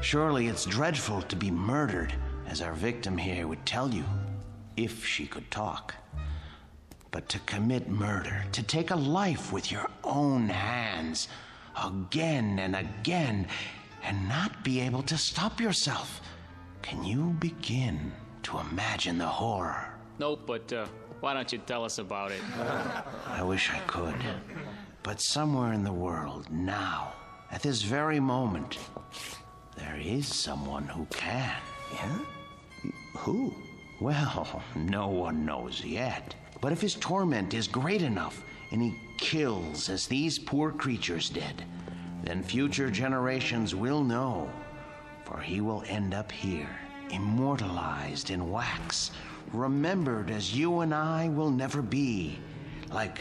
Surely it's dreadful to be murdered, as our victim here would tell you, if she could talk. But to commit murder, to take a life with your own hands, again and again, and not be able to stop yourself. Can you begin to imagine the horror? Nope, but why don't you tell us about it? I wish I could. But somewhere in the world, now, at this very moment, there is someone who can. Yeah? Who? Well, no one knows yet. But if his torment is great enough, and he kills as these poor creatures did, then future generations will know. For he will end up here, immortalized in wax, remembered as you and I will never be, like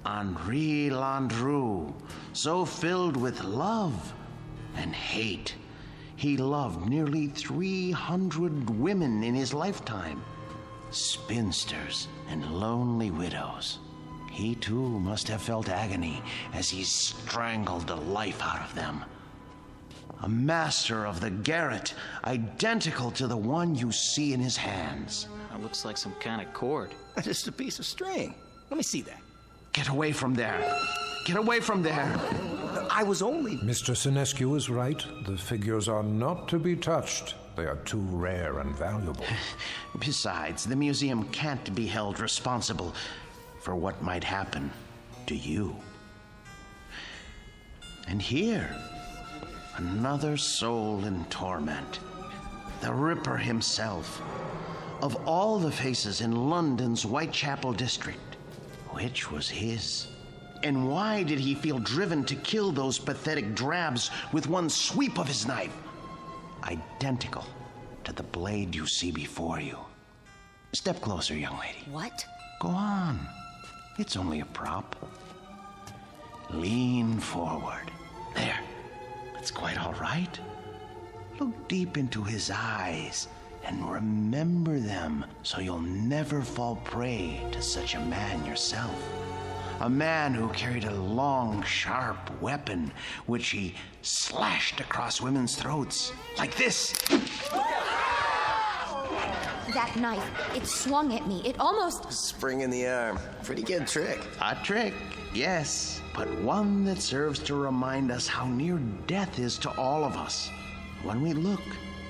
Henri Landru, so filled with love and hate. He loved nearly 300 women in his lifetime, spinsters and lonely widows. He too must have felt agony as he strangled the life out of them. A master of the garret, identical to the one you see in his hands. It looks like some kind of cord. Just a piece of string. Let me see that. Get away from there. Get away from there. I was only... Mr. Senescu is right. The figures are not to be touched. They are too rare and valuable. Besides, the museum can't be held responsible for what might happen to you. And here, another soul in torment. The Ripper himself. Of all the faces in London's Whitechapel district, which was his? And why did he feel driven to kill those pathetic drabs with one sweep of his knife? Identical to the blade you see before you. Step closer, young lady. What? Go on. It's only a prop. Lean forward. There. That's quite all right. Look deep into his eyes and remember them so you'll never fall prey to such a man yourself. A man who carried a long, sharp weapon, which he slashed across women's throats. Like this. That knife, it swung at me. It almost... Spring in the arm. Pretty good trick. A trick, yes, but one that serves to remind us how near death is to all of us. When we look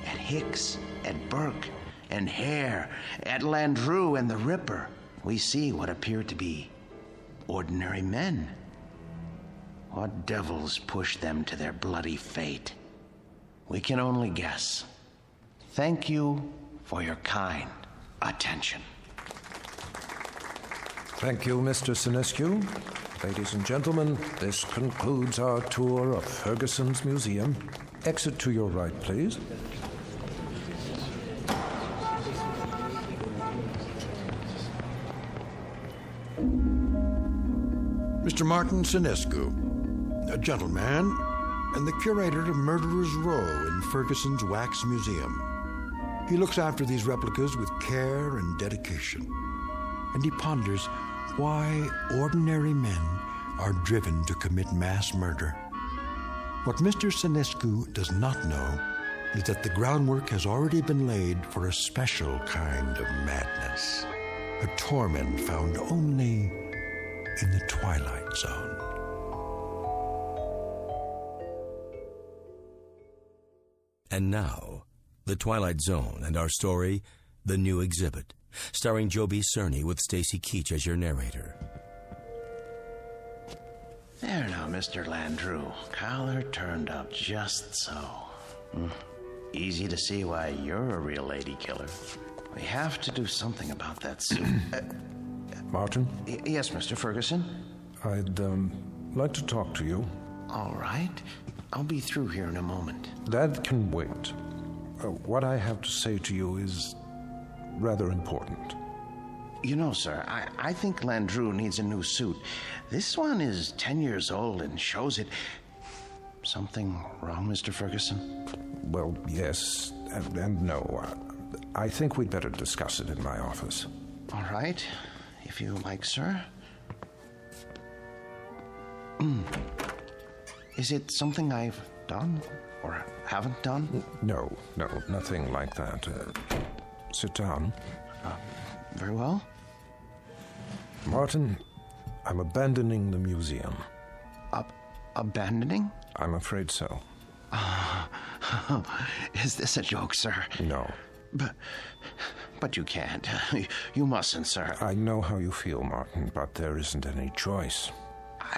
at Hicks, at Burke, and Hare, at Landru and the Ripper, we see what appear to be ordinary men. What devils pushed them to their bloody fate? We can only guess. Thank you for your kind attention. Thank you, Mr. Sinescu. Ladies and gentlemen, this concludes our tour of Ferguson's Museum. Exit to your right, please. Mr. Martin Sinescu, a gentleman and the curator of Murderer's Row in Ferguson's Wax Museum. He looks after these replicas with care and dedication, and he ponders why ordinary men are driven to commit mass murder. What Mr. Sinescu does not know is that the groundwork has already been laid for a special kind of madness, a torment found only in the Twilight Zone. And now, The Twilight Zone and our story, The New Exhibit, starring Joby Cerny with Stacy Keach as your narrator. There now, Mr. Landru. Collar turned up just so. Easy to see why you're a real lady killer. We have to do something about that suit. Martin? Yes, Mr. Ferguson? I'd like to talk to you. All right. I'll be through here in a moment. That can wait. What I have to say to you is rather important. You know, sir, I think Landru needs a new suit. This one is 10 years old and shows it. Something wrong, Mr. Ferguson? Well, yes and no. I think we'd better discuss it in my office. All right, if you like, sir. Is it something I've done or haven't done? No, nothing like that. Sit down. Very well. Martin, I'm abandoning the museum. Abandoning? I'm afraid so. Is this a joke, sir? No. But you can't. You mustn't, sir. I know how you feel, Martin, but there isn't any choice.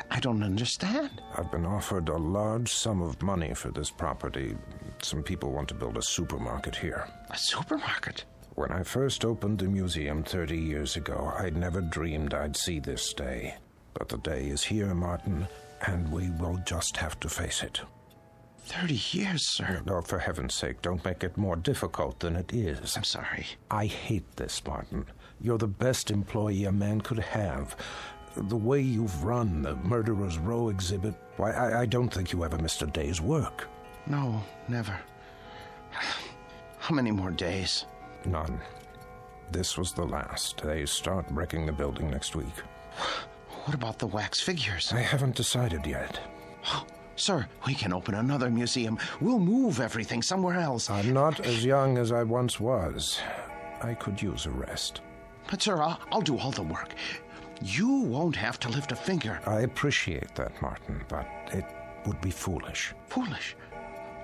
I don't understand. I've been offered a large sum of money for this property. Some people want to build a supermarket here. A supermarket? When I first opened the museum 30 years ago, I'd never dreamed I'd see this day. But the day is here, Martin, and we will just have to face it. 30 years, sir. Oh, for heaven's sake, don't make it more difficult than it is. I'm sorry. I hate this, Martin. You're the best employee a man could have. The way you've run the Murderer's Row exhibit, why, I don't think you ever missed a day's work. No, never. How many more days? None. This was the last. They start wrecking the building next week. What about the wax figures? I haven't decided yet. Sir, we can open another museum. We'll move everything somewhere else. I'm not as young as I once was. I could use a rest. But, sir, I'll do all the work. You won't have to lift a finger. I appreciate that, Martin, but it would be foolish. Foolish?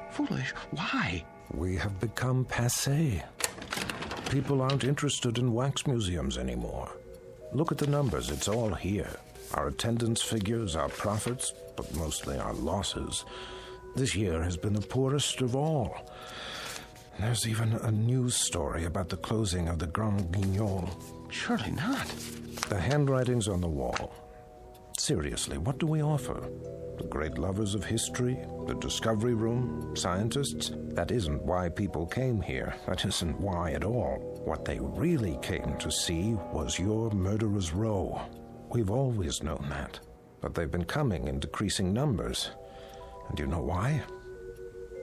Foolish? Why? We have become passé. People aren't interested in wax museums anymore. Look at the numbers. It's all here. Our attendance figures, our profits, but mostly our losses. This year has been the poorest of all. There's even a news story about the closing of the Grand Guignol. Surely not. The handwriting's on the wall. Seriously, what do we offer? The great lovers of history? The discovery room? Scientists? That isn't why people came here. That isn't why at all. What they really came to see was your Murderer's Row. We've always known that. But they've been coming in decreasing numbers. And you know why?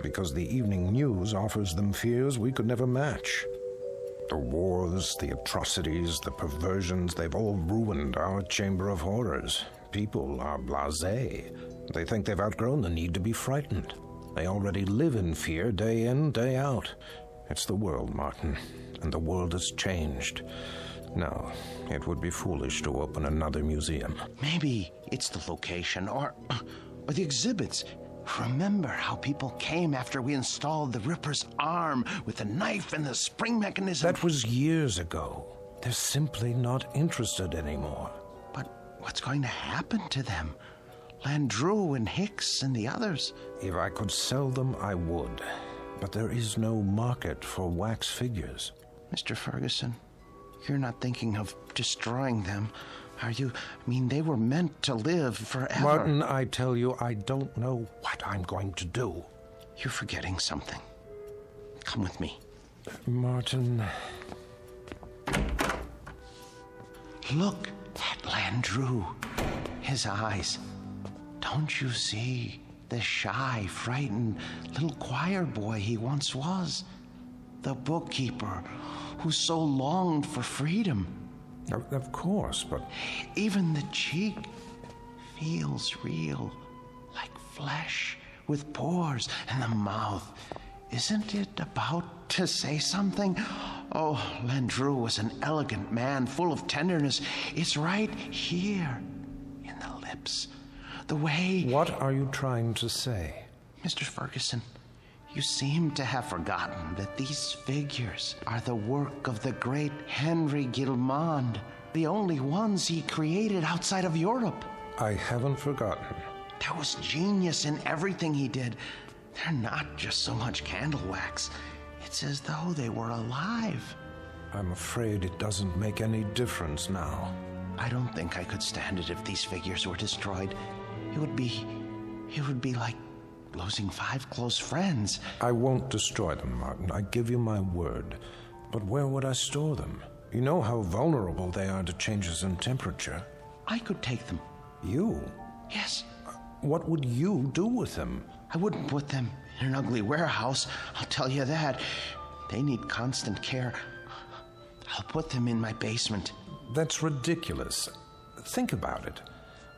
Because the evening news offers them fears we could never match. The wars, the atrocities, the perversions, they've all ruined our Chamber of Horrors. People are blasé. They think they've outgrown the need to be frightened. They already live in fear day in, day out. It's the world, Martin, and the world has changed. No, it would be foolish to open another museum. Maybe it's the location or the exhibits. Remember how people came after we installed the Ripper's arm with the knife and the spring mechanism? That was years ago. They're simply not interested anymore. But what's going to happen to them? Landru and Hicks and the others? If I could sell them, I would. But there is no market for wax figures. Mr. Ferguson, you're not thinking of destroying them, are you? I mean, they were meant to live forever. Martin, I tell you, I don't know what I'm going to do. You're forgetting something. Come with me. Martin... Look at Landru. His eyes. Don't you see the shy, frightened little choir boy he once was? The bookkeeper who so longed for freedom. Of course, but... Even the cheek feels real, like flesh with pores, and the mouth. Isn't it about to say something? Oh, Landru was an elegant man, full of tenderness. It's right here, in the lips. The way... What are you trying to say? Mr. Ferguson, you seem to have forgotten that these figures are the work of the great Henry Guillemond, the only ones he created outside of Europe. I haven't forgotten. There was genius in everything he did. They're not just so much candle wax. It's as though they were alive. I'm afraid it doesn't make any difference now. I don't think I could stand it if these figures were destroyed. It would be like losing 5 close friends. I won't destroy them, Martin. I give you my word. But where would I store them? You know how vulnerable they are to changes in temperature. I could take them. You? Yes. What would you do with them? I wouldn't put them in an ugly warehouse, I'll tell you that. They need constant care. I'll put them in my basement. That's ridiculous. Think about it.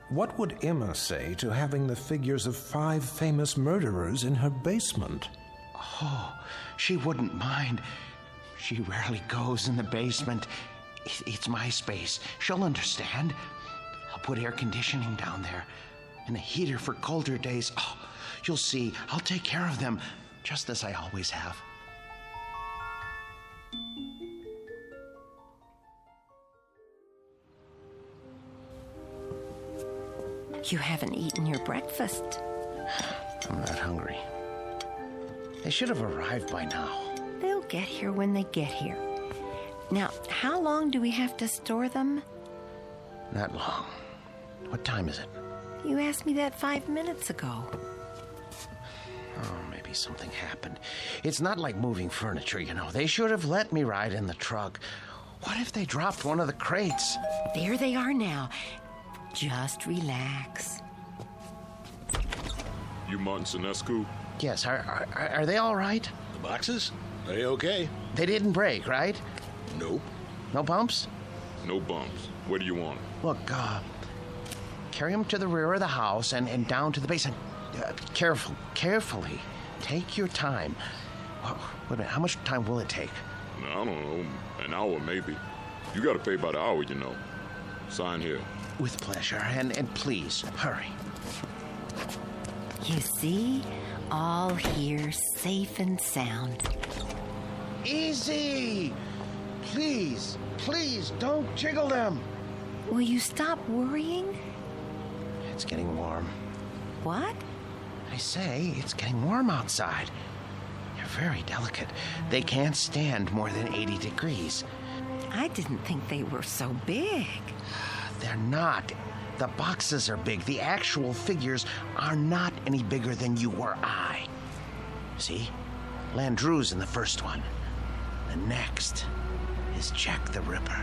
What would Emma say to having the figures of 5 famous murderers in her basement? Oh, she wouldn't mind. She rarely goes in the basement. It's my space. She'll understand. I'll put air conditioning down there and a heater for colder days. Oh, you'll see. I'll take care of them, just as I always have. You haven't eaten your breakfast. I'm not hungry. They should have arrived by now. They'll get here when they get here. Now, how long do we have to store them? Not long. What time is it? You asked me that 5 minutes ago. Oh, maybe something happened. It's not like moving furniture, you know. They should have let me ride in the truck. What if they dropped one of the crates? There they are now. Just relax. You Martin Sinescu? Yes, are they all right? The boxes? They okay. They didn't break, right? Nope. No bumps? No bumps. Where do you want them? Look, carry them to the rear of the house and down to the basement. Carefully. Take your time. Wait a minute, how much time will it take? I don't know, an hour maybe. You gotta pay by the hour, you know. Sign here. With pleasure, and please, hurry. You see? All here, safe and sound. Easy! Please, don't jiggle them. Will you stop worrying? It's getting warm. What? I say, it's getting warm outside. They're very delicate. They can't stand more than 80 degrees. I didn't think they were so big. They're not. The boxes are big. The actual figures are not any bigger than you or I. See? Landru's in the first one. The next is Jack the Ripper.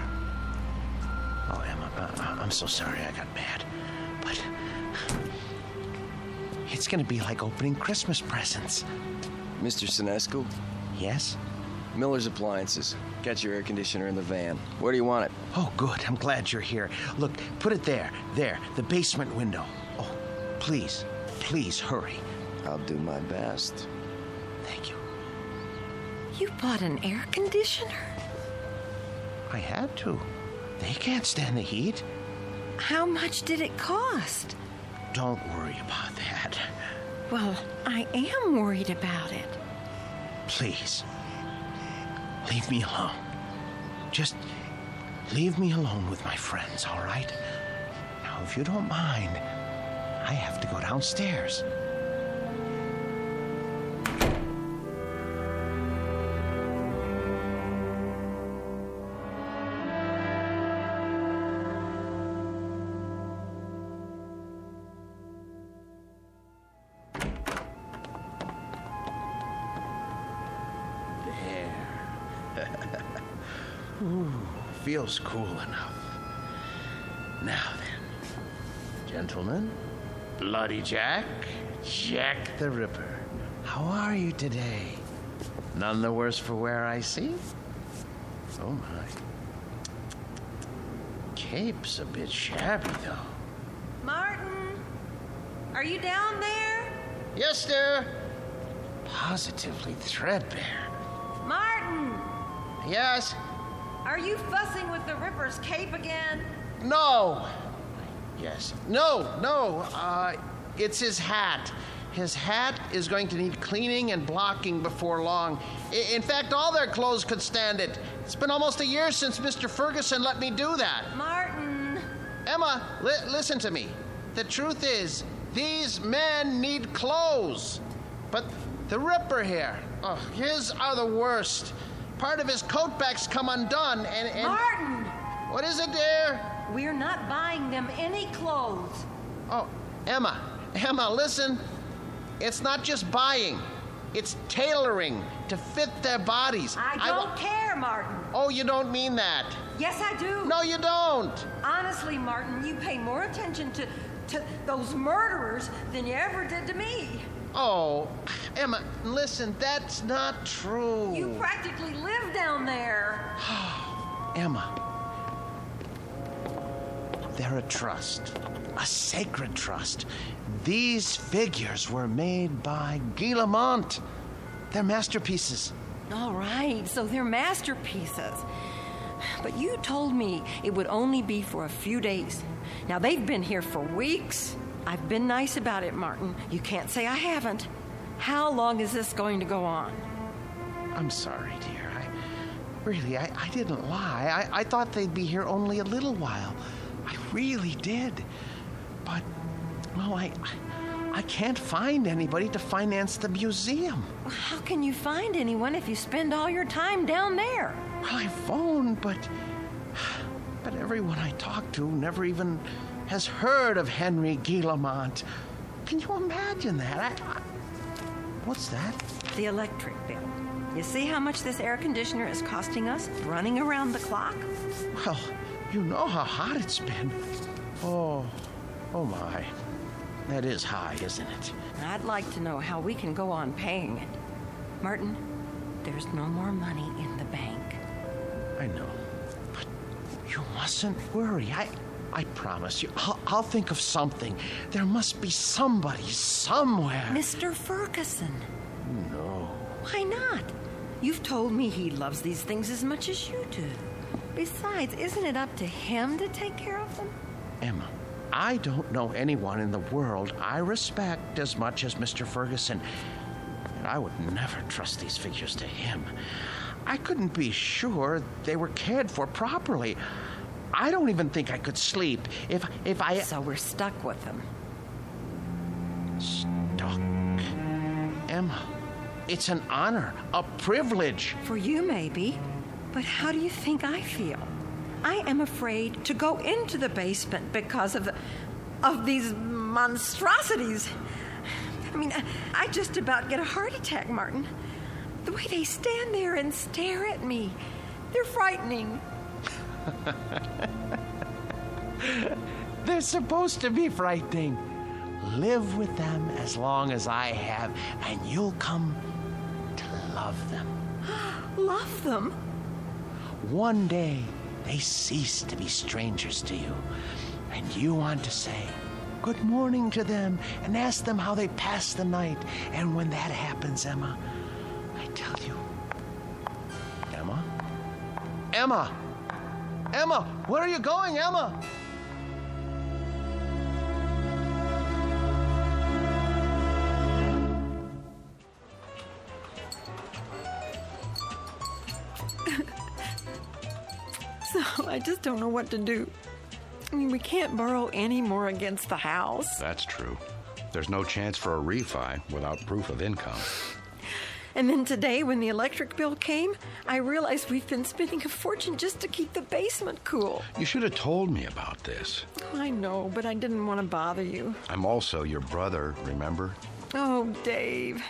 Oh, Emma, I'm so sorry I got mad. But it's going to be like opening Christmas presents. Mr. Sinescu? Yes? Miller's Appliances. Got your air conditioner in the van. Where do you want it? Oh, good. I'm glad you're here. Look, put it there. There, the basement window. Oh, please, please hurry. I'll do my best. Thank you. You bought an air conditioner? I had to. They can't stand the heat. How much did it cost? Don't worry about that. Well, I am worried about it. Please, leave me alone. Just leave me alone with my friends, all right? Now, if you don't mind, I have to go downstairs. Ooh, feels cool enough. Now then, gentlemen, Bloody Jack, Jack the Ripper, how are you today? None the worse for wear, I see? Oh my. Cape's a bit shabby, though. Martin, are you down there? Yes, sir. Positively threadbare. Martin! Yes? Are you fussing with the Ripper's cape again? No. Yes. No. It's his hat. His hat is going to need cleaning and blocking before long. In fact, all their clothes could stand it. It's been almost a year since Mr. Ferguson let me do that. Martin! Emma, listen to me. The truth is, these men need clothes. But the Ripper here, his are the worst. Part of his coat back's come undone, and... Martin! What is it, dear? We're not buying them any clothes. Oh, Emma, listen. It's not just buying. It's tailoring to fit their bodies. I don't care, Martin. Oh, you don't mean that. Yes, I do. No, you don't. Honestly, Martin, you pay more attention to those murderers than you ever did to me. Oh, Emma, listen, that's not true. You practically live down there. Emma, they're a trust, a sacred trust. These figures were made by Guillemont. They're masterpieces. All right, so they're masterpieces. But you told me it would only be for a few days. Now, they've been here for weeks. I've been nice about it, Martin. You can't say I haven't. How long is this going to go on? I'm sorry, dear. I didn't lie. I thought they'd be here only a little while. I really did. But, well, I can't find anybody to finance the museum. Well, how can you find anyone if you spend all your time down there? Well, I phoned, but everyone I talked to never even has heard of Henry Guillemont. Can you imagine that? What's that? The electric bill. You see how much this air conditioner is costing us, running around the clock? Well, you know how hot it's been. Oh my. That is high, isn't it? I'd like to know how we can go on paying it. Martin, there's no more money in the bank. I know. But you mustn't worry. I promise you, I'll think of something. There must be somebody somewhere. Mr. Ferguson. No. Why not? You've told me he loves these things as much as you do. Besides, isn't it up to him to take care of them? Emma, I don't know anyone in the world I respect as much as Mr. Ferguson. And I would never trust these figures to him. I couldn't be sure they were cared for properly. I don't even think I could sleep if I... So we're stuck with them. Stuck? Emma, it's an honor, a privilege. For you, maybe. But how do you think I feel? I am afraid to go into the basement because of these monstrosities. I mean, I just about get a heart attack, Martin. The way they stand there and stare at me, they're frightening. They're supposed to be frightening. Live with them as long as I have, and you'll come to love them. love them. One day, they cease to be strangers to you, and you want to say good morning to them and ask them how they passed the night. And when that happens, Emma, I tell you, Emma, where are you going, Emma? So I just don't know what to do. I mean, we can't borrow any more against the house. That's true. There's no chance for a refi without proof of income. And then today, when the electric bill came, I realized we've been spending a fortune just to keep the basement cool. You should have told me about this. Oh, I know, but I didn't want to bother you. I'm also your brother, remember? Oh, Dave.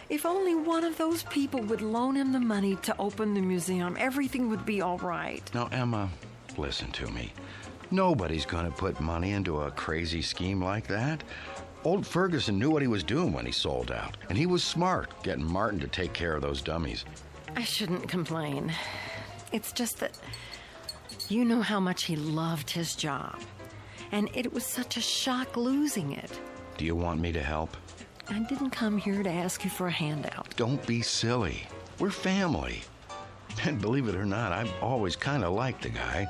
If only one of those people would loan him the money to open the museum, everything would be all right. Now, Emma, listen to me. Nobody's going to put money into a crazy scheme like that. Old Ferguson knew what he was doing when he sold out, and he was smart getting Martin to take care of those dummies. I shouldn't complain. It's just that you know how much he loved his job, and it was such a shock losing it. Do you want me to help? I didn't come here to ask you for a handout. Don't be silly. We're family. And believe it or not, I've always kind of liked the guy.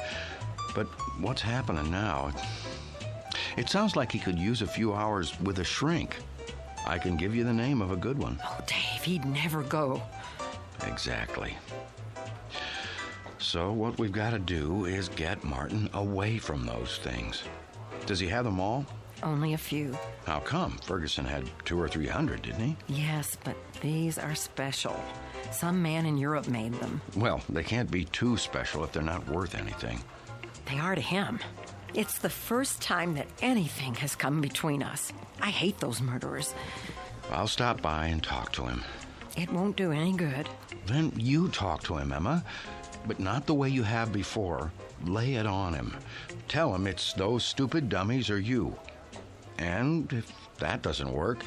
But what's happening now? It sounds like he could use a few hours with a shrink. I can give you the name of a good one. Oh, Dave, he'd never go. Exactly. So what we've got to do is get Martin away from those things. Does he have them all? Only a few. How come? Ferguson had 200 or 300, didn't he? Yes, but these are special. Some man in Europe made them. Well, they can't be too special if they're not worth anything. They are to him. It's the first time that anything has come between us. I hate those murderers. I'll stop by and talk to him. It won't do any good. Then you talk to him, Emma. But not the way you have before. Lay it on him. Tell him it's those stupid dummies or you. And if that doesn't work,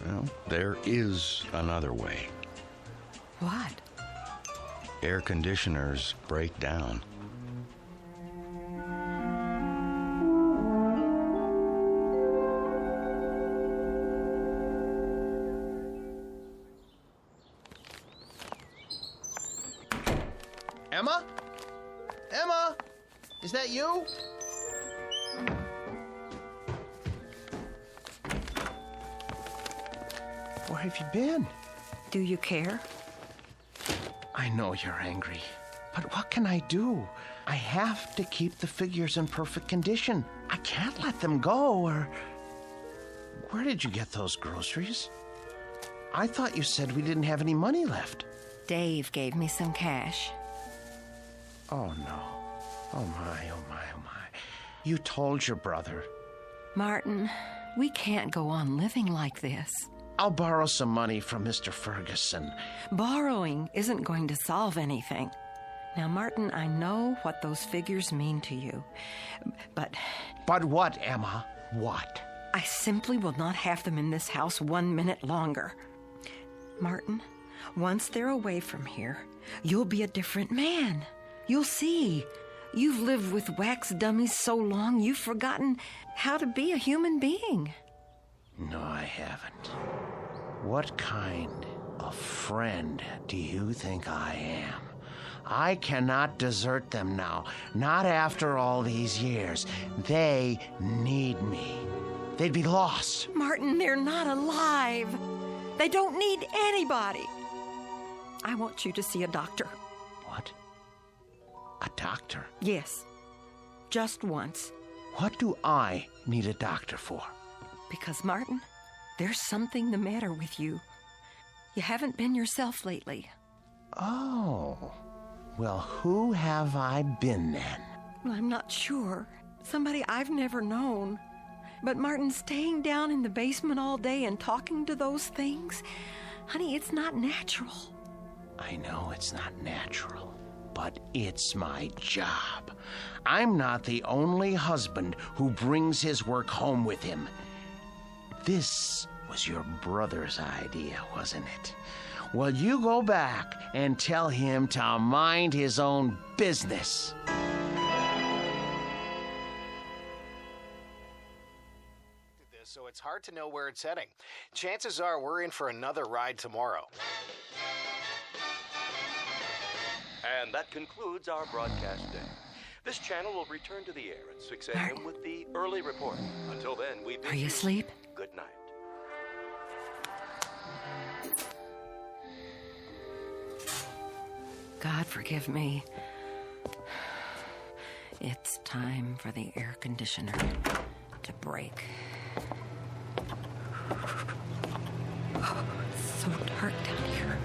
well, there is another way. What? Air conditioners break down. Emma? Emma? Is that you? Where have you been? Do you care? I know you're angry, but what can I do? I have to keep the figures in perfect condition. I can't let them go, or... Where did you get those groceries? I thought you said we didn't have any money left. Dave gave me some cash. Oh, no. Oh, my, oh, my, oh, my. You told your brother. Martin, we can't go on living like this. I'll borrow some money from Mr. Ferguson. Borrowing isn't going to solve anything. Now, Martin, I know what those figures mean to you, but... But what, Emma? What? I simply will not have them in this house 1 minute longer. Martin, once they're away from here, you'll be a different man. You'll see. You've lived with wax dummies so long, you've forgotten how to be a human being. No, I haven't. What kind of friend do you think I am? I cannot desert them now, not after all these years. They need me. They'd be lost. Martin, they're not alive. They don't need anybody. I want you to see a doctor. What? A doctor? Yes. Just once. What do I need a doctor for? Because, Martin, there's something the matter with you. You haven't been yourself lately. Oh. Well, who have I been then? Well, I'm not sure. Somebody I've never known. But, Martin, staying down in the basement all day and talking to those things, honey, it's not natural. I know it's not natural, but it's my job. I'm not the only husband who brings his work home with him. This was your brother's idea, wasn't it? Well, you go back and tell him to mind his own business. So it's hard to know where it's heading. Chances are we're in for another ride tomorrow. And that concludes our broadcast day. This channel will return to the air at 6 a.m. with the early report. Until then, we bid Are you asleep? Good night. God forgive me. It's time for the air conditioner to break. Oh, it's so dark down here.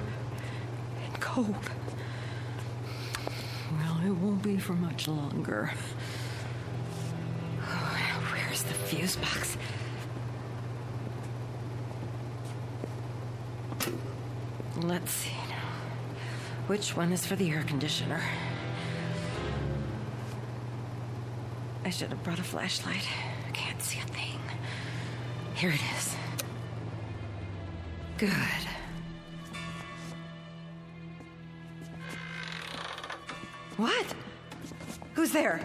And cold. Well, it won't be for much longer. Oh, where's the fuse box? Let's see now. Which one is for the air conditioner? I should have brought a flashlight. I can't see a thing. Here it is. Good. What? Who's there?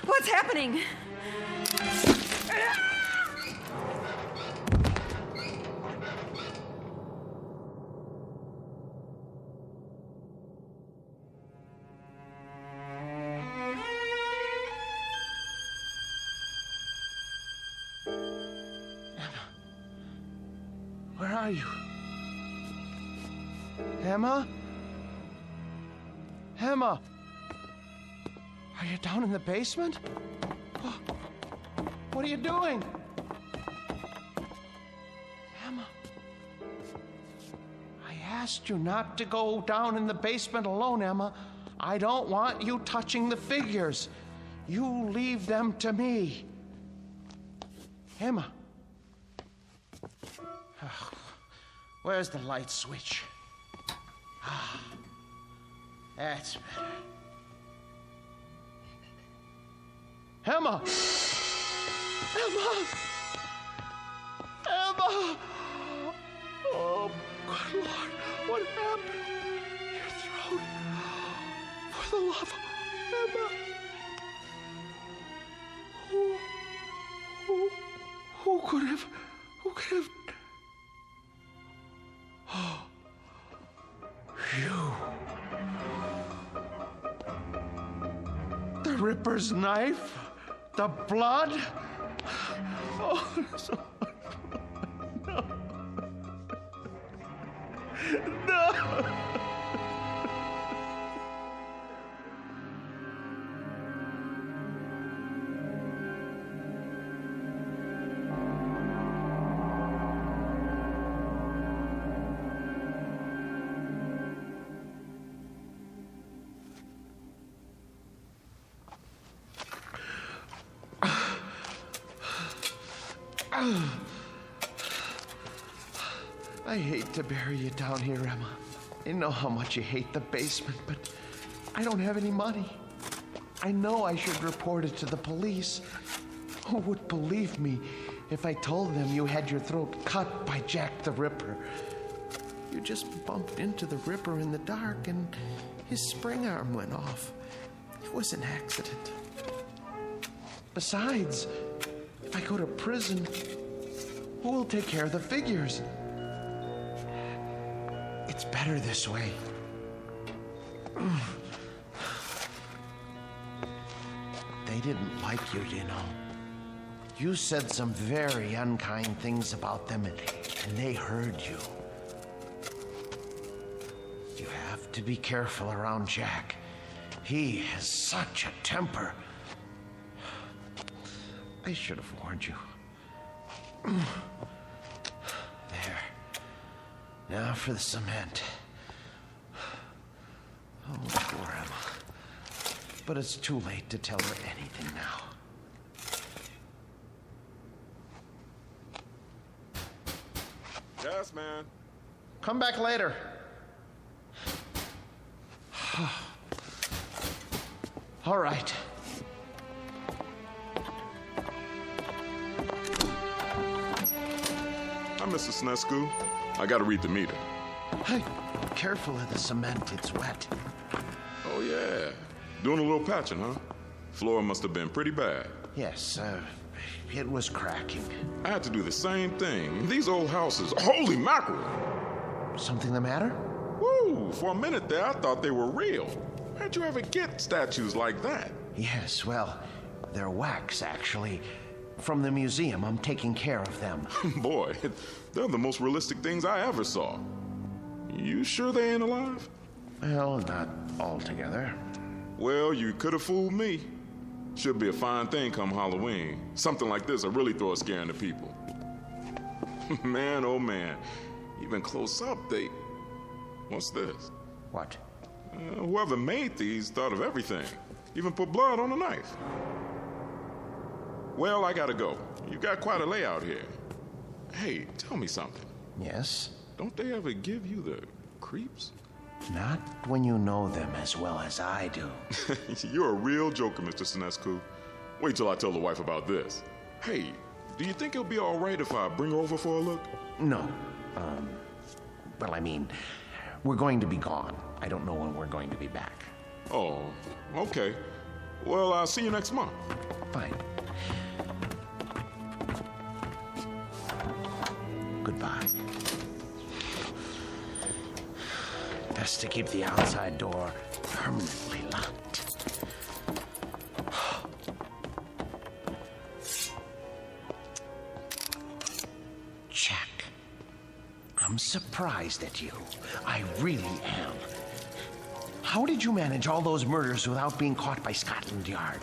What's happening? Where are you? Emma? Emma? Are you down in the basement? What are you doing? Emma? I asked you not to go down in the basement alone, Emma. I don't want you touching the figures. You leave them to me. Emma? Oh, where's the light switch? Ah, that's better. Emma! Emma! Emma! Oh, good Lord, what happened? Your throat. For the love of Emma. Who could have... Oh, you. The Ripper's knife? The blood? Oh, so... No. No. I hate to bury you down here, Emma. I know how much you hate the basement, but I don't have any money. I know I should report it to the police. Who would believe me if I told them you had your throat cut by Jack the Ripper? You just bumped into the Ripper in the dark and his spring arm went off. It was an accident. Besides, if I go to prison, who will take care of the figures? It's better this way. They didn't like you, you know. You said some very unkind things about them, and they heard you. You have to be careful around Jack. He has such a temper. I should have warned you. There. Now for the cement. Oh, poor Emma. But it's too late to tell her anything now. Yes, man. Come back later. All right. Hi, Mr. Snesku. I gotta read the meter. Hey, careful of the cement. It's wet. Oh, yeah. Doing a little patching, huh? Floor must have been pretty bad. Yes, it was cracking. I had to do the same thing. These old houses, holy mackerel! Something the matter? Woo! For a minute there, I thought they were real. How'd you ever get statues like that? Yes, well, they're wax, actually. From the museum. I'm taking care of them. Boy, they're the most realistic things I ever saw. You sure they ain't alive? Well, not altogether. Well, you could have fooled me. Should be a fine thing come Halloween. Something like this will really throw a scare into people. Man, oh man. Even close up, they... What's this? What? Whoever made these thought of everything. Even put blood on a knife. Well, I gotta go. You got quite a layout here. Hey, tell me something. Yes? Don't they ever give you the creeps? Not when you know them as well as I do. You're a real joker, Mr. Sinescu. Wait till I tell the wife about this. Hey, do you think it'll be all right if I bring her over for a look? No. Well, I mean, we're going to be gone. I don't know when we're going to be back. Oh, okay. Well, I'll see you next month. Fine. Goodbye. Best to keep the outside door permanently locked. Jack, I'm surprised at you. I really am. How did you manage all those murders without being caught by Scotland Yard?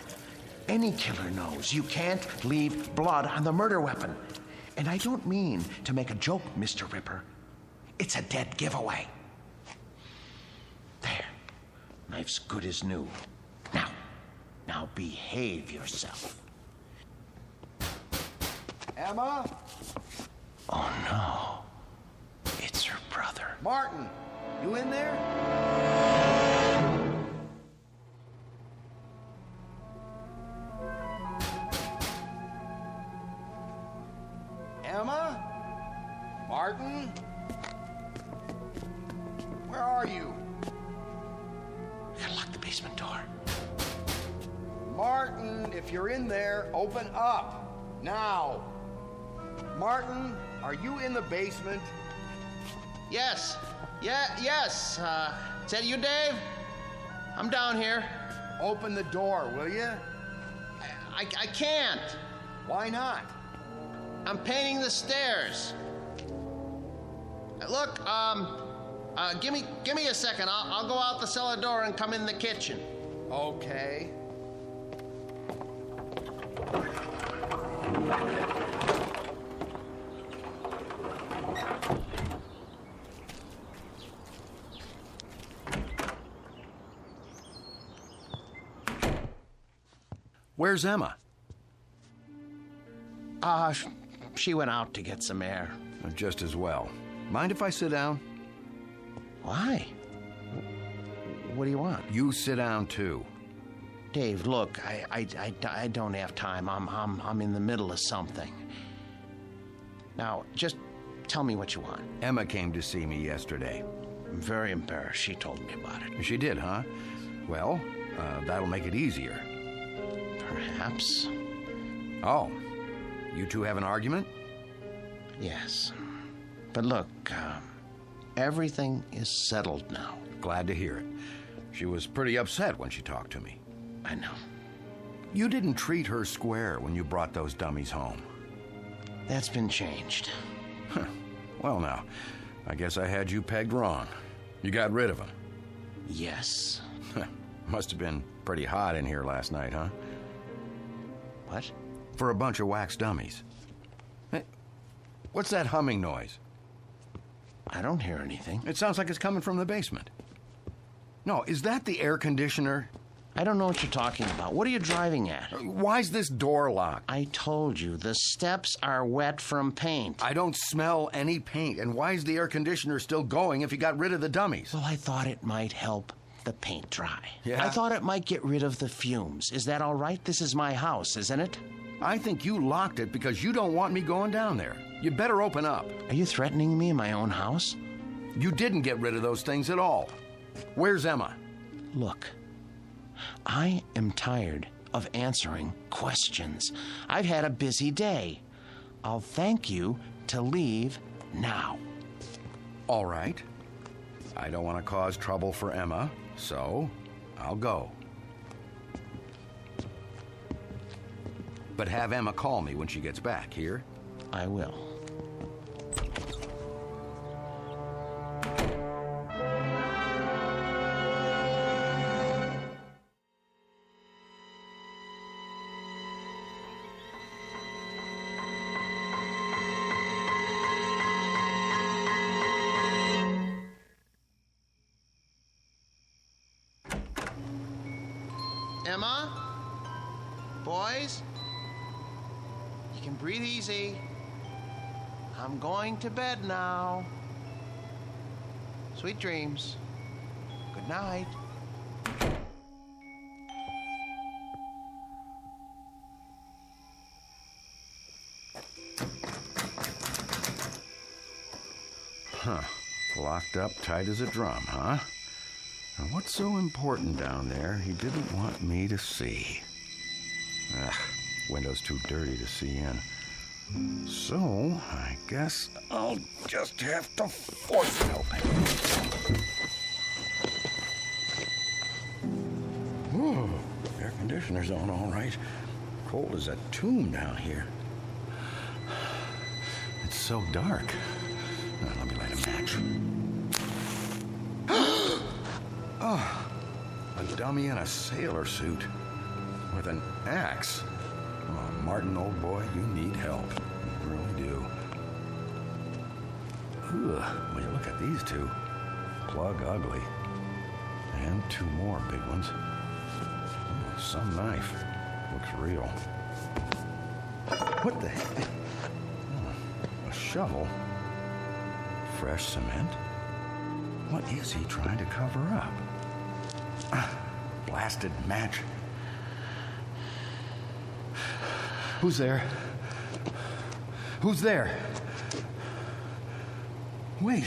Any killer knows you can't leave blood on the murder weapon. And I don't mean to make a joke, Mr. Ripper. It's a dead giveaway. There. Knife's good as new. Now behave yourself. Emma? Oh, no. It's her brother. Martin, you in there? Emma? Martin? Where are you? Gotta lock the basement door. Martin, if you're in there, open up. Now. Martin, are you in the basement? Yes. Yes. Is that you, Dave? I'm down here. Open the door, will you? I can't. Why not? I'm painting the stairs. Look, give me a second. I'll go out the cellar door and come in the kitchen. Okay. Where's Emma? She went out to get some air. Just as well. Mind if I sit down? Why? What do you want? You sit down, too. Dave, look, I don't have time. I'm in the middle of something. Now, just tell me what you want. Emma came to see me yesterday. I'm very embarrassed. She told me about it. She did, huh? Well, that'll make it easier. Perhaps. Oh, you two have an argument? Yes. But look, everything is settled now. Glad to hear it. She was pretty upset when she talked to me. I know. You didn't treat her square when you brought those dummies home. That's been changed. Well, now, I guess I had you pegged wrong. You got rid of them. Yes. Must have been pretty hot in here last night, huh? What? For a bunch of wax dummies. Hey, what's that humming noise? I don't hear anything. It sounds like it's coming from the basement. No, is that the air conditioner? I don't know what you're talking about. What are you driving at? Why's this door locked? I told you, the steps are wet from paint. I don't smell any paint. And why is the air conditioner still going if you got rid of the dummies? Well, I thought it might help the paint dry. Yeah? I thought it might get rid of the fumes. Is that all right? This is my house, isn't it? I think you locked it because you don't want me going down there. You better open up. Are you threatening me in my own house? You didn't get rid of those things at all. Where's Emma? Look, I am tired of answering questions. I've had a busy day. I'll thank you to leave now. All right. I don't want to cause trouble for Emma, so I'll go. But have Emma call me when she gets back, here? I will. Emma? Boys? You can breathe easy. I'm going to bed now. Sweet dreams. Good night. Huh. Locked up tight as a drum, huh? Now, what's so important down there he didn't want me to see? Ugh, window's too dirty to see in. So, I guess I'll just have to force it open. Whoa, air conditioner's on all right. Cold as a tomb down here. It's so dark. Now, let me light a match. Oh, a dummy in a sailor suit with an axe. Oh, Martin, old boy, you need help. You really do. Ugh, when you look at these two, plug ugly. And two more big ones. Oh, some knife. Looks real. What the heck? Oh, a shovel. Fresh cement. What is he trying to cover up? Blasted match. Who's there? Who's there? Wait.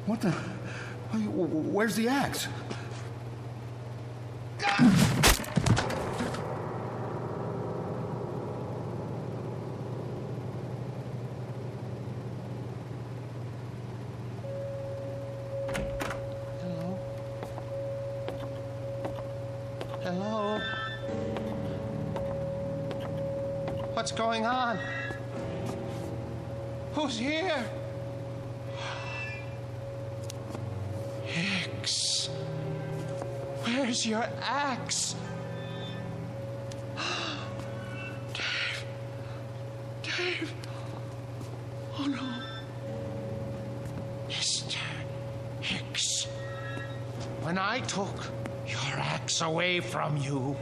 What the? Where's the axe? Hello? What's going on? Who's here? Hicks. Where's your axe? Dave. Dave. Oh no. Mr. Hicks. When I took your axe away from you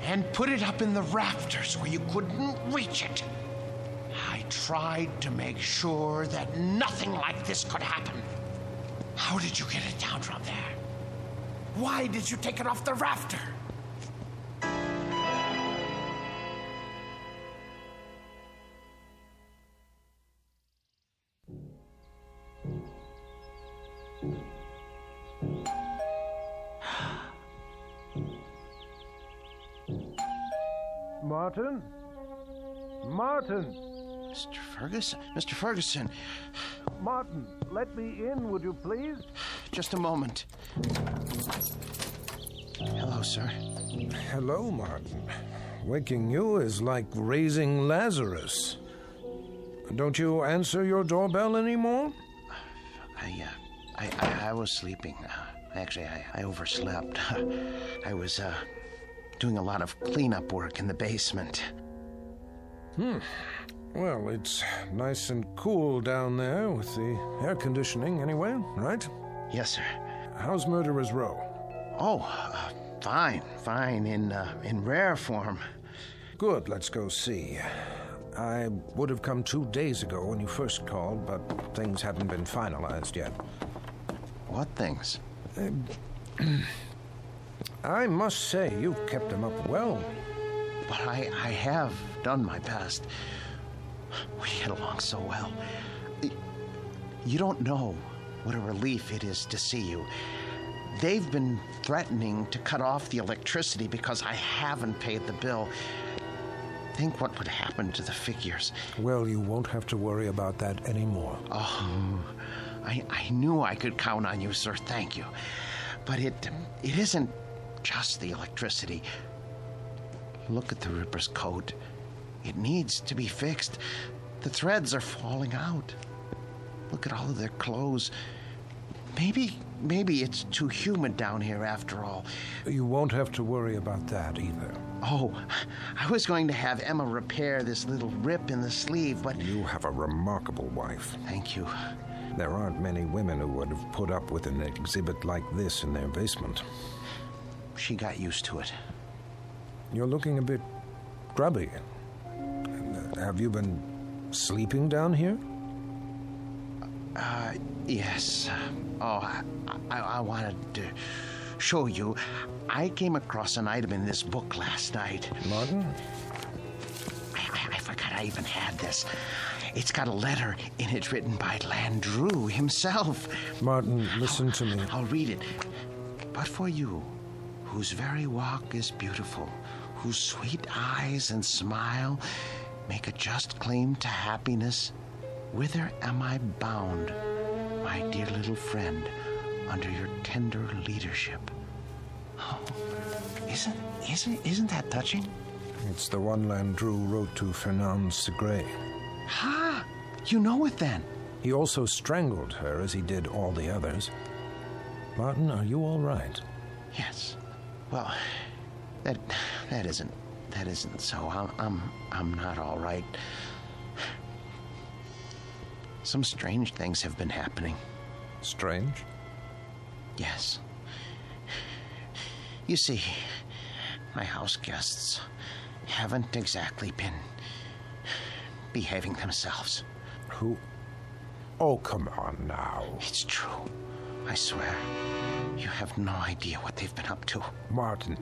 and put it up in the rafters where you couldn't reach it, I tried to make sure that nothing like this could happen. How did you get it down from there? Why did you take it off the rafter? Martin? Martin! Mr. Ferguson? Mr. Ferguson! Martin, let me in, would you please? Just a moment. Hello, sir. Hello, Martin. Waking you is like raising Lazarus. Don't you answer your doorbell anymore? I was sleeping. Actually, I overslept. I was, doing a lot of cleanup work in the basement. Well, it's nice and cool down there with the air conditioning anyway, right? Yes, sir. How's Murderer's Row? Oh, fine, in rare form. Good, let's go see. I would have come 2 days ago when you first called, but things hadn't been finalized yet. What things? I must say, you've kept them up well. But I have done my best. We get along so well. You don't know what a relief it is to see you. They've been threatening to cut off the electricity because I haven't paid the bill. Think what would happen to the figures. Well, you won't have to worry about that anymore. Oh, I knew I could count on you, sir. Thank you. But it isn't just the electricity. Look at the Ripper's coat. It needs to be fixed. The threads are falling out. Look at all of their clothes. Maybe it's too humid down here after all. You won't have to worry about that either. Oh, I was going to have Emma repair this little rip in the sleeve, but... You have a remarkable wife. Thank you. There aren't many women who would have put up with an exhibit like this in their basement. She got used to it. You're looking a bit grubby. Have you been sleeping down here? Yes. I wanted to show you. I came across an item in this book last night. Martin? I forgot I even had this. It's got a letter in it written by Landru himself. Martin, listen to me. I'll read it. But for you, whose very walk is beautiful, whose sweet eyes and smile make a just claim to happiness, whither am I bound, my dear little friend, under your tender leadership? Oh, isn't that touching? It's the one Landru wrote to Fernand Segret. Ha! You know it then. He also strangled her as he did all the others. Martin, are you all right? Yes. Well, that isn't so. I'm not all right. Some strange things have been happening. Strange? Yes. You see, my house guests haven't exactly been behaving themselves. Who? Oh, come on now. It's true. I swear. You have no idea what they've been up to. Martin,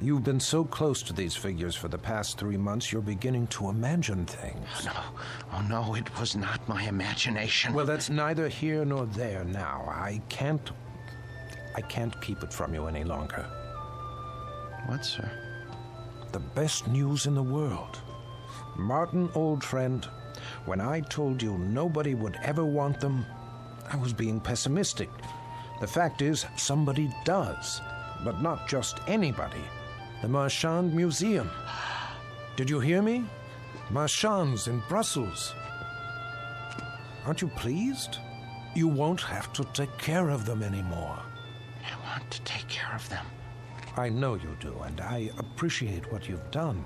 you've been so close to these figures for the past 3 months, you're beginning to imagine things. Oh, no, it was not my imagination. Well, that's neither here nor there now. I can't keep it from you any longer. What, sir? The best news in the world. Martin, old friend, when I told you nobody would ever want them, I was being pessimistic. The fact is, somebody does. But not just anybody. The Marchand Museum. Did you hear me? Marchand's in Brussels. Aren't you pleased? You won't have to take care of them anymore. I want to take care of them. I know you do, and I appreciate what you've done.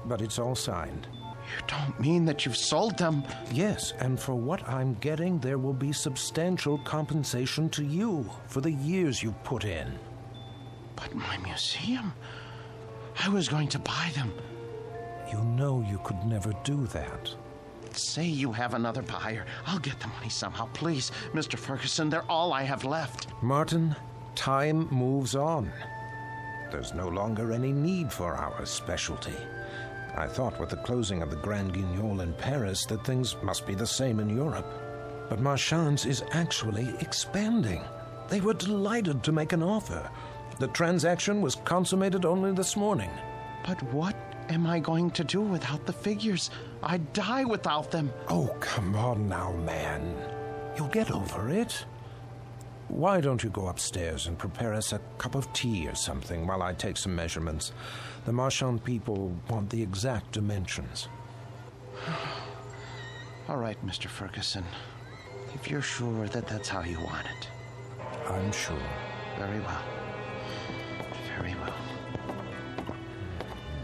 But it's all signed. You don't mean that you've sold them? Yes, and for what I'm getting, there will be substantial compensation to you for the years you've put in. But my museum? I was going to buy them. You know you could never do that. Say you have another buyer. I'll get the money somehow. Please, Mr. Ferguson, they're all I have left. Martin, time moves on. There's no longer any need for our specialty. I thought with the closing of the Grand Guignol in Paris that things must be the same in Europe. But Marchand's is actually expanding. They were delighted to make an offer. The transaction was consummated only this morning. But what am I going to do without the figures? I'd die without them. Oh, come on now, man. You'll get over it. Why don't you go upstairs and prepare us a cup of tea or something while I take some measurements? The Marchand people want the exact dimensions. All right, Mr. Ferguson. If you're sure that that's how you want it. I'm sure. Very well. Very well.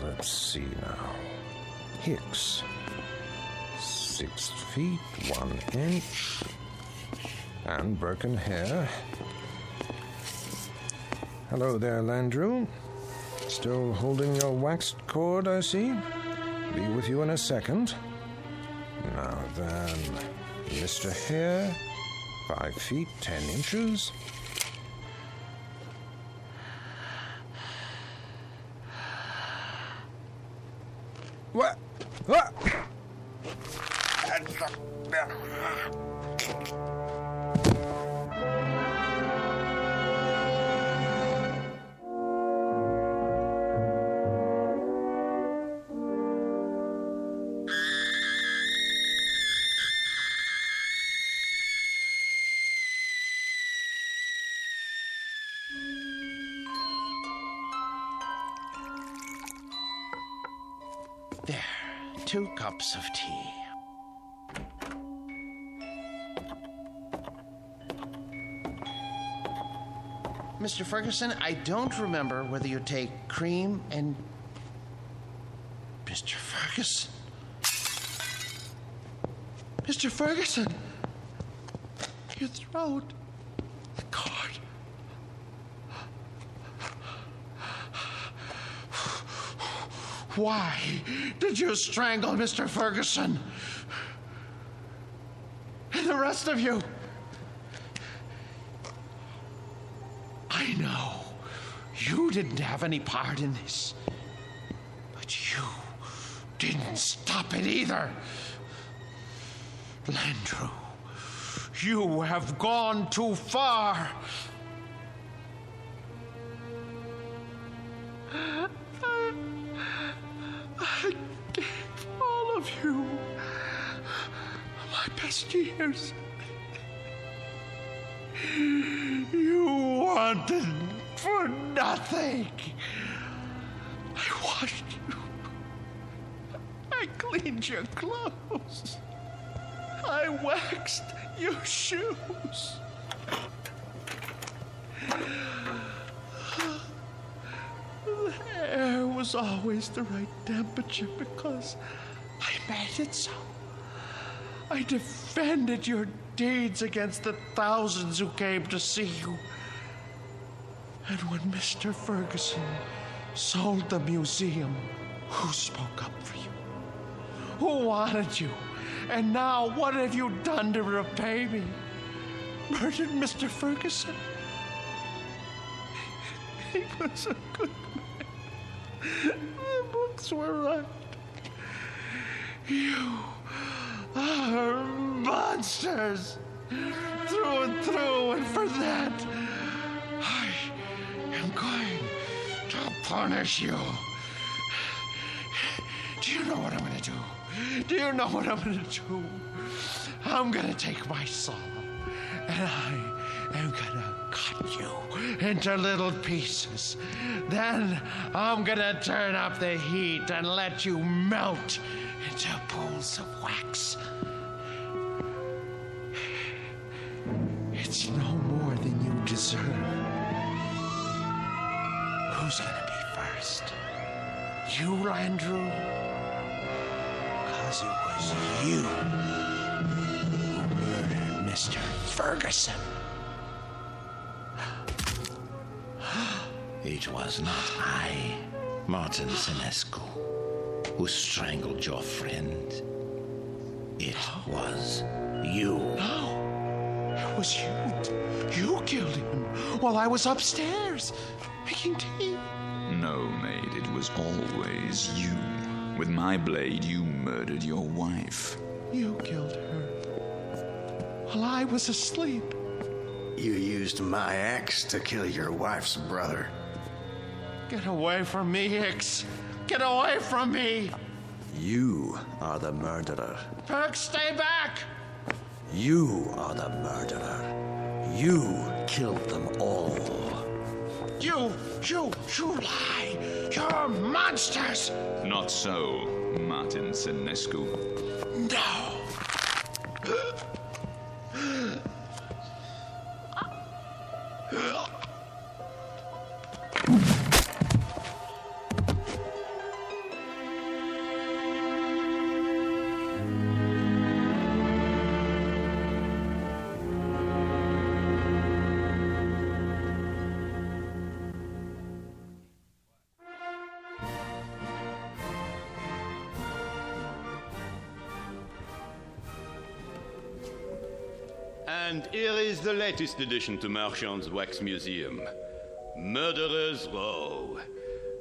Let's see now. Hicks. 6 feet, 1 inch. And Birkin hair. Hello there, Landru. Still holding your waxed cord, I see. Be with you in a second. Now then, Mr. Hare, 5 feet, 10 inches. What? There, 2 cups of tea. Mr. Ferguson, I don't remember whether you take cream and... Mr. Ferguson? Mr. Ferguson! Your throat. The cord. Why did you strangle Mr. Ferguson? And the rest of you? I know you didn't have any part in this, but you didn't stop it either. Landru, you have gone too far. I gave all of you my best years. You wanted for nothing. I washed you. I cleaned your clothes. I waxed your shoes. The hair was always the right temperature because I made it so. I defended your deeds against the thousands who came to see you. And when Mr. Ferguson sold the museum, who spoke up for you? Who wanted you? And now what have you done to repay me? Murdered Mr. Ferguson? He was a good man. The books were right. You are monsters through and through, and for that I am going to punish you. Do you know what I'm going to do? Do you know what I'm going to do? I'm going to take my saw and I am going to cut you into little pieces. Then I'm going to turn up the heat and let you melt into pools of wax. It's no more than you deserve. Who's going to be first? You, Landru? Because it was you who murdered Mr. Ferguson. It was not I, Martin Senescu, who strangled your friend. It was you. No, it was you. You killed him while I was upstairs making tea. No, maid, it was always you. With my blade, you murdered your wife. You killed her while I was asleep. You used my axe to kill your wife's brother. Get away from me, Hicks. Get away from me. You are the murderer. Perk, stay back. You are the murderer. You killed them all. You lie. You're monsters. Not so, Martin Senescu. No. And here is the latest addition to Marchand's Wax Museum, Murderer's Row,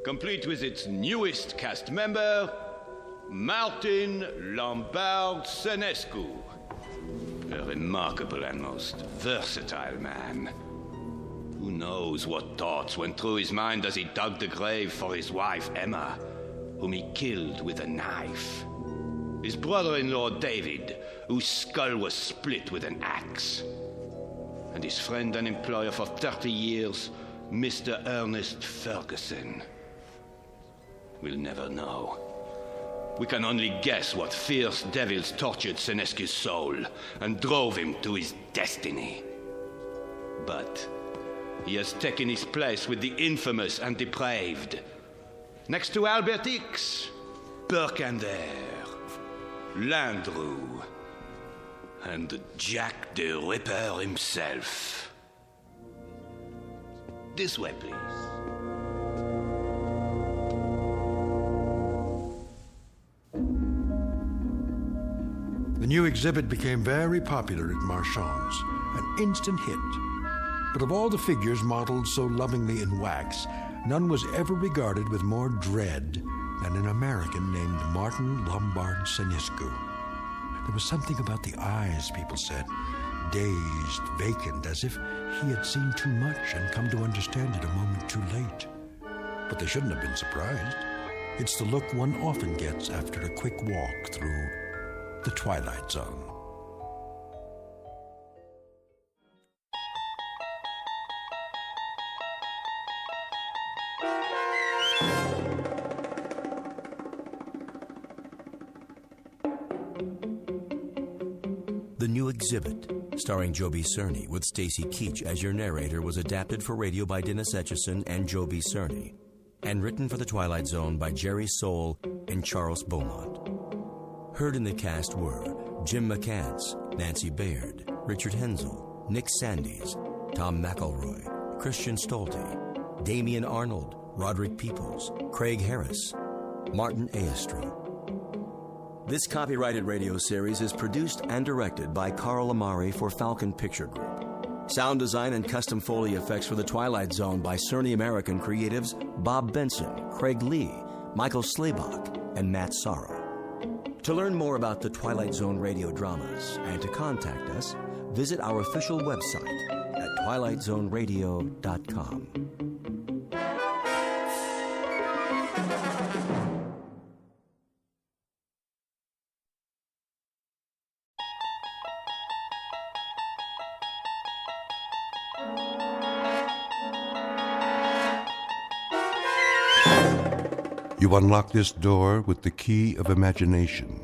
complete with its newest cast member, Martin Lombard Senescu. A remarkable and most versatile man. Who knows what thoughts went through his mind as he dug the grave for his wife, Emma, whom he killed with a knife. His brother-in-law, David, whose skull was split with an axe. And his friend and employer for 30 years, Mr. Ernest Ferguson. We'll never know. We can only guess what fierce devils tortured Senescu's soul and drove him to his destiny. But he has taken his place with the infamous and depraved. Next to Albert X, Burkander, Landru, and Jack the Ripper himself. This way, please. The new exhibit became very popular at Marchand's, an instant hit. But of all the figures modeled so lovingly in wax, none was ever regarded with more dread than an American named Martin Lombard Senescu. There was something about the eyes, people said, dazed, vacant, as if he had seen too much and come to understand it a moment too late. But they shouldn't have been surprised. It's the look one often gets after a quick walk through the Twilight Zone. The new exhibit, starring Joby Cerny with Stacy Keach as your narrator, was adapted for radio by Dennis Etchison and Joby Cerny, and written for the Twilight Zone by Jerry Soule and Charles Beaumont. Heard in the cast were Jim McCants, Nancy Baird, Richard Hensel, Nick Sandys, Tom McElroy, Christian Stolte, Damian Arnold, Roderick Peoples, Craig Harris, Martin Aestrom. This copyrighted radio series is produced and directed by Carl Amari for Falcon Picture Group. Sound design and custom Foley effects for The Twilight Zone by Cerny American creatives Bob Benson, Craig Lee, Michael Slaybach, and Matt Sorrow. To learn more about the Twilight Zone radio dramas and to contact us, visit our official website at twilightzoneradio.com. You unlock this door with the key of imagination.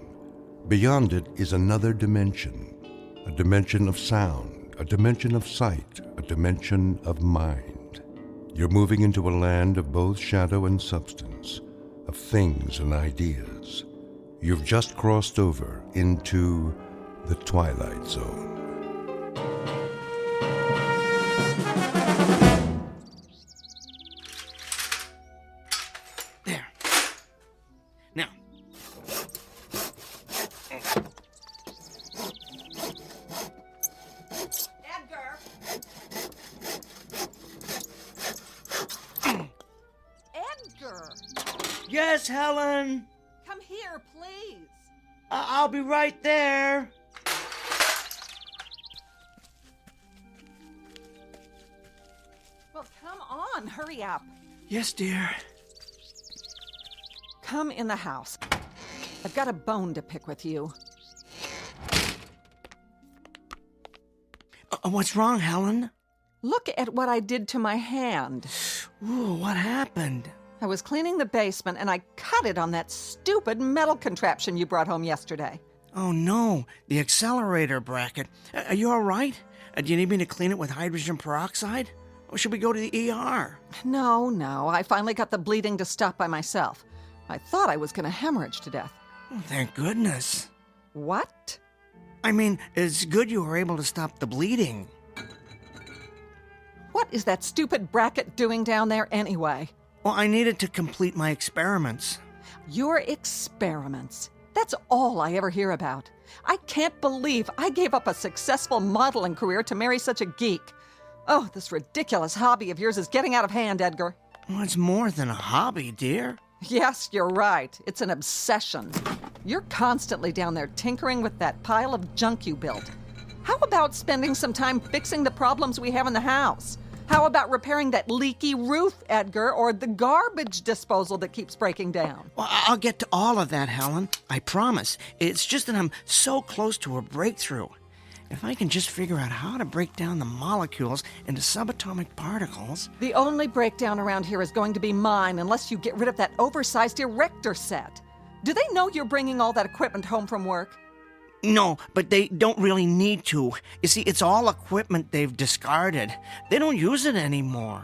Beyond it is another dimension, a dimension of sound, a dimension of sight, a dimension of mind. You're moving into a land of both shadow and substance, of things and ideas. You've just crossed over into the Twilight Zone. Yes, Helen? Come here, please. I'll be right there. Well, come on, hurry up. Yes, dear. Come in the house. I've got a bone to pick with you. What's wrong, Helen? Look at what I did to my hand. Ooh, what happened? I was cleaning the basement and I cut it on that stupid metal contraption you brought home yesterday. Oh, no. The accelerator bracket. Are you all right? Do you need me to clean it with hydrogen peroxide? Or should we go to the ER? No. I finally got the bleeding to stop by myself. I thought I was going to hemorrhage to death. Oh, thank goodness. What? I mean, it's good you were able to stop the bleeding. What is that stupid bracket doing down there anyway? Well, I needed to complete my experiments. Your experiments? That's all I ever hear about. I can't believe I gave up a successful modeling career to marry such a geek. Oh, this ridiculous hobby of yours is getting out of hand, Edgar. Well, it's more than a hobby, dear. Yes, you're right. It's an obsession. You're constantly down there tinkering with that pile of junk you built. How about spending some time fixing the problems we have in the house? How about repairing that leaky roof, Edgar, or the garbage disposal that keeps breaking down? Well, I'll get to all of that, Helen. I promise. It's just that I'm so close to a breakthrough. If I can just figure out how to break down the molecules into subatomic particles... The only breakdown around here is going to be mine unless you get rid of that oversized erector set. Do they know you're bringing all that equipment home from work? No, but they don't really need to. You see, it's all equipment they've discarded. They don't use it anymore.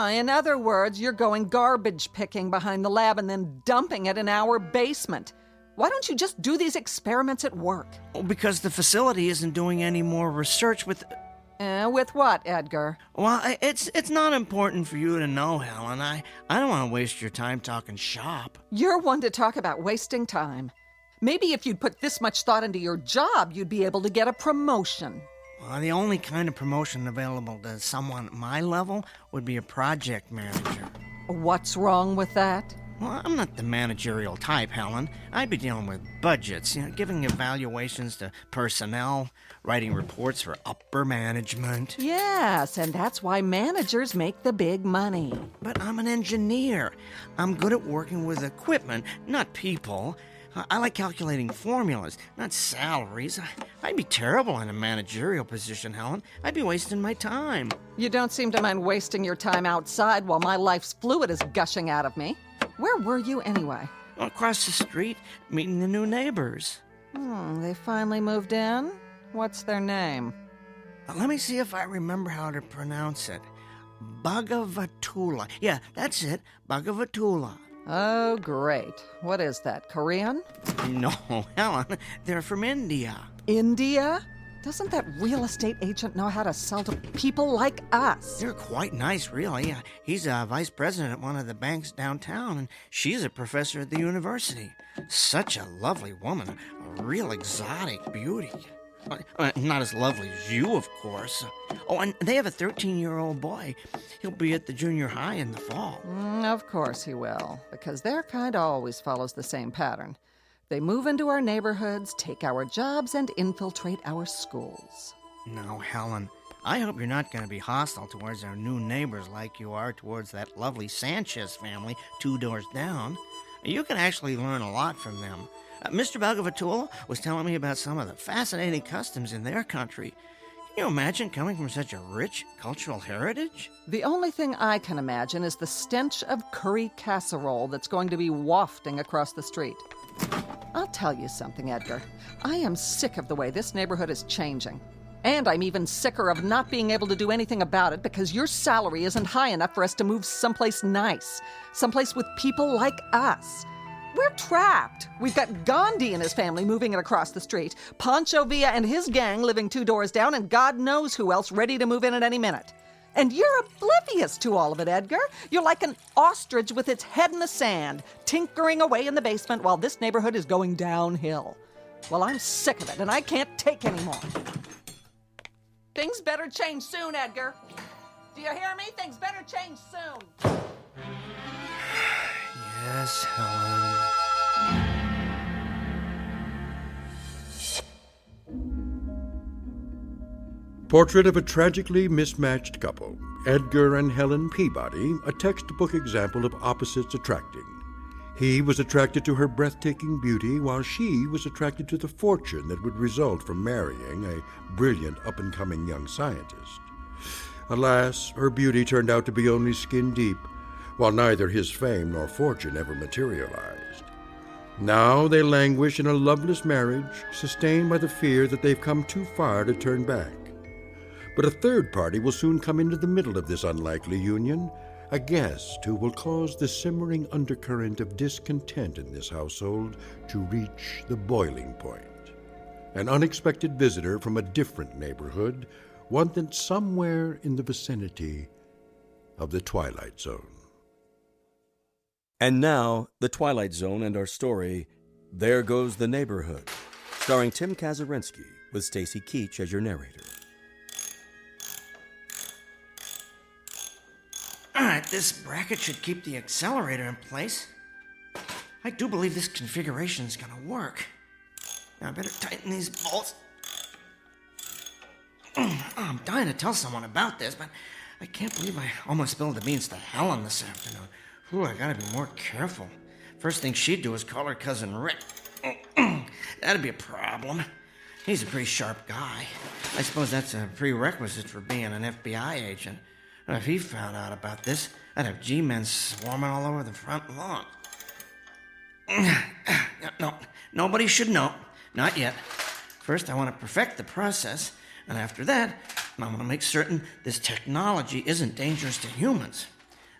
In other words, you're going garbage picking behind the lab and then dumping it in our basement. Why don't you just do these experiments at work? Because the facility isn't doing any more research with... With what, Edgar? Well, it's not important for you to know, Helen. I don't want to waste your time talking shop. You're one to talk about wasting time. Maybe if you'd put this much thought into your job, you'd be able to get a promotion. Well, the only kind of promotion available to someone at my level would be a project manager. What's wrong with that? Well, I'm not the managerial type, Helen. I'd be dealing with budgets, giving evaluations to personnel, writing reports for upper management. Yes, and that's why managers make the big money. But I'm an engineer. I'm good at working with equipment, not people. I like calculating formulas, not salaries. I'd be terrible in a managerial position, Helen. I'd be wasting my time. You don't seem to mind wasting your time outside while my life's fluid is gushing out of me. Where were you anyway? Across the street, meeting the new neighbors. They finally moved in? What's their name? Let me see if I remember how to pronounce it. Bhagavatula. Yeah, that's it. Bhagavatula. Oh, great. What is that, Korean? No, Helen. They're from India. India? Doesn't that real estate agent know how to sell to people like us? They're quite nice, really. He's a vice president at one of the banks downtown, and she's a professor at the university. Such a lovely woman, a real exotic beauty. Not as lovely as you, of course. Oh, and they have a 13-year-old boy. He'll be at the junior high in the fall. Of course he will, because their kind always follows the same pattern. They move into our neighborhoods, take our jobs, and infiltrate our schools. Now, Helen, I hope you're not going to be hostile towards our new neighbors like you are towards that lovely Sanchez family 2 doors down. You can actually learn a lot from them. Mr. Bhagavatula was telling me about some of the fascinating customs in their country. Can you imagine coming from such a rich cultural heritage? The only thing I can imagine is the stench of curry casserole that's going to be wafting across the street. I'll tell you something, Edgar. I am sick of the way this neighborhood is changing. And I'm even sicker of not being able to do anything about it because your salary isn't high enough for us to move someplace nice, someplace with people like us. We're trapped. We've got Gandhi and his family moving it across the street, Pancho Villa and his gang living 2 doors down, and God knows who else ready to move in at any minute. And you're oblivious to all of it, Edgar. You're like an ostrich with its head in the sand, tinkering away in the basement while this neighborhood is going downhill. Well, I'm sick of it, and I can't take any more. Things better change soon, Edgar. Do you hear me? Things better change soon. Yes, Helen. Portrait of a tragically mismatched couple, Edgar and Helen Peabody, a textbook example of opposites attracting. He was attracted to her breathtaking beauty, while she was attracted to the fortune that would result from marrying a brilliant up-and-coming young scientist. Alas, her beauty turned out to be only skin deep, while neither his fame nor fortune ever materialized. Now they languish in a loveless marriage, sustained by the fear that they've come too far to turn back. But a third party will soon come into the middle of this unlikely union, a guest who will cause the simmering undercurrent of discontent in this household to reach the boiling point. An unexpected visitor from a different neighborhood, one that's somewhere in the vicinity of the Twilight Zone. And now, The Twilight Zone and our story, There Goes the Neighborhood, starring Tim Kazurinsky with Stacy Keach as your narrator. All right, this bracket should keep the accelerator in place. I do believe this configuration is going to work. Now I better tighten these bolts. I'm dying to tell someone about this, but I can't believe I almost spilled the beans to Helen this afternoon. Ooh, I gotta be more careful. First thing she'd do is call her cousin Rick. That'd be a problem. He's a pretty sharp guy. I suppose that's a prerequisite for being an FBI agent. But if he found out about this, I'd have G-men swarming all over the front lawn. No, nobody should know. Not yet. First, I want to perfect the process, and after that, I'm going to make certain this technology isn't dangerous to humans.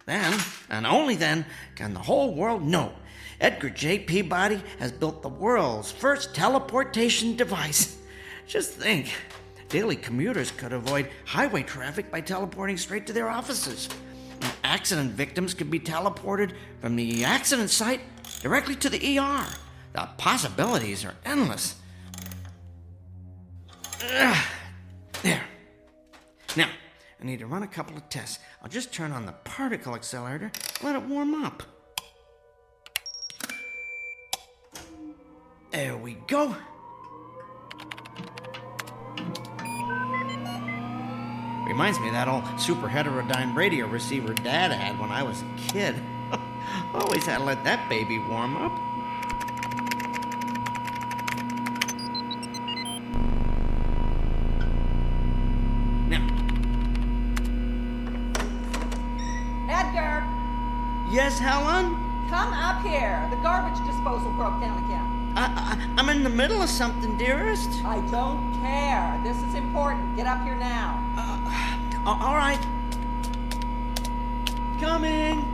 Then, and only then, can the whole world know Edgar J. Peabody has built the world's first teleportation device. Just think, daily commuters could avoid highway traffic by teleporting straight to their offices. Accident victims could be teleported from the accident site directly to the ER. The possibilities are endless. There. Now, I need to run a couple of tests. I'll just turn on the particle accelerator, let it warm up. There we go. Reminds me of that old super heterodyne radio receiver Dad had when I was a kid. Always had to let that baby warm up. Edgar! Yes, Helen? Come up here. The garbage disposal broke down again. I'm in the middle of something, dearest. I don't care. This is important. Get up here now. All right. Coming.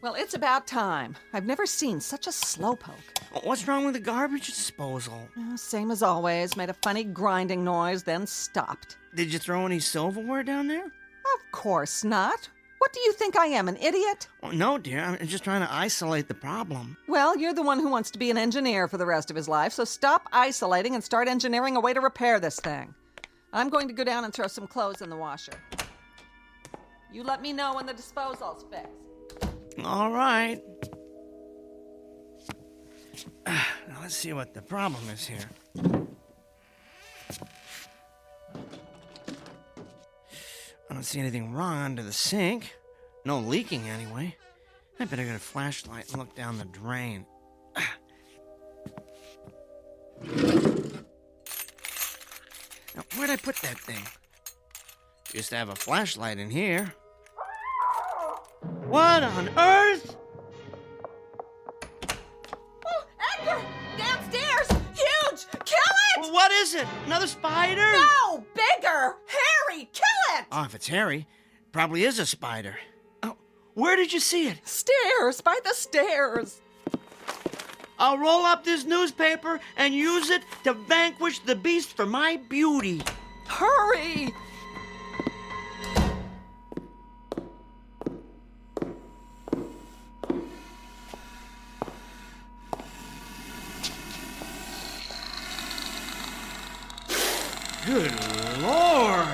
Well, it's about time. I've never seen such a slowpoke. What's wrong with the garbage disposal? Same as always. Made a funny grinding noise, then stopped. Did you throw any silverware down there? Of course not. What do you think I am, an idiot? Oh, no, dear. I'm just trying to isolate the problem. Well, you're the one who wants to be an engineer for the rest of his life, so stop isolating and start engineering a way to repair this thing. I'm going to go down and throw some clothes in the washer. You let me know when the disposal's fixed. All right. Now let's see what the problem is here. I don't see anything wrong under the sink. No leaking anyway. I better get a flashlight and look down the drain. Now, where'd I put that thing? Used to have a flashlight in here. What on earth? Oh, Edgar! Downstairs! Huge! Kill it! What is it? Another spider? No! Bigger! Harry! Kill it! Oh, if it's Harry, it probably is a spider. Oh, where did you see it? Stairs! By the stairs! I'll roll up this newspaper and use it to vanquish the beast for my beauty. Hurry! Good Lord!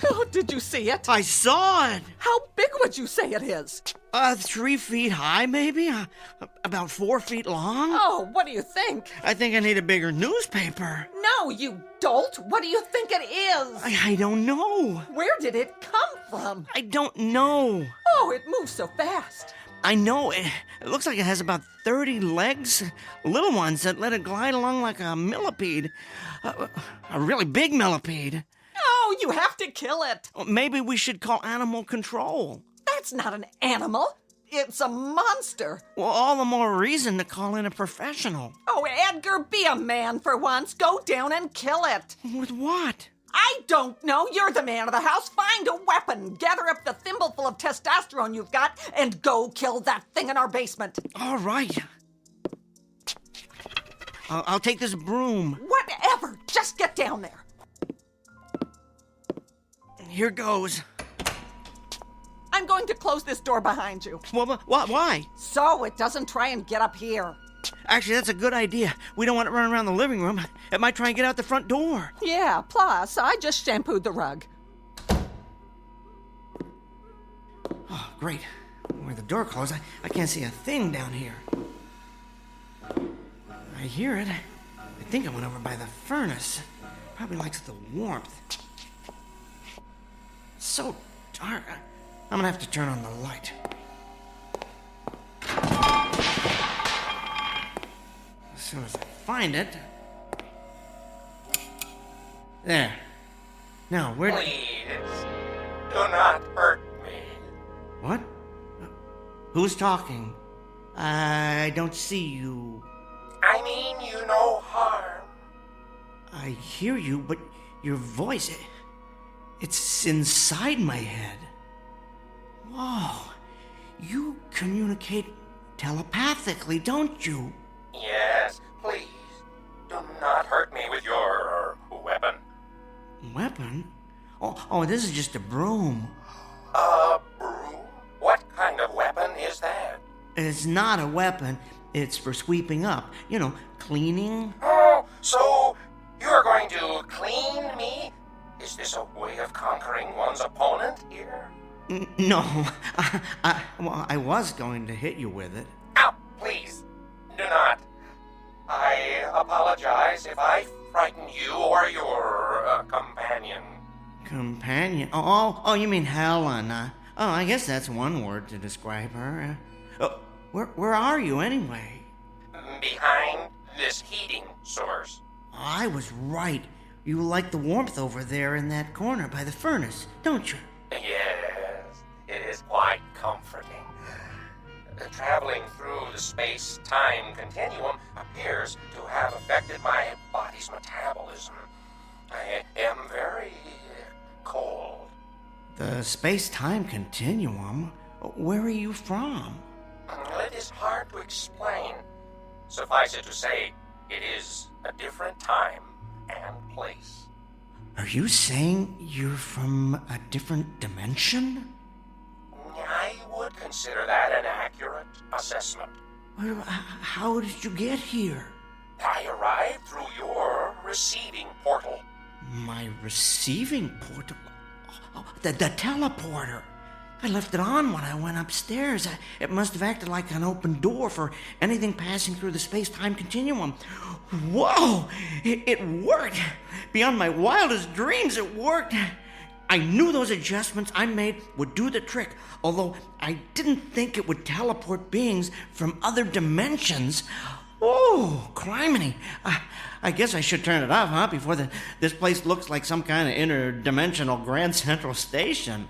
Oh, did you see it? I saw it! How big would you say it is? 3 feet high, maybe? About 4 feet long? Oh, what do you think? I think I need a bigger newspaper. No, you dolt! What do you think it is? I don't know. Where did it come from? I don't know. Oh, it moves so fast. I know. It looks like it has about 30 legs. Little ones that let it glide along like a millipede. A really big millipede. Oh, you have to kill it. Maybe we should call animal control. That's not an animal. It's a monster. Well, all the more reason to call in a professional. Oh, Edgar, be a man for once. Go down and kill it. With what? I don't know. You're the man of the house. Find a weapon. Gather up the thimbleful of testosterone you've got and go kill that thing in our basement. All right. I'll take this broom. Whatever. Just get down there. Here goes. I'm going to close this door behind you. Why? So it doesn't try and get up here. Actually, that's a good idea. We don't want to run around the living room. It might try and get out the front door. Yeah, plus, I just shampooed the rug. Oh, great. Where the door closed, I can't see a thing down here. I hear it. I think I went over by the furnace. Probably likes the warmth. It's so dark. I'm gonna have to turn on the light. As soon as I find it. There. Now, where... Please, do not hurt me. What? Who's talking? I don't see you. I mean you no harm. I hear you, but your voice, it's inside my head. Whoa. You communicate telepathically, don't you? Yes, please, do not hurt me with your weapon. Weapon? Oh, this is just a broom. A broom? What kind of weapon is that? It's not a weapon. It's for sweeping up. You know, cleaning. Oh, so you're going to clean me? Is this a way of conquering one's opponent here? No. I was going to hit you with it. Ow, please, do not. I apologize if I frighten you or your companion. Companion? Oh, you mean Helen. I guess that's one word to describe her. Where are you anyway? Behind this heating source. I was right. You like the warmth over there in that corner by the furnace, don't you? Yes, it is quite comforting. Traveling through the space-time continuum appears to have affected my body's metabolism. I am very cold. The space-time continuum? Where are you from? It is hard to explain. Suffice it to say, it is a different time and place. Are you saying you're from a different dimension? I would consider that an accurate assessment. How did you get here? I arrived through your receiving portal. My receiving portal? Oh, the teleporter. I left it on when I went upstairs. It must have acted like an open door for anything passing through the space-time continuum. Whoa! It worked! Beyond my wildest dreams, it worked! I knew those adjustments I made would do the trick, although I didn't think it would teleport beings from other dimensions. Oh, criminy. I guess I should turn it off, huh? Before this place looks like some kind of interdimensional Grand Central Station.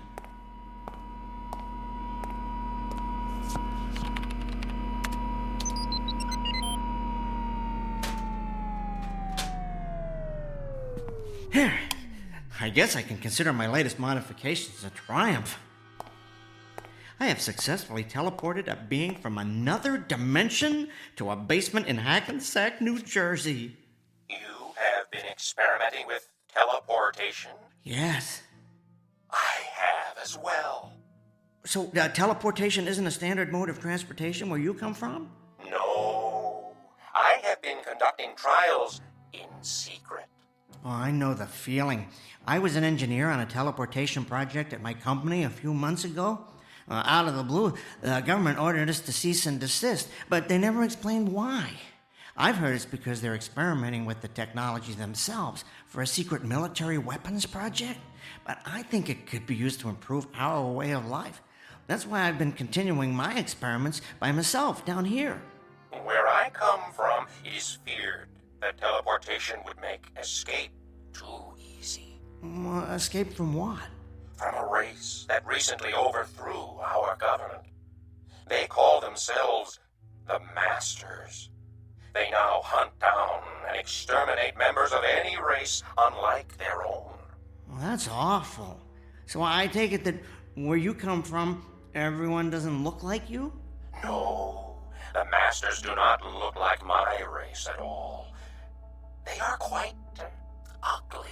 Here. I guess I can consider my latest modifications a triumph. I have successfully teleported a being from another dimension to a basement in Hackensack, New Jersey. You have been experimenting with teleportation? Yes. I have as well. So, teleportation isn't a standard mode of transportation where you come from? No. I have been conducting trials in secret. Oh, I know the feeling. I was an engineer on a teleportation project at my company a few months ago. Out of the blue, the government ordered us to cease and desist, but they never explained why. I've heard it's because they're experimenting with the technology themselves for a secret military weapons project, but I think it could be used to improve our way of life. That's why I've been continuing my experiments by myself down here. Where I come from, it is feared that teleportation would make escape too easy. Escape from what? From a race that recently overthrew our government. They call themselves the Masters. They now hunt down and exterminate members of any race unlike their own. Well, that's awful. So I take it that where you come from, everyone doesn't look like you? No, the Masters do not look like my race at all. They are quite ugly.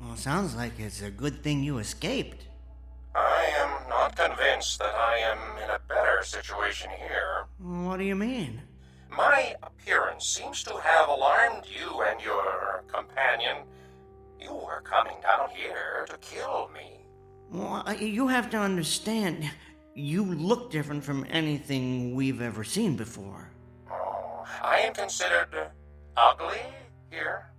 Well, sounds like it's a good thing you escaped. I am not convinced that I am in a better situation here. What do you mean? My appearance seems to have alarmed you and your companion. You were coming down here to kill me. Well, you have to understand, you look different from anything we've ever seen before. Oh, I am considered ugly here?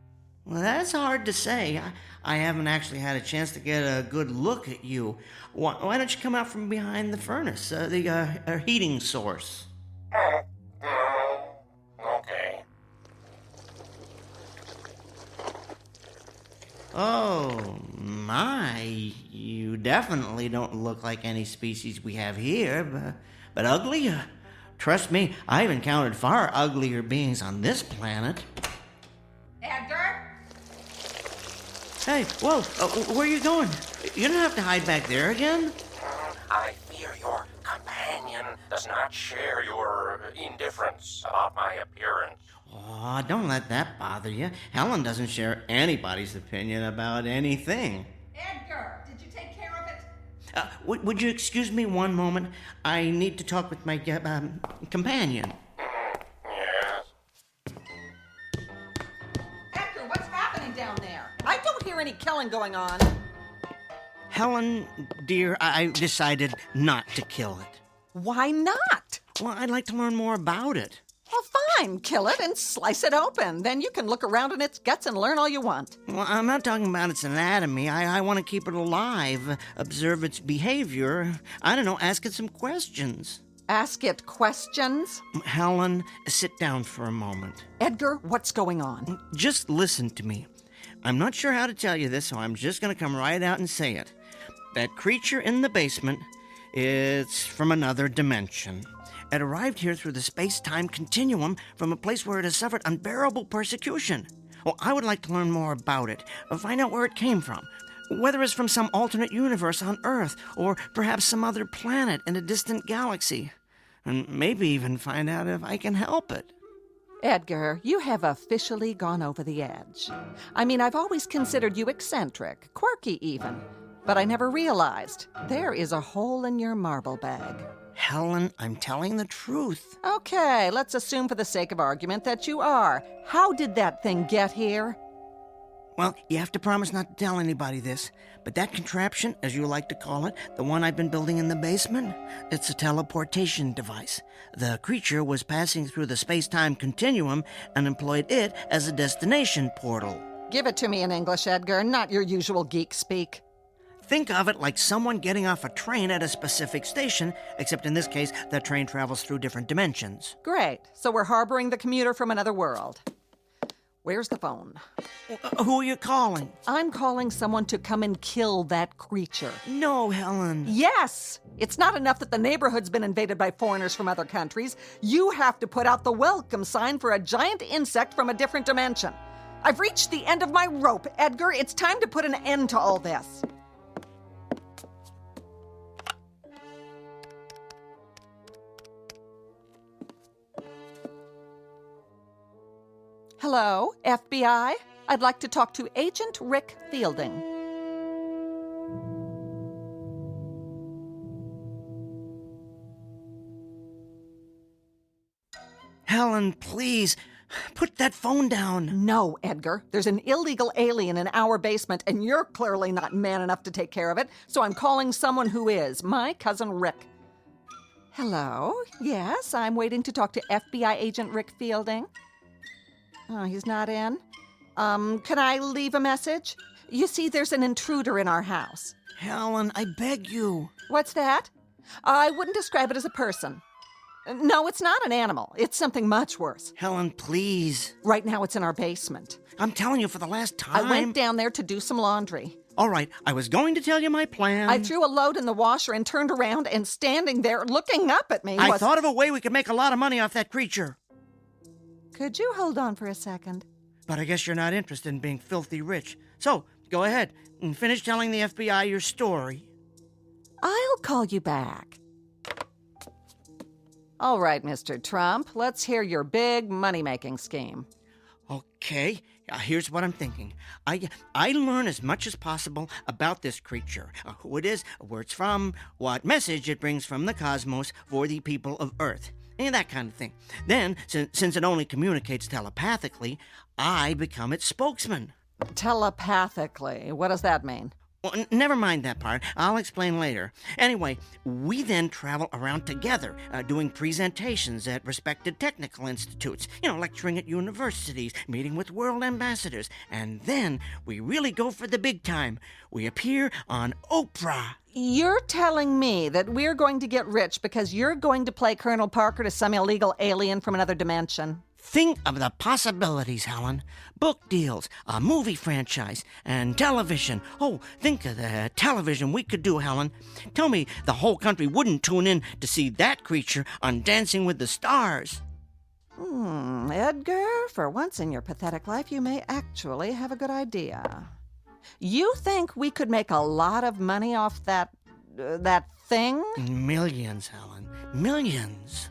Well, that's hard to say. I haven't actually had a chance to get a good look at you. Why don't you come out from behind the furnace, the heating source? Okay. Oh, my. You definitely don't look like any species we have here, but ugly? Trust me, I've encountered far uglier beings on this planet. Edgar? Hey, whoa, where are you going? You don't have to hide back there again. I fear your companion does not share your indifference about my appearance. Oh, don't let that bother you. Helen doesn't share anybody's opinion about anything. Edgar, did you take care of it? Would you excuse me one moment? I need to talk with my companion. Yes? Edgar, what's happening down there? I don't hear any killing going on. Helen, dear, I decided not to kill it. Why not? Well, I'd like to learn more about it. Well, fine. Kill it and slice it open. Then you can look around in its guts and learn all you want. Well, I'm not talking about its anatomy. I want to keep it alive, observe its behavior. I don't know, ask it some questions. Ask it questions? Helen, sit down for a moment. Edgar, what's going on? Just listen to me. I'm not sure how to tell you this, so I'm just going to come right out and say it. That creature in the basement, it's from another dimension. It arrived here through the space-time continuum from a place where it has suffered unbearable persecution. Well, I would like to learn more about it, find out where it came from, whether it's from some alternate universe on Earth, or perhaps some other planet in a distant galaxy, and maybe even find out if I can help it. Edgar, you have officially gone over the edge. I mean, I've always considered you eccentric, quirky even, but I never realized there is a hole in your marble bag. Helen, I'm telling the truth. Okay, let's assume for the sake of argument that you are. How did that thing get here? Well, you have to promise not to tell anybody this, but that contraption, as you like to call it, the one I've been building in the basement, it's a teleportation device. The creature was passing through the space-time continuum and employed it as a destination portal. Give it to me in English, Edgar, not your usual geek speak. Think of it like someone getting off a train at a specific station, except in this case, the train travels through different dimensions. Great. So we're harboring the commuter from another world. Where's the phone? Who are you calling? I'm calling someone to come and kill that creature. No, Helen. Yes! It's not enough that the neighborhood's been invaded by foreigners from other countries. You have to put out the welcome sign for a giant insect from a different dimension. I've reached the end of my rope, Edgar. It's time to put an end to all this. Hello, FBI? I'd like to talk to Agent Rick Fielding. Helen, please, put that phone down. No, Edgar. There's an illegal alien in our basement, and you're clearly not man enough to take care of it, so I'm calling someone who is, my cousin Rick. Hello? Yes, I'm waiting to talk to FBI Agent Rick Fielding. Oh, he's not in? Can I leave a message? You see, there's an intruder in our house. Helen, I beg you. What's that? I wouldn't describe it as a person. No, it's not an animal. It's something much worse. Helen, please. Right now it's in our basement. I'm telling you for the last time. I went down there to do some laundry. All right, I was going to tell you my plan. I threw a load in the washer and turned around, and standing there looking up at me I thought of a way we could make a lot of money off that creature. Could you hold on for a second? But I guess you're not interested in being filthy rich. So, go ahead and finish telling the FBI your story. I'll call you back. All right, Mr. Trump, let's hear your big money-making scheme. Okay, here's what I'm thinking. I learn as much as possible about this creature. Who it is, where it's from, what message it brings from the cosmos for the people of Earth. that kind of thing. Then, since it only communicates telepathically, I become its spokesman. Telepathically? What does that mean? Well, never mind that part. I'll explain later. Anyway, we then travel around together, doing presentations at respected technical institutes, lecturing at universities, meeting with world ambassadors. And then we really go for the big time. We appear on Oprah. You're telling me that we're going to get rich because you're going to play Colonel Parker to some illegal alien from another dimension? Think of the possibilities, Helen. Book deals, a movie franchise, and television. Oh, think of the television we could do, Helen. Tell me the whole country wouldn't tune in to see that creature on Dancing with the Stars. Edgar, for once in your pathetic life, you may actually have a good idea. You think we could make a lot of money off that thing? Millions, Helen. Millions.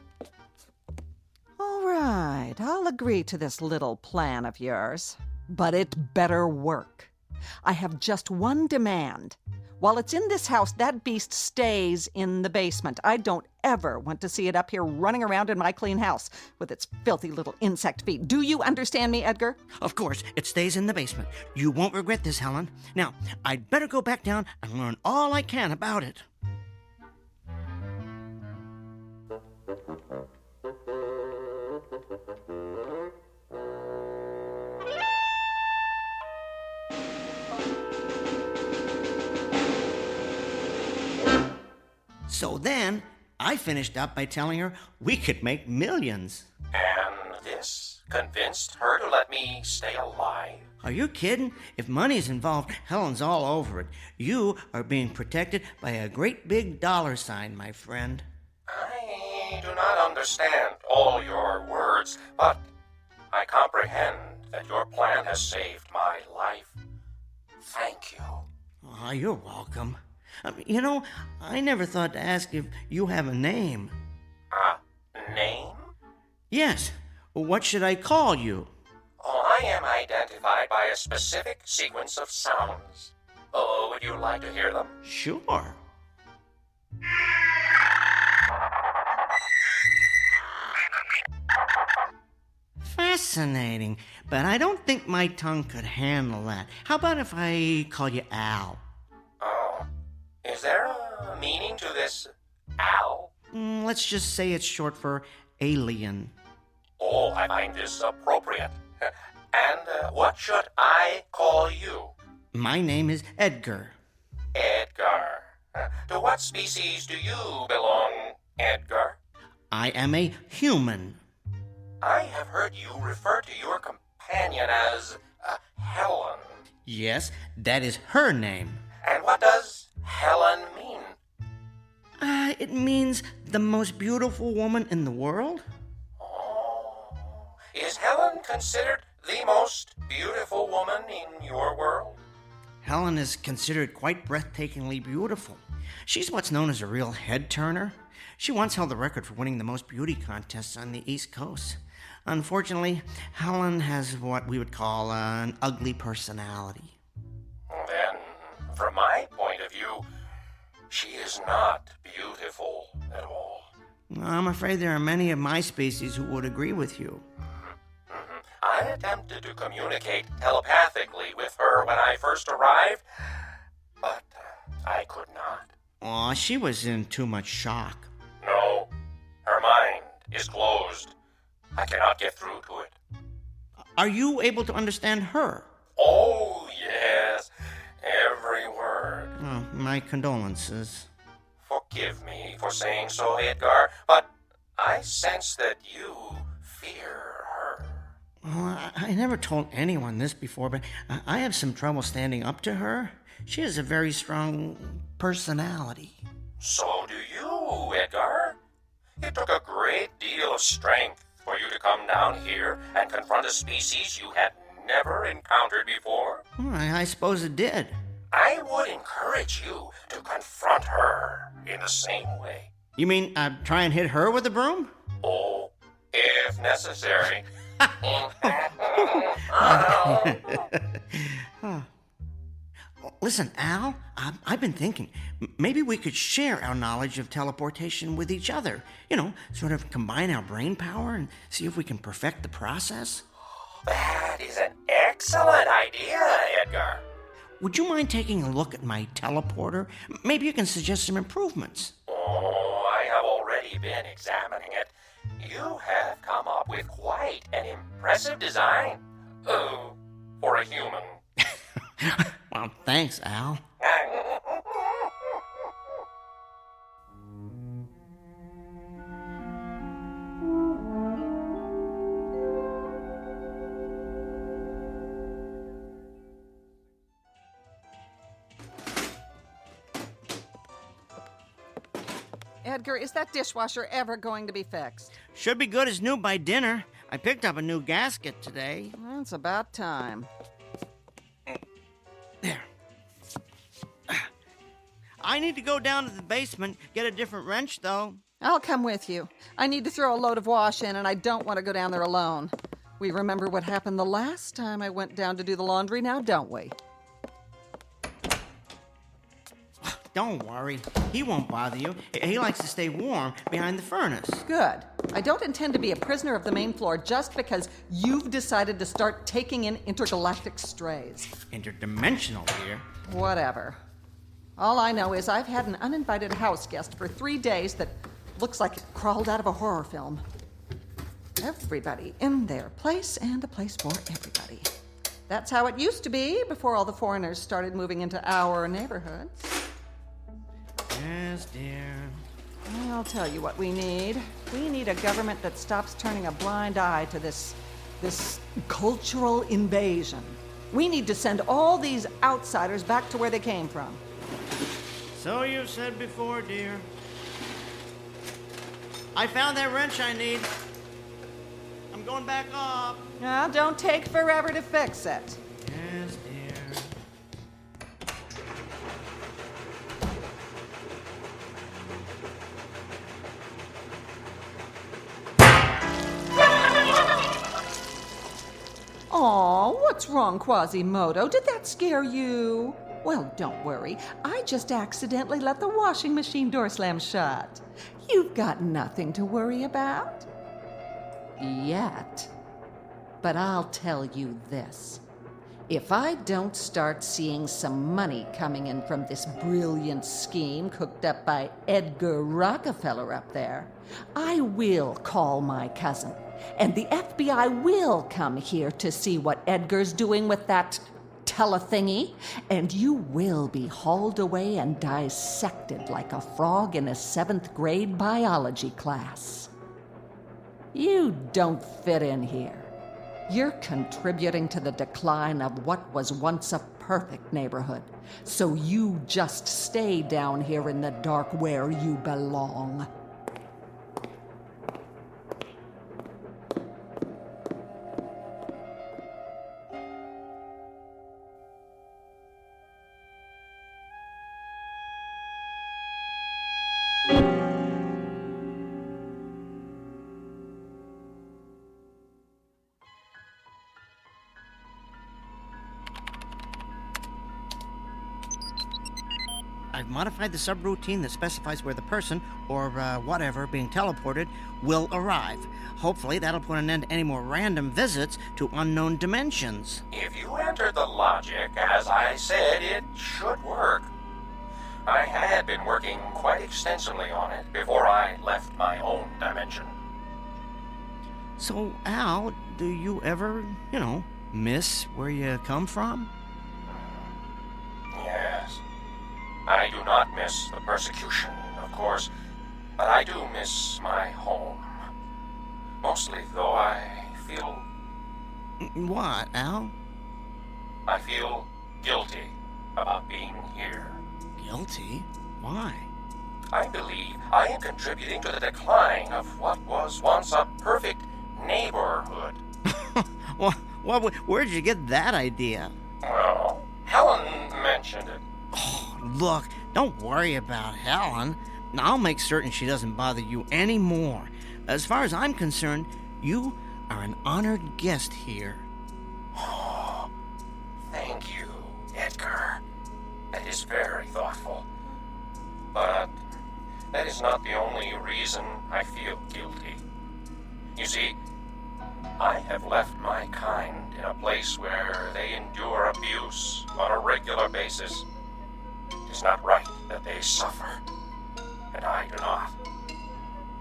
All right, I'll agree to this little plan of yours, but it better work. I have just one demand. While it's in this house, that beast stays in the basement. I don't ever want to see it up here running around in my clean house with its filthy little insect feet. Do you understand me, Edgar? Of course, it stays in the basement. You won't regret this, Helen. Now, I'd better go back down and learn all I can about it. So then, I finished up by telling her we could make millions. And this convinced her to let me stay alive? Are you kidding? If money's involved, Helen's all over it. You are being protected by a great big dollar sign, my friend. I do not understand all your words, but I comprehend that your plan has saved my life. Thank you. Oh, you're welcome. I never thought to ask if you have a name. A name? Yes. What should I call you? Oh, I am identified by a specific sequence of sounds. Oh, would you like to hear them? Sure. Fascinating, but I don't think my tongue could handle that. How about if I call you Al? Oh, is there a meaning to this Al? Let's just say it's short for alien. Oh, I find this appropriate. And what should I call you? My name is Edgar. Edgar. To what species do you belong, Edgar? I am a human. I have heard you refer to your companion as Helen. Yes, that is her name. And what does Helen mean? It means the most beautiful woman in the world. Oh, is Helen considered the most beautiful woman in your world? Helen is considered quite breathtakingly beautiful. She's what's known as a real head-turner. She once held the record for winning the most beauty contests on the East Coast. Unfortunately, Helen has what we would call an ugly personality. Then, from my point of view, she is not beautiful at all. I'm afraid there are many of my species who would agree with you. I attempted to communicate telepathically with her when I first arrived, but I could not. Aw, she was in too much shock. No, her mind is closed. I cannot get through to it. Are you able to understand her? Oh, yes, every word. Oh, my condolences. Forgive me for saying so, Edgar, but I sense that you fear her. Well, I never told anyone this before, but I have some trouble standing up to her. She has a very strong personality. So do you, Edgar. It took a great deal of strength for you to come down here and confront a species you had never encountered before. Well, I suppose it did. I would encourage you to confront her in the same way. You mean try and hit her with a broom? Oh, if necessary. Listen, Al, I've been thinking, maybe we could share our knowledge of teleportation with each other. You know, sort of combine our brain power and see if we can perfect the process. That is an excellent idea, Edgar. Would you mind taking a look at my teleporter? Maybe you can suggest some improvements. Oh, I have already been examining it. You have come up with quite an impressive design. Oh, for a human. Well, thanks, Al. Edgar, is that dishwasher ever going to be fixed? Should be good as new by dinner. I picked up a new gasket today. Well, it's about time. There. I need to go down to the basement, get a different wrench, though. I'll come with you. I need to throw a load of wash in, and I don't want to go down there alone. We remember what happened the last time I went down to do the laundry now, don't we? Don't worry. He won't bother you. He likes to stay warm behind the furnace. Good. I don't intend to be a prisoner of the main floor just because you've decided to start taking in intergalactic strays. Interdimensional, dear. Whatever. All I know is I've had an uninvited house guest for 3 days that looks like it crawled out of a horror film. Everybody in their place, and a place for everybody. That's how it used to be before all the foreigners started moving into our neighborhoods. Yes, dear. I'll tell you what we need. We need a government that stops turning a blind eye to this cultural invasion. We need to send all these outsiders back to where they came from. So you've said before, dear. I found that wrench I need. I'm going back up. Now, don't take forever to fix it. Yes, dear. Aw, what's wrong, Quasimodo? Did that scare you? Well, don't worry. I just accidentally let the washing machine door slam shut. You've got nothing to worry about. Yet. But I'll tell you this. If I don't start seeing some money coming in from this brilliant scheme cooked up by Edgar Rockefeller up there, I will call my cousin. And the FBI will come here to see what Edgar's doing with that telethingy, and you will be hauled away and dissected like a frog in a 7th grade biology class. You don't fit in here. You're contributing to the decline of what was once a perfect neighborhood. So you just stay down here in the dark where you belong. I've modified the subroutine that specifies where the person, or whatever, being teleported will arrive. Hopefully that'll put an end to any more random visits to unknown dimensions. If you enter the logic, as I said, it should work. I had been working quite extensively on it before I left my own dimension. So, Al, do you ever, miss where you come from? Yes. I do not miss the persecution, of course, but I do miss my home. Mostly, though, I feel... What, Al? I feel guilty about being here. Guilty? Why? I believe I am contributing to the decline of what was once a perfect neighborhood. Where'd you get that idea? Well, Helen mentioned it. Oh, look, don't worry about Helen. I'll make certain she doesn't bother you anymore. As far as I'm concerned, you are an honored guest here. Oh, thank you, Edgar. is not the only reason I feel guilty. You see, I have left my kind in a place where they endure abuse on a regular basis. It is not right that they suffer, and I do not.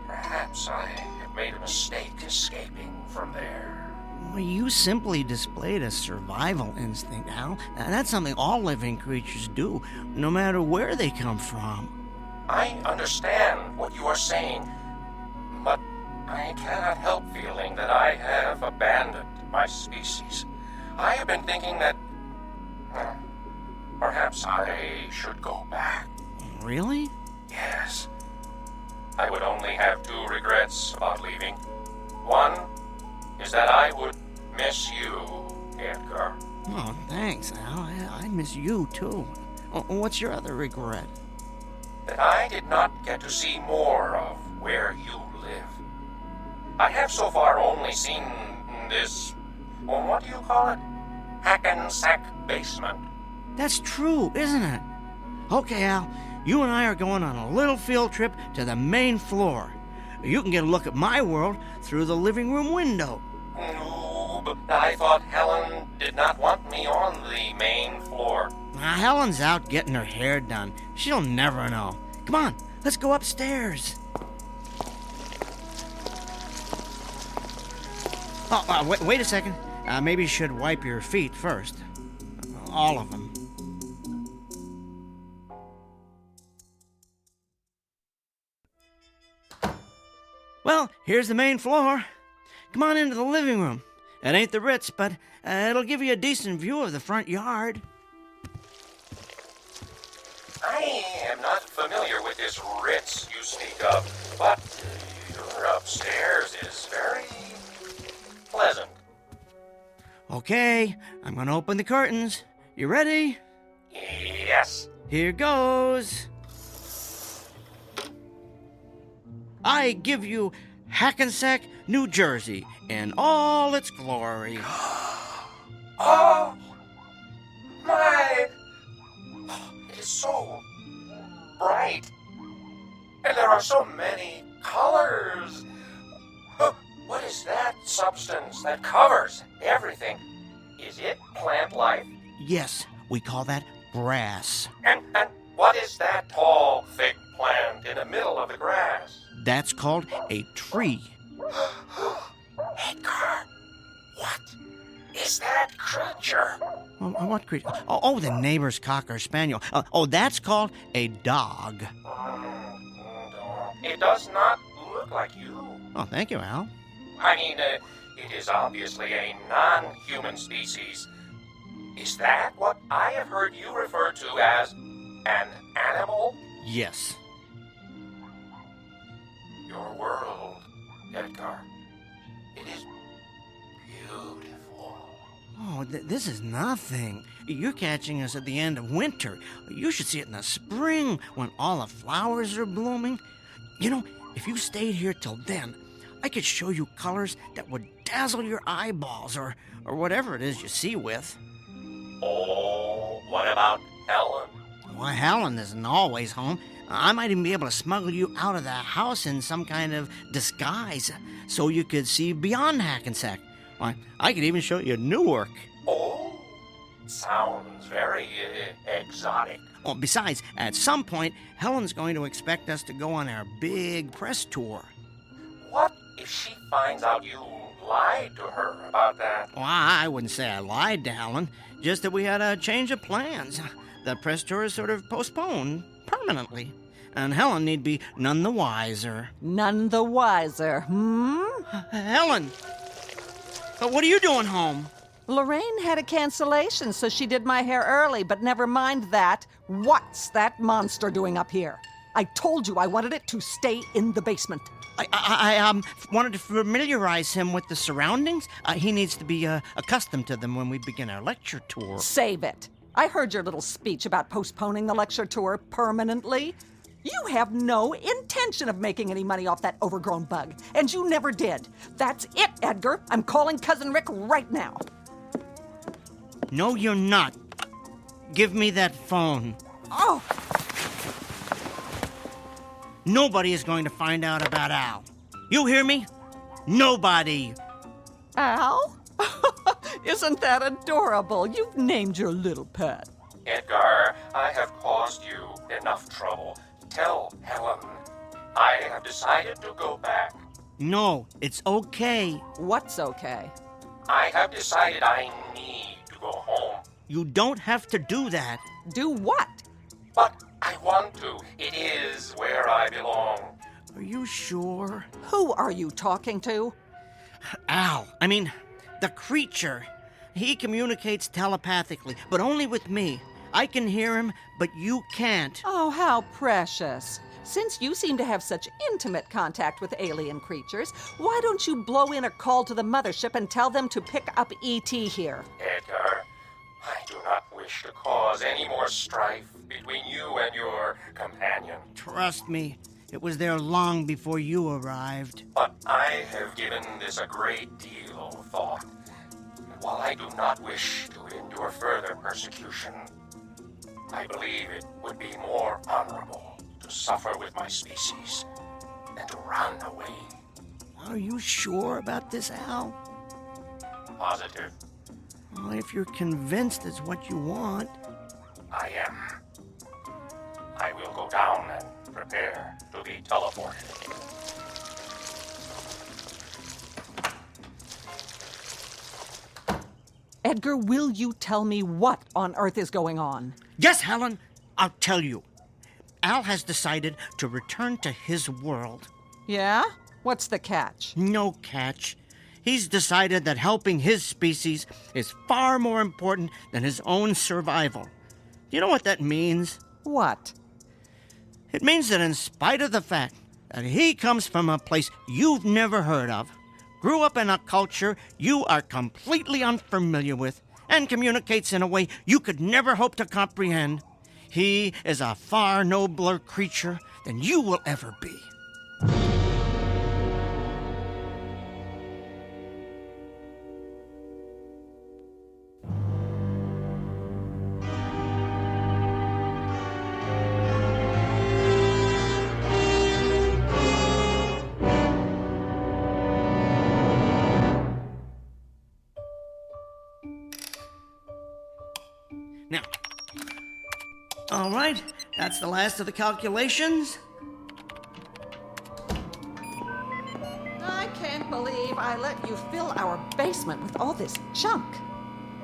Perhaps I have made a mistake escaping from there. Well, you simply displayed a survival instinct, Al. And that's something all living creatures do, no matter where they come from. I understand what you are saying, but I cannot help feeling that I have abandoned my species. I have been thinking that perhaps I should go back. Really? Yes. I would only have two regrets about leaving. One is that I would miss you, Edgar. Oh, thanks, Al. I miss you, too. What's your other regret? That I did not get to see more of where you live. I have so far only seen this, what do you call it? Hackensack basement. That's true, isn't it? Okay, Al, you and I are going on a little field trip to the main floor. You can get a look at my world through the living room window. No, but I thought Helen did not want me on the main floor. Helen's out getting her hair done. She'll never know. Come on, let's go upstairs. Wait a second. Maybe you should wipe your feet first. All of them. Well, here's the main floor. Come on into the living room. It ain't the Ritz, but it'll give you a decent view of the front yard. I am not familiar with this Ritz you speak of, but your upstairs is very pleasant. Okay, I'm gonna open the curtains. You ready? Yes. Here goes. I give you Hackensack, New Jersey, in all its glory. Oh, my! It is so bright, and there are so many colors. What is that substance that covers everything? Is it plant life? Yes, we call that grass. And what is that tall, thick plant in the middle of the grass? That's called a tree. Edgar, what is that creature? What creature? Oh, the neighbor's cocker spaniel. That's called a dog. It does not look like you. Oh, thank you, Al. I mean, it is obviously a non-human species. Is that what I have heard you refer to as an animal? Yes. Your world, Edgar, it is beautiful. Oh, this is nothing. You're catching us at the end of winter. You should see it in the spring when all the flowers are blooming. You know, if you stayed here till then, I could show you colors that would dazzle your eyeballs or whatever it is you see with. Oh, what about Helen? Well, Helen isn't always home. I might even be able to smuggle you out of the house in some kind of disguise so you could see beyond Hackensack. I could even show you Newark. Oh, sounds very exotic. Oh, besides, at some point, Helen's going to expect us to go on our big press tour. What if she finds out you lied to her about that? Well, I wouldn't say I lied to Helen, just that we had a change of plans. The press tour is sort of postponed permanently, and Helen need be none the wiser. None the wiser, Helen! What are you doing home? Lorraine had a cancellation, so she did my hair early, but never mind that. What's that monster doing up here? I told you I wanted it to stay in the basement. I wanted to familiarize him with the surroundings. He needs to be accustomed to them when we begin our lecture tour. Save it. I heard your little speech about postponing the lecture tour permanently. You have no intention of making any money off that overgrown bug, and you never did. That's it, Edgar. I'm calling Cousin Rick right now. No, you're not. Give me that phone. Oh! Nobody is going to find out about Al. You hear me? Nobody. Al? Isn't that adorable? You've named your little pet. Edgar, I have caused you enough trouble. Tell Helen. I have decided to go back. No, it's okay. What's okay? I have decided I need to go home. You don't have to do that. Do what? But I want to. It is where I belong. Are you sure? Who are you talking to? Al. I mean, the creature. He communicates telepathically, but only with me. I can hear him, but you can't. Oh, how precious. Since you seem to have such intimate contact with alien creatures, why don't you blow in a call to the mothership and tell them to pick up E.T. here? Edgar, I do not wish to cause any more strife between you and your companion. Trust me, it was there long before you arrived. But I have given this a great deal of thought. While I do not wish to endure further persecution, I believe it would be more honorable to suffer with my species than to run away. Are you sure about this, Al? Positive. Well, if you're convinced it's what you want. I am. I will go down and prepare to be teleported. Edgar, will you tell me what on earth is going on? Yes, Helen, I'll tell you. Al has decided to return to his world. Yeah? What's the catch? No catch. He's decided that helping his species is far more important than his own survival. You know what that means? What? It means that in spite of the fact that he comes from a place you've never heard of, grew up in a culture you are completely unfamiliar with, and communicates in a way you could never hope to comprehend, he is a far nobler creature than you will ever be. Now, all right, that's the last of the calculations. I can't believe I let you fill our basement with all this junk.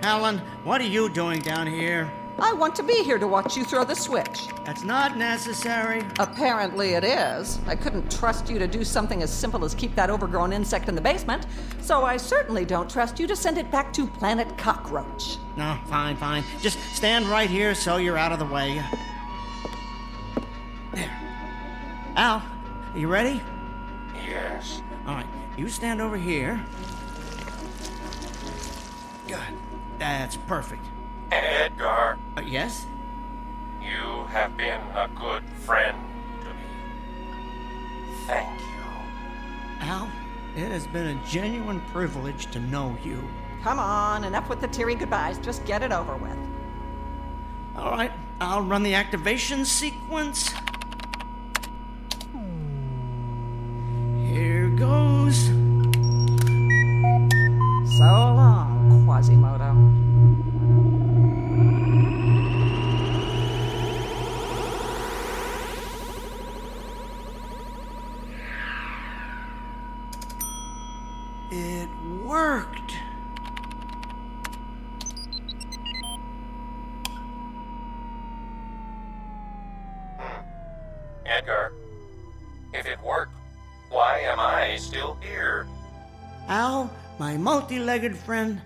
Helen, what are you doing down here? I want to be here to watch you throw the switch. That's not necessary. Apparently it is. I couldn't trust you to do something as simple as keep that overgrown insect in the basement, so I certainly don't trust you to send it back to Planet Cockroach. No, fine. Just stand right here so you're out of the way. There. Al, are you ready? Yes. All right, you stand over here. Good. That's perfect. Edgar. Yes? You have been a good friend to me. Thank you. Al, it has been a genuine privilege to know you. Come on, enough with the teary goodbyes. Just get it over with. All right, I'll run the activation sequence. Here goes. So long, Quasimodo. It worked. Edgar, if it worked, why am I still here? Al, my multi-legged friend,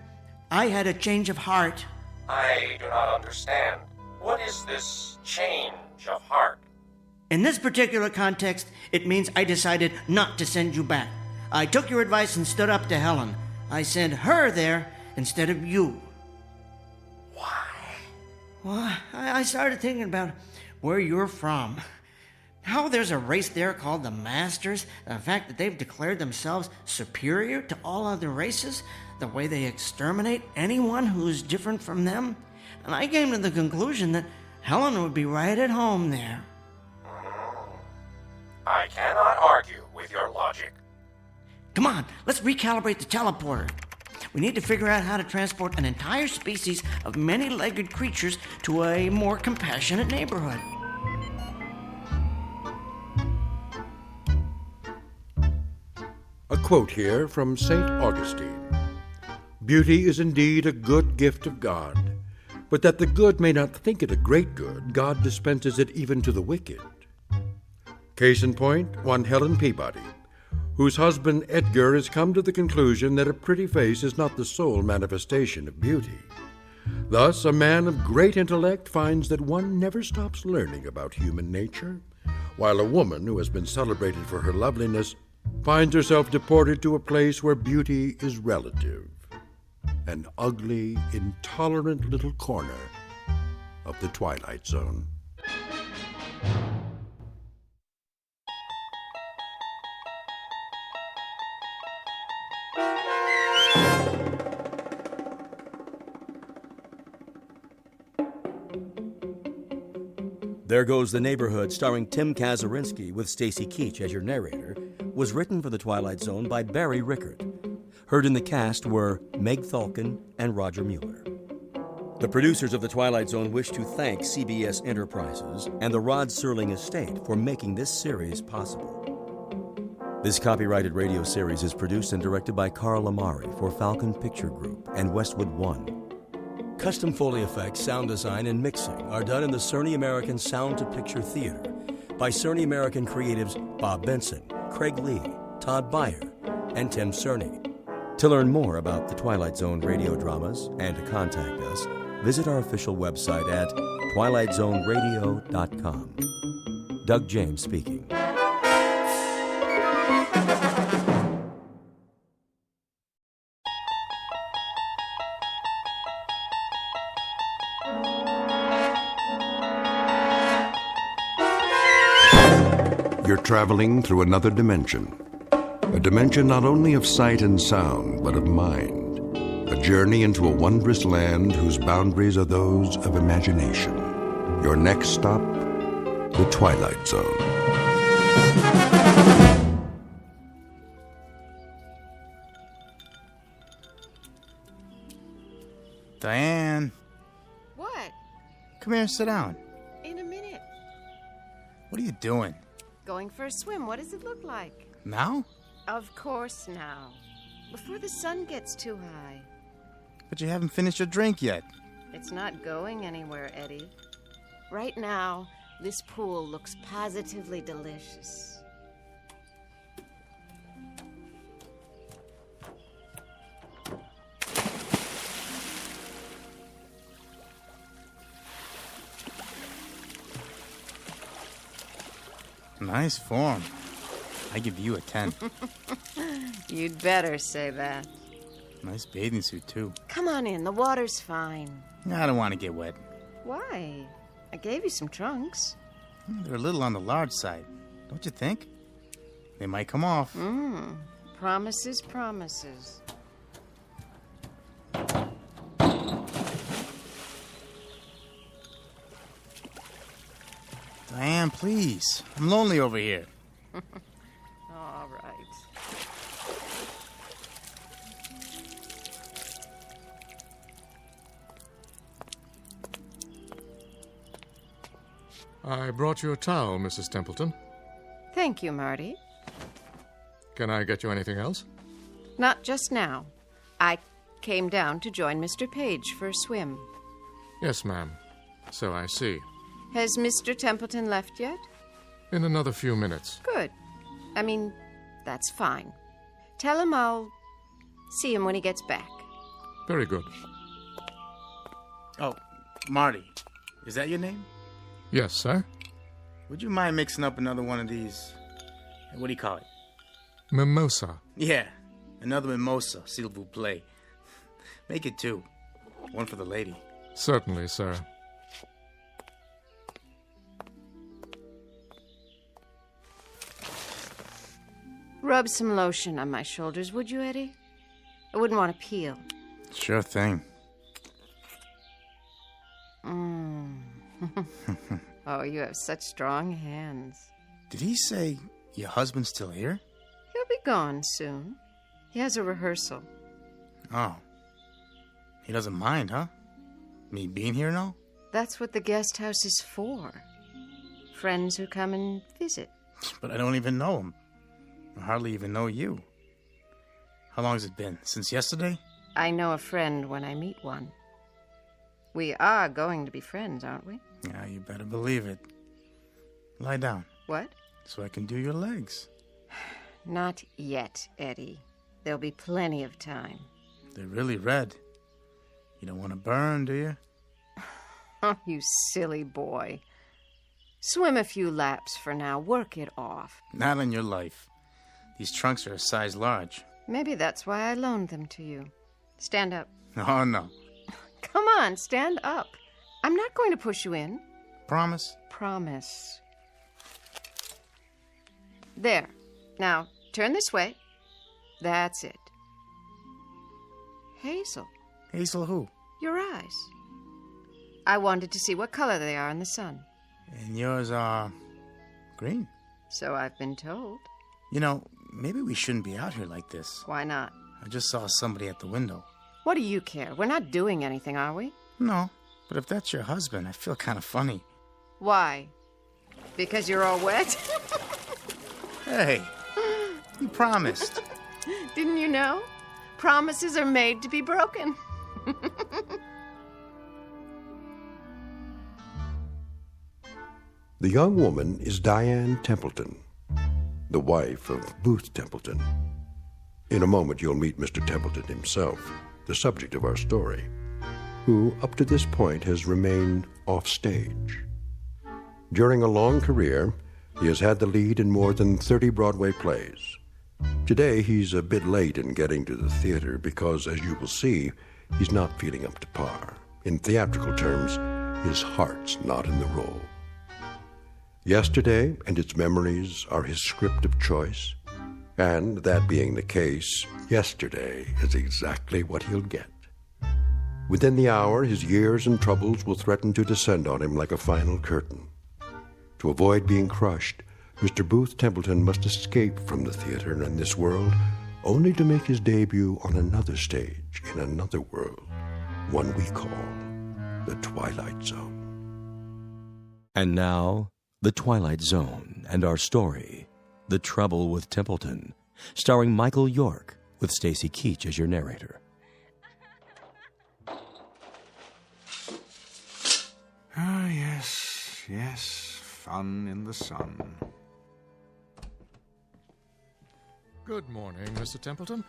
I had a change of heart. I do not understand. What is this change of heart? In this particular context, it means I decided not to send you back. I took your advice and stood up to Helen. I sent her there instead of you. Why? Well, I started thinking about where you're from. How there's a race there called the Masters, the fact that they've declared themselves superior to all other races, the way they exterminate anyone who's different from them. And I came to the conclusion that Helen would be right at home there. I cannot argue with your logic. Come on, let's recalibrate the teleporter. We need to figure out how to transport an entire species of many-legged creatures to a more compassionate neighborhood. A quote here from St. Augustine. Beauty is indeed a good gift of God, but that the good may not think it a great good, God dispenses it even to the wicked. Case in point, one Helen Peabody, whose husband Edgar has come to the conclusion that a pretty face is not the sole manifestation of beauty. Thus, a man of great intellect finds that one never stops learning about human nature, while a woman who has been celebrated for her loveliness finds herself deported to a place where beauty is relative, an ugly, intolerant little corner of the Twilight Zone. There Goes the Neighborhood, starring Tim Kazurinsky with Stacy Keach as your narrator, was written for The Twilight Zone by Barry Rickard. Heard in the cast were Meg Thalkin and Roger Mueller. The producers of The Twilight Zone wish to thank CBS Enterprises and the Rod Serling Estate for making this series possible. This copyrighted radio series is produced and directed by Carl Amari for Falcon Picture Group and Westwood One. Custom Foley effects, sound design, and mixing are done in the Cerny American Sound to Picture Theater by Cerny American creatives Bob Benson, Craig Lee, Todd Beyer, and Tim Cerny. To learn more about the Twilight Zone radio dramas and to contact us, visit our official website at twilightzoneradio.com. Doug James speaking. You're traveling through another dimension. A dimension not only of sight and sound, but of mind. A journey into a wondrous land whose boundaries are those of imagination. Your next stop, the Twilight Zone. Diane, What? come here, sit down. In a minute. What are you doing? Going for a swim. What does it look like? Now? Of course now. Before the sun gets too high. But you haven't finished your drink yet. It's not going anywhere, Eddie. Right now, this pool looks positively delicious. Nice form. I give you a 10. You'd better say that. Nice bathing suit, too. Come on in. The water's fine. I don't want to get wet. Why? I gave you some trunks. They're a little on the large side, don't you think? They might come off. Promises, promises. Diane, please. I'm lonely over here. All right. I brought you a towel, Mrs. Templeton. Thank you, Marty. Can I get you anything else? Not just now. I came down to join Mr. Page for a swim. Yes, ma'am. So I see. Has Mr. Templeton left yet? In another few minutes. Good. I mean, that's fine. Tell him I'll see him when he gets back. Very good. Oh, Marty. Is that your name? Yes, sir. Would you mind mixing up another one of these? What do you call it? Mimosa. Yeah, another mimosa, s'il vous plaît. Make it two. One for the lady. Certainly, sir. Rub some lotion on my shoulders, would you, Eddie? I wouldn't want to peel. Sure thing. Oh, you have such strong hands. Did he say Your husband's still here? He'll be gone soon. He has a rehearsal. Oh. He doesn't mind, huh? Me being here and all? That's what the guest house is for. Friends who come and visit. But I don't even know him. I hardly even know you. How long has it been? Since yesterday? I know a friend when I meet one. We are going to be friends, aren't we? Yeah, you better believe it. Lie down. What? So I can do your legs. Not yet, Eddie. There'll be plenty of time. They're really red. You don't want to burn, do you? Oh, you silly boy. Swim a few laps for now. Work it off. Not on your life. These trunks are a size large. Maybe that's why I loaned them to you. Stand up. Oh, no. Come on, stand up. I'm not going to push you in. Promise? Promise. There. Now, turn this way. That's it. Hazel. Hazel who? Your eyes. I wanted to see what color they are in the sun. And yours are green. So I've been told. You know, maybe we shouldn't be out here like this. Why not? I just saw somebody at the window. What do you care? We're not doing anything, are we? No, but if that's your husband, I feel kind of funny. Why? Because you're all wet? Hey, you promised. Didn't you know? Promises are made to be broken. The young woman is Diane Templeton, the wife of Booth Templeton. In a moment, you'll meet Mr. Templeton himself, the subject of our story, who, up to this point, has remained off-stage. During a long career, he has had the lead in more than 30 Broadway plays. Today, he's a bit late in getting to the theater because, as you will see, he's not feeling up to par. In theatrical terms, his heart's not in the role. Yesterday and its memories are his script of choice, and that being the case, yesterday is exactly what he'll get. Within the hour, his years and troubles will threaten to descend on him like a final curtain. To avoid being crushed, Mr. Booth Templeton must escape from the theater and this world, only to make his debut on another stage in another world, one we call the Twilight Zone. And now, The Twilight Zone and our story, The Trouble with Templeton, starring Michael York, with Stacy Keach as your narrator. Ah, yes, fun in the sun. Good morning, Mr. Templeton.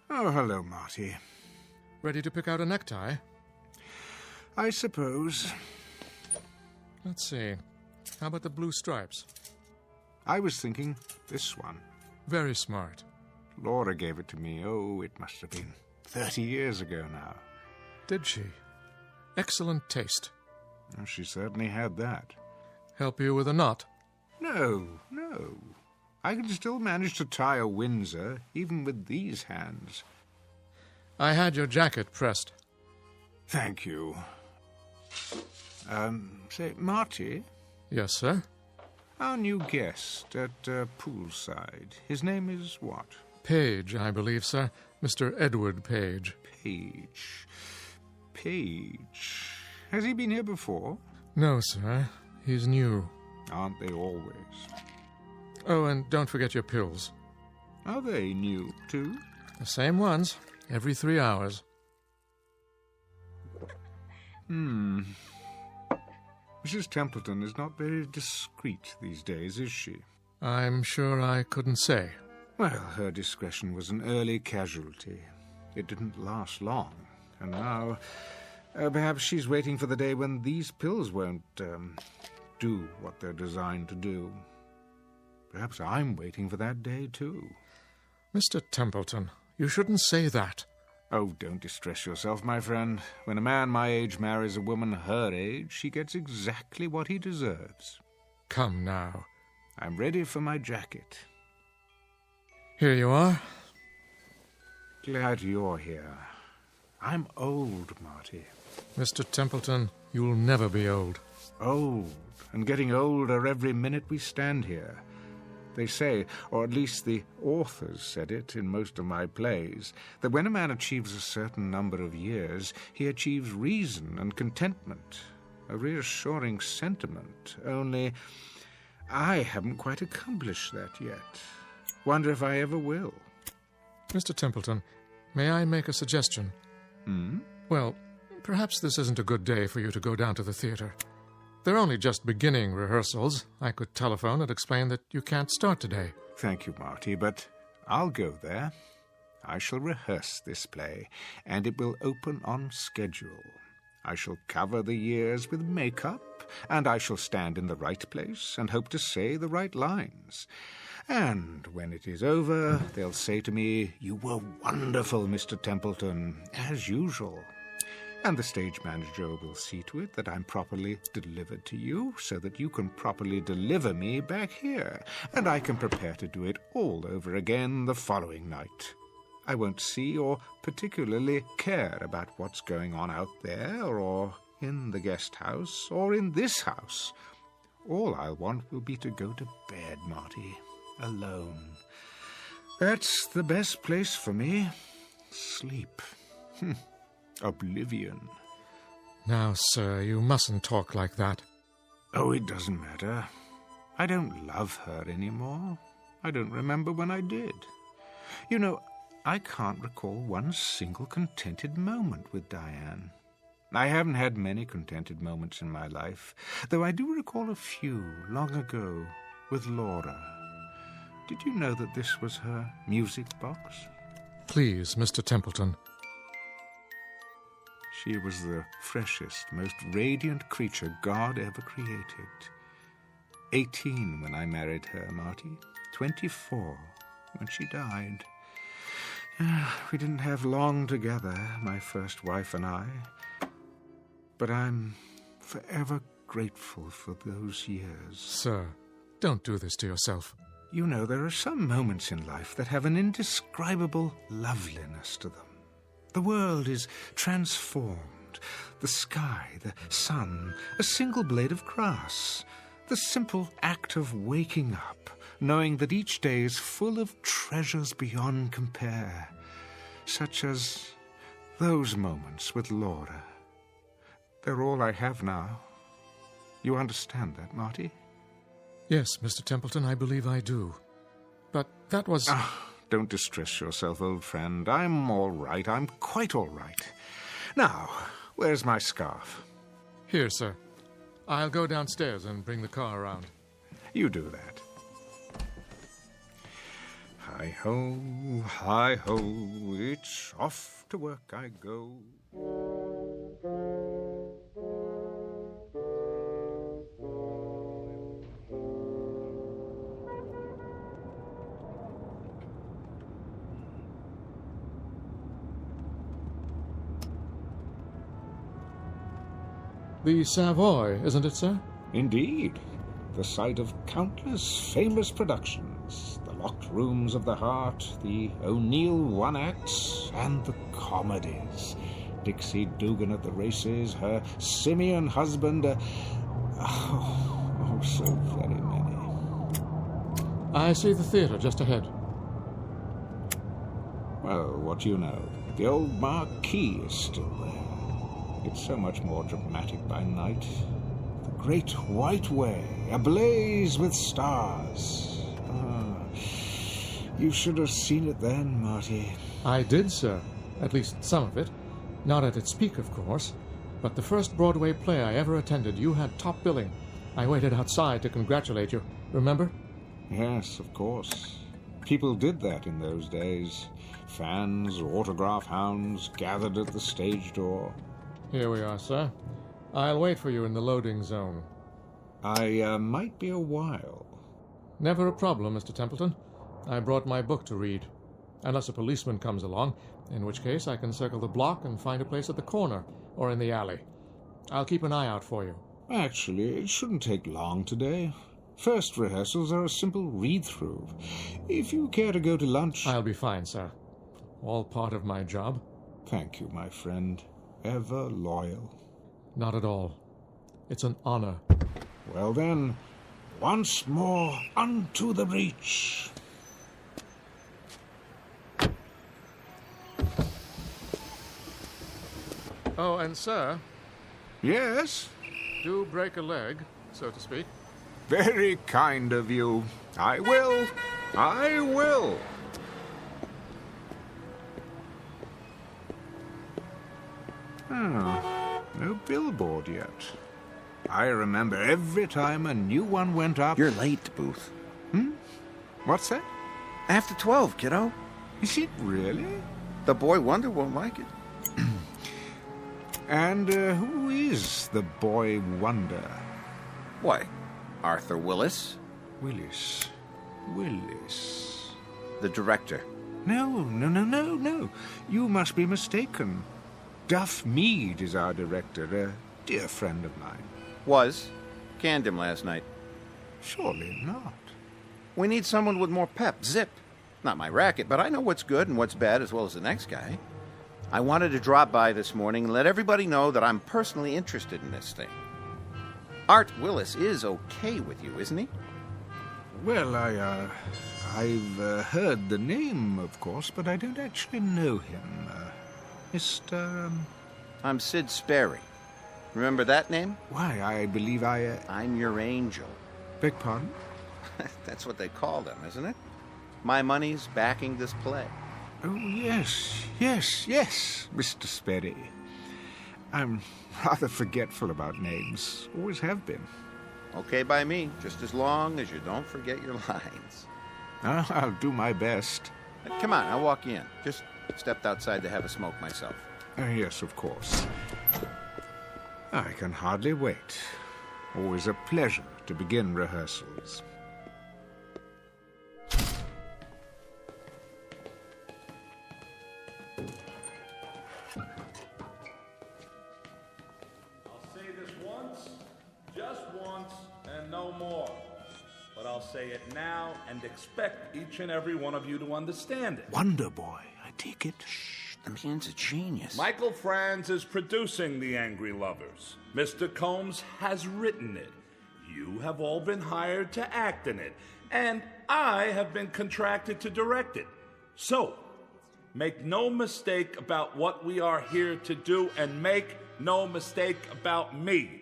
Oh, hello, Marty. Ready to pick out a necktie? I suppose. Let's see. How about the blue stripes? I was thinking this one. Very smart. Laura gave it to me, it must have been 30 years ago now. Did she? Excellent taste. Well, she certainly had that. Help you with a knot? No. I can still manage to tie a Windsor, even with these hands. I had your jacket pressed. Thank you. Say, Marty? Yes, sir? Our new guest at poolside. His name is what? Page, I believe, sir. Mr. Edward Page. Page. Has he been here before? No, sir. He's new. Aren't they always? Oh, and don't forget your pills. Are they new, too? The same ones. Every 3 hours. Mrs. Templeton is not very discreet these days, is she? I'm sure I couldn't say. Well, her discretion was an early casualty. It didn't last long. And now, perhaps she's waiting for the day when these pills won't, do what they're designed to do. Perhaps I'm waiting for that day, too. Mr. Templeton, you shouldn't say that. Oh, don't distress yourself, my friend. When a man my age marries a woman her age, she gets exactly what he deserves. Come now. I'm ready for my jacket. Here you are. Glad you're here. I'm old, Marty. Mr. Templeton, you'll never be old. Old, and getting older every minute we stand here. They say, or at least the authors said it in most of my plays, that when a man achieves a certain number of years, he achieves reason and contentment, a reassuring sentiment, only I haven't quite accomplished that yet. Wonder if I ever will. Mr. Templeton, may I make a suggestion? Well, perhaps this isn't a good day for you to go down to the theater. They're only just beginning rehearsals. I could telephone and explain that you can't start today. Thank you, Marty, but I'll go there. I shall rehearse this play, and it will open on schedule. I shall cover the years with makeup, and I shall stand in the right place and hope to say the right lines. And when it is over, they'll say to me, "You were wonderful, Mr. Templeton, as usual." And the stage manager will see to it that I'm properly delivered to you, so that you can properly deliver me back here, and I can prepare to do it all over again the following night. I won't see or particularly care about what's going on out there, or in the guest house, or in this house. All I'll want will be to go to bed, Marty, alone. That's the best place for me. Sleep. Oblivion. Now, sir, you mustn't talk like that. Oh, it doesn't matter. I don't love her anymore. I don't remember when I did. You know, I can't recall one single contented moment with Diane. I haven't had many contented moments in my life, though I do recall a few long ago with Laura. Did you know that this was her music box? Please, Mr. Templeton. She was the freshest, most radiant creature God ever created. 18 when I married her, Marty. 24 when she died. We didn't have long together, my first wife and I. But I'm forever grateful for those years. Sir, don't do this to yourself. You know, there are some moments in life that have an indescribable loveliness to them. The world is transformed. The sky, the sun, a single blade of grass. The simple act of waking up, knowing that each day is full of treasures beyond compare, such as those moments with Laura. They're all I have now. You understand that, Marty? Yes, Mr. Templeton, I believe I do. But that was... Don't distress yourself, old friend. I'm all right. I'm quite all right. Now, where's my scarf? Here, sir. I'll go downstairs and bring the car around. You do that. Hi-ho, hi-ho, it's off to work I go. The Savoy, isn't it, sir? Indeed. The site of countless famous productions. The Locked Rooms of the Heart, the O'Neill One-Acts, and the comedies. Dixie Dugan at the races, her simian husband, so very many. I see the theater just ahead. Well, what do you know? The old marquee is still there. It's so much more dramatic by night. The Great White Way, ablaze with stars. You should have seen it then, Marty. I did, sir. At least some of it. Not at its peak, of course. But the first Broadway play I ever attended, you had top billing. I waited outside to congratulate you. Remember? Yes, of course. People did that in those days. Fans, autograph hounds, gathered at the stage door. Here we are, sir. I'll wait for you in the loading zone. I might be a while. Never a problem, Mr. Templeton. I brought my book to read. Unless a policeman comes along, in which case I can circle the block and find a place at the corner or in the alley. I'll keep an eye out for you. Actually, it shouldn't take long today. First rehearsals are a simple read-through. If you care to go to lunch... I'll be fine, sir. All part of my job. Thank you, my friend. Ever loyal. Not at all. It's an honor. Well then, once more unto the breach. Oh, and sir, Yes? do break a leg, so to speak. Very kind of you. I will. I will. No billboard yet. I remember every time a new one went up... You're late, Booth. What's that? After 12, kiddo. Is it really? The boy wonder won't like it. And who is the boy wonder? Why, Arthur Willis. Willis. The director. No. You must be mistaken. Duff Mead is our director, a dear friend of mine. Was. Canned him last night. Surely not. We need someone with more pep, zip. Not my racket, but I know what's good and what's bad as well as the next guy. I wanted to drop by this morning and let everybody know that I'm personally interested in this thing. Art Willis is okay with you, isn't he? Well, I've heard the name, of course, but I don't actually know him. Mr... I'm Sid Sperry. Remember that name? Why, I believe I'm your angel. Beg pardon? That's what they call them, isn't it? My money's backing this play. Oh, yes, Mr. Sperry. I'm rather forgetful about names. Always have been. Okay by me, just as long as you don't forget your lines. I'll do my best. Come on, I'll walk you in. Just stepped outside to have a smoke myself. Yes, of course. I can hardly wait. Always a pleasure to begin rehearsals. I'll say it now and expect each and every one of you to understand it. Wonder Boy, I take it. Shh, the man's a genius. Michael Franz is producing The Angry Lovers. Mr. Combs has written it. You have all been hired to act in it. And I have been contracted to direct it. So, make no mistake about what we are here to do, and make no mistake about me.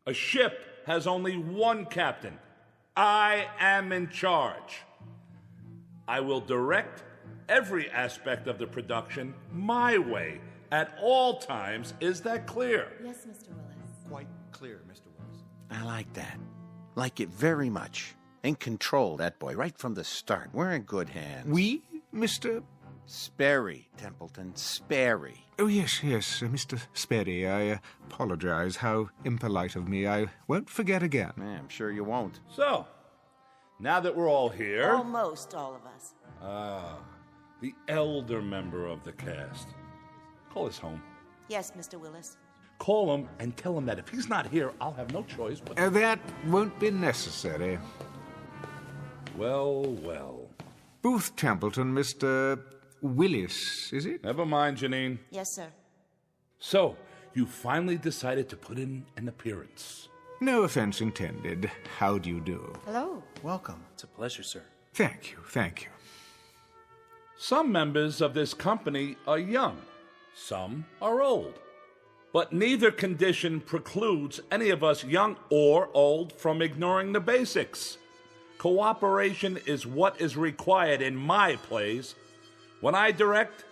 A ship has only one captain. I am in charge. I will direct every aspect of the production my way at all times. Is that clear? Yes, Mr. Willis. Quite clear, Mr. Willis. I like that. Like it very much. In control, that boy, right from the start. We're in good hands. We, Mr. Sperry, Templeton, Sperry. Oh, yes, Mr. Sperry. I apologize. How impolite of me. I won't forget again. Yeah, I'm sure you won't. So, now that we're all here... Almost all of us. The elder member of the cast. Call us home. Yes, Mr. Willis. Call him and tell him that if he's not here, I'll have no choice but... That won't be necessary. Well. Booth Templeton, Mr. Willis, is it? Never mind, Janine. Yes, sir. So, you finally decided to put in an appearance. No offense intended. How do you do? Hello. Welcome. It's a pleasure, sir. Thank you. Some members of this company are young. Some are old. But neither condition precludes any of us, young or old, from ignoring the basics. Cooperation is what is required in my plays. When I direct,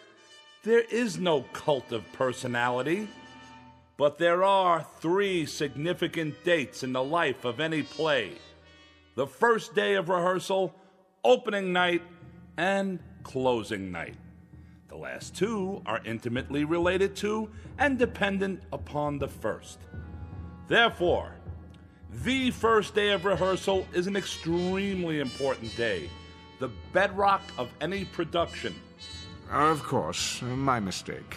there is no cult of personality. But there are 3 significant dates in the life of any play: the first day of rehearsal, opening night, and closing night. The last 2 are intimately related to and dependent upon the first. Therefore, the first day of rehearsal is an extremely important day, the bedrock of any production. Of course, my mistake.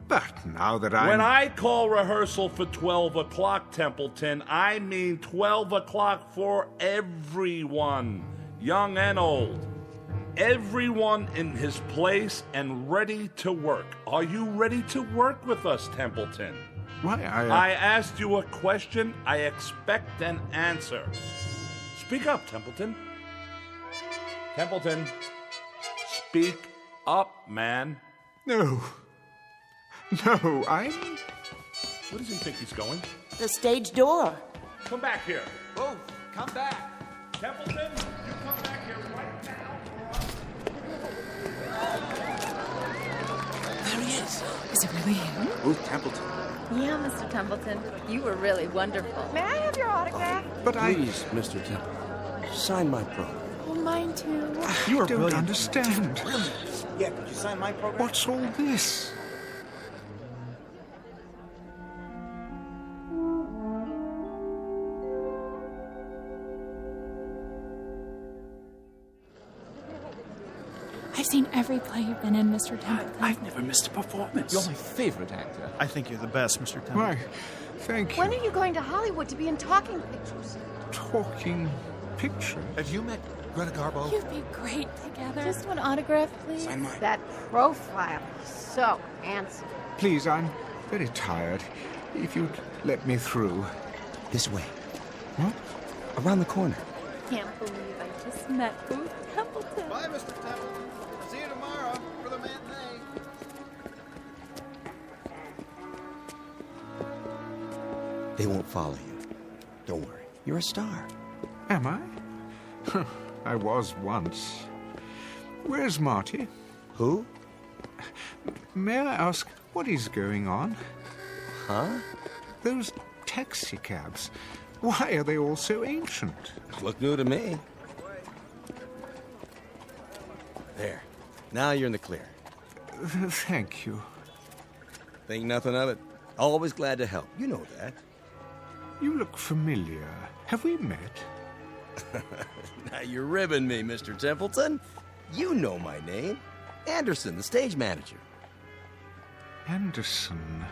But now that When I call rehearsal for 12 o'clock, Templeton, I mean 12 o'clock for everyone, young and old. Everyone in his place and ready to work. Are you ready to work with us, Templeton? Why, I asked you a question. I expect an answer. Speak up, Templeton. Templeton, speak up, man. No, I'm... Where does he think he's going? The stage door. Come back here. Oh, come back. Templeton, you come back here right now. There he is. Is it really him? Ooh, Templeton. Yeah, Mr. Templeton. You were really wonderful. May I have your autograph? But Please, Mr. Templeton, sign my program. Oh, mine too. You don't understand. Yeah, could you sign my program? What's all this? I've seen every play you've been in, Mr. Templeton. I've never missed a performance. You're my favorite actor. I think you're the best, Mr. Templeton. Why, thank you. When are you going to Hollywood to be in talking pictures? Talking pictures? Have you met Greta Garbo? You'd be great together. Just one autograph, please. Sign mine. That profile is so handsome. Please, I'm very tired. If you'd let me through. This way. What? Around the corner. Can't believe I just met Booth Templeton. Bye, Mr. Templeton. See you tomorrow for the matinee. They won't follow you. Don't worry. You're a star. Am I? I was once. Where's Marty? Who? May I ask what is going on? Huh? Those taxi cabs. Why are they all so ancient? Look new to me. There. Now you're in the clear. Thank you. Think nothing of it. Always glad to help. You know that. You look familiar. Have we met? Now you're ribbing me, Mr. Templeton. You know my name. Anderson, the stage manager. Anderson.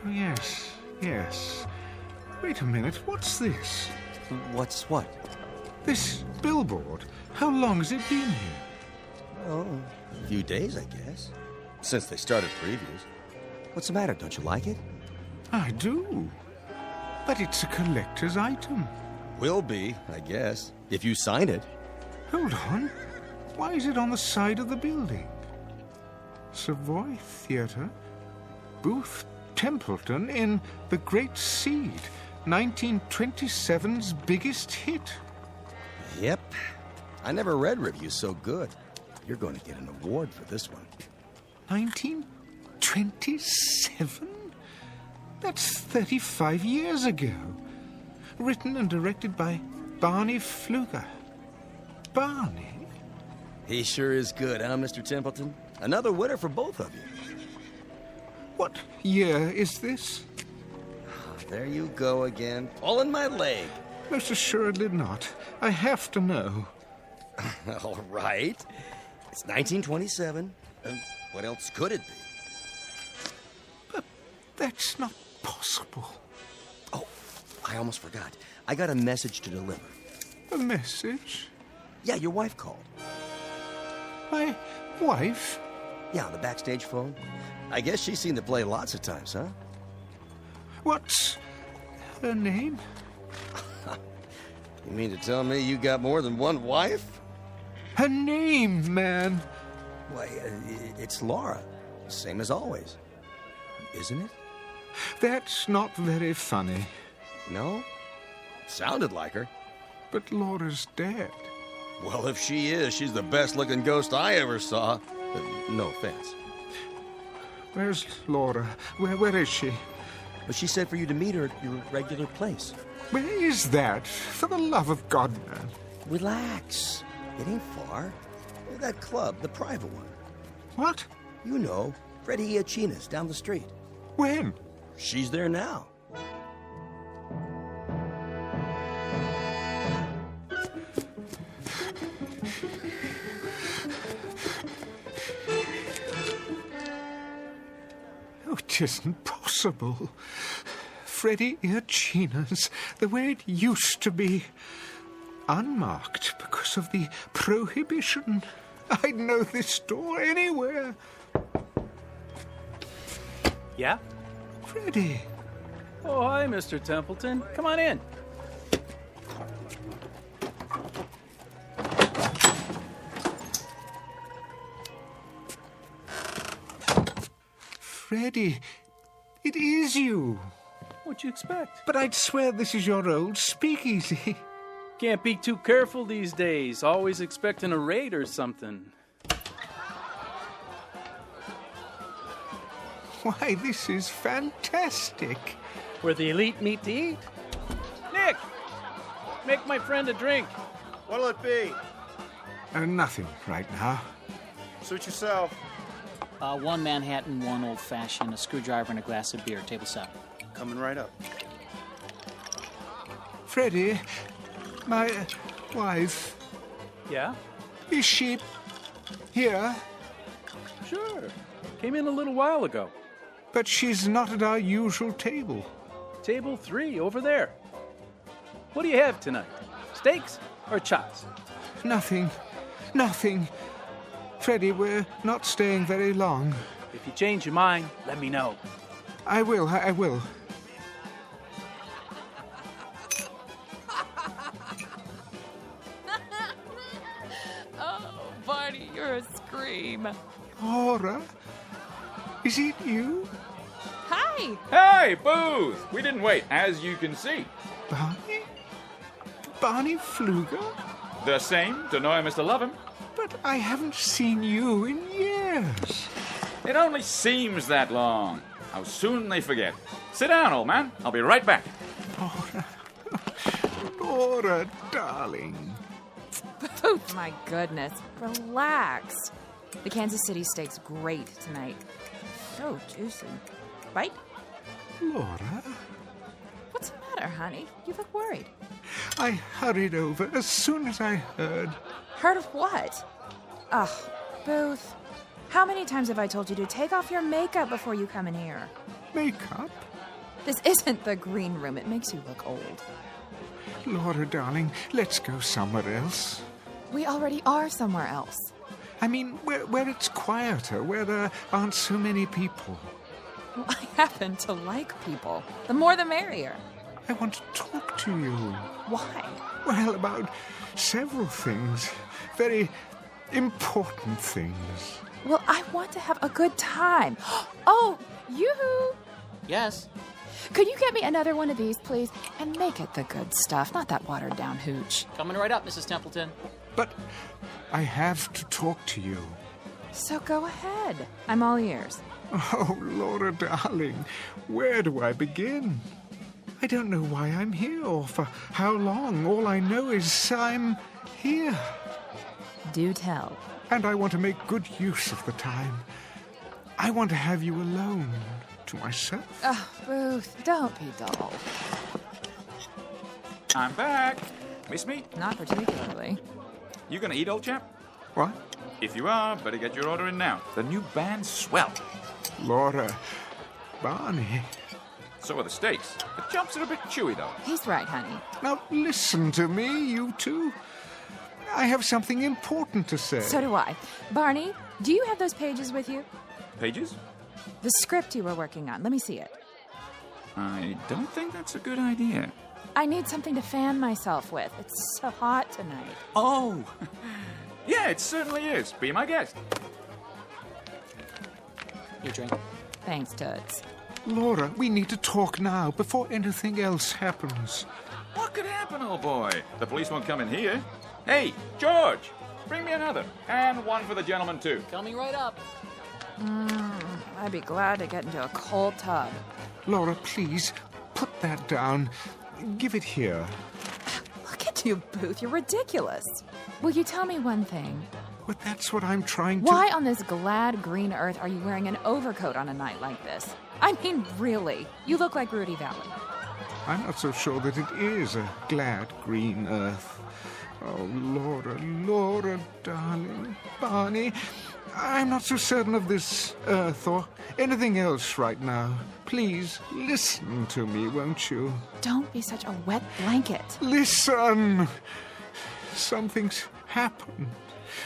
Oh, yes. Wait a minute, what's this? What's what? This billboard. How long has it been here? Oh, a few days, I guess. Since they started previews. What's the matter? Don't you like it? I do. But it's a collector's item. Will be, I guess, if you sign it. Hold on. Why is it on the side of the building? Savoy Theatre. Booth Templeton in The Great Seed. 1927's biggest hit. Yep. I never read reviews so good. You're going to get an award for this one. 1927? That's 35 years ago. Written and directed by Barney Pfluger. Barney? He sure is good, huh, Mr. Templeton? Another winner for both of you. What year is this? There you go again. All in my leg. Most assuredly not. I have to know. All right. It's 1927. What else could it be? But that's not possible. Oh, I almost forgot. I got a message to deliver. A message? Yeah, your wife called. My wife? Yeah, on the backstage phone. I guess she's seen the play lots of times, huh? What's her name? You mean to tell me you got more than one wife? Her name, man. Why, it's Laura. Same as always. Isn't it? That's not very funny. No? Sounded like her. But Laura's dead. Well, if she is, she's the best-looking ghost I ever saw. No offense. Where's Laura? Where is she? But she said for you to meet her at your regular place. Where is that? For the love of God, man. Relax. It ain't far. That club, the private one. What? You know, Freddie Iachina's down the street. When? She's there now. Oh, it isn't possible. Freddie Iachina's, the way it used to be. Unmarked because of the prohibition. I'd know this store anywhere. Yeah? Freddie. Oh, hi, Mr. Templeton. Come on in. Freddie, it is you. What'd you expect? But I'd swear this is your old speakeasy. Can't be too careful these days. Always expecting a raid or something. Why, this is fantastic. Where the elite meet to eat. Nick! Make my friend a drink. What'll it be? Nothing right now. Suit yourself. One Manhattan, one old-fashioned, a screwdriver, and a glass of beer. Table 7. Coming right up. Freddie, my wife. Yeah? Is she here? Sure. Came in a little while ago. But she's not at our usual table. Table 3, over there. What do you have tonight? Steaks or chops? Nothing. Freddie, we're not staying very long. If you change your mind, let me know. I will. Oh, Barney, you're a scream. Laura? Is it you? Hi! Hey, Booth! We didn't wait, as you can see. Barney? Barney Pfluger? The same. Don't know him, Mr. Loveham. But I haven't seen you in years. It only seems that long. How soon they forget. Sit down, old man. I'll be right back. Laura, darling. Oh, my goodness. Relax. The Kansas City steak's great tonight. So juicy. Bite? Laura? What's the matter, honey? You look worried. I hurried over as soon as I heard. Heard of what? Ugh, Booth. How many times have I told you to take off your makeup before you come in here? Makeup? This isn't the green room. It makes you look old. Laura, darling, let's go somewhere else. We already are somewhere else. I mean, where it's quieter, where there aren't so many people. Well, I happen to like people. The more the merrier. I want to talk to you. Why? Well, about several things. Very important things. Well, I want to have a good time. Oh, yoo-hoo! Yes? Could you get me another one of these, please? And make it the good stuff, not that watered-down hooch. Coming right up, Mrs. Templeton. But I have to talk to you. So go ahead. I'm all ears. Oh, Laura, darling, where do I begin? I don't know why I'm here or for how long. All I know is I'm here. Do tell. And I want to make good use of the time. I want to have you alone to myself. Oh, Booth, don't be dull. I'm back. Miss me? Not particularly. You gonna eat, old chap? What? If you are, better get your order in now. The new band's swell. Laura, Barney. So are the steaks. The chops are a bit chewy, though. He's right, honey. Now listen to me, you two. I have something important to say. So do I. Barney, do you have those pages with you? Pages? The script you were working on. Let me see it. I don't think that's a good idea. I need something to fan myself with. It's so hot tonight. Oh! Yeah, it certainly is. Be my guest. Your drink. Thanks, Toots. Laura, we need to talk now before anything else happens. What could happen, old boy? The police won't come in here. Hey, George! Bring me another. And one for the gentleman, too. Coming right up. I'd be glad to get into a cold tub. Laura, please, put that down. Give it here. Look at you, Booth. You're ridiculous. Will you tell me one thing? But that's what I'm trying to... Why on this glad green earth are you wearing an overcoat on a night like this? I mean, really. You look like Rudy Valley. I'm not so sure that it is a glad green earth. Oh, Laura, darling. Barney, I'm not so certain of this earth or anything else right now. Please, listen to me, won't you? Don't be such a wet blanket. Listen! Something's happened.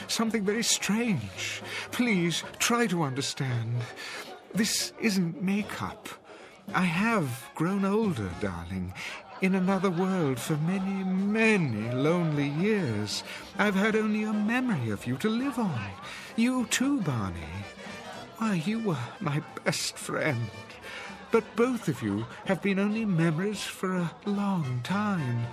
Something very strange. Please, try to understand. This isn't makeup. I have grown older, darling. In another world for many, many lonely years. I've had only a memory of you to live on. You too, Barney. Why, you were my best friend. But both of you have been only memories for a long time.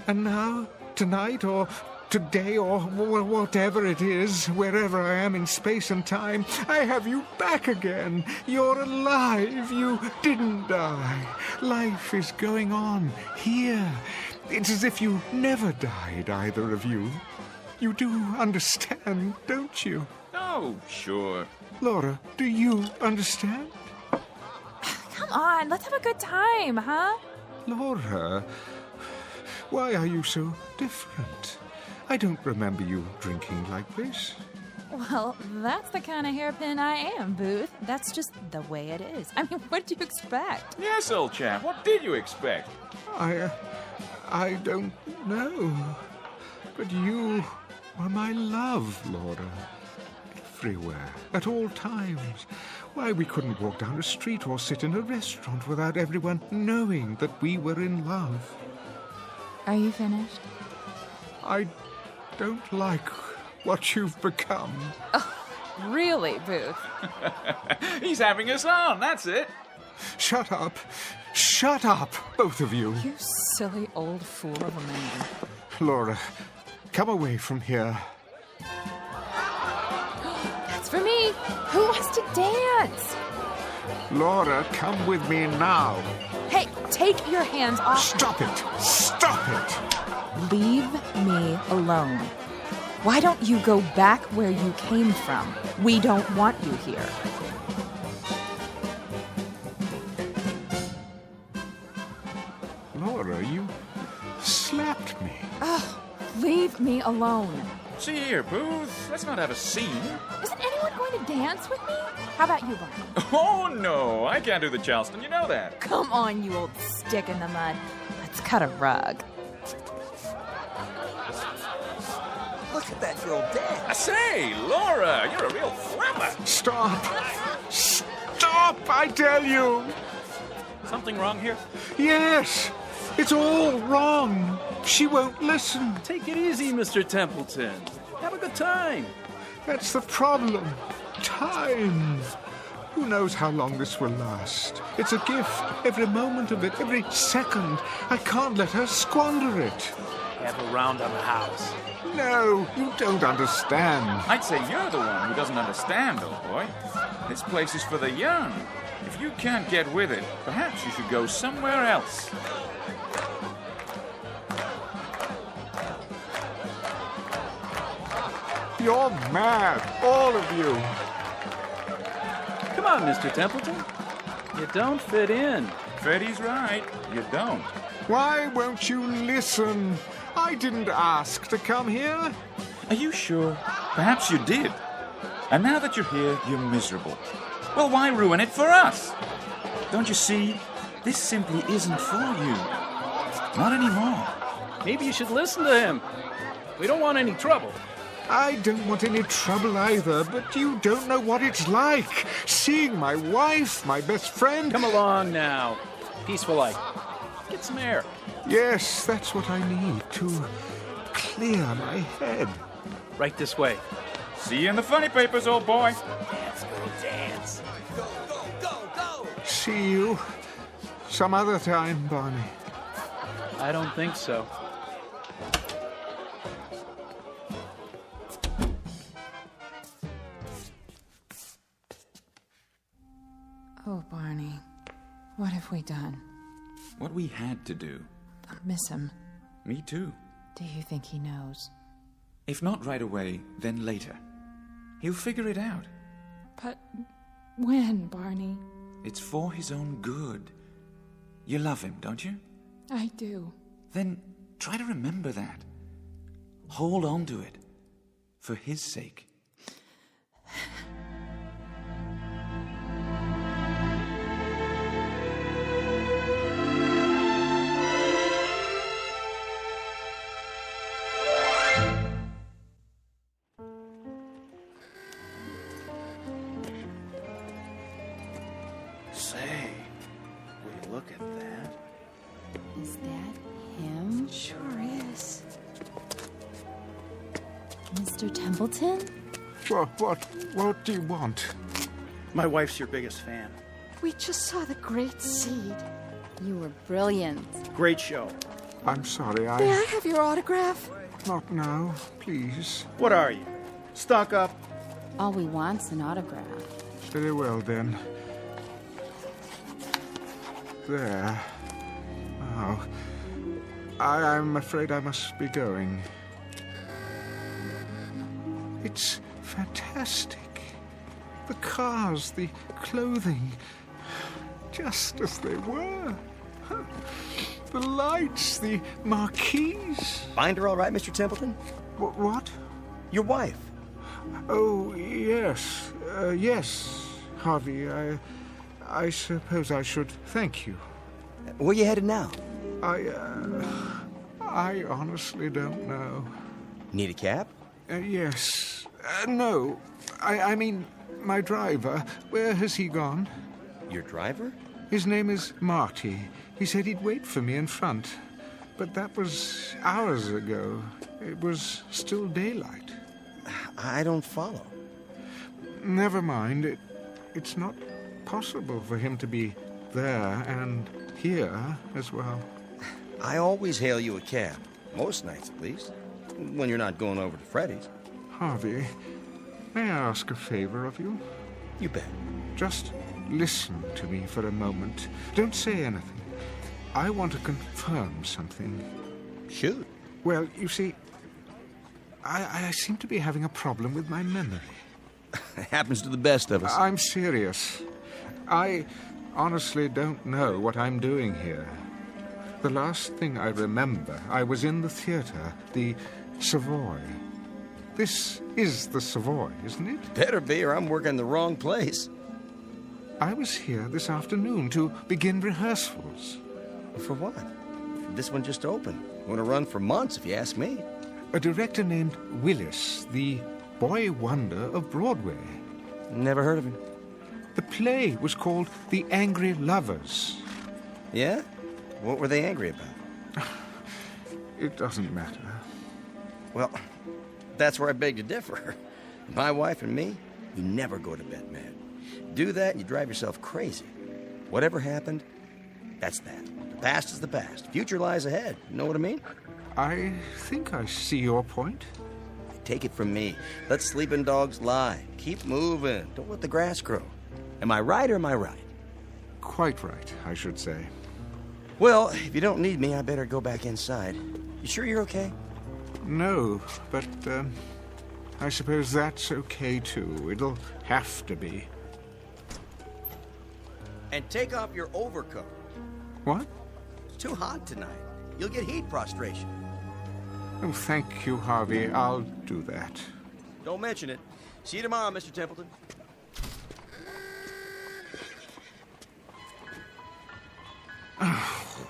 And now, tonight, or today, or whatever it is, wherever I am in space and time, I have you back again. You're alive. You didn't die. Life is going on here. It's as if you never died, either of you. You do understand, don't you? Oh, sure. Laura, do you understand? Come on, let's have a good time, huh? Laura, why are you so different? I don't remember you drinking like this. Well, that's the kind of hairpin I am, Booth. That's just the way it is. I mean, what did you expect? Yes, old chap, what did you expect? I don't know. But you were my love, Laura. Everywhere, at all times. Why, we couldn't walk down a street or sit in a restaurant without everyone knowing that we were in love. Are you finished? I don't like what you've become. Oh, really, Booth? He's having us on, that's it. Shut up. Shut up, both of you. You silly old fool of a man. Laura, come away from here. That's for me. Who wants to dance? Laura, come with me now. Hey, take your hands off. Stop it. Stop it. Leave me alone. Why don't you go back where you came from? We don't want you here. Laura, you slapped me. Oh, leave me alone. See here, Booth. Let's not have a scene. Isn't anyone going to dance with me? How about you, Barney? Oh, no. I can't do the Charleston. You know that. Come on, you old stick in the mud. Let's cut a rug. Look at that girl dance. I say, Laura, you're a real flapper. Stop. Stop, I tell you. Something wrong here? Yes. It's all wrong. She won't listen. Take it easy, Mr. Templeton. Have a good time. That's the problem. Time. Who knows how long this will last? It's a gift. Every moment of it, every second. I can't let her squander it. Have a round on the house. No, you don't understand. I'd say you're the one who doesn't understand, old boy. This place is for the young. If you can't get with it, perhaps you should go somewhere else. You're mad, all of you. Come on, Mr. Templeton. You don't fit in. Freddie's right. You don't. Why won't you listen? I didn't ask to come here. Are you sure? Perhaps you did. And now that you're here, you're miserable. Well, why ruin it for us? Don't you see? This simply isn't for you. Not anymore. Maybe you should listen to him. We don't want any trouble. I don't want any trouble either, but you don't know what it's like. Seeing my wife, my best friend... Come along now. Peaceful life. Get some air. Yes, that's what I need to clear my head. Right this way. See you in the funny papers, old boy. Let's go dance. Go, go, go, go. See you some other time, Barney. I don't think so. Oh, Barney, what have we done? What we had to do. I miss him. Me too. Do you think he knows? If not right away, then later. He'll figure it out. But when, Barney? It's for his own good. You love him, don't you? I do. Then try to remember that. Hold on to it. For his sake. Sure is. Mr. Templeton? What do you want? My wife's your biggest fan. We just saw the great seed. You were brilliant. Great show. I'm sorry, May I have your autograph? Not now, please. What are you? Stock up? All we want's an autograph. Very well, then. There. Now, I'm afraid I must be going. It's fantastic. The cars, the clothing, just as they were. The lights, the marquees. Find her all right, Mr. Templeton? What? Your wife. Oh, yes. Yes, Harvey. I suppose I should thank you. Where you headed now? I honestly don't know. Need a cab? Yes. No. I mean, my driver. Where has he gone? Your driver? His name is Marty. He said he'd wait for me in front. But that was hours ago. It was still daylight. I don't follow. Never mind. It's not possible for him to be there and here as well. I always hail you a cab. Most nights, at least. When you're not going over to Freddy's. Harvey, may I ask a favor of you? You bet. Just listen to me for a moment. Don't say anything. I want to confirm something. Shoot. Well, you see, I seem to be having a problem with my memory. It happens to the best of us. I'm serious. I honestly don't know what I'm doing here. The last thing I remember, I was in the theater, the Savoy. This is the Savoy, isn't it? Better be, or I'm working the wrong place. I was here this afternoon to begin rehearsals. For what? This one just opened. Going to run for months, if you ask me. A director named Willis, the boy wonder of Broadway. Never heard of him. The play was called The Angry Lovers. Yeah? What were they angry about? It doesn't matter. Well, that's where I beg to differ. My wife and me, we never go to bed mad. Do that and you drive yourself crazy. Whatever happened, that's that. The past is the past. Future lies ahead. You know what I mean? I think I see your point. Take it from me. Let sleeping dogs lie. Keep moving. Don't let the grass grow. Am I right or am I right? Quite right, I should say. Well, if you don't need me, I better go back inside. You sure you're okay? No, but I suppose that's okay too. It'll have to be. And take off your overcoat. What? It's too hot tonight. You'll get heat prostration. Oh, thank you, Harvey. I'll do that. Don't mention it. See you tomorrow, Mr. Templeton.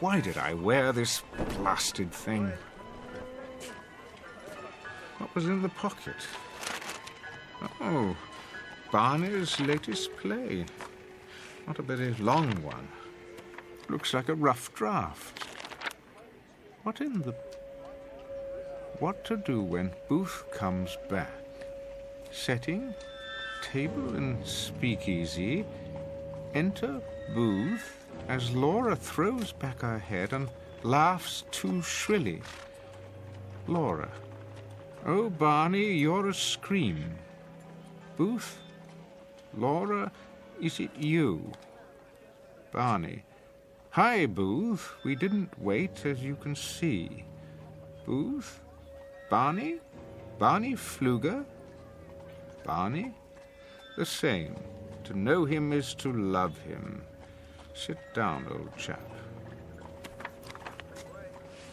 Why did I wear this blasted thing? What was in the pocket? Oh, Barney's latest play. Not a very long one. Looks like a rough draft. What in the... What to do when Booth comes back? Setting, table and speakeasy. Enter Booth as Laura throws back her head and laughs too shrilly. Laura. Oh, Barney, you're a scream. Booth. Laura, is it you? Barney. Hi, Booth. We didn't wait, as you can see. Booth? Barney? Barney Pfluger? Barney? The same. To know him is to love him. Sit down, old chap.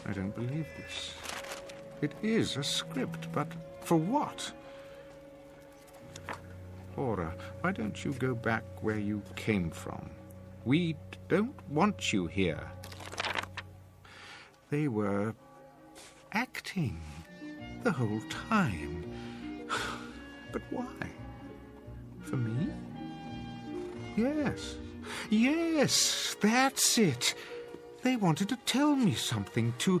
I don't believe this. It is a script, but for what? Laura, why don't you go back where you came from? We don't want you here. They were acting the whole time. But why? For me? Yes. Yes, that's it. They wanted to tell me something, to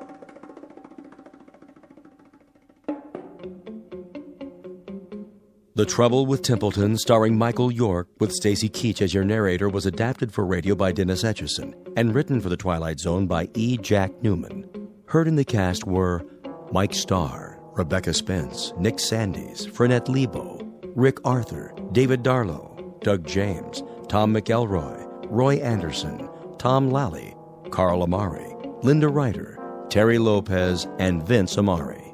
The Trouble with Templeton, starring Michael York, with Stacy Keach as your narrator, was adapted for radio by Dennis Etchison and written for The Twilight Zone by E. Jack Newman. Heard in the cast were Mike Starr, Rebecca Spence, Nick Sandys, Frenette Lebo, Rick Arthur, David Darlow, Doug James, Tom McElroy, Roy Anderson, Tom Lally, Carl Amari, Linda Ryder, Terry Lopez, and Vince Amari.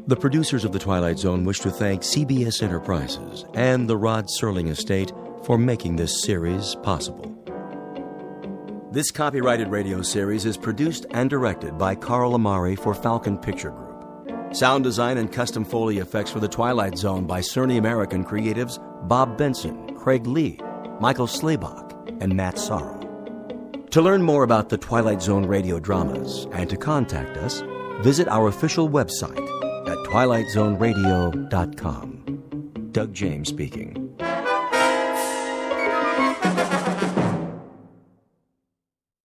The producers of The Twilight Zone wish to thank CBS Enterprises and the Rod Serling Estate for making this series possible. This copyrighted radio series is produced and directed by Carl Amari for Falcon Picture Group. Sound design and custom Foley effects for The Twilight Zone by Cerny American creatives Bob Benson, Craig Lee, Michael Slaybach, and Matt Sorrow. To learn more about the Twilight Zone radio dramas and to contact us, visit our official website at twilightzoneradio.com. Doug James speaking.